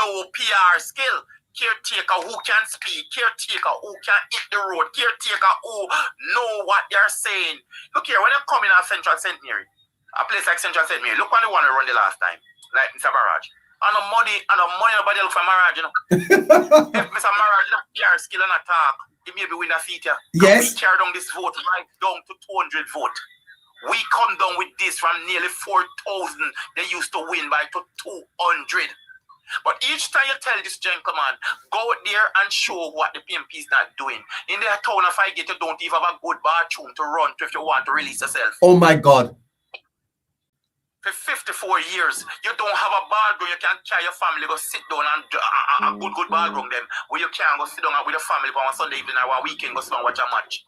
know PR skill. Caretaker who can speak. Caretaker who can hit the road. Caretaker who know what they're saying. Look here, when you come in at Central St. Mary, a place like Central St. Mary, look when they want to run the last time, like Mr. Maraj. And the money, nobody look for Maraj, you know. If Mr. Maraj not PR skill and attack, he may be win a seat here. Yes. We carry down this vote right down to 200 vote. We come down with this from nearly 4,000 they used to win by to 200. But each time you tell this gentleman, go there and show what the PMP is not doing. In their town of I get you don't even have a good bathroom to run to if you want to release yourself. Oh my God. For 54 years, you don't have a ballroom. You can carry your family, go sit down and a good ballroom them where you can go sit down with your family on Sunday evening or a weekend, go sit down and watch a match.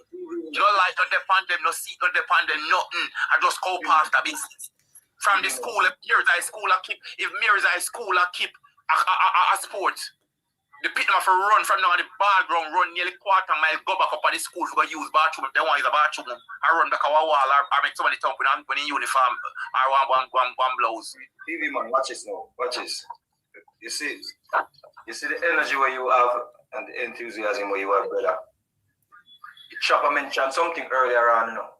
You don't like to depend them, no seat, no depend them, nothing. I just go past a business. From the school, if Mary's High School, I keep a sport. The people have to run from now the ballroom, run nearly quarter mile, go back up at the school to go use bathroom. If they want to use a bathroom, I run back a wall or make somebody talk when in uniform or one blouse. TV man, watch this now. Watch this. You see the energy where you have and the enthusiasm where you have, brother. Chopper mentioned something earlier on, you know.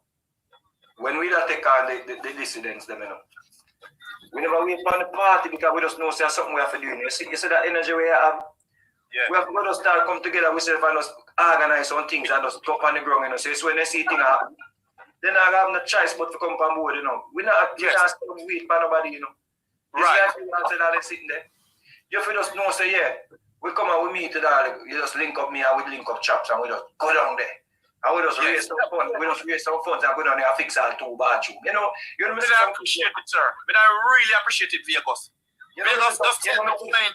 When we don't take on the dissidents, them, you know. We never wait for the party because we just know there's something we have to do. You see that energy we have? Yeah. We have to start come together ourselves and just organize on things and just talk on the ground, you know. So it's when they see things happen. then I have no choice but to come on board, you know. We not just wait for nobody, you know. Right. This guy said that they sitting there. You feel just know, say, yeah, we come and we meet today, you just link up me and we link up chops and we just go down there. And we just raise some funds. We just raise some funds and go down there and fix our 2 bathroom. You know I appreciate it, sir. But I really appreciate it, Vegas. Vegas, just tell me when we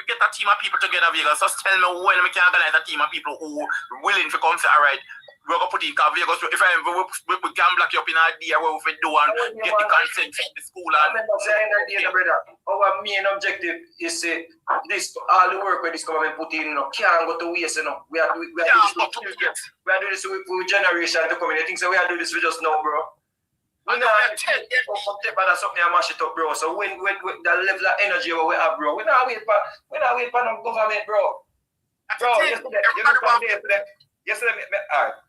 get a team of people together, Vegas. Just tell me when we can organize a team of people who are willing to come say, all right, we're going to put in Vegas. If we can block you up in an idea where we do and get the consent from the school. I'm not saying idea, brother. Our main objective is this all the work where this government put in, you know, can't go to waste, you know. We are doing this with generation to come in. I think so we are doing this for just now, bro. We know something and mash it up, bro. So when the level of energy we have, bro, we not wait for no government, bro. Bro, yesterday, all right.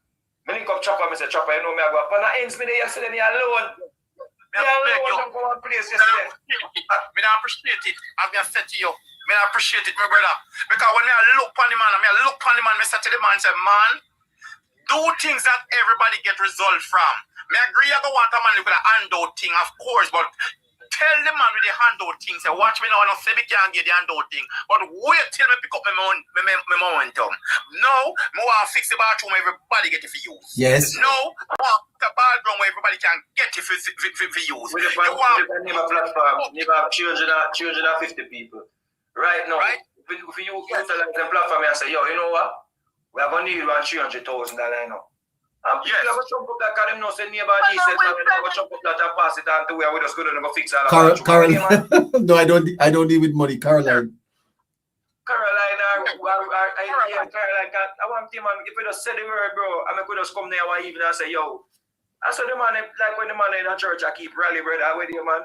I link up Chopper, I say, Chopper, you know me, I go up. And I ends me there yesterday, me alone. Me alone, go one place yesterday. Me not appreciate it, as I said to you. Me not appreciate it, my brother. Because when I look on the man, me say to the man, say, man, do things that everybody get result from. Me agree, I go want a man with a handout thing, of course, but tell the man with the handout thing, say, watch me now, I don't say me can't get the handout thing, but wait till me pick up my momentum. No, I want to fix the bathroom where everybody get it for use. Yes. No, I want the bathroom where everybody can get it for use. We have a platform, we have children of 50 people. Right now, if you utilize the platform and say, yo, you know what? We are going to need $300,000 now. Yes. I'm going to jump up that because them know say Neighbour he said that I'm going to jump up that and pass it on to where we just go to go fix all of that. Caroline. No, I don't deal with money. Caroline. Caroline, I want him, man, if we just say the word, bro, I could just come there one evening and say, yo, I saw the man, like when the man in the church, I keep rally, brother, with you, man.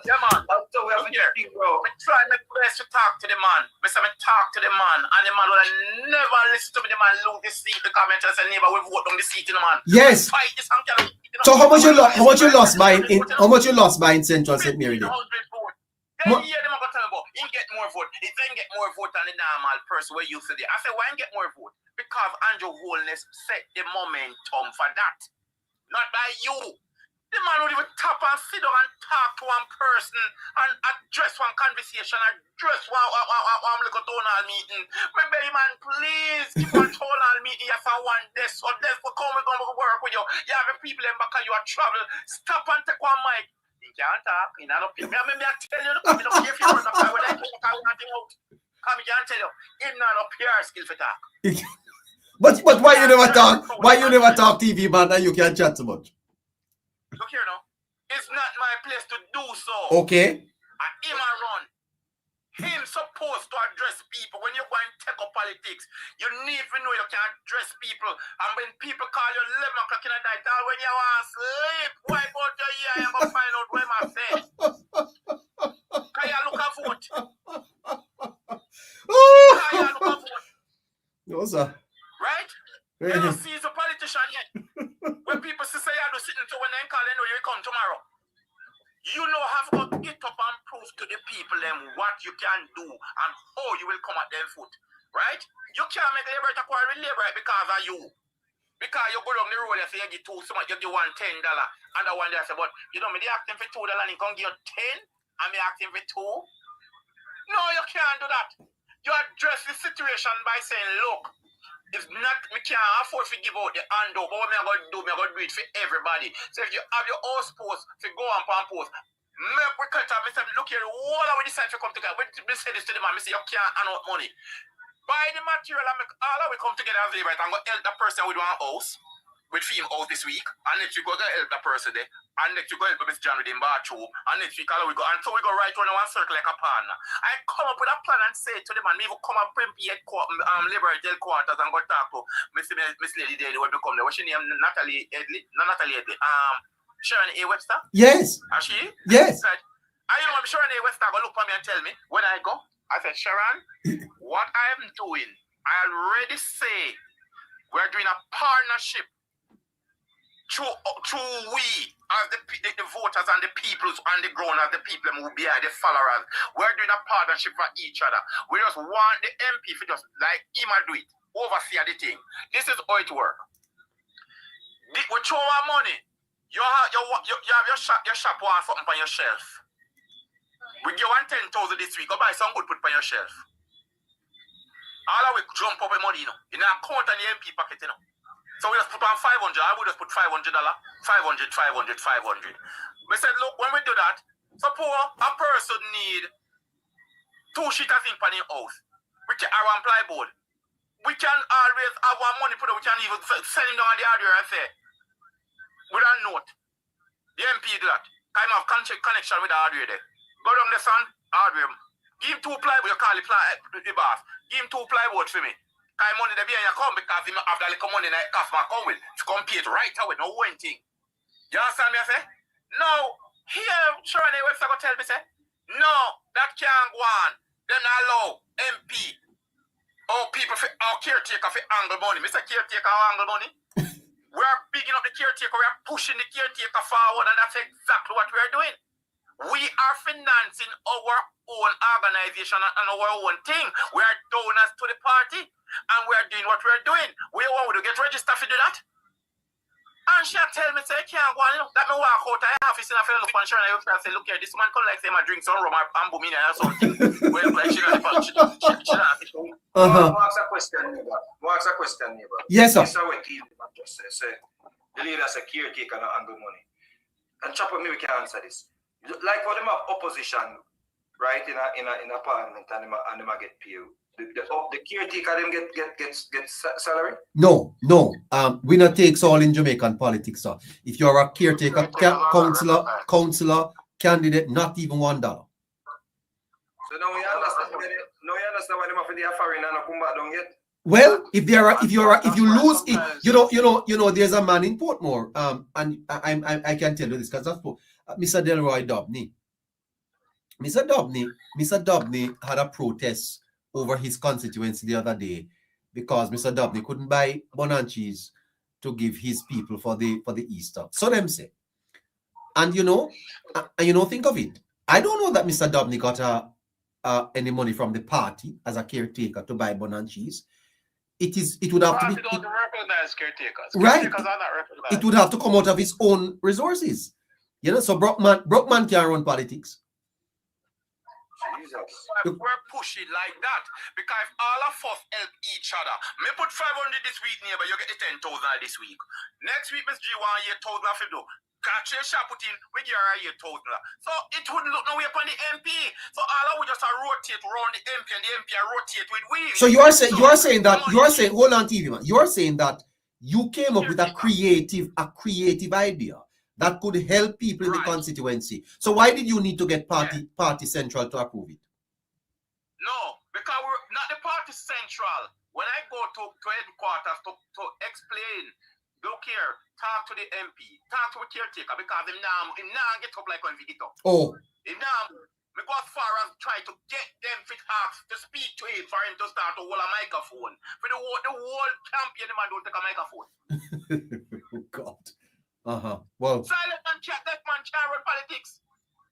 Yeah, man. So we have to think, bro. I try my best to talk to the man. I talk to the man, and the man will never listen to me. The man lose the seat. The comment and say, neighbor, we vote on the seat in the man. Yes. Fight this and you know, So how much you lost by in Central St. Mary Day? Then hear them go tell me about he get more vote. He then get more vote than the normal person where you say. I say, why he get more vote? Because Andrew Holness set the momentum for that. Not by you. The man would even tap and sit down and talk to one person and address one conversation, address one little town hall meeting. Maybe, man, please keep on town hall meeting here for one day. So that's for come, we're going to work with you. You have the people in back and you are travel. Stop and take one mic. You can't talk. You know, I tell you, come in up here if you want to talk. When I talk nothing out. Come here and tell you, he's not up here skill for talk. But why you never talk? Why you never talk TV, man, and you can't chat so much? Look here now. It's not my place to do so. Okay. And him a run. Him supposed to address people. When you go and take up politics, you need to know you can address people. And when people call you 11 o'clock in the night, or when you want to sleep, wipe out your ear and go find out where I say. Can you look at vote? Can you look at vote? No, sir. Right? You don't see the politician yet. When people say you do sitting to when they call, they know you come tomorrow. You know have to get up and prove to the people them what you can do and how you will come at them foot. Right? You can't make labor to acquire labor because of you. Because you go down the road and say you give $2, so you give $1 $10. And the one there say, but you know me, they ask them for $2 and he can give you 10 and me ask him for 2. No, you can't do that. You address the situation by saying, look, it's not, we can't afford to give out the handout, but what I'm going to do it for everybody. So if you have your house post, to go on post, make we cut off, look here, all of we decide to come together. We say this to the man, we say you can't hand out money. Buy the material and make all of we come together and right and go help that person with one house, with film house this week, and next week we go help that person there, and next week we go help Mr. John with him bathroom, and next week all we go, and so we go right around one circle like a partner. I come up with a plan and say to the man, we will come up and Liberty headquarters and go talk to Miss Lady there when we come there. What's your name? Natalee Edley? Not Natalee Edley. Sharon A. Webster? Yes. Is she? Yes. Right. I know Sharon A. Webster go look for me and tell me when I go. I said, Sharon, what I am doing, I already say we're doing a partnership through we as the voters and the people on the ground, as the people who be the followers. We're doing a partnership for each other. We just want the MP to just like him do it, oversee the thing. This is how it works. We throw our money. You have your shop want something on your shelf. We give 10,000 this week. Go buy some good put on your shelf. All of we jump up with money, you know. In our account and the MP pocket, you know. So we just put on 500. I would just put $500, 500. We said, look, when we do that, suppose a person need 2 sheets of ink on their house. We can have one plyboard. We can always have one money put. We can even send him down the hardware and say, with a note. The MP do that. Kind of connection with the hardware there. Go down the sun, hardware. Give him 2 plywood, you call it the boss. Give him 2 plywood for me. Kind money they be and you come because him have the little money in the customer come with. To compete right away, no one thing. You understand me I say? No, here, sure the website go tell me say, no, that can't go on. Then allow MP or people or caretaker for angle money. Mr. Caretaker or angle money. We are bigging up the caretaker, we are pushing the caretaker forward, and that's exactly what we are doing. We are financing our own organization and our own thing. We are donors to the party, and we are doing what we are doing. We want to get registered to do that. And she tell me, say, can't go on, you know, that me walk out of the office and I feel look on Sharon, I say, look here, this man come like say, I drink some rum and boom in or something. Well, like she not the she Ask a question, neighbor. Yes, sir. This is what he just say. The leader say caretaker and angle money. And Chopper, maybe can answer this. Like for them have opposition, right, in a parliament and them get paid. The caretaker them get salary? No. We not takes all in Jamaican politics, sir. If you're a caretaker, councillor, candidate, not even $1. So now you understand why them have the foreign and come back down yet? Well, if you lose it, you know, there's a man in Portmore, and I can tell you this because that's Mr. Delroy Dobney. Mr. Dobney had a protest over his constituency the other day because Mr. Dobney couldn't buy bun and cheese to give his people for the Easter. So them say. And think of it. I don't know that Mr. Dobney got any money from the party as a caretaker to buy bun and cheese. It would have to be recognize caretakers. Right. Caretakers are not recognized. It would have to come out of his own resources. So broke man can't run politics. We're pushing like that because if all of us help each other, me put 500 this week, neighbor, you get the 10,000 this week. Next week, Miss G want 8,000 for do. Catch your shop put in, we get 8,000. So it wouldn't look no way upon the MP. So all of we just rotate around the MP and the MP rotate with we. So you are saying hold on, TV man. You are saying that you came up with a creative idea that could help people in the constituency. So why did you need to get party central to approve it? No, because we're not the party central. When I go to headquarters to explain, look here, talk to the MP, talk to the caretaker because him now get up like when we get up. Oh. Him now, we go as far as try to get them fit ask to speak to him for him to start to hold a microphone. For the whole campaign, the man don't take a microphone. Oh God. Well. Silent man chat, deaf man can't run politics.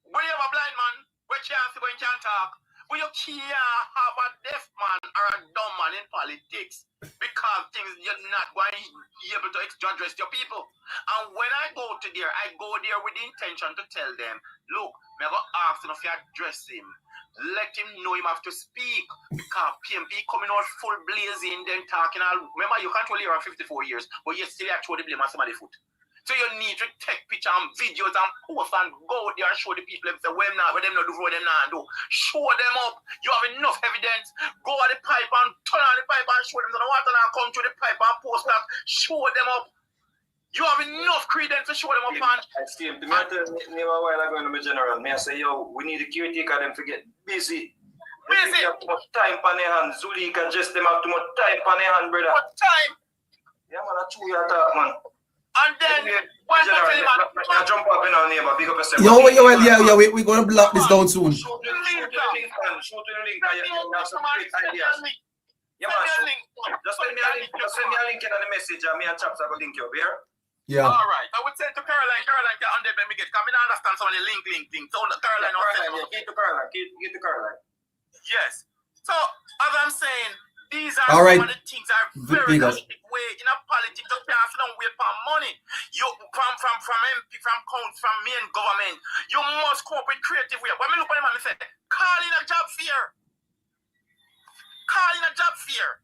When you have a blind man, we can't see, when you can't talk. But you can't have a deaf man or a dumb man in politics because things you're not going to be able to address your people. And when I go there with the intention to tell them, look, I'm going to ask him if you address him. Let him know him have to speak because PMP coming out full blazing, then talking all. Remember, you can't only around 54 years, but you still actually blame on somebody's foot. So you need to take pictures and videos and post and go there and show the people and say, what them not do, what them not do. Show them up. You have enough evidence. Go at the pipe and turn on the pipe and show them the water and come through the pipe and post that. Show them up. You have enough credence to show them up. Steve, the matter never while I go to my general, I say, yo, we need the caretaker them to get busy. Busy. They have too much time on their hands. Zuli can just them have too much time on their hands, brother. What time? Yeah, man, that's true you talk, man. And then, why not tell him, man? Jump up in our neighbor, big up yourself. We're going to block this down soon. Shoot to the link. You have some great ideas. Yeah, man, just send me a link in the message, and me and Chaps are going to link you up here. Yeah. All right. I would send to Caroline. Caroline can under me get. Come in and understand some of the link. So Caroline. Get to Caroline. Yes. So, as I'm saying, these are all right. some of the things are very way. wait in a politics. You can't sit down wait for money. You from MP, from council, from main government. You must cope with creative way. When me look at him and me say, call in a job fair. Call in a job fair.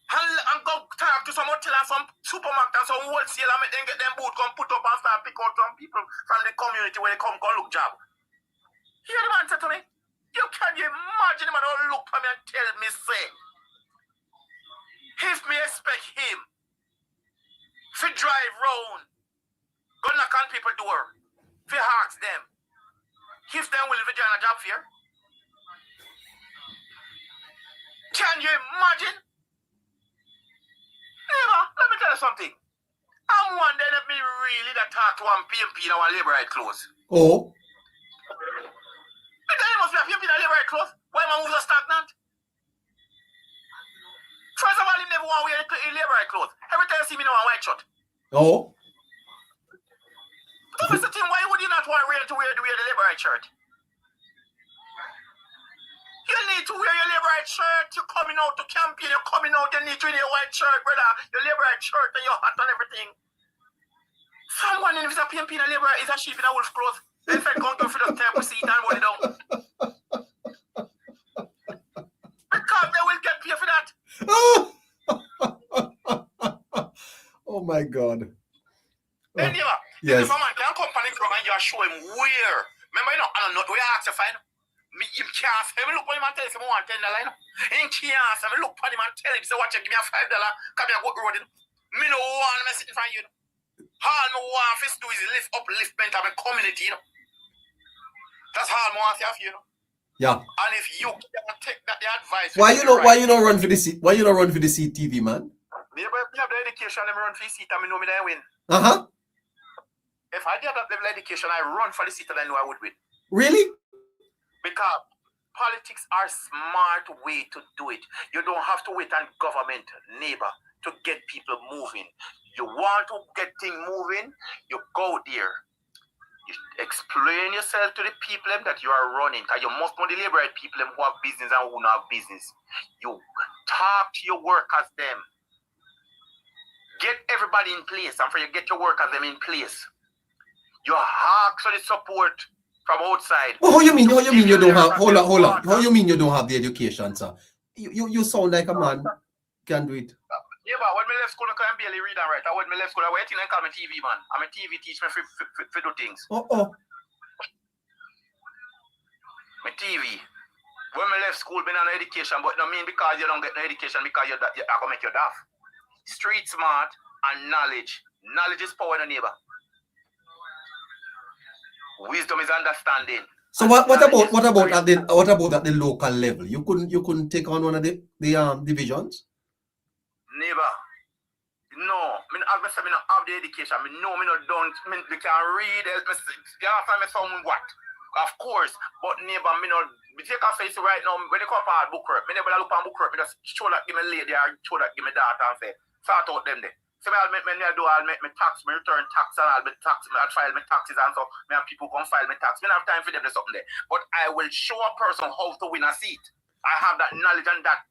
And go talk to some hotel and some supermarket and some wholesale and make them get them boot come put up and start pick out some people from the community where they come look job. Hear the man say to me, you can imagine him and don't look for me and tell me say, if me expect him to drive round, go knock on people door, to ask them, if them will join a job fair. Can you imagine? Neighbor, let me tell you something. I'm wondering if me really that talk to one PMP in our labor right close. Oh. Because you must be a PMP in a labor right close. Why my moves are stagnant? First of all, he never want to wear a labor right clothes. Every time you see me, now a white shirt. Oh. So, Mr. Tim, why would you not want to wear the labor right shirt? You need to wear your labor right shirt. You're coming out to campaign. You're coming out. You need to wear your white shirt, brother. Your labor right shirt and your hat and everything. Someone in a PMP in a labor is a sheep in a wolf clothes. Then if I go to the table seat and hold it down. Because they will get paid for that. Oh my God. Hey, neighbor, yes. If a man can come and you show him where. Remember, you know, I don't know where I ask you find. Me can't say, look for him and tell him I want $10. He can't say, look for him and tell him, say, watch, give me a $5, come here, go road. Me no want to sit in front of you. All I want to do is lift upliftment of the community, you know. That's all I want to have, you know. Yeah. And if you can't take that the advice, why you don't run for the seat? Why you don't run for the seat TV, man? Me have the education, I run for the seat and I know me that I win. If I did that level of education, I run for the seat and I know I would win. Really? Because politics are a smart way to do it. You don't have to wait on government, neighbor, to get people moving. You want to get things moving, you go there. You explain yourself to the people that you are running. Because you must know the labor people who have business and who don't have business. You talk to your workers them. Get everybody in place. And for you get your workers them in place. You ask for the support from outside. Well, how you mean you don't have hold on. How you mean you don't have the education, sir? You sound like a man can do it. Yeah, but when me left school, I can't barely read and write. When me left school, I went in and call me TV man. I'm a TV teach me for do things. My TV. When me left school, been on education, but no mean because you don't get no education because I gonna make you daft. Street smart and knowledge. Knowledge is power in the neighbor. Wisdom is understanding. So what about at the local level? You couldn't take on one of the divisions? Neighbor. No. I have the education. We can read. You have to some what? Of course. But neighbor, we take a face right now. When they come out book work, I never look at book work. I just show that give me lady or show that give me data and say, sort out them there. So I'll make my tax, my return tax and I'll file my taxes and so I have people come file my tax. I don't have time for them to something there. But I will show a person how to win a seat. I have that knowledge and that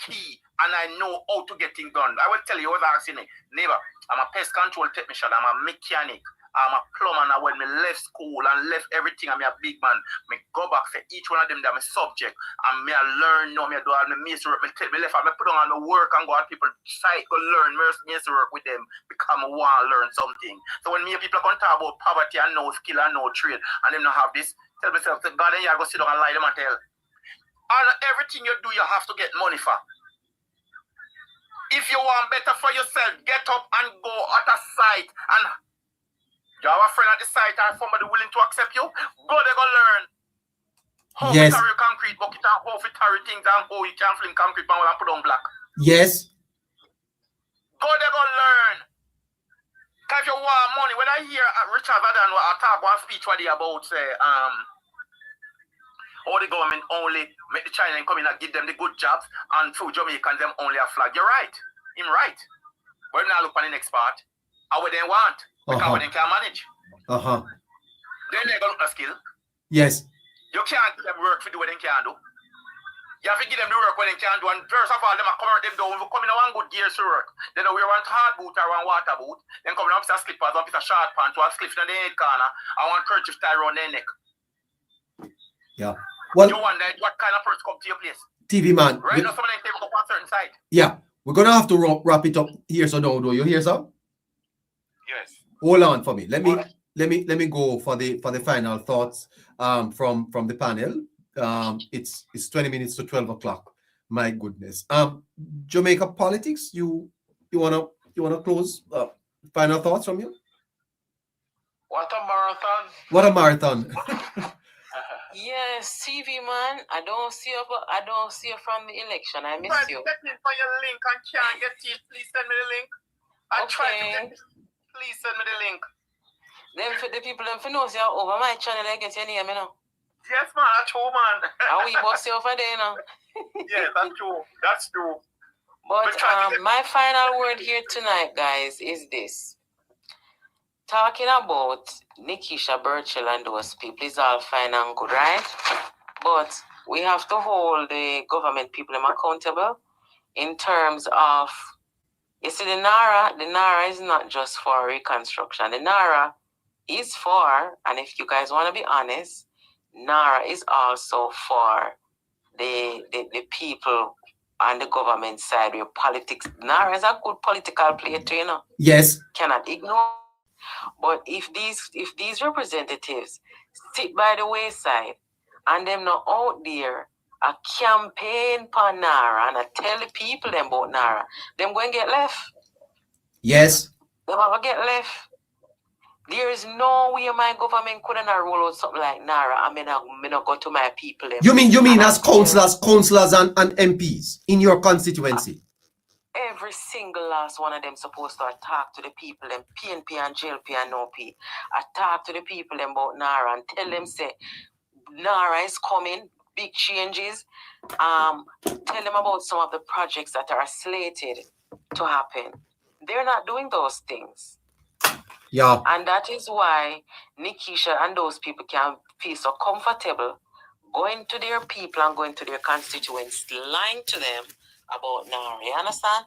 key and I know how to get things done. I will tell you what I was asking me, neighbor, I'm a pest control technician, I'm a mechanic, I'm a plumber. Now when I left school and left everything, I'm a big man. I go back for each one of them that I'm a subject. And I learn now, I do all my mason work. I left, I put on the work and go on people site, go learn mason work with them because I want to learn something. So when people come talk about poverty and no skill and no trade, and them not have this, tell myself, God, then you go sit down and lie them and tell. And everything you do, you have to get money for. If you want better for yourself, get up and go at a site and you have a friend at the site or somebody willing to accept you, go there, go learn how to carry concrete bucket and how to carry things and how you can fling concrete and put on block. Yes. Go there, go learn. Because if you want money, when I hear Richard Adan talk one speech what he about say, how the government only make the China come in and give them the good jobs and through Jamaicans them only a flag. You're right. Him right. But now look on the next part. How would they want? Because they can manage. Then they go look at skill. Yes. You can't give them work for do what they can do. You You have to give them the work when they can do. And first of all, them are coming them down. We come in one good gears to work. Then we want hard boot or one water boot. Then come in up to slippers, up to short pants, one cliff in the head corner, and one kerchief tie around their neck. Yeah. Well, you wonder what kind of person come to your place? TV man. Right now, someone take up on a certain side. Yeah. We're gonna have to wrap it up here. So now, do you hear so? Yes. Hold on for me. Let me go for the final thoughts from the panel. It's 20 minutes to 12 o'clock. My goodness. Jamaica politics. You wanna close? Final thoughts from you? What a marathon! What a marathon! Yes, TV man. I don't see you from the election. I miss you. Check me for your link and can't get it. Please send me the link. I try to get it. Please send me the link. Then for the people them know say over my channel I get your name, you know. Yes, man, that's true, man. How we must see over there, you know. Yeah, that's true. That's true. But my final word here tonight, guys, is this. Talking about Nikisha Burchell and those people is all fine and good, right? But we have to hold the government people accountable in terms of, you see, the NARA is not just for reconstruction. The NARA is for, and if you guys want to be honest, NARA is also for the people on the government side where politics. NARA is a good political player too, you know. Yes. Cannot ignore. But if these representatives sit by the wayside and them not out there a campaign for NARA and I tell the people them about NARA, them going to get left. Yes. Them have to get left. There is no way my government couldn't roll out something like NARA. I mean, I go to my people. You mean as councillors and MPs in your constituency? Every single last one of them supposed to talk to the people, them PNP and JLP and OP. I talk to the people them about NARA and tell them say NARA is coming, big changes. Tell them about some of the projects that are slated to happen. They're not doing those things. Yeah. And that is why Nikisha and those people can feel so comfortable going to their people and going to their constituents, lying to them about NARA. You understand?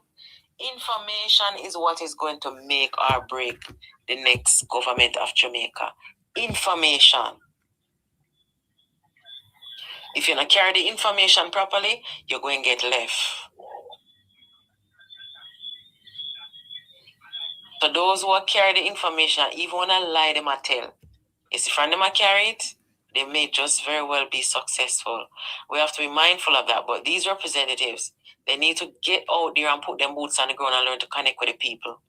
Information is what is going to make or break the next government of Jamaica. Information. If you don't carry the information properly, you're going to get left. So those who carry the information, even when I lie, them I tell. If from them I carry it, they may just very well be successful. We have to be mindful of that. But these representatives, they need to get out there and put them boots on the ground and learn to connect with the people.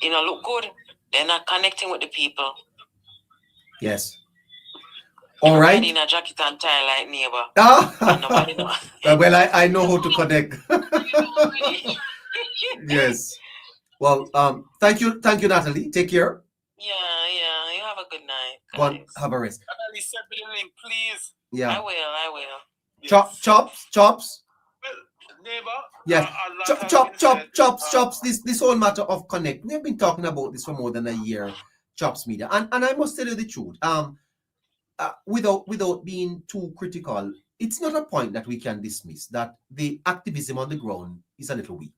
You know, look good. They're not connecting with the people. Yes. All right. In a jacket and tie like Neighbour. Nobody know. Well, I know how to connect. Yes. Well, thank you, Natalee. Take care. Yeah. You have a good night. One, have a rest. Natalee, send me the link, please. Yeah. I will. Yes. Chops. Well, Neighbour. Yes. Chops. This whole matter of connect. We've been talking about this for more than a year. Chops Media, and I must tell you the truth. Without being too critical, it's not a point that we can dismiss that the activism on the ground is a little weak.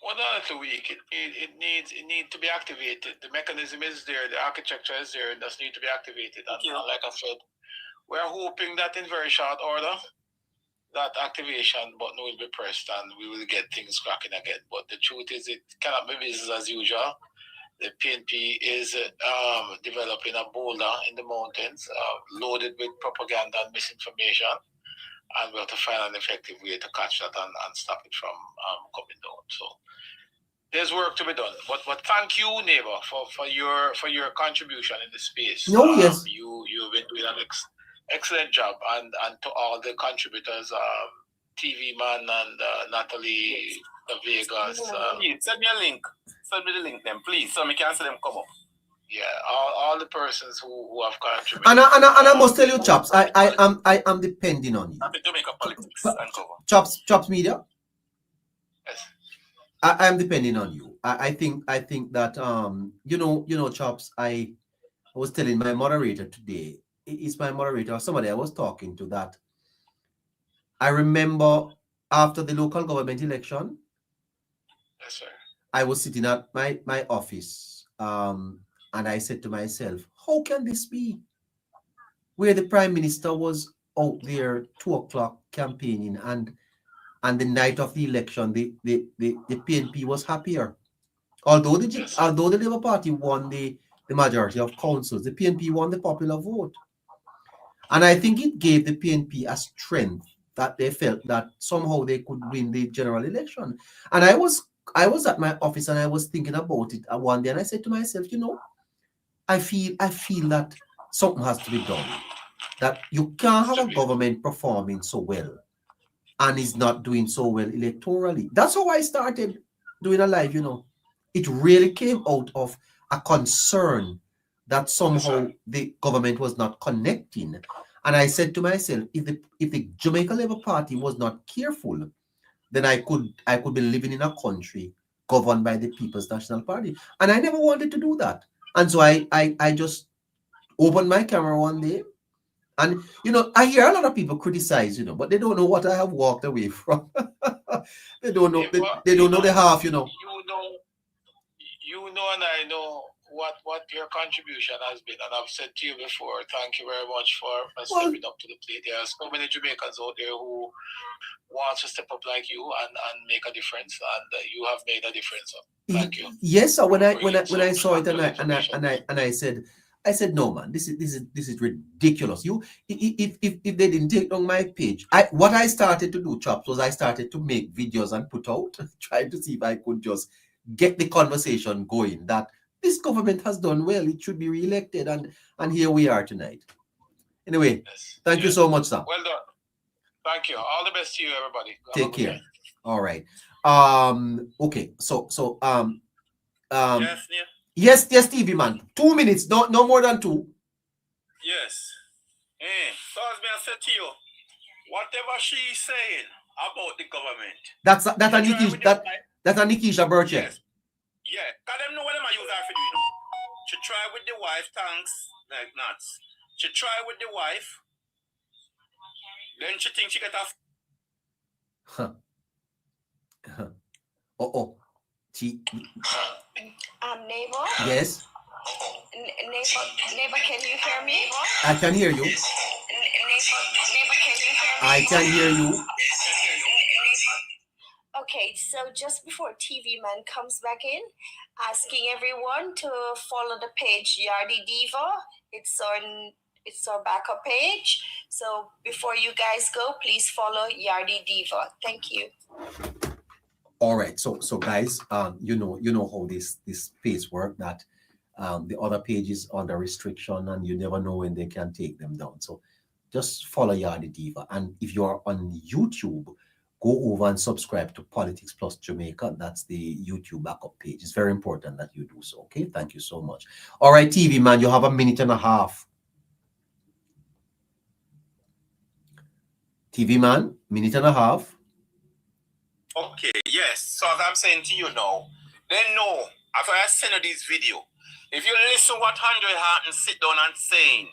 Well, not a little weak. It needs to be activated. The mechanism is there. The architecture is there. It does need to be activated. And like I said, we're hoping that in very short order, that activation button will be pressed and we will get things cracking again. But the truth is, it cannot be business as usual. The PNP is developing a boulder in the mountains, loaded with propaganda and misinformation, and we have to find an effective way to catch that and stop it from coming down. So there's work to be done. But thank you, Neighbour, for your contribution in the space. Yes. You've been doing an excellent job, and to all the contributors, TV Man and Natalee, the Vegas. Send me a link. Send me the link then, please, so we can see them come up. Yeah, all the persons who have contributed. And I must tell you, Chops, I am depending on you. I'm in Jamaica politics and cover. Chops Media. Yes. I am depending on you. I think that you know, Chops, I was telling my moderator today, is my moderator, somebody I was talking to, that I remember after the local government election, Yes, sir. I was sitting at my office, and I said to myself, how can this be? Where the Prime Minister was out there 2 o'clock campaigning, and the night of the election, the PNP was happier. Although the Labour Party won the majority of councils, the PNP won the popular vote. And I think it gave the PNP a strength that they felt that somehow they could win the general election. And I was at my office and I was thinking about it one day, and I said to myself, I feel that something has to be done. That you can't have a government performing so well and is not doing so well electorally. That's how I started doing a live, It really came out of a concern that somehow the government was not connecting. And I said to myself, if the Jamaica Labour Party was not careful, then I could be living in a country governed by the People's National Party. And I never wanted to do that. And so I just opened my camera one day. And, I hear a lot of people criticize, but they don't know what I have walked away from. They don't know. They don't know the half, You know, and I know what your contribution has been, and I've said to you before, thank you very much for stepping up to the plate. There are so many Jamaicans out there who want to step up like you and make a difference, and you have made a difference. So thank you. Yes, so when I saw it and I said, no, man, this is ridiculous. If they didn't take down my page, what I started to do, Chops, was I started to make videos and put out, trying to see if I could just get the conversation going that this government has done well, it should be re-elected, and here we are tonight. Anyway, thank you so much, Sam. Well done. Thank you. All the best to you, everybody. Take care. All right. Okay. So yes, TV man. 2 minutes, no more than 2. Yes. So as I said to you, whatever she's saying about the government. That's a Nikisha Burchell. Yes. Yeah, because them know what them use her for doing. She try with the wife, thanks, like nuts. She try with the wife. Then she think she get a Neighbor? Yes. Neighbor, can you hear me? I can hear you. Neighbor, can you hear me? I can hear you. Okay, so just before TV Man comes back in, asking everyone to follow the page Yardi Diva. It's our backup page. So before you guys go, please follow Yardi Diva. Thank you. All right. So guys, you know how this page work, that the other page is under restriction and you never know when they can take them down. So just follow Yardi Diva. And if you are on YouTube, go over and subscribe to Politics Plus Jamaica. That's the YouTube backup page. It's very important that you do so. Okay. Thank you so much. All right, TV man, you have a minute and a half. TV man, minute and a half. Okay, yes. So as I'm saying to you now, then know, after I send you this video, if you listen what Andrew Holness sit down and saying,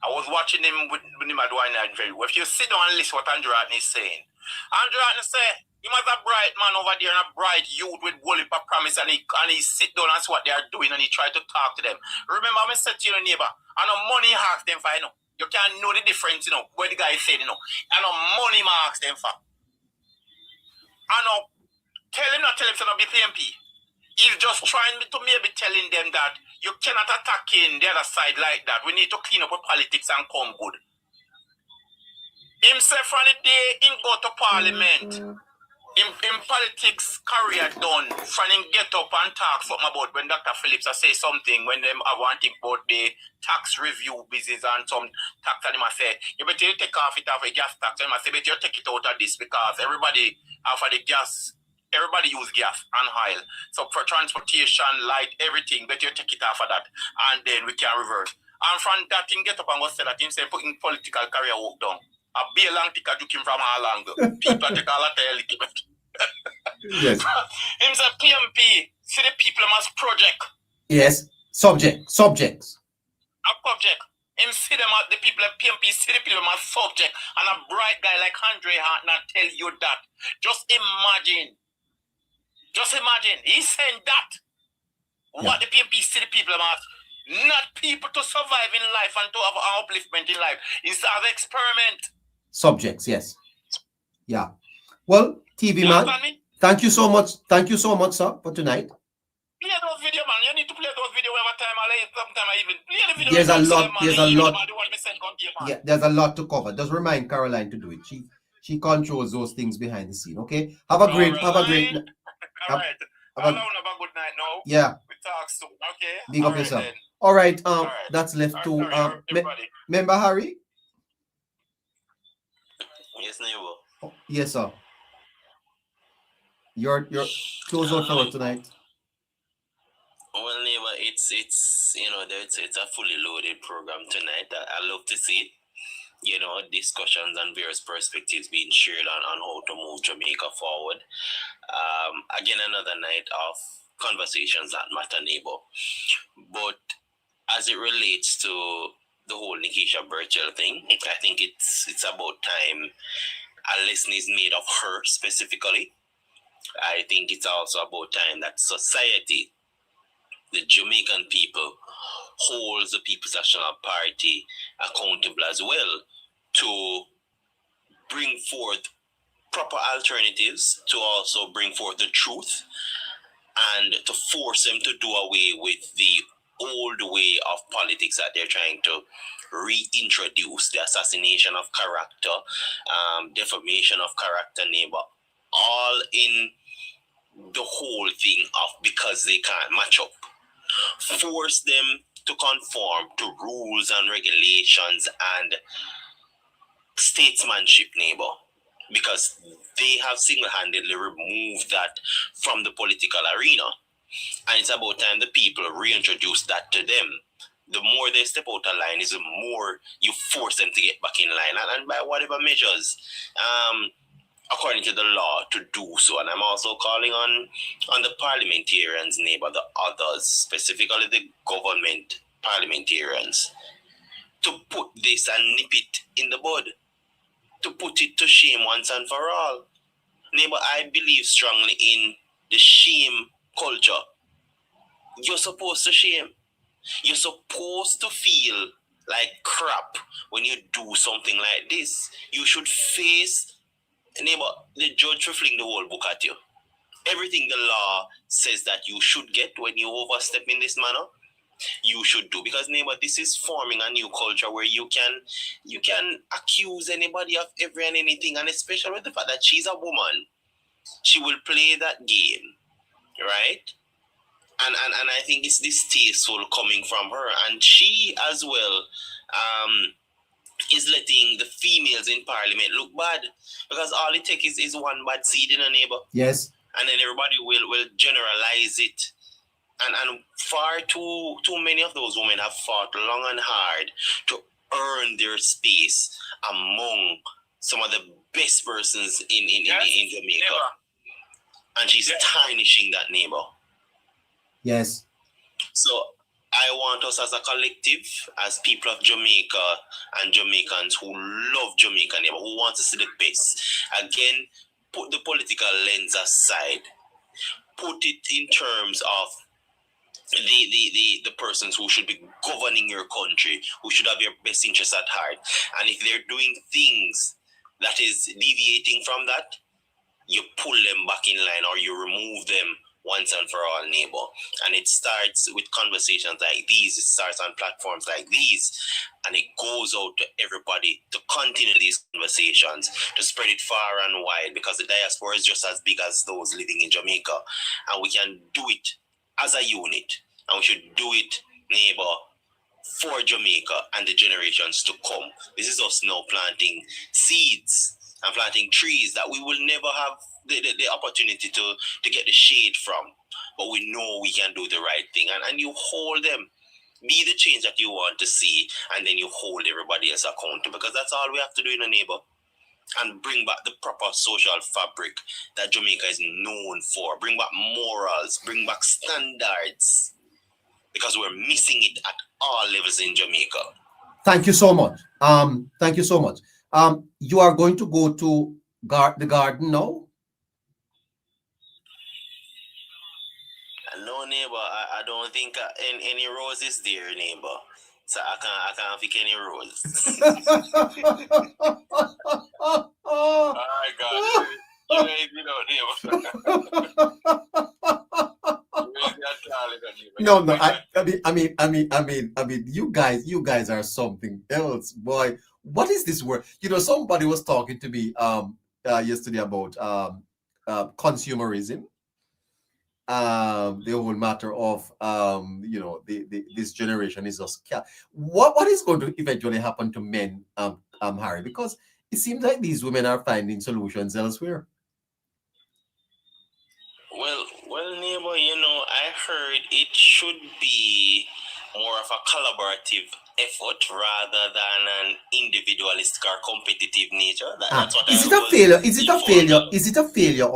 I was watching him with him at one night very well. If you sit down and listen what Andrew Holness is saying, Andrew Holness say, he was a bright man over there and a bright youth with whole heap of promise, and he sit down and see what they are doing and he try to talk to them. Remember, I said to your neighbor, and no money ask them for, You can't know the difference, what the guy said, and no money marks them for. And tell him to not be PMP. He's just trying to maybe telling them that you cannot attack in the other side like that. We need to clean up with politics and come good. Himself from the day him go to parliament, in politics career done, from him get up and talk something about when Dr. Phillips say something, when them I want to think about the tax review business and some tax, and him say, you better take off it off a gas tax, and I say, better take it out of this because everybody after the gas, everybody use gas and oil. So for transportation, light, everything, better take it off of that, and then we can reverse. And from that thing get up and go say that him say putting political career work down. A be a long ticket you came from all angle. People take all that element. Yes. Him say PMP, see the people must project. Yes. Subjects. A project. Him see them at the people at PMP, see the people as subject, and a bright guy like Andre not tell you that. Just imagine. He's saying that. What the PMP see the people as. Not people to survive in life and to have an upliftment in life. It's an experiment. Subjects, yes. Yeah. Well, TV man, thank you so much. Thank you so much, sir, for tonight. Play those video, man. You need to play those video every time. Sometime I even play the video. There's a lot to cover. Just remind Caroline to do it. She controls those things behind the scene. Okay. Have a great. All right. Have a good night now. Yeah. We talk soon. Okay. Big up yourself. All right. That's left to member Harry. Yes, neighbor. Yes, sir. Your close out for tonight. Well, neighbor, it's it's a fully loaded program tonight. I love to see it. Discussions and various perspectives being shared on how to move Jamaica forward. Again, another night of conversations that matter, neighbor. But as it relates to the whole Nikisha Birchall thing, I think it's about time a lesson is made of her specifically. I think it's also about time that society, the Jamaican people, holds the People's National Party accountable as well to bring forth proper alternatives, to also bring forth the truth, and to force them to do away with the old way of politics that they're trying to reintroduce, the assassination of character, defamation of character, neighbor, all in the whole thing of because they can't match up. Force them to conform to rules and regulations and statesmanship, neighbor, because they have single-handedly removed that from the political arena. And it's about time the people reintroduce that to them. The more they step out of line is the more you force them to get back in line, and by whatever measures, according to the law, to do so. And I'm also calling on the parliamentarians, neighbor, the others, specifically the government parliamentarians, to put this and nip it in the bud, to put it to shame once and for all. Neighbor, I believe strongly in the shame culture. You're supposed to shame. You're supposed to feel like crap when you do something like this. You should face, neighbor, the judge will fling the whole book at you. Everything the law says that you should get when you overstep in this manner, you should do. Because, neighbor, this is forming a new culture where you can accuse anybody of every and anything, and especially with the fact that she's a woman. She will play that game, right? And I think it's distasteful coming from her. And she as well is letting the females in parliament look bad. Because all it takes is one bad seed in a neighbor. Yes. And then everybody will generalize it. And far too many of those women have fought long and hard to earn their space among some of the best persons in Jamaica. Neighbor. And she's tarnishing that, neighbor. Yes. So I want us as a collective, as people of Jamaica and Jamaicans who love Jamaica, neighbor, who want to see the best, again, put the political lens aside. Put it in terms of the persons who should be governing your country, who should have your best interests at heart. And if they're doing things that is deviating from that, you pull them back in line or you remove them once and for all, neighbor. And it starts with conversations like these. It starts on platforms like these. And it goes out to everybody to continue these conversations, to spread it far and wide, because the diaspora is just as big as those living in Jamaica. And we can do it as a unit. And we should do it, neighbor, for Jamaica and the generations to come. This is us now planting seeds and planting trees that we will never have the opportunity to get the shade from. But we know we can do the right thing. And you hold them. Be the change that you want to see, and then you hold everybody else accountable, because that's all we have to do in a neighbor. And bring back the proper social fabric that Jamaica is known for. Bring back morals, bring back standards, because we're missing it at all levels in Jamaica. Thank you so much. Thank you so much. You are going to go to the garden now? No, neighbor, I don't think any roses there, neighbor. So I can't pick any rose. Oh my God, No, I mean, you guys are something else, boy. What is this word? You know, somebody was talking to me yesterday about consumerism. The whole matter of you know, this generation is just what is going to eventually happen to men, Harry? Because it seems like these women are finding solutions elsewhere. Well, neighbor, you know, I heard it should be more of a collaborative effort rather than an individualistic or competitive nature. That's what Is I it a was failure? Is it a informed failure? of. Is it a failure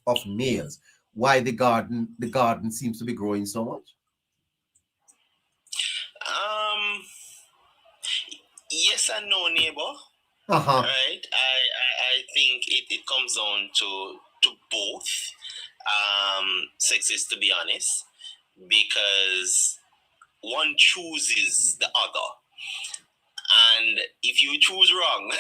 of males? Why the garden seems to be growing so much? Yes and no, neighbor. Uh-huh. Right. I think it comes down to both sexes, to be honest, because one chooses the other, and if you choose wrong,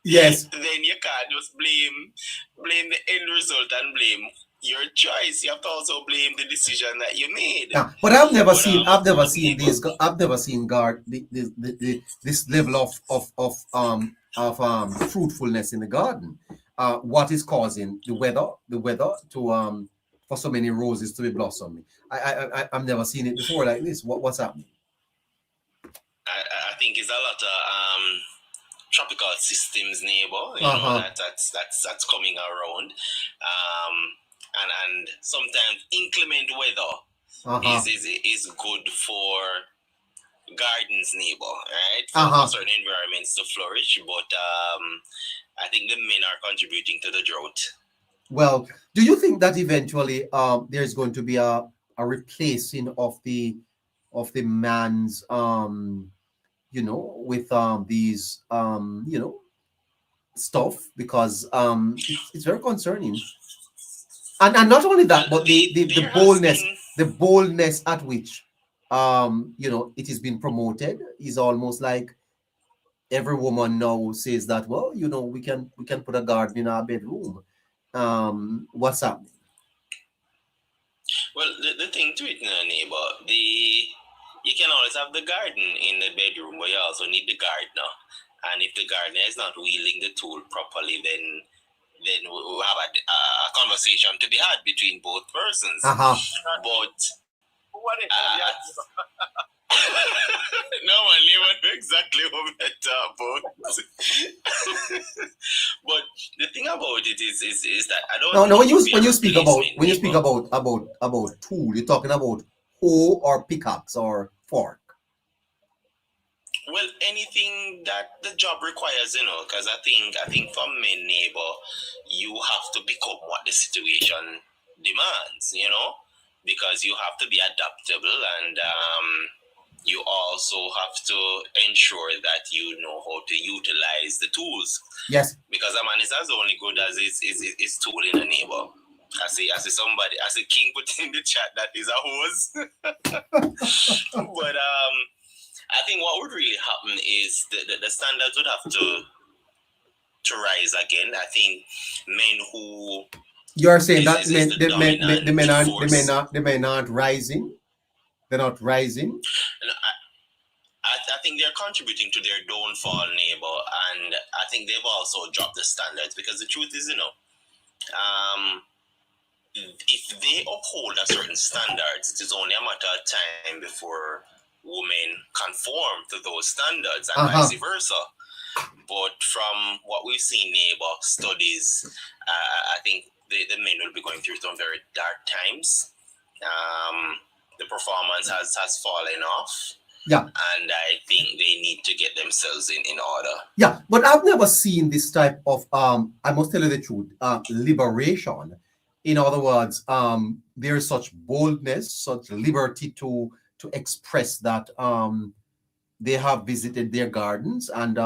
yes, then you can't just blame the end result and blame your choice. You have to also blame the decision that you made. Yeah, but I've never seen this level of fruitfulness in the garden. What is causing the weather to for so many roses to be blossoming? I've never seen it before like this. What's happening? I think it's a lot of tropical systems, neighbor. You know, that's coming around, and sometimes inclement weather is good for gardens, neighbor, right? For certain environments to flourish, but I think the men are contributing to the drought. Well, do you think that eventually there's going to be a replacing of the man's you know, with these you know, stuff, because it's very concerning, and not only that, but the boldness at which you know, it is being promoted is almost like every woman now says that, well, you know, we can put a garden in our bedroom. What's happening? Well, the thing to it, neighbor, you can always have the garden in the bedroom, but you also need the gardener. And if the gardener is not wielding the tool properly, then we'll have a conversation to be had between both persons. But no one knew exactly what we're talking about. But the thing about it is that I don't. No. When you speak about tool, you're talking about hoe or pickaxe or fork. Well, anything that the job requires, you know, because I think for men, neighbor, you have to become what the situation demands, you know, because you have to be adaptable, and you also have to ensure that you know how to utilize the tools. Yes. Because a man is as only good as his tool in a neighbor. I see somebody, I see King put in the chat that is a hose. But I think what would really happen is the standards would have to rise again. I think men who you're saying that the men aren't rising. They're not rising. I think they're contributing to their downfall, neighbor, and I think they've also dropped the standards, because the truth is, you know, if they uphold a certain standards, it is only a matter of time before women conform to those standards, and vice versa. But from what we've seen, neighbor studies, I think the men will be going through some very dark times. The performance has fallen off. Yeah. And I think they need to get themselves in order. Yeah, but I've never seen this type of I must tell you the truth, liberation. In other words, there's such boldness, such liberty to express that they have visited their gardens and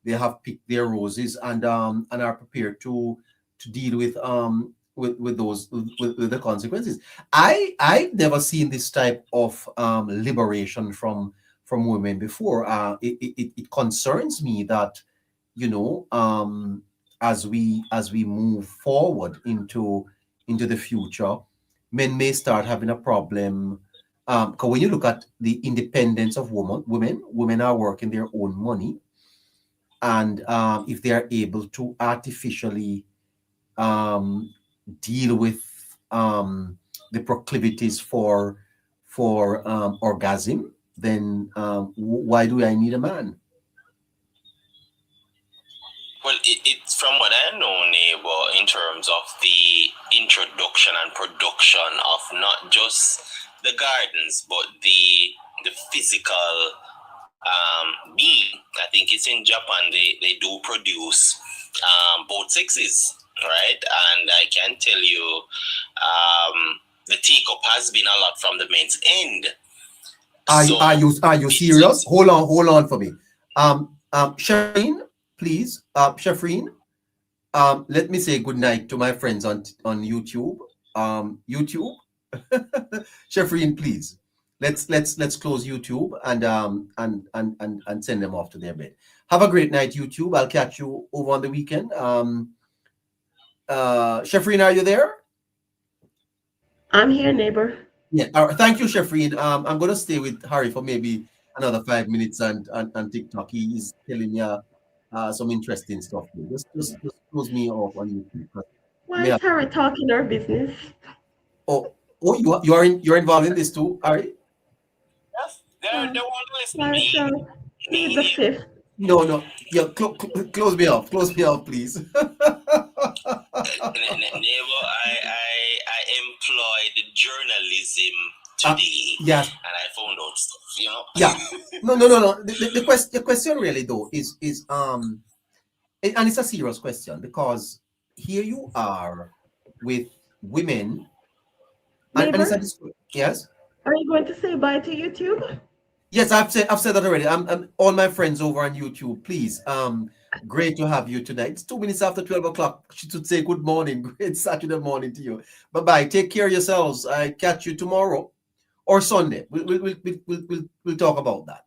they have picked their roses and are prepared to deal with those with the consequences. I've never seen this type of liberation from women before. It concerns me that, you know, as we move forward into the future, men may start having a problem. Because when you look at the independence of women are working their own money, and if they are able to artificially deal with the proclivities for orgasm, then why do I need a man? Well, it's from what I know, Neighbour, in terms of the introduction and production of not just the gardens, but the physical being. I think it's in Japan, they do produce both sexes, right? And I can tell you, the teacup has been a lot from the men's end. Are you serious? Hold on for me. Shafreen, please. Shafreen, let me say good night to my friends on YouTube. YouTube. Shafreen, please. Let's close YouTube and send them off to their bed. Have a great night, YouTube. I'll catch you over on the weekend. Shafreen, are you there? I'm here, neighbor. Yeah. All right. Thank you, Shafreen. I'm gonna stay with Harry for maybe another 5 minutes and TikTok. He is telling me some interesting stuff. Just close me off on YouTube. Why is Harry talking our business? Oh, you're involved in this too, Harry? Yes, they want to listen to me. So he's the fifth. No. Yeah, close me off. Close me off, please. Neighbor, I employed journalism today. Yes. And I found out stuff, you know? Yeah. No. The question really though is and it's a serious question, because here you are with women. And it's a, yes. Are you going to say bye to YouTube? Yes, I've said that already. I'm all my friends over on YouTube, please. Great to have you tonight. It's 2 minutes after 12 o'clock. She should say good morning. Great Saturday morning to you. Bye. Take care of yourselves. I catch you tomorrow or Sunday. We'll talk about that.